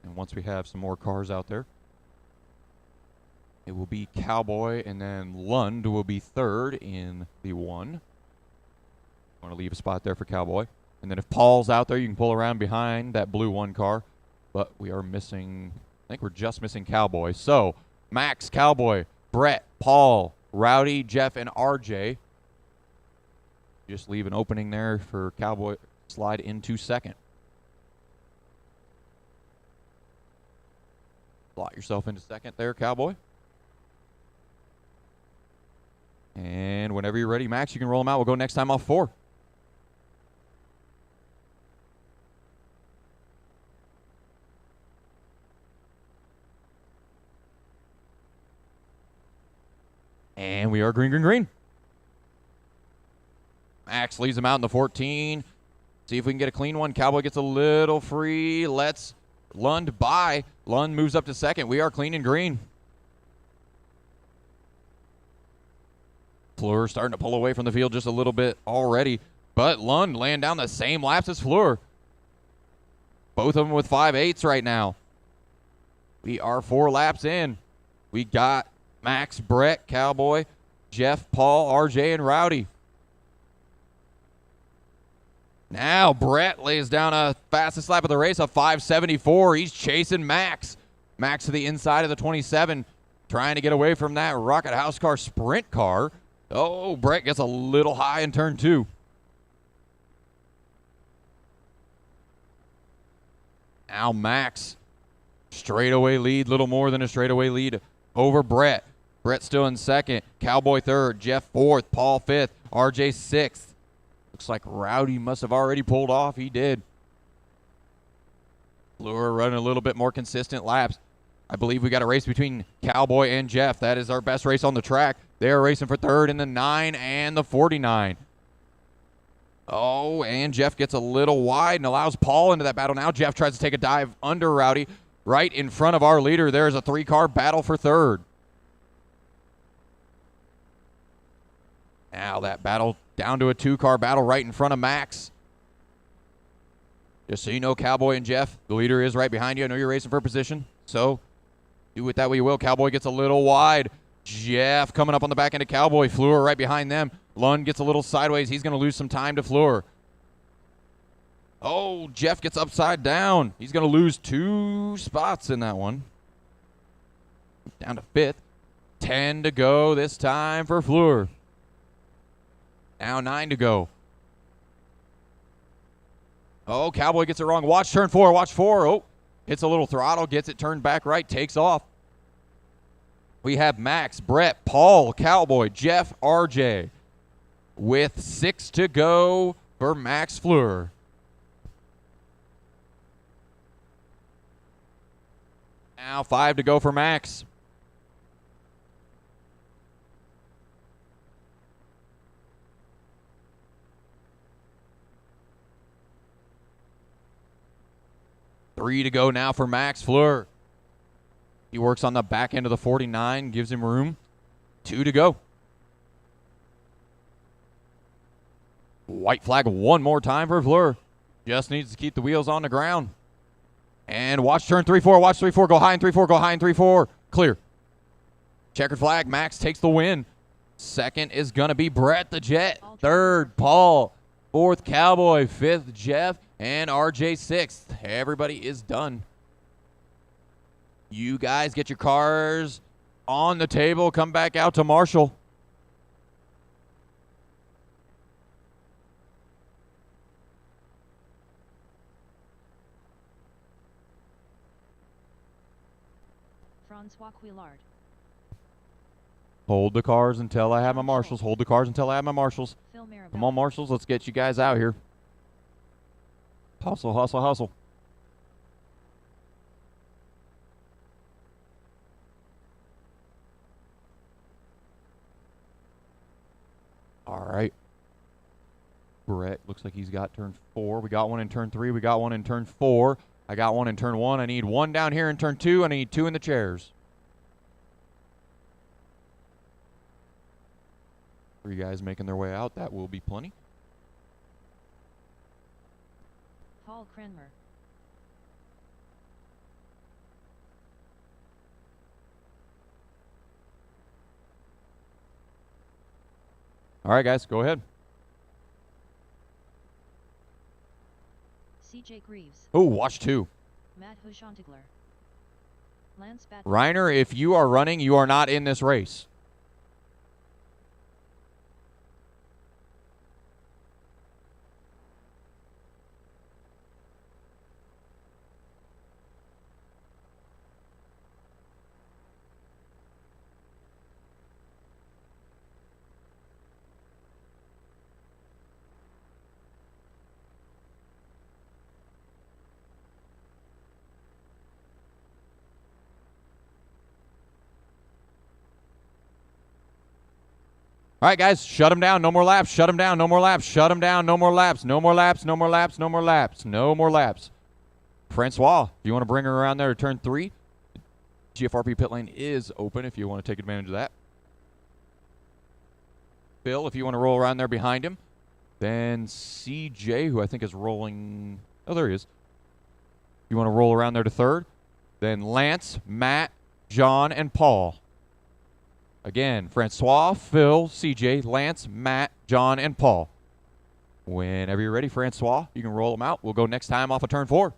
And once we have some more cars out there, it will be Cowboy, and then Lund will be 3rd in the 1. I want to leave a spot there for Cowboy. And then if Paul's out there, you can pull around behind that blue 1 car. But we are missing, I think we're just missing Cowboy. So, Max, Cowboy, Brett, Paul, Rowdy, Jeff, and RJ. Just leave an opening there for Cowboy to slide into 2nd. Slot yourself into 2nd there, Cowboy. And whenever you're ready, Max, you can roll them out. We'll go next time off 4. And we are green, green, green. Max leads them out in the 14. See if we can get a clean one. Cowboy gets a little free. Lets Lund by. Lund moves up to 2nd. We are clean and green. Fleur starting to pull away from the field just a little bit already. But Lund laying down the same laps as Fleur. Both of them with 5.8s right now. We are 4 laps in. We got Max, Brett, Cowboy, Jeff, Paul, RJ, and Rowdy. Now Brett lays down a fastest lap of the race, a 5.74. He's chasing Max. Max to the inside of the 27, trying to get away from that Rocket House car sprint car. Oh, Brett gets a little high in turn 2. Now Max, straightaway lead, little more than a straightaway lead over Brett. Brett still in 2nd, Cowboy 3rd, Jeff 4th, Paul 5th, RJ 6th. Looks like Rowdy must have already pulled off. He did. Fleur running a little bit more consistent laps. I believe we got a race between Cowboy and Jeff. That is our best race on the track. They're racing for 3rd in the 9 and the 49. Oh, and Jeff gets a little wide and allows Paul into that battle. Now Jeff tries to take a dive under Rowdy. Right in front of our leader, there's a 3-car battle for 3rd. Now that battle down to a 2-car battle right in front of Max. Just so you know, Cowboy and Jeff, the leader is right behind you. I know you're racing for position, so do with that what you will. Cowboy gets a little wide. Jeff coming up on the back end of Cowboy. Fleur right behind them. Lund gets a little sideways. He's going to lose some time to Fleur. Oh, Jeff gets upside down. He's going to lose 2 spots in that one. Down to 5th. 10 to go this time for Fleur. Now 9 to go. Oh, Cowboy gets it wrong. Watch turn 4. Watch 4. Oh, hits a little throttle. Gets it turned back right. Takes off. We have Max, Brett, Paul, Cowboy, Jeff, RJ. With 6 to go for Max Fleur. Now 5 to go for Max. Three to go now for Max Fleur. He works on the back end of the 49, gives him room. 2 to go. White flag one more time for Fleur. Just needs to keep the wheels on the ground. And watch turn 3-4. Watch 3-4. Go high in 3-4. Go high in 3-4. Clear. Checkered flag. Max takes the win. 2nd is going to be Brett the Jet. 3rd, Paul. 4th, Cowboy. 5th, Jeff. And RJ 6th. Everybody is done. You guys get your cars on the table. Come back out to Marshall. Francois Quillard. Hold the cars until I have my marshals. Hold the cars until I have my marshals. Phil Marabella. Come on, marshals. Let's get you guys out here. Hustle, hustle, hustle. All right. Brett looks like he's got turn 4. We got one in turn 3. We got one in turn 4. I got one in turn 1. I need one down here in turn 2. I need 2 in the chairs. 3 guys making their way out. That will be plenty. Paul Cranmer. All right, guys, go ahead. CJ Greaves. Oh, watch 2. Matt Huschontigler. Lance Bat. Reiner, if you are running, you are not in this race. All right, guys, shut them down. No more laps. Shut them down. No more laps. Shut them down. No more laps. No more laps. No more laps. No more laps. No more laps. Francois, if you want to bring her around there to turn 3, GFRP pit lane is open if you want to take advantage of that. Phil, if you want to roll around there behind him. Then CJ, who I think is rolling. Oh, there he is. You want to roll around there to 3rd. Then Lance, Matt, John, and Paul. Again, Francois, Phil, CJ, Lance, Matt, John, and Paul. Whenever you're ready, Francois, you can roll them out. We'll go next time off of turn 4.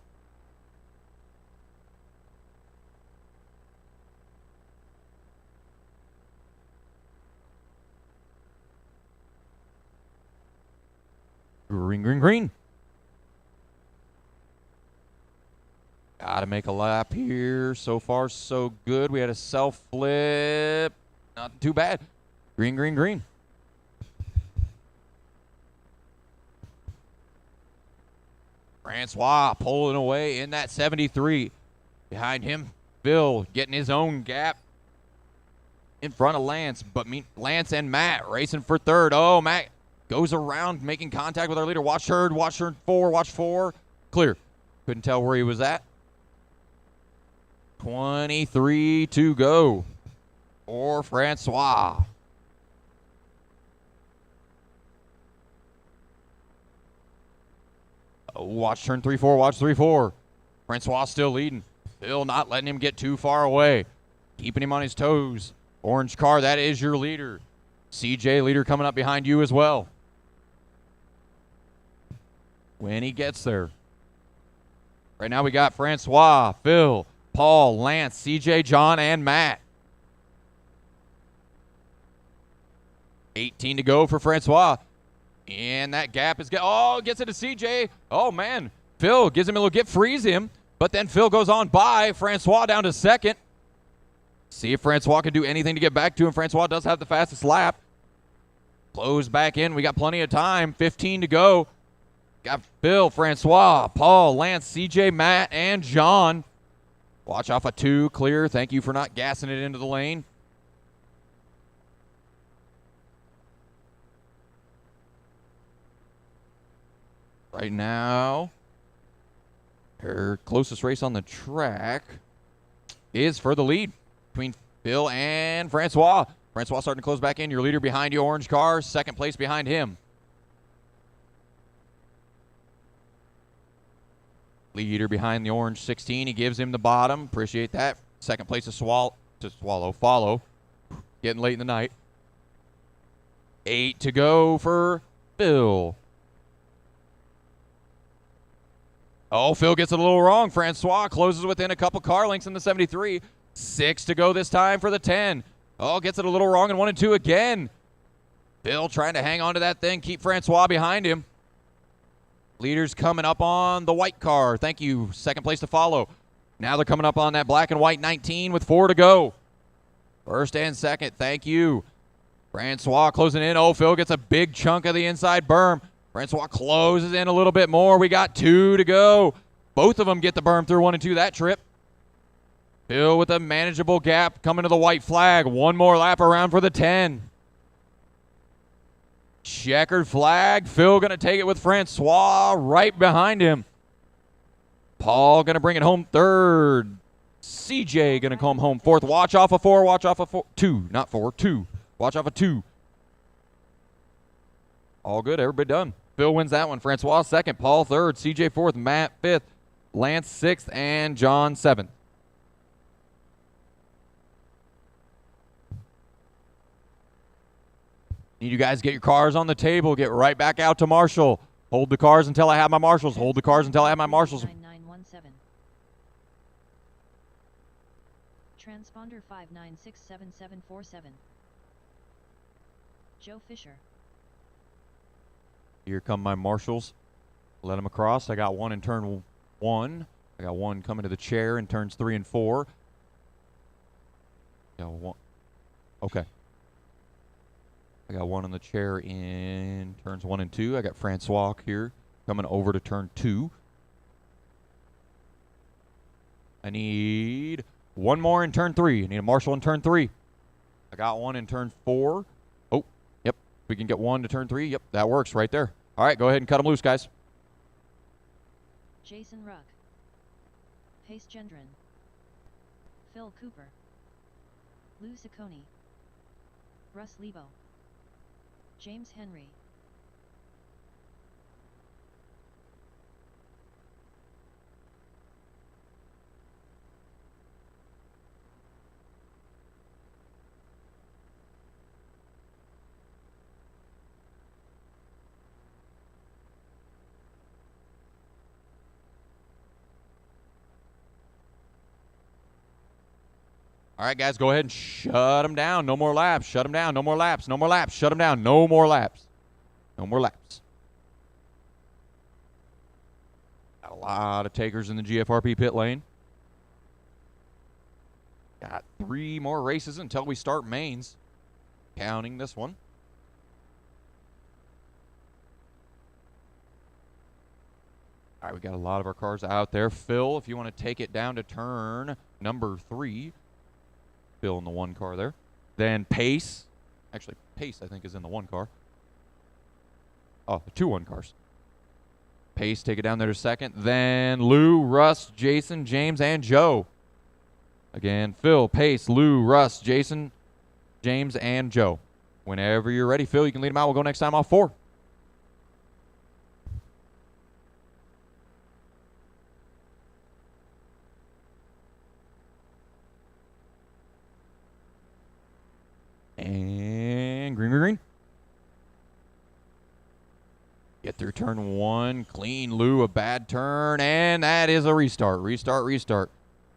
Green, green, green. Got to make a lap here. So far, so good. We had a self-flip. Not too bad. Green, green, green. Francois pulling away in that 73. Behind him, Phil getting his own gap in front of Lance. But Lance and Matt racing for 3rd. Oh, Matt goes around making contact with our leader. Watch turn 4, watch 4. Clear. Couldn't tell where he was at. 23 to go for Francois. Oh, watch turn 3-4, watch 3-4. Francois still leading. Phil not letting him get too far away. Keeping him on his toes. Orange car, that is your leader. CJ, leader coming up behind you as well. When he gets there. Right now we got Francois, Phil, Paul, Lance, CJ, John, and Matt. 18 to go for Francois. And that gap is gets it to CJ. Oh, man. Phil gives him a little gift, frees him. But then Phil goes on by. Francois down to 2nd. See if Francois can do anything to get back to him. Francois does have the fastest lap. Close back in. We got plenty of time. 15 to go. Got Phil, Francois, Paul, Lance, CJ, Matt, and John. Watch off a 2. Clear. Thank you for not gassing it into the lane. Right now, her closest race on the track is for the lead between Phil and Francois. Francois starting to close back in. Your leader behind you, orange car. 2nd place behind him. Leader behind the orange 16. He gives him the bottom. Appreciate that. 2nd place to follow. Getting late in the night. 8 to go for Phil. Oh, Phil gets it a little wrong. Francois closes within a couple car lengths in the 73. 6 to go this time for the 10. Oh, gets it a little wrong in 1 and 2 again. Phil trying to hang on to that thing, keep Francois behind him. Leaders coming up on the white car. Thank you. 2nd place to follow. Now they're coming up on that black and white 19 with 4 to go. 1st and 2nd. Thank you. Francois closing in. Oh, Phil gets a big chunk of the inside berm. Francois closes in a little bit more. We got 2 to go. Both of them get the berm through 1 and 2 that trip. Phil with a manageable gap coming to the white flag. 1 more lap around for the 10. Checkered flag. Phil going to take it with Francois right behind him. Paul going to bring it home third. CJ going to come home fourth. Watch off of 4. Watch off of 4. 2, not 4. 2. Watch off of 2. All good. Everybody done. Phil wins that one. Francois second. Paul third. CJ fourth. Matt fifth. Lance sixth. And John seventh. Need you guys to get your cars on the table. Get right back out to Marshall. Hold the cars until I have my marshals. Hold the cars until I have my marshals. 9917. Transponder 5967747. Joe Fisher. Here come my marshals. Let them across. I got one in turn 1. I got one coming to the chair in turns 3 and 4. Got one. Okay. I got one on the chair in turns 1 and 2. I got Francois here coming over to turn 2. I need one more in turn 3. I need a marshal in turn 3. I got one in turn 4. Oh, yep. We can get one to turn 3. Yep, that works right there. All right, go ahead and cut them loose, guys. Jason Ruck. Pace Gendron. Phil Cooper. Lou Ciccone. Russ Lebo. James Henry. All right, guys, go ahead and shut them down. No more laps. Shut them down. No more laps. No more laps. Shut them down. No more laps. No more laps. Got a lot of takers in the GFRP pit lane. Got 3 more races until we start mains. Counting this one. All right, we got a lot of our cars out there. Phil, if you want to take it down to turn number 3. Phil in the 1 car there. Then Pace. Actually, Pace, I think, is in the 1 car. Oh, the 2 1 cars. Pace, take it down there to second. Then Lou, Russ, Jason, James, and Joe. Again, Phil, Pace, Lou, Russ, Jason, James, and Joe. Whenever you're ready, Phil, you can lead them out. We'll go next time off 4. And green, green, green. Get through turn 1. Clean. Lou, a bad turn. And that is a restart. Restart, restart.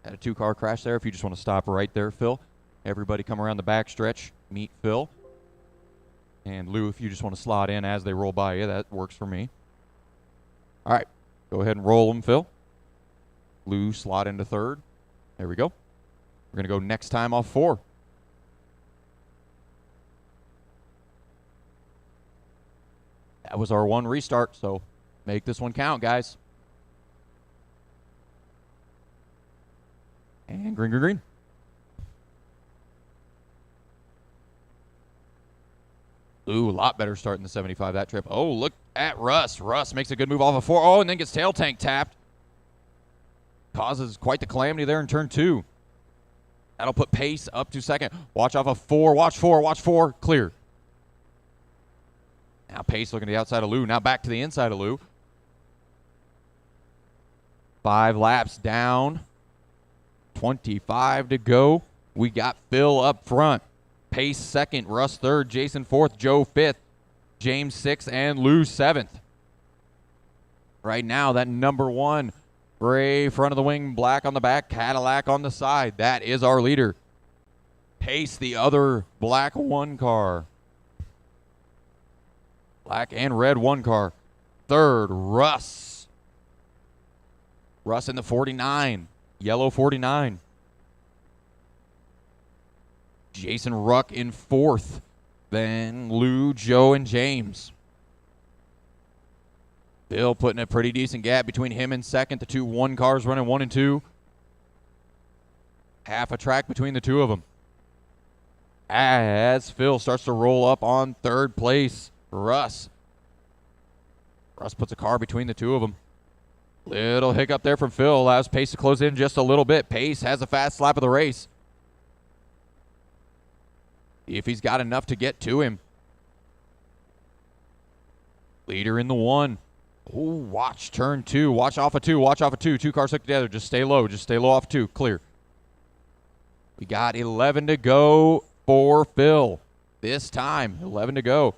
Had a 2-car crash there. If you just want to stop right there, Phil. Everybody come around the back stretch. Meet Phil. And Lou, if you just want to slot in as they roll by you, that works for me. All right. Go ahead and roll them, Phil. Lou, slot into 3rd. There we go. We're going to go next time off 4. That was our 1 restart, so make this one count, guys. And green, green, green. Ooh, a lot better start in the 75 that trip. Oh, look at Russ. Russ makes a good move off of 4. Oh, and then gets tail tank tapped. Causes quite the calamity there in turn 2. That'll put Pace up to 2nd. Watch off of 4. Watch 4. Watch 4. Clear. Now Pace looking to the outside of Lou. Now back to the inside of Lou. 5 laps down. 25 to go. We got Phil up front. Pace 2nd. Russ 3rd. Jason 4th. Joe 5th. James 6th. And Lou 7th. Right now, that number 1. Gray front of the wing. Black on the back. Cadillac on the side. That is our leader. Pace, the other black 1 car. Black and red 1 car. 3rd, Russ. Russ in the 49. Yellow 49. Jason Ruck in 4th. Then Lou, Joe, and James. Bill putting a pretty decent gap between him and 2nd. The 2 1 cars running 1 and 2. Half a track between the 2 of them. As Phil starts to roll up on 3rd place. Russ. Russ puts a car between the two of them. Little hiccup there from Phil. Allows Pace to close in just a little bit. Pace has a fast lap of the race. If he's got enough to get to him. Leader in the 1. Oh, watch turn 2. Watch off of 2. Watch off of 2. 2 cars hooked together. Just stay low. Just stay low off 2. Clear. We got 11 to go for Phil. This time, 11 to go.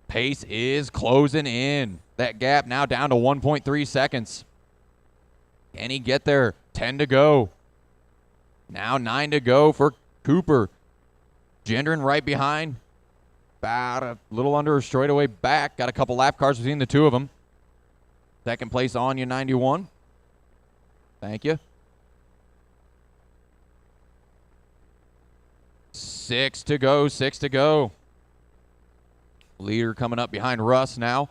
Pace is closing in. That gap now down to 1.3 seconds. Can he get there? 10 to go. Now 9 to go for Cooper. Gendron right behind. About a little under a straightaway back. Got a couple lap cars between the two of them. Second place on you, 91. Thank you. 6 to go. 6 to go. Leader coming up behind Russ now.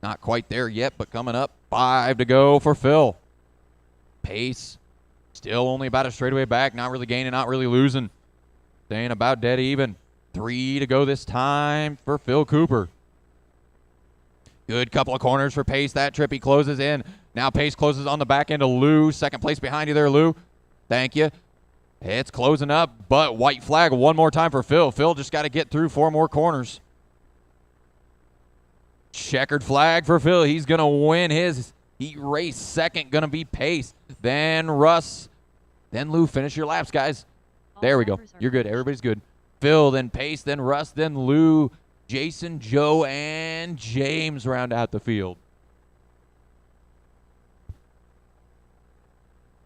Not quite there yet, but coming up. 5 to go for Phil. Pace still only about a straightaway back. Not really gaining, not really losing. Staying about dead even. 3 to go this time for Phil Cooper. Good couple of corners for Pace. That trip he closes in. Now Pace closes on the back end of Lou. Second place behind you there, Lou. Thank you. It's closing up, but white flag one more time for Phil. Phil just got to get through 4 more corners. Checkered flag for Phil. He's going to win his heat race. Second going to be Pace. Then Russ. Then Lou. Finish your laps, guys. There we go. You're good. Everybody's good. Phil, then Pace, then Russ, then Lou, Jason, Joe, and James round out the field.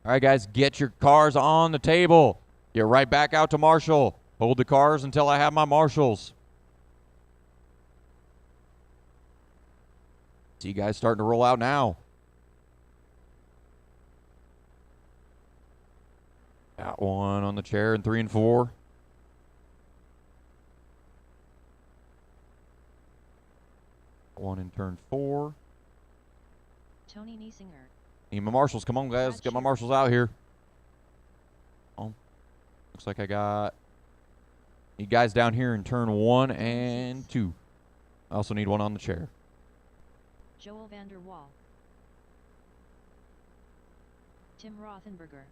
All right, guys, get your cars on the table. Get right back out to Marshall. Hold the cars until I have my marshals. See you guys starting to roll out now. Got one on the chair in 3 and 4. One in turn 4. Tony Niesinger. Need my marshals. Come on, guys. Get my marshals out here. Oh, looks like I got you guys down here in turn 1 and 2. I also need one on the chair. Joel Vander Waal. Tim Rothenberger.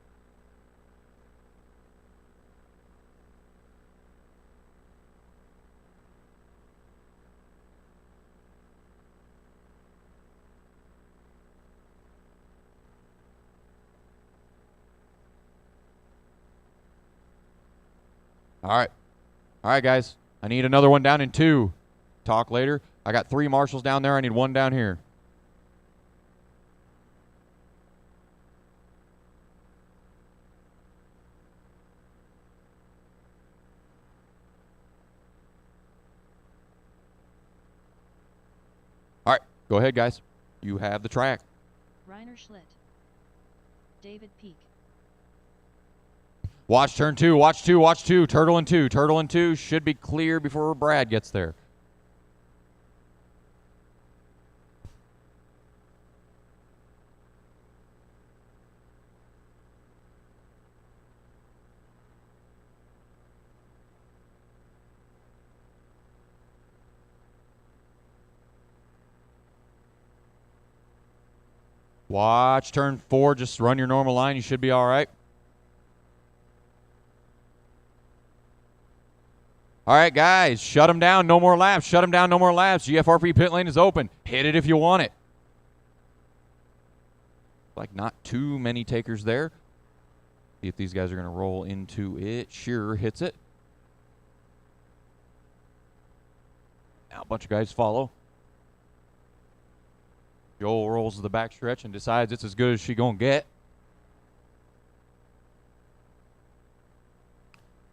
All right. All right, guys. I need another one down in 2. Talk later. I got 3 marshals down there. I need 1 down here. All right. Go ahead, guys. You have the track. Reiner Schlitt. David Peak. Watch turn 2. Watch 2. Watch 2. Turtle and 2. Turtle and 2 should be clear before Brad gets there. Watch turn 4. Just run your normal line. You should be all right. All right, guys, shut them down. No more laps. Shut them down. No more laps. GFRP pit lane is open. Hit it if you want it. Like not too many takers there. See if these guys are going to roll into it. Shearer hits it. Now a bunch of guys follow. Joel rolls to the backstretch and decides it's as good as she going to get.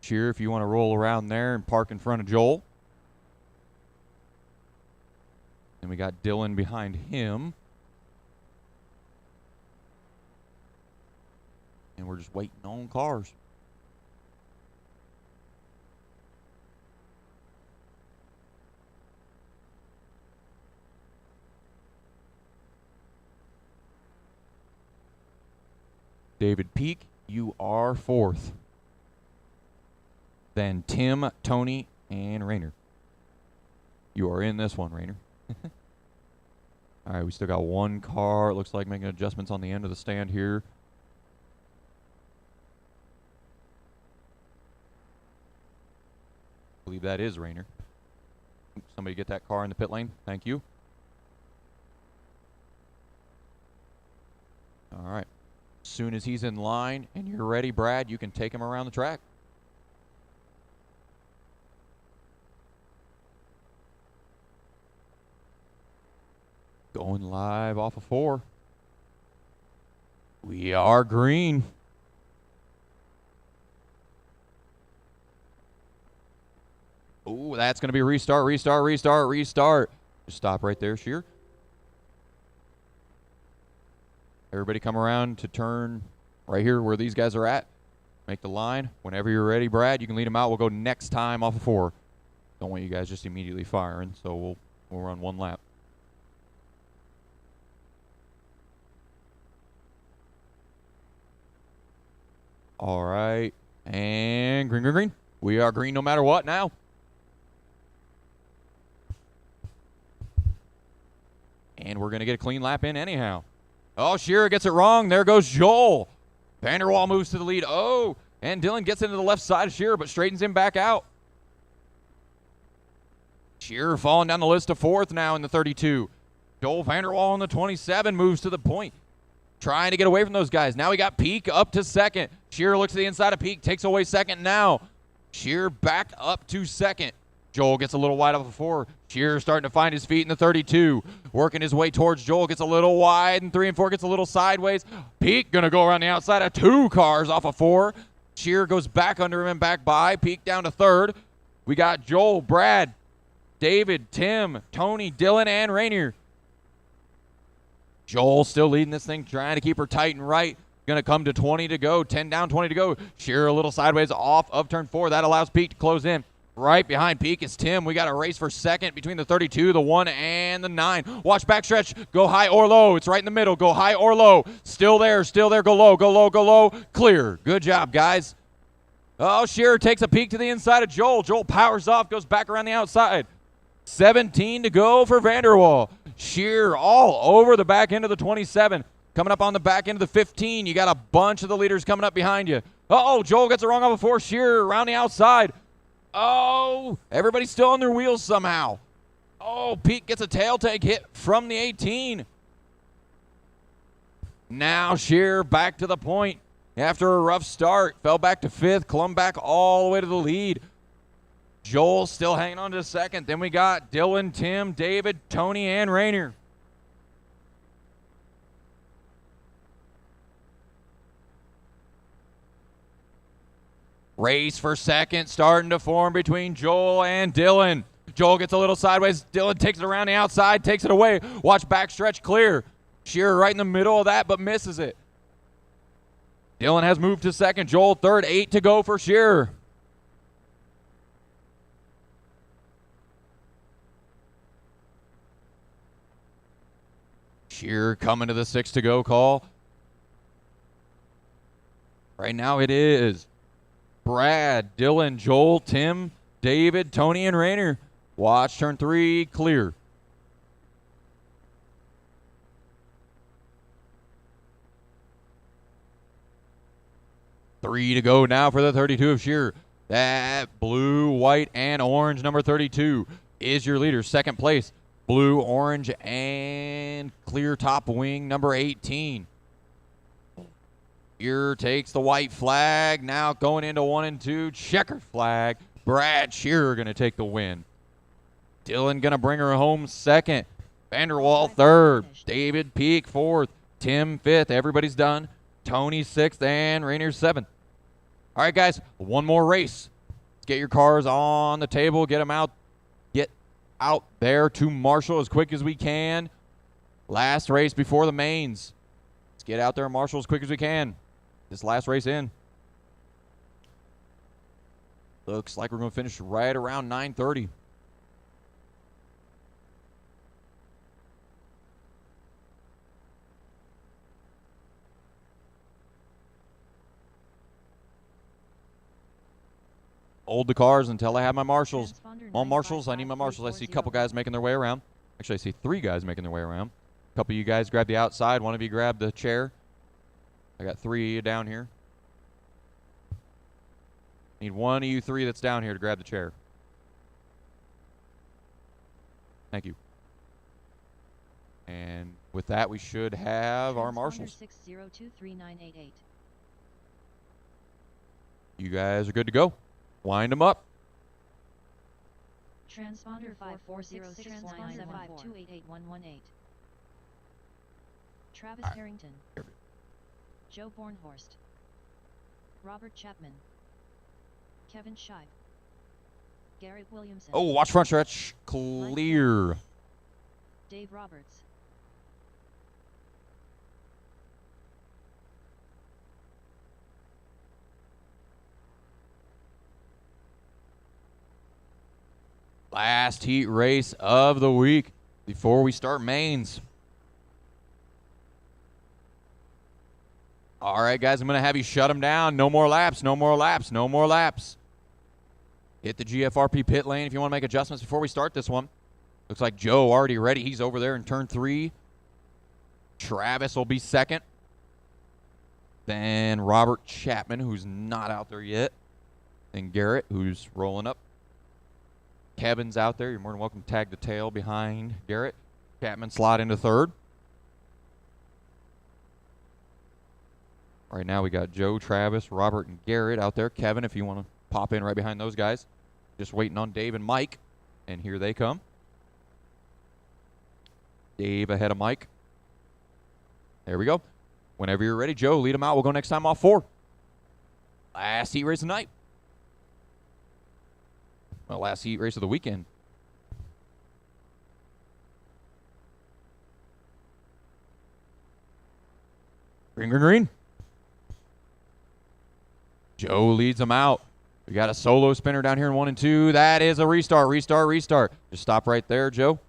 Cheer if you want to roll around there and park in front of Joel. And we got Dylan behind him. And we're just waiting on cars. David Peak, you are 4th. Then Tim, Tony, and Rainer. You are in this one, Rainer. All right, we still got one car. It looks like making adjustments on the end of the stand here. I believe that is Rainer. Somebody get that car in the pit lane. Thank you. All right. As soon as he's in line and you're ready, Brad, you can take him around the track. Going live off of 4. We are green. Oh, that's going to be restart, restart, restart, restart. Just stop right there, Shear. Everybody come around to turn right here where these guys are at. Make the line. Whenever you're ready, Brad, you can lead them out. We'll go next time off of 4. Don't want you guys just immediately firing, so we'll run one lap. All right, and green, green, green. We are green no matter what now. And we're going to get a clean lap in anyhow. Oh, Shearer gets it wrong. There goes Joel. Vanderwall moves to the lead. Oh, and Dylan gets into the left side of Shearer, but straightens him back out. Shearer falling down the list to 4th now in the 32. Joel Vanderwall in the 27 moves to the point. Trying to get away from those guys. Now we got Peak up to 2nd. Shearer looks to the inside of Peak, takes away 2nd now. Shearer back up to 2nd. Joel gets a little wide off of 4. Shearer starting to find his feet in the 32. Working his way towards Joel. Gets a little wide, and 3 and 4 gets a little sideways. Peak going to go around the outside of 2 cars off of 4. Shearer goes back under him and back by. Peak down to 3rd. We got Joel, Brad, David, Tim, Tony, Dylan, and Rainier. Joel still leading this thing, trying to keep her tight and right. Going to come to 20 to go. 10 down, 20 to go. Shearer a little sideways off of turn 4. That allows Peak to close in. Right behind Peak is Tim. We got a race for 2nd between the 32, the 1, and the 9. Watch backstretch. Go high or low. It's right in the middle. Go high or low. Still there. Still there. Go low. Go low. Go low. Clear. Good job, guys. Oh, Shearer takes a peek to the inside of Joel. Joel powers off. Goes back around the outside. 17 to go for Vanderwall. Shearer all over the back end of the 27. Coming up on the back end of the 15. You got a bunch of the leaders coming up behind you. Uh-oh, Joel gets it wrong off of 4. Shearer around the outside. Oh, everybody's still on their wheels somehow. Oh, Pete gets a tail take hit from the 18. Now Shearer back to the point. After a rough start, fell back to 5th, clumbed back all the way to the lead. Joel still hanging on to 2nd. Then we got Dylan, Tim, David, Tony, and Rainier. Race for 2nd starting to form between Joel and Dylan. Joel gets a little sideways. Dylan takes it around the outside, takes it away. Watch backstretch clear. Shearer right in the middle of that, but misses it. Dylan has moved to 2nd. Joel 3rd. 8 to go for Shearer. Shearer coming to the 6 to go call. Right now it is Brad, Dylan, Joel, Tim, David, Tony, and Rainier. Watch turn 3, clear. Three to go now for the 32 of Shearer. That blue, white, and orange number 32 is your leader. 2nd place, blue, orange, and clear top wing number 18. Shearer takes the white flag. Now going into 1 and 2. Checkered flag. Brad Shearer going to take the win. Dylan going to bring her home 2nd. Vanderwall 3rd. David Peak 4th. Tim 5th. Everybody's done. Tony 6th and Rainier 7th. All right, guys. One more race. Let's get your cars on the table. Get them out. Get out there to Marshall as quick as we can. Last race before the mains. Let's get out there and Marshall as quick as we can. This last race in. Looks like we're going to finish right around 9:30. hold the cars until I have my marshals. Transponder All marshals, I need my marshals. I see a couple guys making their way around. Actually, I see 3 guys making their way around. A couple of you guys grab the outside. One of you grab the chair. I got 3 of you down here. Need one of you 3 that's down here to grab the chair. Thank you. And with that, we should have our marshals. 6023988. You guys are good to go. Wind them up. Transponder 5406975288118. Travis All right. Harrington. Joe Bornhorst. Robert Chapman. Kevin Scheib. Garrett Williamson. Oh, watch front stretch. Clear. Dave Roberts. Last heat race of the week before we start mains. All right, guys, I'm going to have you shut them down. No more laps, no more laps, no more laps. Hit the GFRP pit lane if you want to make adjustments before we start this one. Looks like Joe already ready. He's over there in turn 3. Travis will be second. Then Robert Chapman, who's not out there yet. Then Garrett, who's rolling up. Kevin's out there. You're more than welcome to tag the tail behind Garrett. Chapman slide into third. Right now we got Joe, Travis, Robert, and Garrett out there. Kevin, if you want to pop in right behind those guys. Just waiting on Dave and Mike. And here they come. Dave ahead of Mike. There we go. Whenever you're ready, Joe, lead them out. We'll go next time off 4. Last heat race of the night. Well, last heat race of the weekend. Green, green, green. Joe leads them out. We got a solo spinner down here in 1 and 2. That is a restart, restart, restart. Just stop right there, Joe.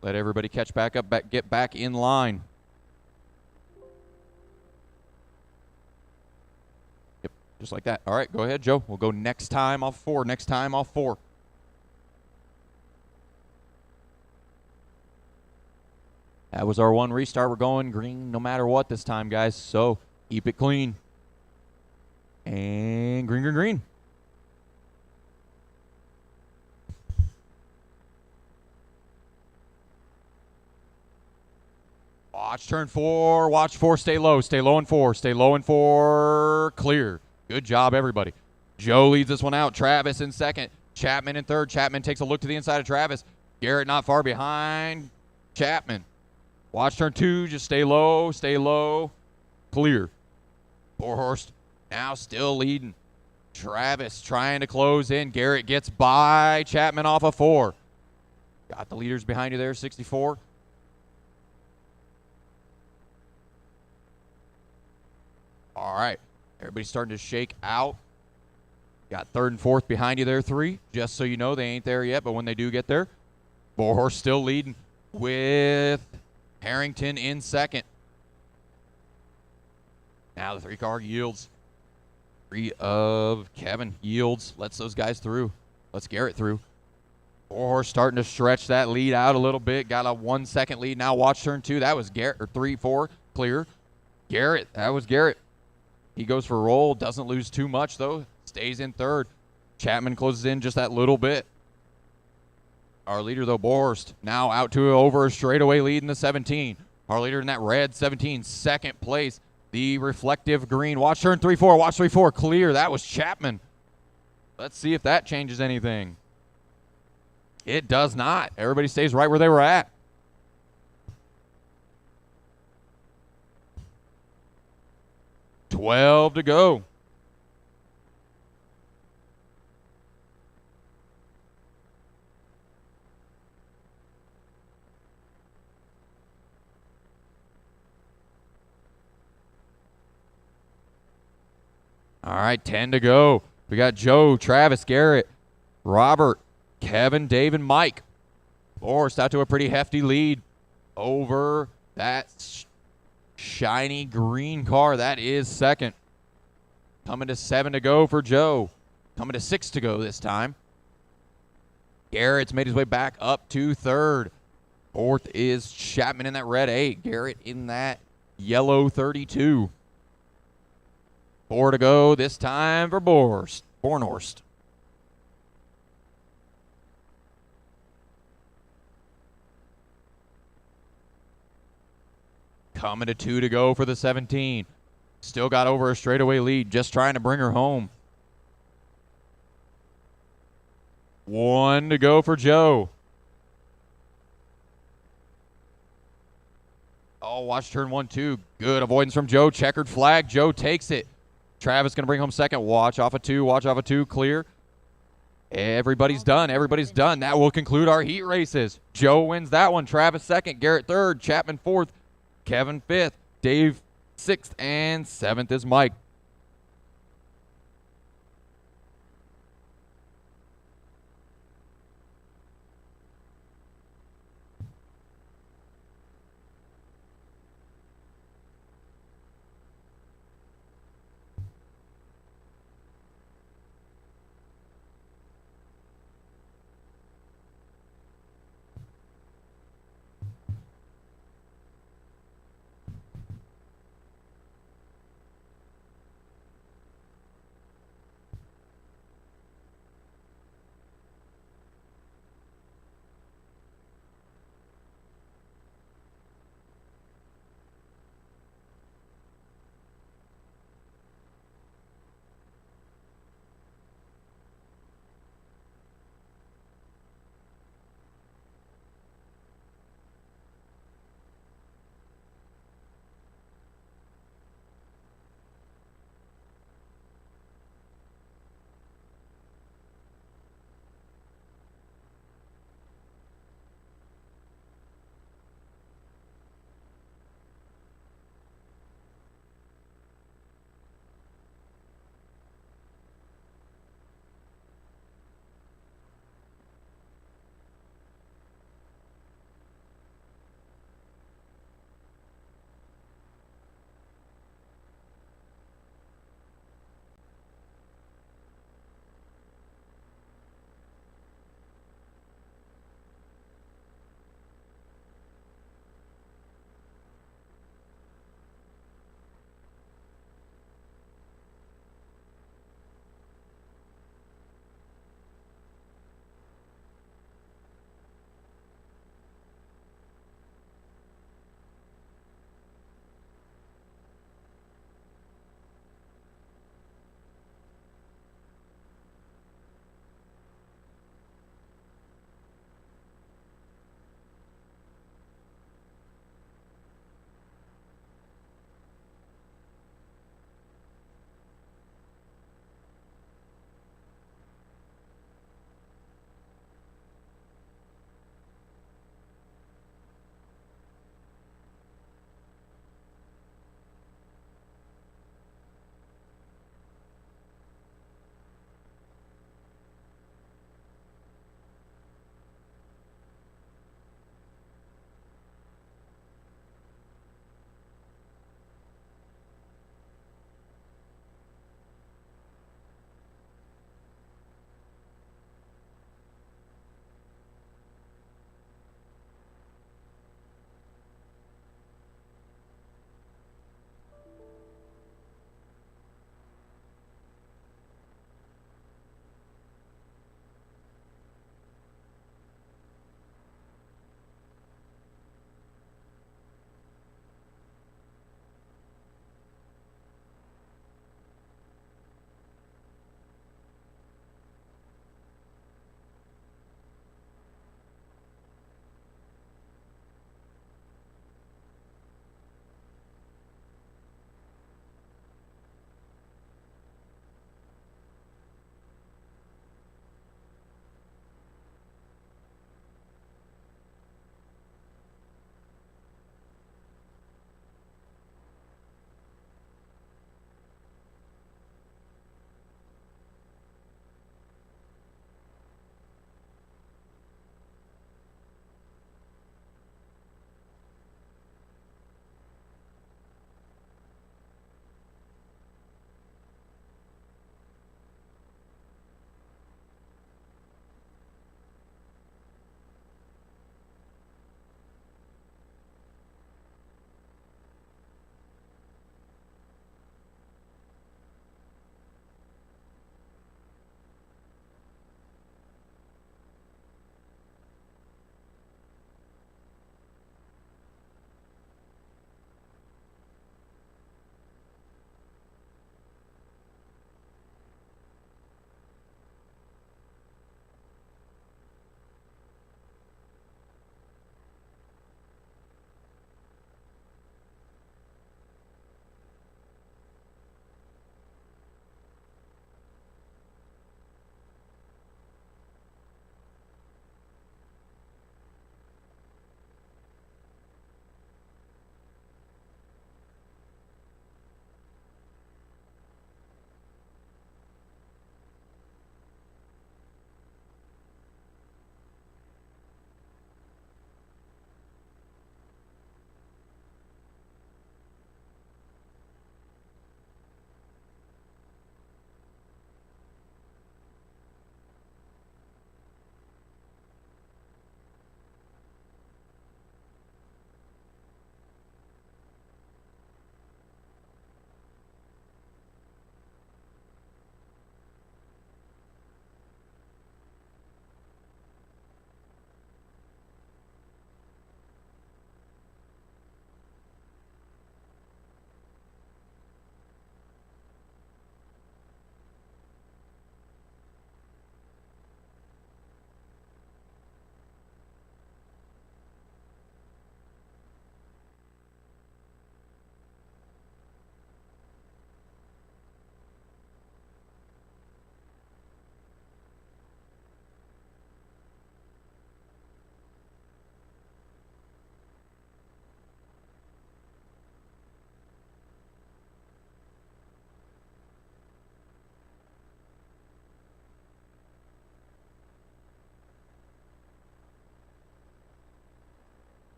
Let everybody catch back up, get back in line. Yep, just like that. All right, go ahead, Joe. We'll go next time off 4, next time off 4. That was our 1 restart. We're going green no matter what this time, guys. So keep it clean. And green, green, green. Watch turn 4. Watch 4. Stay low. Stay low in 4. Stay low in 4. Clear. Good job, everybody. Joe leads this one out. Travis in second. Chapman in third. Chapman takes a look to the inside of Travis. Garrett not far behind Chapman. Watch turn 2. Just stay low. Stay low. Clear. Borhorst now still leading. Travis trying to close in. Garrett gets by Chapman off of 4. Got the leaders behind you there, 64. All right. Everybody's starting to shake out. Got 3rd and 4th behind you there, 3. Just so you know, they ain't there yet, but when they do get there, Borhorst still leading with Harrington in second. Now the 3-car yields. 3 of Kevin yields. Lets those guys through. Let's Garrett through. Borhorst starting to stretch that lead out a little bit. Got a 1-second lead. Now watch turn 2. That was Garrett, or 3, 4. Clear. Garrett. That was Garrett. He goes for a roll. Doesn't lose too much, though. Stays in 3rd. Chapman closes in just that little bit. Our leader, though, Borhorst, now out to over a straightaway lead in the 17. Our leader in that red 17, 2nd place. The reflective green. Watch turn 3, 4. Watch 3, 4. Clear. That was Chapman. Let's see if that changes anything. It does not. Everybody stays right where they were at. $12 to go. All right, 10 to go. We got Joe, Travis, Garrett, Robert, Kevin, Dave, and Mike. Borhorst out to a pretty hefty lead over that shiny green car. That is second. Coming to 7 to go for Joe. Coming to 6 to go this time. Garrett's made his way back up to 3rd. 4th is Chapman in that red 8. Garrett in that yellow 32. 4 to go this time for Bornhorst. Coming to 2 to go for the 17. Still got over a straightaway lead, just trying to bring her home. 1 to go for Joe. Oh, watch turn 1, 2. Good avoidance from Joe. Checkered flag. Joe takes it. Travis going to bring home 2nd. Watch off of 2. Watch off of 2. Clear. Everybody's done. Everybody's done. That will conclude our heat races. Joe wins that one. Travis 2nd. Garrett 3rd. Chapman 4th. Kevin 5th. Dave 6th. And 7th is Mike.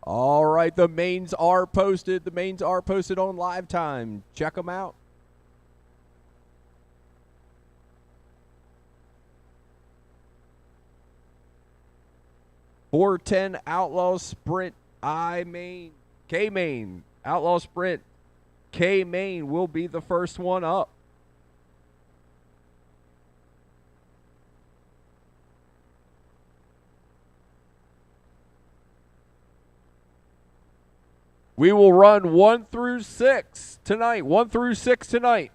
All right, the mains are posted. The mains are posted on live time. Check them out. .410 Outlaw Sprint I main. K main. Outlaw Sprint K main will be the first one up. We will run 1 through 6 tonight. 1 through 6 tonight.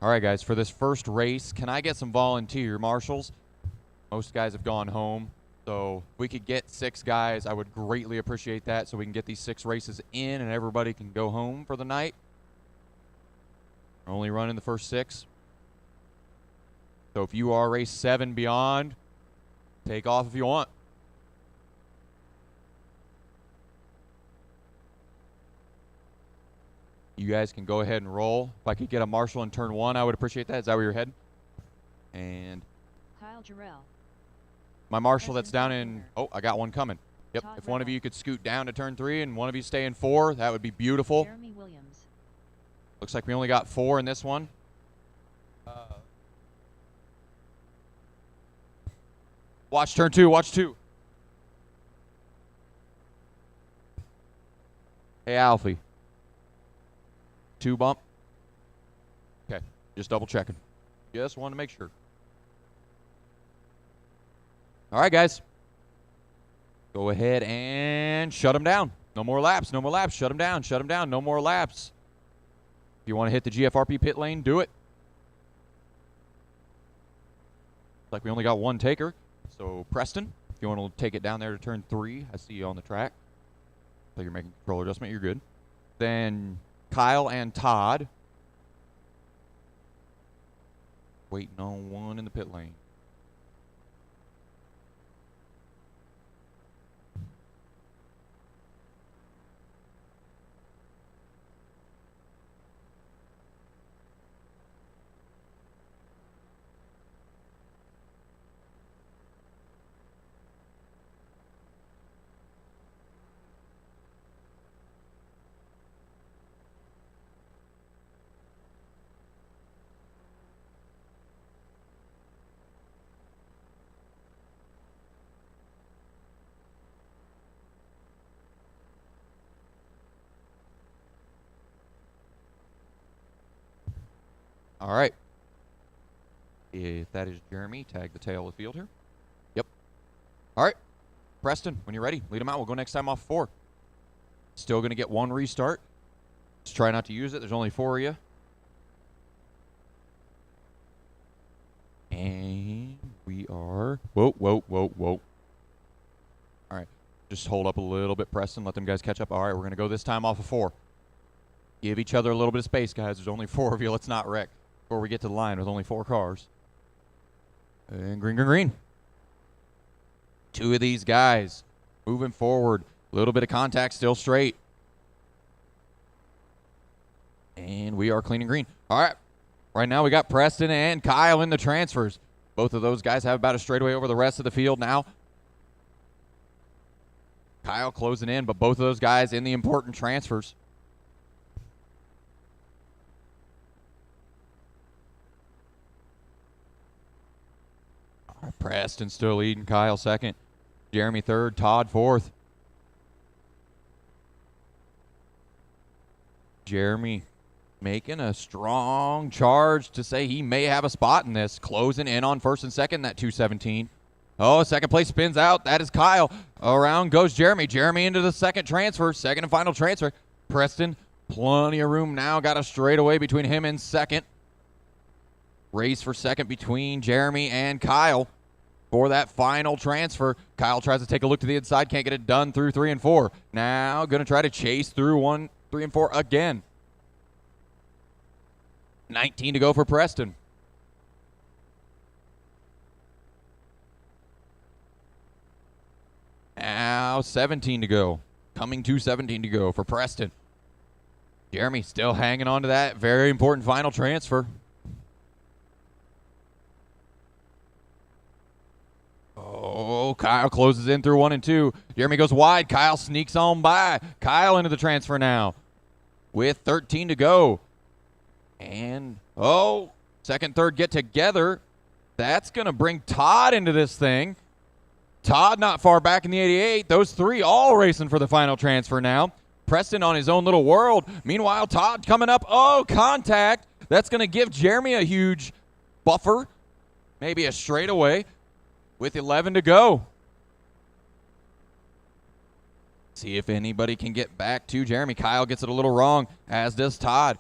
All right, guys, for this first race, can I get some volunteer marshals? Most guys have gone home, so if we could get 6 guys, I would greatly appreciate that so we can get these 6 races in and everybody can go home for the night. We're only running the first 6. So if you are race 7 beyond, take off if you want. You guys can go ahead and roll. If I could get a marshal in turn 1, I would appreciate that. Is that where you're heading? And Kyle Jarrell. my marshal that's down in... Oh, I got one coming. Yep, Todd if one of Rowell. you could scoot down to turn 3 and one of you stay in 4, that would be beautiful. Jeremy Williams. Looks like we only got 4 in this one. Watch turn 2, watch 2. Hey, Alfie. 2 bump. Okay, just double checking. Just want to make sure. All right, guys. Go ahead and shut them down. No more laps, no more laps. Shut them down, no more laps. If you want to hit the GFRP pit lane, do it. Looks like we only got 1 taker. So, Preston, if you want to take it down there to turn 3, I see you on the track. So you're making controller adjustment, you're good. Then Kyle and Todd. Waiting on 1 in the pit lane. All right. If that is Jeremy, tag the tail of the field here. Yep. All right. Preston, when you're ready, lead them out. We'll go next time off 4. Still going to get 1 restart. Just try not to use it. There's only 4 of you. And we are... Whoa, whoa, whoa, whoa. All right. Just hold up a little bit, Preston. Let them guys catch up. All right, we're going to go this time off of 4. Give each other a little bit of space, guys. There's only 4 of you. Let's not wreck before we get to the line with only 4 cars. And green, green, green. 2 of these guys moving forward. A little bit of contact, still straight. And we are clean and green. All right. Right now we got Preston and Kyle in the transfers. Both of those guys have about a straightaway over the rest of the field now. Kyle closing in, but both of those guys in the important transfers. Preston still leading, Kyle second. Jeremy third, Todd fourth. Jeremy making a strong charge to say he may have a spot in this. Closing in on first and second, that 217. Oh, second place spins out. That is Kyle. Around goes Jeremy. Jeremy into the second transfer, second and final transfer. Preston, plenty of room now. Got a straightaway between him and second. Race for second between Jeremy and Kyle for that final transfer. Kyle tries to take a look to the inside. Can't get it done through 3 and 4. Now going to try to chase through 1, 3, and 4 again. 19 to go for Preston. Now 17 to go. Coming to 17 to go for Preston. Jeremy still hanging on to that very important final transfer. Oh, Kyle closes in through 1 and 2. Jeremy goes wide. Kyle sneaks on by. Kyle into the transfer now with 13 to go. And, oh, second, third get together. That's going to bring Todd into this thing. Todd not far back in the 88. Those 3 all racing for the final transfer now. Preston on his own little world. Meanwhile, Todd coming up. Oh, contact. That's going to give Jeremy a huge buffer. Maybe a straightaway with 11 to go. See if anybody can get back to Jeremy. Kyle gets it a little wrong, as does Todd.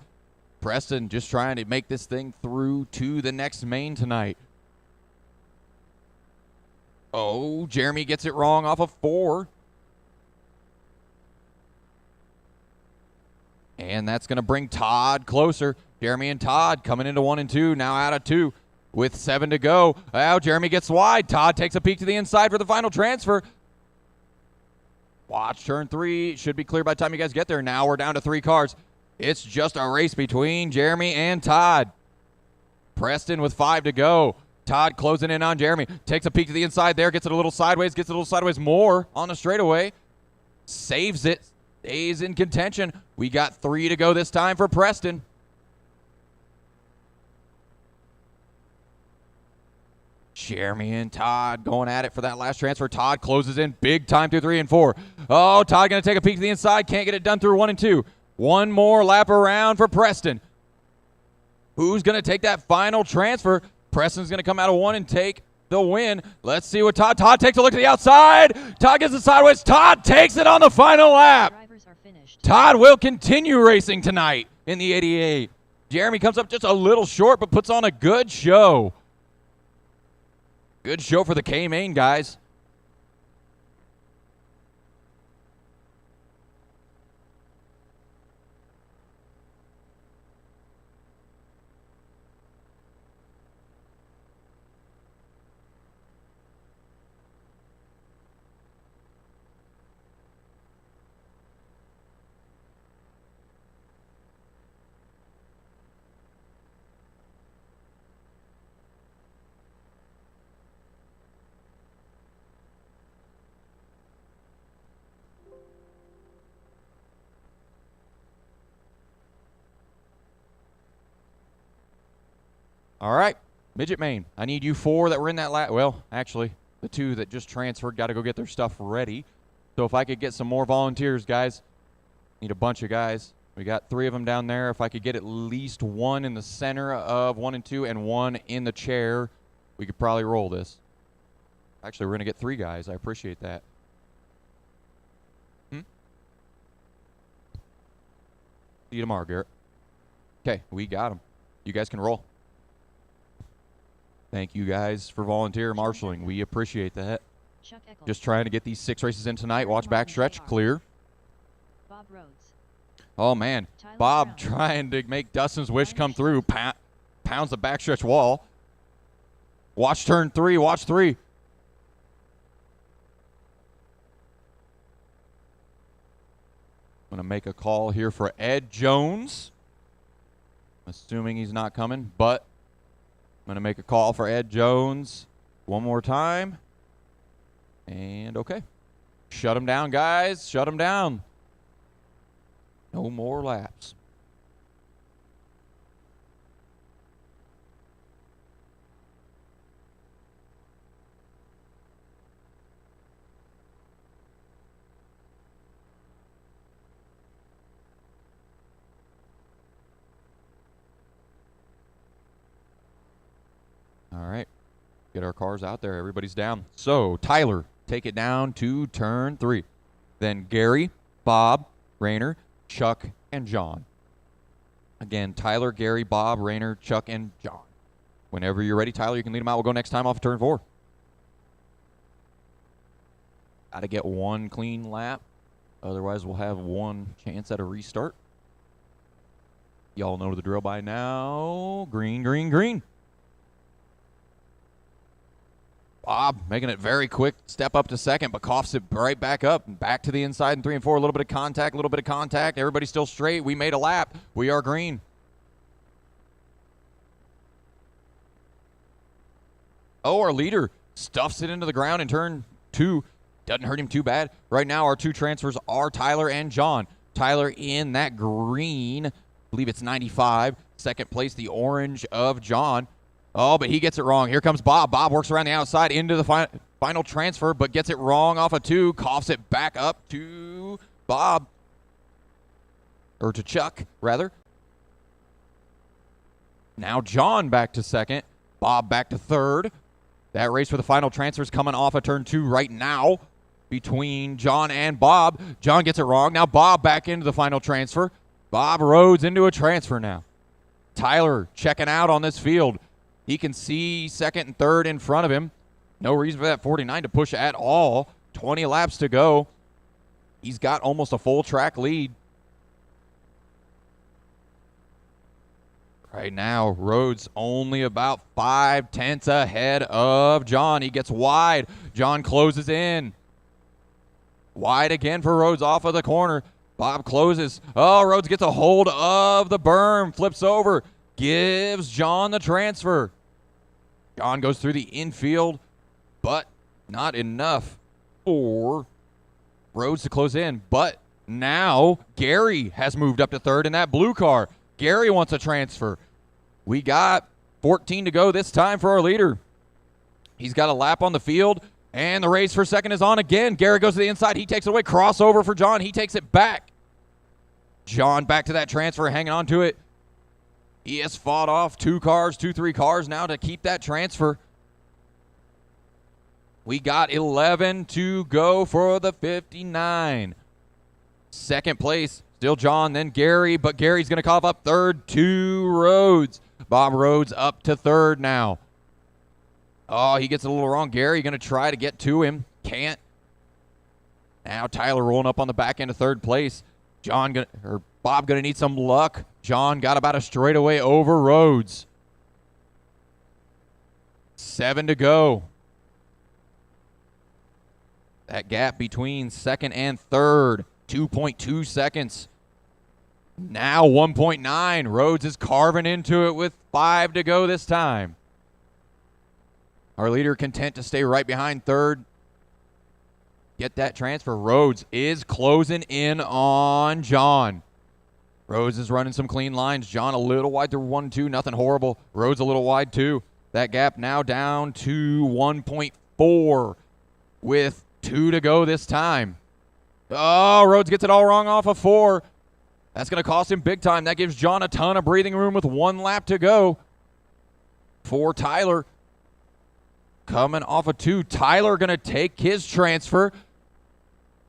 Preston just trying to make this thing through to the next main tonight. Oh, Jeremy gets it wrong off of 4. And that's going to bring Todd closer. Jeremy and Todd coming into 1 and 2, now out of 2 with 7 to go. Now Jeremy gets wide. Todd takes a peek to the inside for the final transfer. Watch turn 3. Should be clear by the time you guys get there. Now we're down to 3 cars. It's just a race between Jeremy and Todd. Preston with 5 to go. Todd closing in on Jeremy. Takes a peek to the inside there. Gets it a little sideways more on the straightaway. Saves it. Stays in contention. We got 3 to go this time for Preston. Jeremy and Todd going at it for that last transfer. Todd closes in big time through 3 and 4. Oh, Todd going to take a peek to the inside. Can't get it done through 1 and 2. One more lap around for Preston. Who's going to take that final transfer? Preston's going to come out of 1 and take the win. Let's see what Todd takes a look to the outside. Todd gets it sideways. Todd takes it on the final lap. Drivers are finished. Todd will continue racing tonight in the 88. Jeremy comes up just a little short, but puts on a good show. Good show for the K-Main guys. All right, Midget Main. I need you 4 that were in that lap. Well, actually, the 2 that just transferred got to go get their stuff ready. So if I could get some more volunteers, guys. Need a bunch of guys. We got 3 of them down there. If I could get at least 1 in the center of 1 and 2 and 1 in the chair, we could probably roll this. Actually, we're going to get 3 guys. I appreciate that. See you tomorrow, Garrett. Okay, we got them. You guys can roll. Thank you guys for volunteer marshaling. We appreciate that. Chuck Eccles. Just trying to get these 6 races in tonight. Watch backstretch. Clear. Bob Rhodes. Oh, man. Tyler Bob Brown. trying to make Dustin's wish come through. Pounds the backstretch wall. Watch turn 3. Watch 3. I'm going to make a call here for Ed Jones. Assuming he's not coming, but I'm going to make a call for Ed Jones one more time. And okay. Shut him down, guys. Shut him down. No more laps. All right. Get our cars out there. Everybody's down. So, Tyler, take it down to turn 3. Then Gary, Bob, Rayner, Chuck, and John. Again, Tyler, Gary, Bob, Rayner, Chuck, and John. Whenever you're ready, Tyler, you can lead them out. We'll go next time off of turn 4. Got to get 1 clean lap. Otherwise, we'll have 1 chance at a restart. Y'all know the drill by now. Green, green, green. Bob making it very quick. Step up to second, but coughs it right back up. Back to the inside in 3 and 4. A little bit of contact, a little bit of contact. Everybody's still straight. We made a lap. We are green. Oh, our leader stuffs it into the ground in turn 2. Doesn't hurt him too bad. Right now, our 2 transfers are Tyler and John. Tyler in that green. I believe it's 95. Second place, the orange of John. Oh, but he gets it wrong. Here comes Bob. Bob works around the outside into the final transfer, but gets it wrong off of 2. Coughs it back up to Bob. Or to Chuck, rather. Now John back to second. Bob back to third. That race for the final transfer is coming off of turn 2 right now between John and Bob. John gets it wrong. Now Bob back into the final transfer. Bob Rhodes into a transfer now. Tyler checking out on this field. He can see second and third in front of him. No reason for that 49 to push at all. 20 laps to go. He's got almost a full track lead. Right now, Rhodes only about 5/10 ahead of John. He gets wide. John closes in. Wide again for Rhodes off of the corner. Bob closes. Oh, Rhodes gets a hold of the berm. Flips over. Gives John the transfer. John goes through the infield, but not enough for Rhodes to close in. But now Gary has moved up to third in that blue car. Gary wants a transfer. We got 14 to go this time for our leader. He's got a lap on the field, and the race for second is on again. Gary goes to the inside. He takes it away. Crossover for John. He takes it back. John back to that transfer, hanging on to it. He has fought off 2 cars, 2-3 cars now to keep that transfer. We got 11 to go for the 59. Second place, still John, then Gary, but Gary's going to cough up third to Rhodes. Bob Rhodes up to third now. Oh, he gets it a little wrong. Gary going to try to get to him. Can't. Now Tyler rolling up on the back end of third place. Bob going to need some luck. John got about a straightaway over Rhodes. 7 to go. That gap between second and third, 2.2 seconds. Now 1.9. Rhodes is carving into it with 5 to go this time. Our leader content to stay right behind third. Get that transfer. Rhodes is closing in on John. Rhodes is running some clean lines. John a little wide through 1-2. Nothing horrible. Rhodes a little wide too. That gap now down to 1.4 with 2 to go this time. Oh, Rhodes gets it all wrong off of 4. That's going to cost him big time. That gives John a ton of breathing room with 1 lap to go. For Tyler, coming off of 2. Tyler going to take his transfer.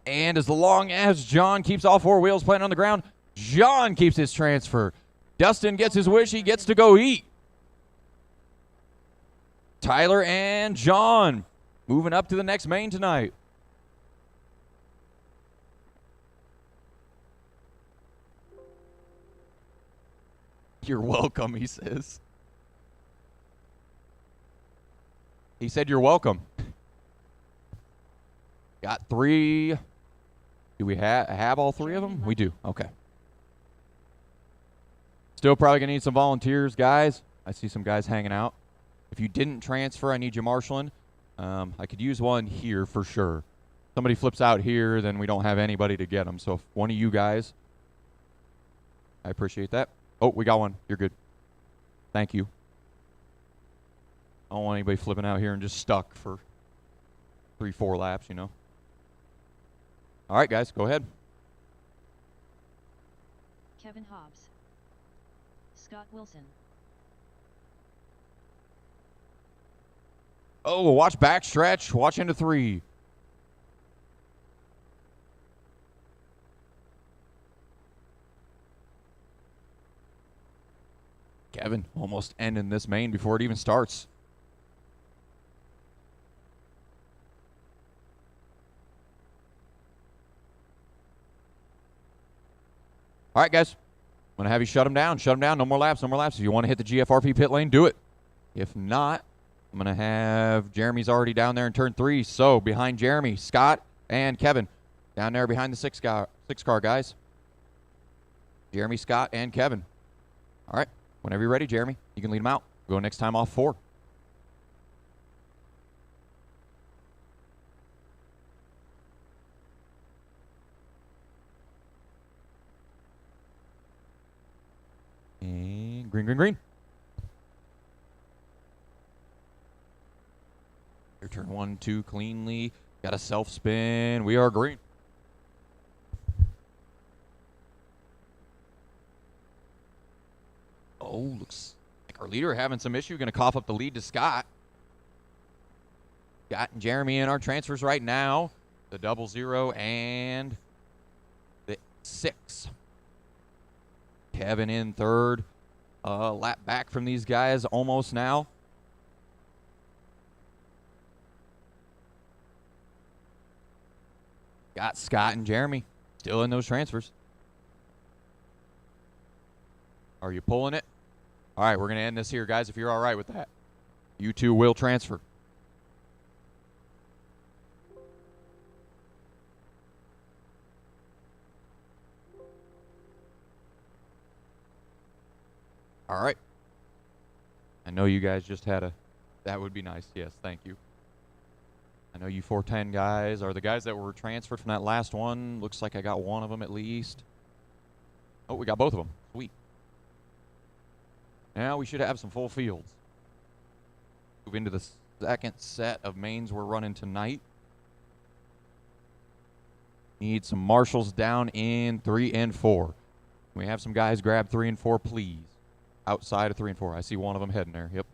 And as long as John keeps all 4 wheels planted on the ground, John keeps his transfer. Dustin gets his wish. He gets to go eat. Tyler and John moving up to the next main tonight. You're welcome, he says. He said you're welcome. Got 3. Do we have all 3 of them? We do. Okay. Still probably going to need some volunteers, guys. I see some guys hanging out. If you didn't transfer, I need you marshaling. I could use one here for sure. Somebody flips out here, then we don't have anybody to get them. So if one of you guys, I appreciate that. Oh, we got one. You're good. Thank you. I don't want anybody flipping out here and just stuck for 3-4 laps, you know. All right, guys, go ahead. Kevin Hobbs. Scott Wilson. Oh, watch backstretch. Watch into 3. Kevin almost ending this main before it even starts. All right, guys. I'm going to have you shut them down. Shut them down. No more laps. No more laps. If you want to hit the GFRP pit lane, do it. If not, I'm going to have Jeremy's already down there in turn 3. So behind Jeremy, Scott and Kevin. Down there behind the 6 car, guys. Jeremy, Scott, and Kevin. All right. Whenever you're ready, Jeremy, you can lead them out. Go next time off 4. And green, green, green. Your turn 1, 2 cleanly. Got a self spin. We are green. Oh, looks like our leader having some issue. Going to cough up the lead to Scott. Scott and Jeremy in our transfers right now. The 00 and the 6. Kevin in third. lap back from these guys almost now. Got Scott and Jeremy still in those transfers. Are you pulling it? All right, we're going to end this here, guys, if you're all right with that. You two will transfer. All right. I know you guys just had a... That would be nice. Yes, thank you. I know you 410 guys are the guys that were transferred from that last one. Looks like I got one of them at least. Oh, we got both of them. Sweet. Now we should have some full fields. Move into the second set of mains we're running tonight. Need some marshals down in 3 and 4. Can we have some guys grab 3 and 4, please? Outside of 3 and 4. I see one of them heading there. Yep.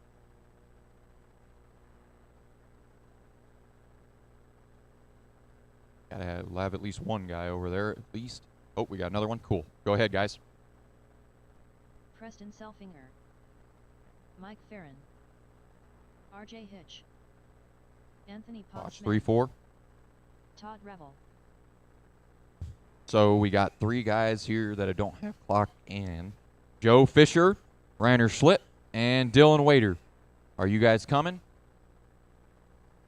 Gotta have at least one guy over there, at least. Oh, we got another one. Cool. Go ahead, guys. Preston Selfinger, Mike Farron, RJ Hitch, Anthony Watch Pottsman, 3-4. Todd Revel. So we got 3 guys here that I don't have clocked in. Joe Fisher, Rainer Schlitt, and Dylan Wader. Are you guys coming?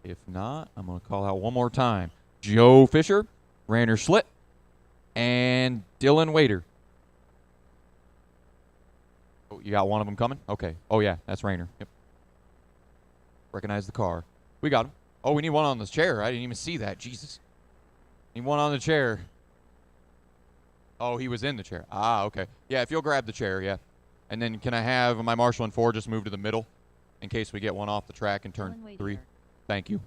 If not, I'm going to call out one more time. Joe Fisher, Rainer Schlitt, and Dylan Wader. Oh, you got one of them coming? Okay. Oh, yeah, that's Rainer. Yep. Recognize the car. We got him. Oh, we need one on this chair. I didn't even see that. Jesus. Need one on the chair. Oh, he was in the chair. Ah, okay. Yeah, if you'll grab the chair, yeah. And then can I have my Marshal and 4 just move to the middle in case we get one off the track and turn 3? Thank you.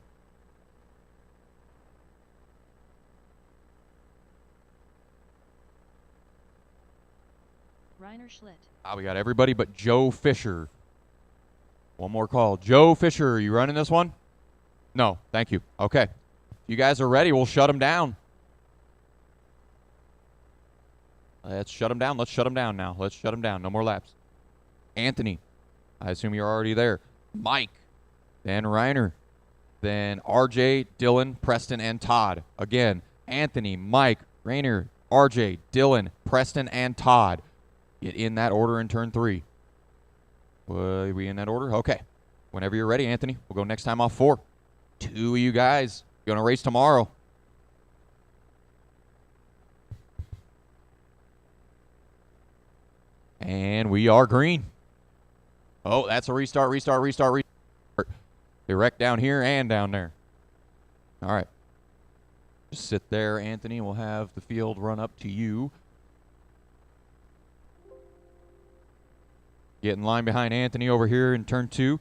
Rainer Schlitt. Ah, we got everybody but Joe Fisher. One more call. Joe Fisher, are you running this one? No, thank you. Okay. If you guys are ready, we'll shut him down. Let's shut him down. Let's shut him down now. Let's shut him down. No more laps. Anthony, I assume you're already there. Mike, then Reiner, then RJ, Dylan, Preston, and Todd. Again, Anthony, Mike, Rainer, RJ, Dylan, Preston, and Todd. Get in that order in turn 3. Are we in that order? Okay. Whenever you're ready, Anthony, we'll go next time off 4. 2 of you guys going to race tomorrow. And we are green. Oh, that's a restart. They wreck down here and down there. All right. Just sit there, Anthony. We'll have the field run up to you. Get in line behind Anthony over here in turn 2.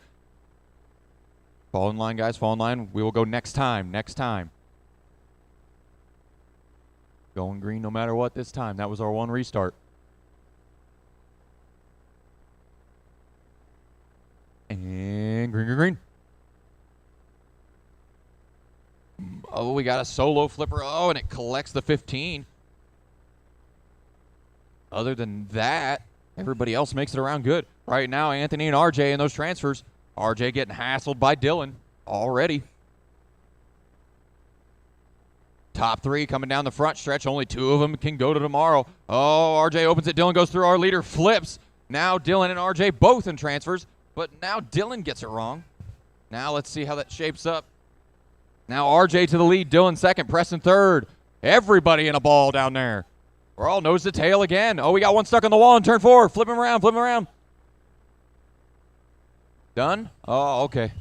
Fall in line, guys. Fall in line. We will go next time. Next time. Going green no matter what this time. That was our one restart. And green. Oh, we got a solo flipper. Oh, and it collects the 15. Other than that, everybody else makes it around good. Right now, Anthony and RJ in those transfers. RJ getting hassled by Dylan already. Top 3 coming down the front stretch. Only 2 of them can go to tomorrow. Oh, RJ opens it. Dylan goes through. Our leader flips. Now Dylan and RJ both in transfers. But now Dylan gets it wrong. Now let's see how that shapes up. Now RJ to the lead. Dylan second. Preston third. Everybody in a ball down there. We're all nose to tail again. Oh, we got one stuck on the wall in turn 4. Flip him around. Done? Oh, okay.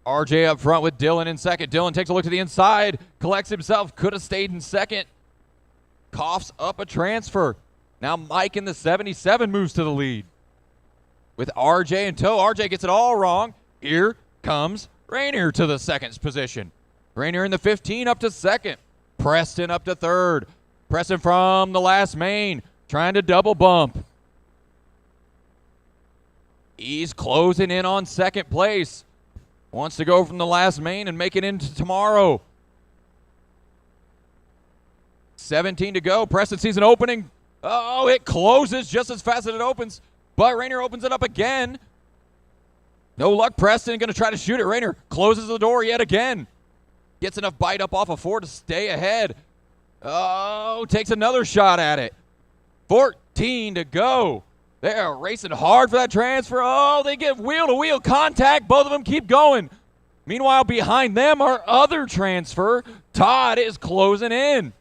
RJ up front with Dylan in second. Dylan takes a look to the inside. Collects himself. Could have stayed in second. Coughs up a transfer. Now Mike in the 77 moves to the lead. With RJ in tow. RJ gets it all wrong. Here comes Rainier to the second position. Rainier in the 15 up to second. Preston up to third. Preston from the last main. Trying to double bump. He's closing in on second place. Wants to go from the last main and make it into tomorrow. 17 to go. Preston sees an opening. Oh, it closes just as fast as it opens. But Rayner opens it up again. No luck. Preston going to try to shoot it. Rayner closes the door yet again. Gets enough bite up off of 4 to stay ahead. Oh, takes another shot at it. 14 to go. They're racing hard for that transfer. Oh, they get wheel-to-wheel contact. Both of them keep going. Meanwhile, behind them, our other transfer, Todd, is closing in.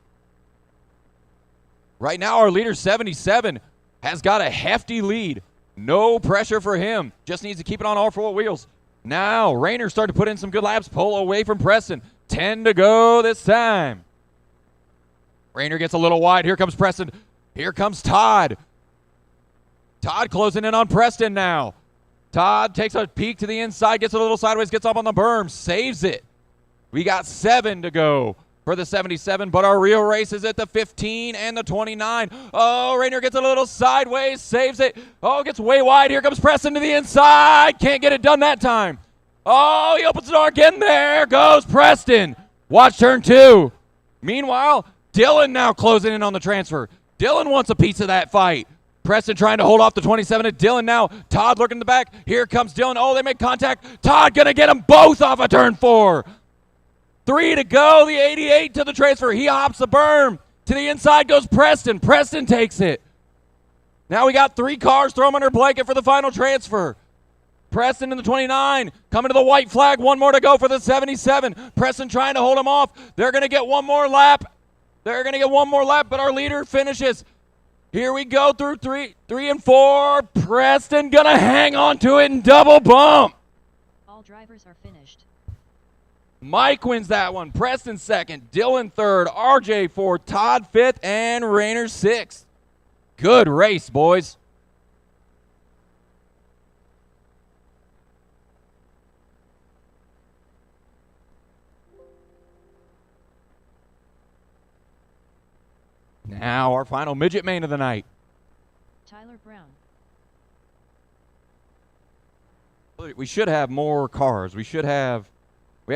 Right now, our leader, 77, has got a hefty lead. No pressure for him. Just needs to keep it on all 4 wheels. Now, Rayner starting to put in some good laps. Pull away from Preston. 10 to go this time. Rayner gets a little wide. Here comes Preston. Here comes Todd. Todd closing in on Preston now. Todd takes a peek to the inside, gets a little sideways, gets up on the berm, saves it. We got 7 to go for the 77, but our real race is at the 15 and the 29. Oh, Rayner gets a little sideways, saves it. Oh, gets way wide. Here comes Preston to the inside. Can't get it done that time. Oh, he opens the door again. There goes Preston. Watch turn 2. Meanwhile, Dylan now closing in on the transfer. Dylan wants a piece of that fight. Preston trying to hold off the 27 to Dylan now. Todd looking in the back. Here comes Dylan. Oh, they make contact. Todd going to get them both off of turn 4. 3 to go. The 88 to the transfer. He hops the berm. To the inside goes Preston. Preston takes it. Now we got 3 cars. Throw them under blanket for the final transfer. Preston in the 29. Coming to the white flag. 1 more to go for the 77. Preston trying to hold him off. They're going to get 1 more lap. They're going to get 1 more lap, but our leader finishes. Here we go through 3 and 4. Preston going to hang on to it and double bump. All drivers are finished. Mike wins that one. Preston 2nd. Dylan 3rd. RJ 4th. Todd 5th. And Rayner 6th. Good race, boys. Now our final midget main of the night. Tyler Brown. We should have more cars. We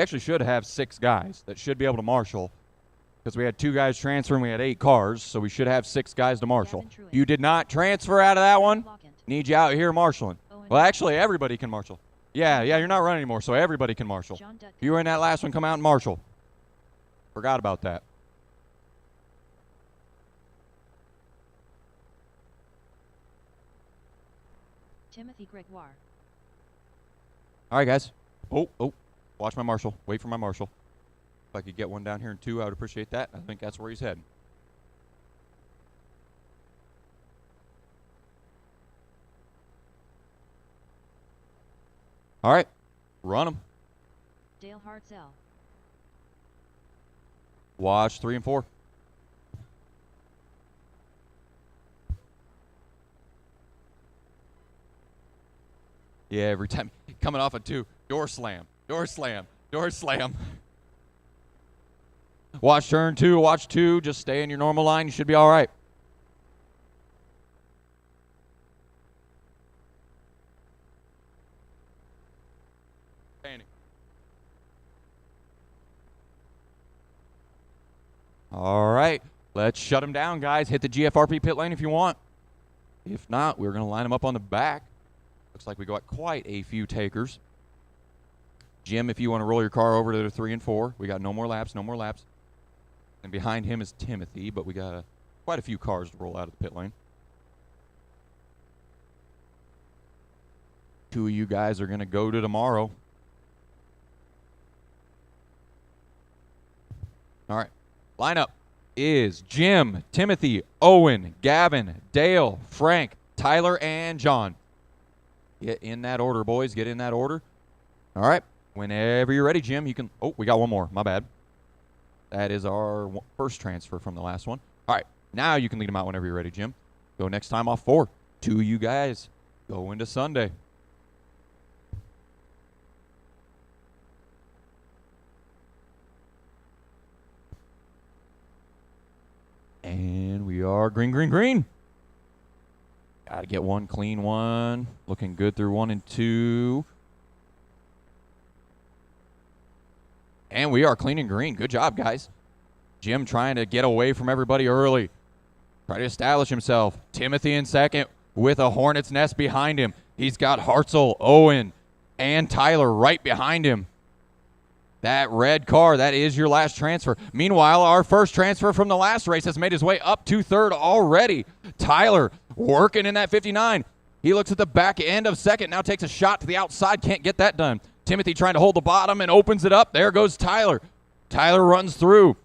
actually should have 6 guys that should be able to marshal, because we had 2 guys transfer and we had 8 cars, so we should have 6 guys to marshal. You did not transfer out of that one. Need you out here marshaling. Well, actually, everybody can marshal. Yeah, you're not running anymore, so everybody can marshal. If you were in that last one, come out and marshal. Forgot about that. Timothy Gregoire. All right, guys. Oh, watch my marshal. Wait for my marshal. If I could get one down here in 2, I would appreciate that. I think that's where he's heading. All right, run them. Dale Hartzell. Watch 3 and 4. Yeah, every time coming off a 2, door slam, door slam, door slam. Watch turn 2, watch 2. Just stay in your normal line. You should be all right. All right, let's shut them down, guys. Hit the GFRP pit lane if you want. If not, we're going to line them up on the back. Looks like we got quite a few takers. Jim, if you want to roll your car over to the 3 and 4, we got no more laps, no more laps. And behind him is Timothy, but we got quite a few cars to roll out of the pit lane. 2 of you guys are going to go to tomorrow. All right. Lineup is Jim, Timothy, Owen, Gavin, Dale, Frank, Tyler, and John. Get in that order, boys. Get in that order. All right. Whenever you're ready, Jim, you can. Oh, we got 1 more. My bad. That is our first transfer from the last one. All right. Now you can lead them out whenever you're ready, Jim. Go next time off 4. 2 of you guys go into Sunday. And we are green, green, green. Got to get 1 clean one. Looking good through 1 and 2. And we are clean and green. Good job, guys. Jim trying to get away from everybody early. Try to establish himself. Timothy in second with a Hornet's Nest behind him. He's got Hartzell, Owen, and Tyler right behind him. That red car, that is your last transfer. Meanwhile, our first transfer from the last race has made his way up to third already. Tyler working in that 59. He looks at the back end of second, now takes a shot to the outside, can't get that done. Timothy trying to hold the bottom and opens it up. There goes Tyler. Tyler runs through.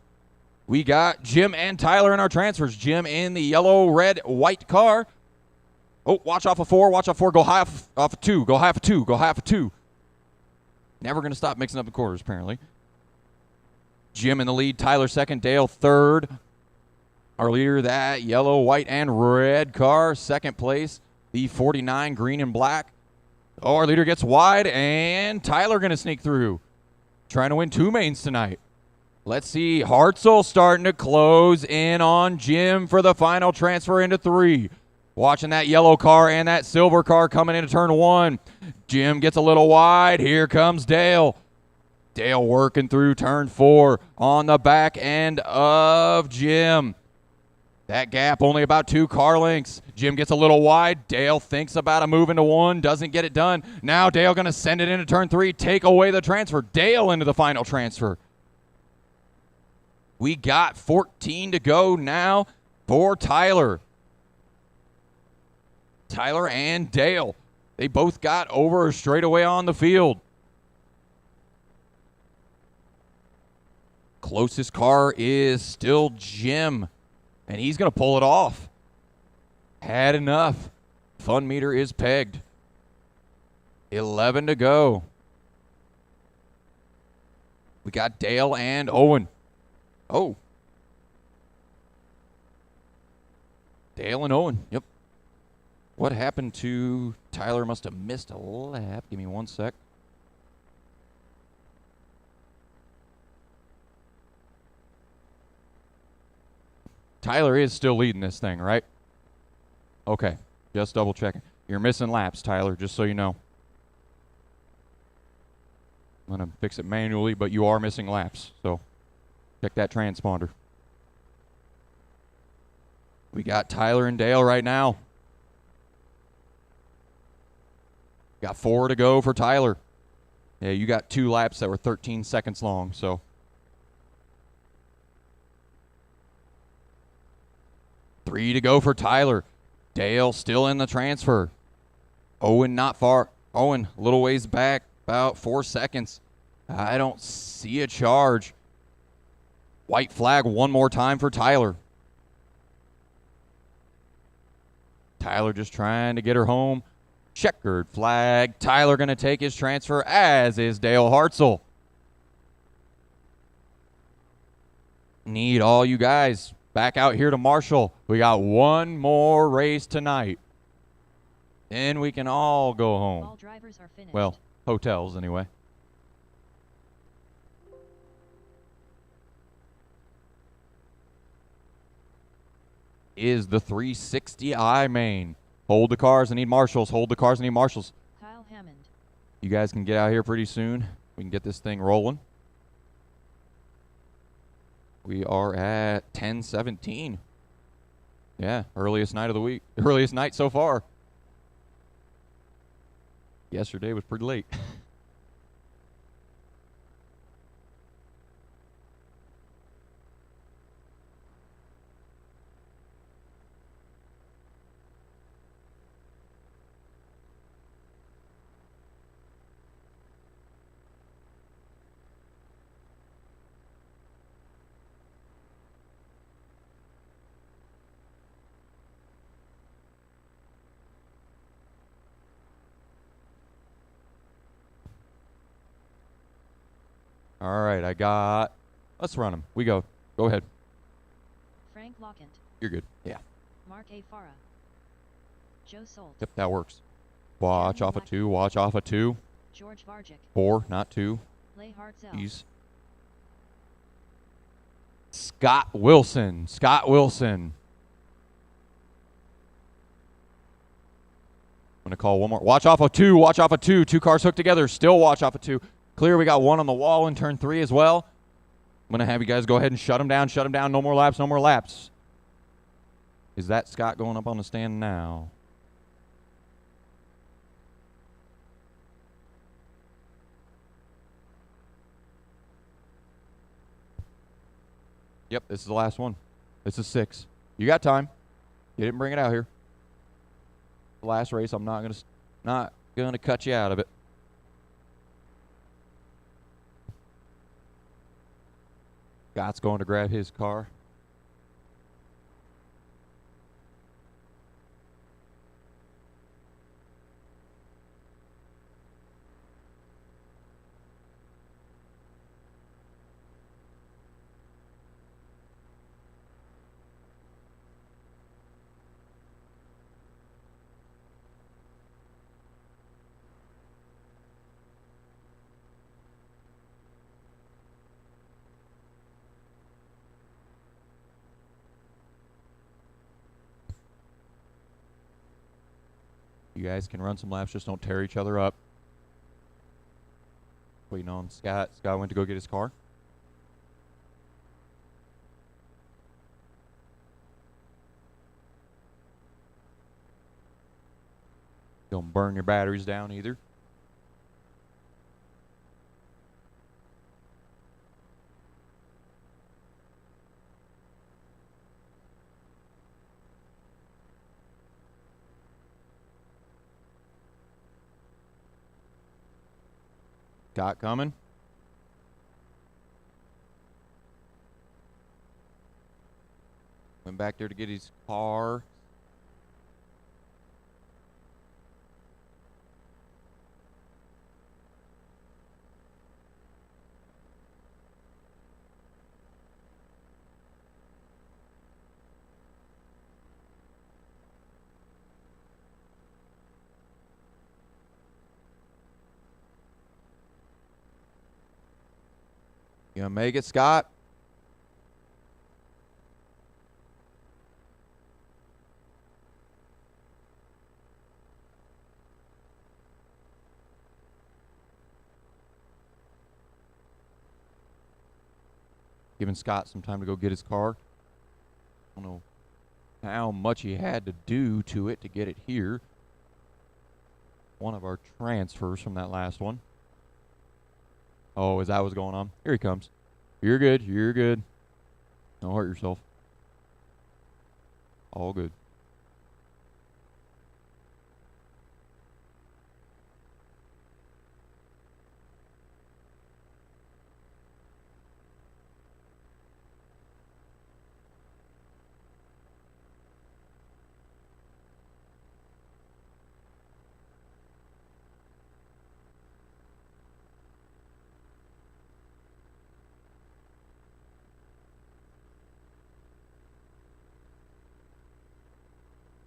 We got Jim and Tyler in our transfers. Jim in the yellow, red, white car. Oh, watch off of 4, watch off 4, go high off of 2, go high off of 2, go high off of 2. Never going to stop mixing up the quarters, apparently. Jim in the lead, Tyler second, Dale third. Our leader, that yellow, white, and red car, second place. The 49, green and black. Oh, our leader gets wide, and Tyler going to sneak through. Trying to win 2 mains tonight. Let's see, Hartzell starting to close in on Jim for the final transfer into 3. Watching that yellow car and that silver car coming into turn 1. Jim gets a little wide. Here comes Dale. Dale working through turn 4 on the back end of Jim. That gap only about 2 car lengths. Jim gets a little wide. Dale thinks about a move into 1. Doesn't get it done. Now Dale going to send it into turn 3. Take away the transfer. Dale into the final transfer. We got 14 to go now for Tyler. Tyler and Dale. They both got over a straightaway on the field. Closest car is still Jim, and he's going to pull it off. Had enough. Fun meter is pegged. 11 to go. We got Dale and Owen. Oh. Dale and Owen. Yep. What happened to Tyler? Must have missed a lap. Give me 1 sec. Tyler is still leading this thing, right? Okay. Just double checking. You're missing laps, Tyler, just so you know. I'm going to fix it manually, but you are missing laps. So check that transponder. We got Tyler and Dale right now. Got 4 to go for Tyler. Yeah, you got 2 laps that were 13 seconds long, so. 3 to go for Tyler. Dale still in the transfer. Owen not far. Owen a little ways back, about 4 seconds. I don't see a charge. White flag one more time for Tyler. Tyler just trying to get her home. Checkered flag. Tyler going to take his transfer, as is Dale Hartzell. Need all you guys back out here to Marshall. We got 1 more race tonight. Then we can all go home. All drivers are finished. Well, hotels anyway. Is the 360i main. Hold the cars, I need marshals. Hold the cars, I need marshals. Kyle Hammond. You guys can get out here pretty soon. We can get this thing rolling. We are at 10:17. Yeah, earliest night of the week. Earliest night so far. Yesterday was pretty late. All right, let's run them. We go. Go ahead. Frank Lockant. You're good. Yeah. Mark A. Farah. Joe Solt. Yep, that works. Watch Daniel off of Lackey. 2. Watch off of 2. George Vargic. 4, not 2. Leigh Hartzell. Jeez. Scott Wilson. Scott Wilson. I'm going to call one more. Watch off of 2. Watch off of 2. 2 cars hooked together. Still watch off of 2. Clear, we got 1 on the wall in turn 3 as well. I'm going to have you guys go ahead and shut them down. Shut them down. No more laps. No more laps. Is that Scott going up on the stand now? Yep, this is the last one. This is 6. You got time. You didn't bring it out here. The last race, I'm not gonna cut you out of it. Scott's going to grab his car. You guys can run some laps, just don't tear each other up. Waiting on Scott. Scott went to go get his car. Don't burn your batteries down either. Scott coming. Went back there to get his car. You gonna make it, Scott? Giving Scott some time to go get his car. I don't know how much he had to do to it to get it here. One of our transfers from that last one. Oh, is that what's going on? Here he comes. You're good. You're good. Don't hurt yourself. All good.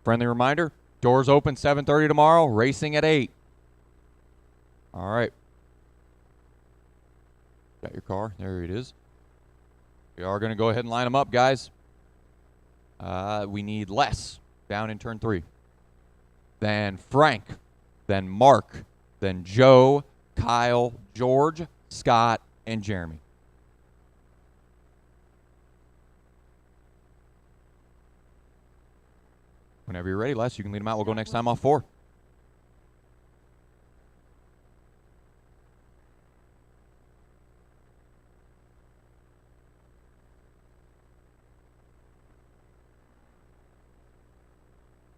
Friendly reminder, doors open 7:30 tomorrow, racing at 8. All right. Got your car. There it is. We are going to go ahead and line them up, guys. We need Les down in turn 3. Then Frank. Then Mark. Then Joe, Kyle, George, Scott, and Jeremy. Whenever you're ready, Les, you can lead them out. We'll go next time off 4.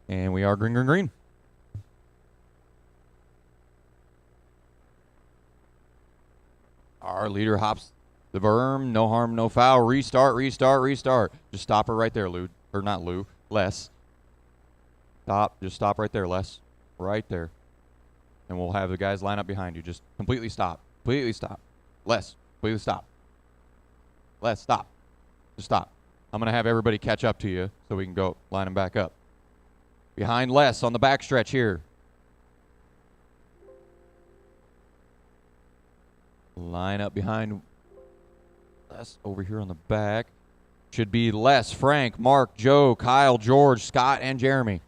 And we are green, green, green. Our leader hops the berm. No harm, no foul. Restart, restart, restart. Just stop her right there, Lou. Or not Lou, Les. Stop. Just stop right there, Les. Right there. And we'll have the guys line up behind you. Just completely stop. Completely stop. Les, completely stop. Les, stop. Just stop. I'm going to have everybody catch up to you so we can go line them back up. Behind Les on the backstretch here. Line up behind Les over here on the back. Should be Les, Frank, Mark, Joe, Kyle, George, Scott, and Jeremy.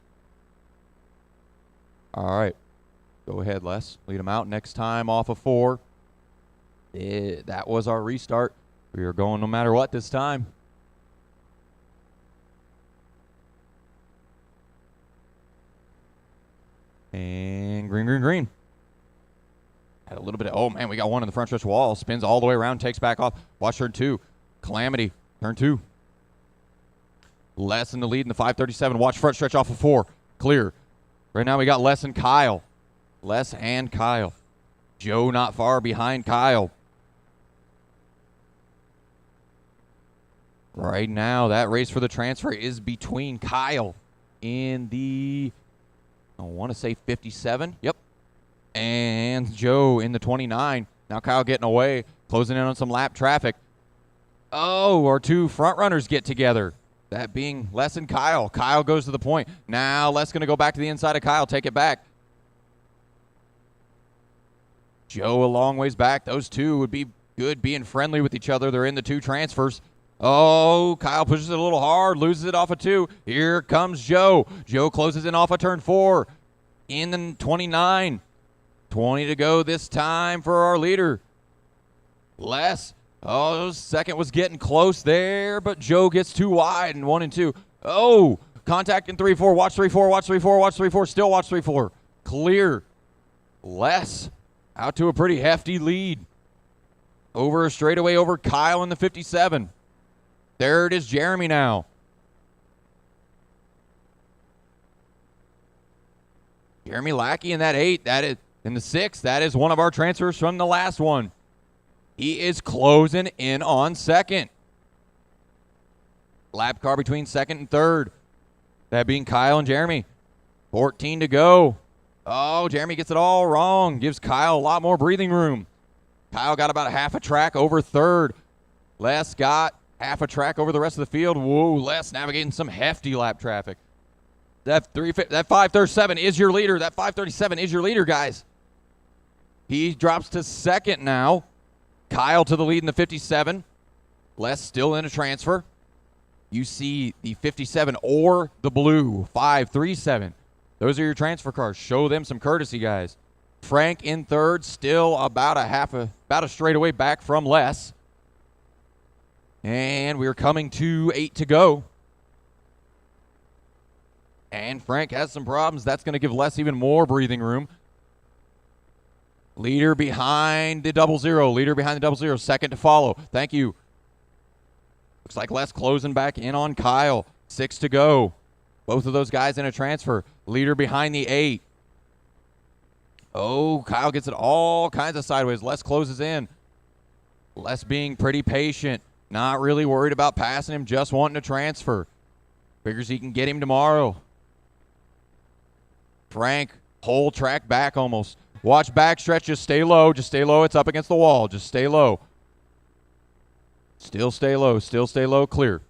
All right. Go ahead, Les. Lead them out next time off of 4. That was our restart. We are going no matter what this time. And green, green, green. Had a little bit of, oh man, we got one in the front stretch wall. Spins all the way around, takes back off. Watch turn 2. Calamity, turn 2. Les in the lead in the 537. Watch front stretch off of 4. Clear. Right now we got Les and Kyle. Les and Kyle. Joe not far behind Kyle. Right now, that race for the transfer is between Kyle in the, I want to say 57. Yep. And Joe in the 29. Now Kyle getting away, closing in on some lap traffic. Oh, our two front runners get together. That being Les and Kyle. Kyle goes to the point. Now Les going to go back to the inside of Kyle, take it back. Joe a long ways back. Those two would be good being friendly with each other. They're in the 2 transfers. Oh, Kyle pushes it a little hard, loses it off of 2. Here comes Joe. Joe closes in off of turn 4 in the 29. 20 to go this time for our leader. Les. Oh, second was getting close there, but Joe gets too wide in 1 and 2. Oh, contact in 3-4. Watch 3-4, watch 3-4, watch 3-4. Still watch 3-4. Clear. Les out to a pretty hefty lead. Over a straightaway over Kyle in the 57. Third is Jeremy now. Jeremy Lackey in that 8. That is in the 6. That is one of our transfers from the last one. He is closing in on second. Lap car between second and third. That being Kyle and Jeremy. 14 to go. Oh, Jeremy gets it all wrong. Gives Kyle a lot more breathing room. Kyle got about a half a track over third. Les got half a track over the rest of the field. Whoa, Les navigating some hefty lap traffic. That 537 is your leader. That 537 is your leader, guys. He drops to second now. Kyle to the lead in the 57. Les still in a transfer. You see the 57 or the blue 537. Those are your transfer cars. Show them some courtesy, guys. Frank in third, still about a straightaway back from Les. And we're coming to 8 to go. And Frank has some problems. That's going to give Les even more breathing room. Leader behind the 00. Leader behind the 00. Second to follow. Thank you. Looks like Les closing back in on Kyle. 6 to go. Both of those guys in a transfer. Leader behind the 8. Oh, Kyle gets it all kinds of sideways. Les closes in. Les being pretty patient. Not really worried about passing him. Just wanting to transfer. Figures he can get him tomorrow. Frank, whole track back almost. Watch backstretch. Just stay low. Just stay low. It's up against the wall. Just stay low. Still stay low. Still stay low. Clear.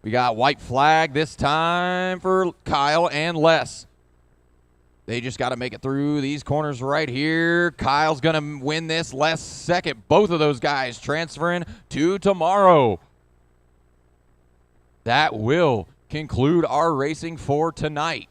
We got white flag this time for Kyle and Les. They just got to make it through these corners right here. Kyle's going to win this. Les second. Both of those guys transferring to tomorrow. That will conclude our racing for tonight.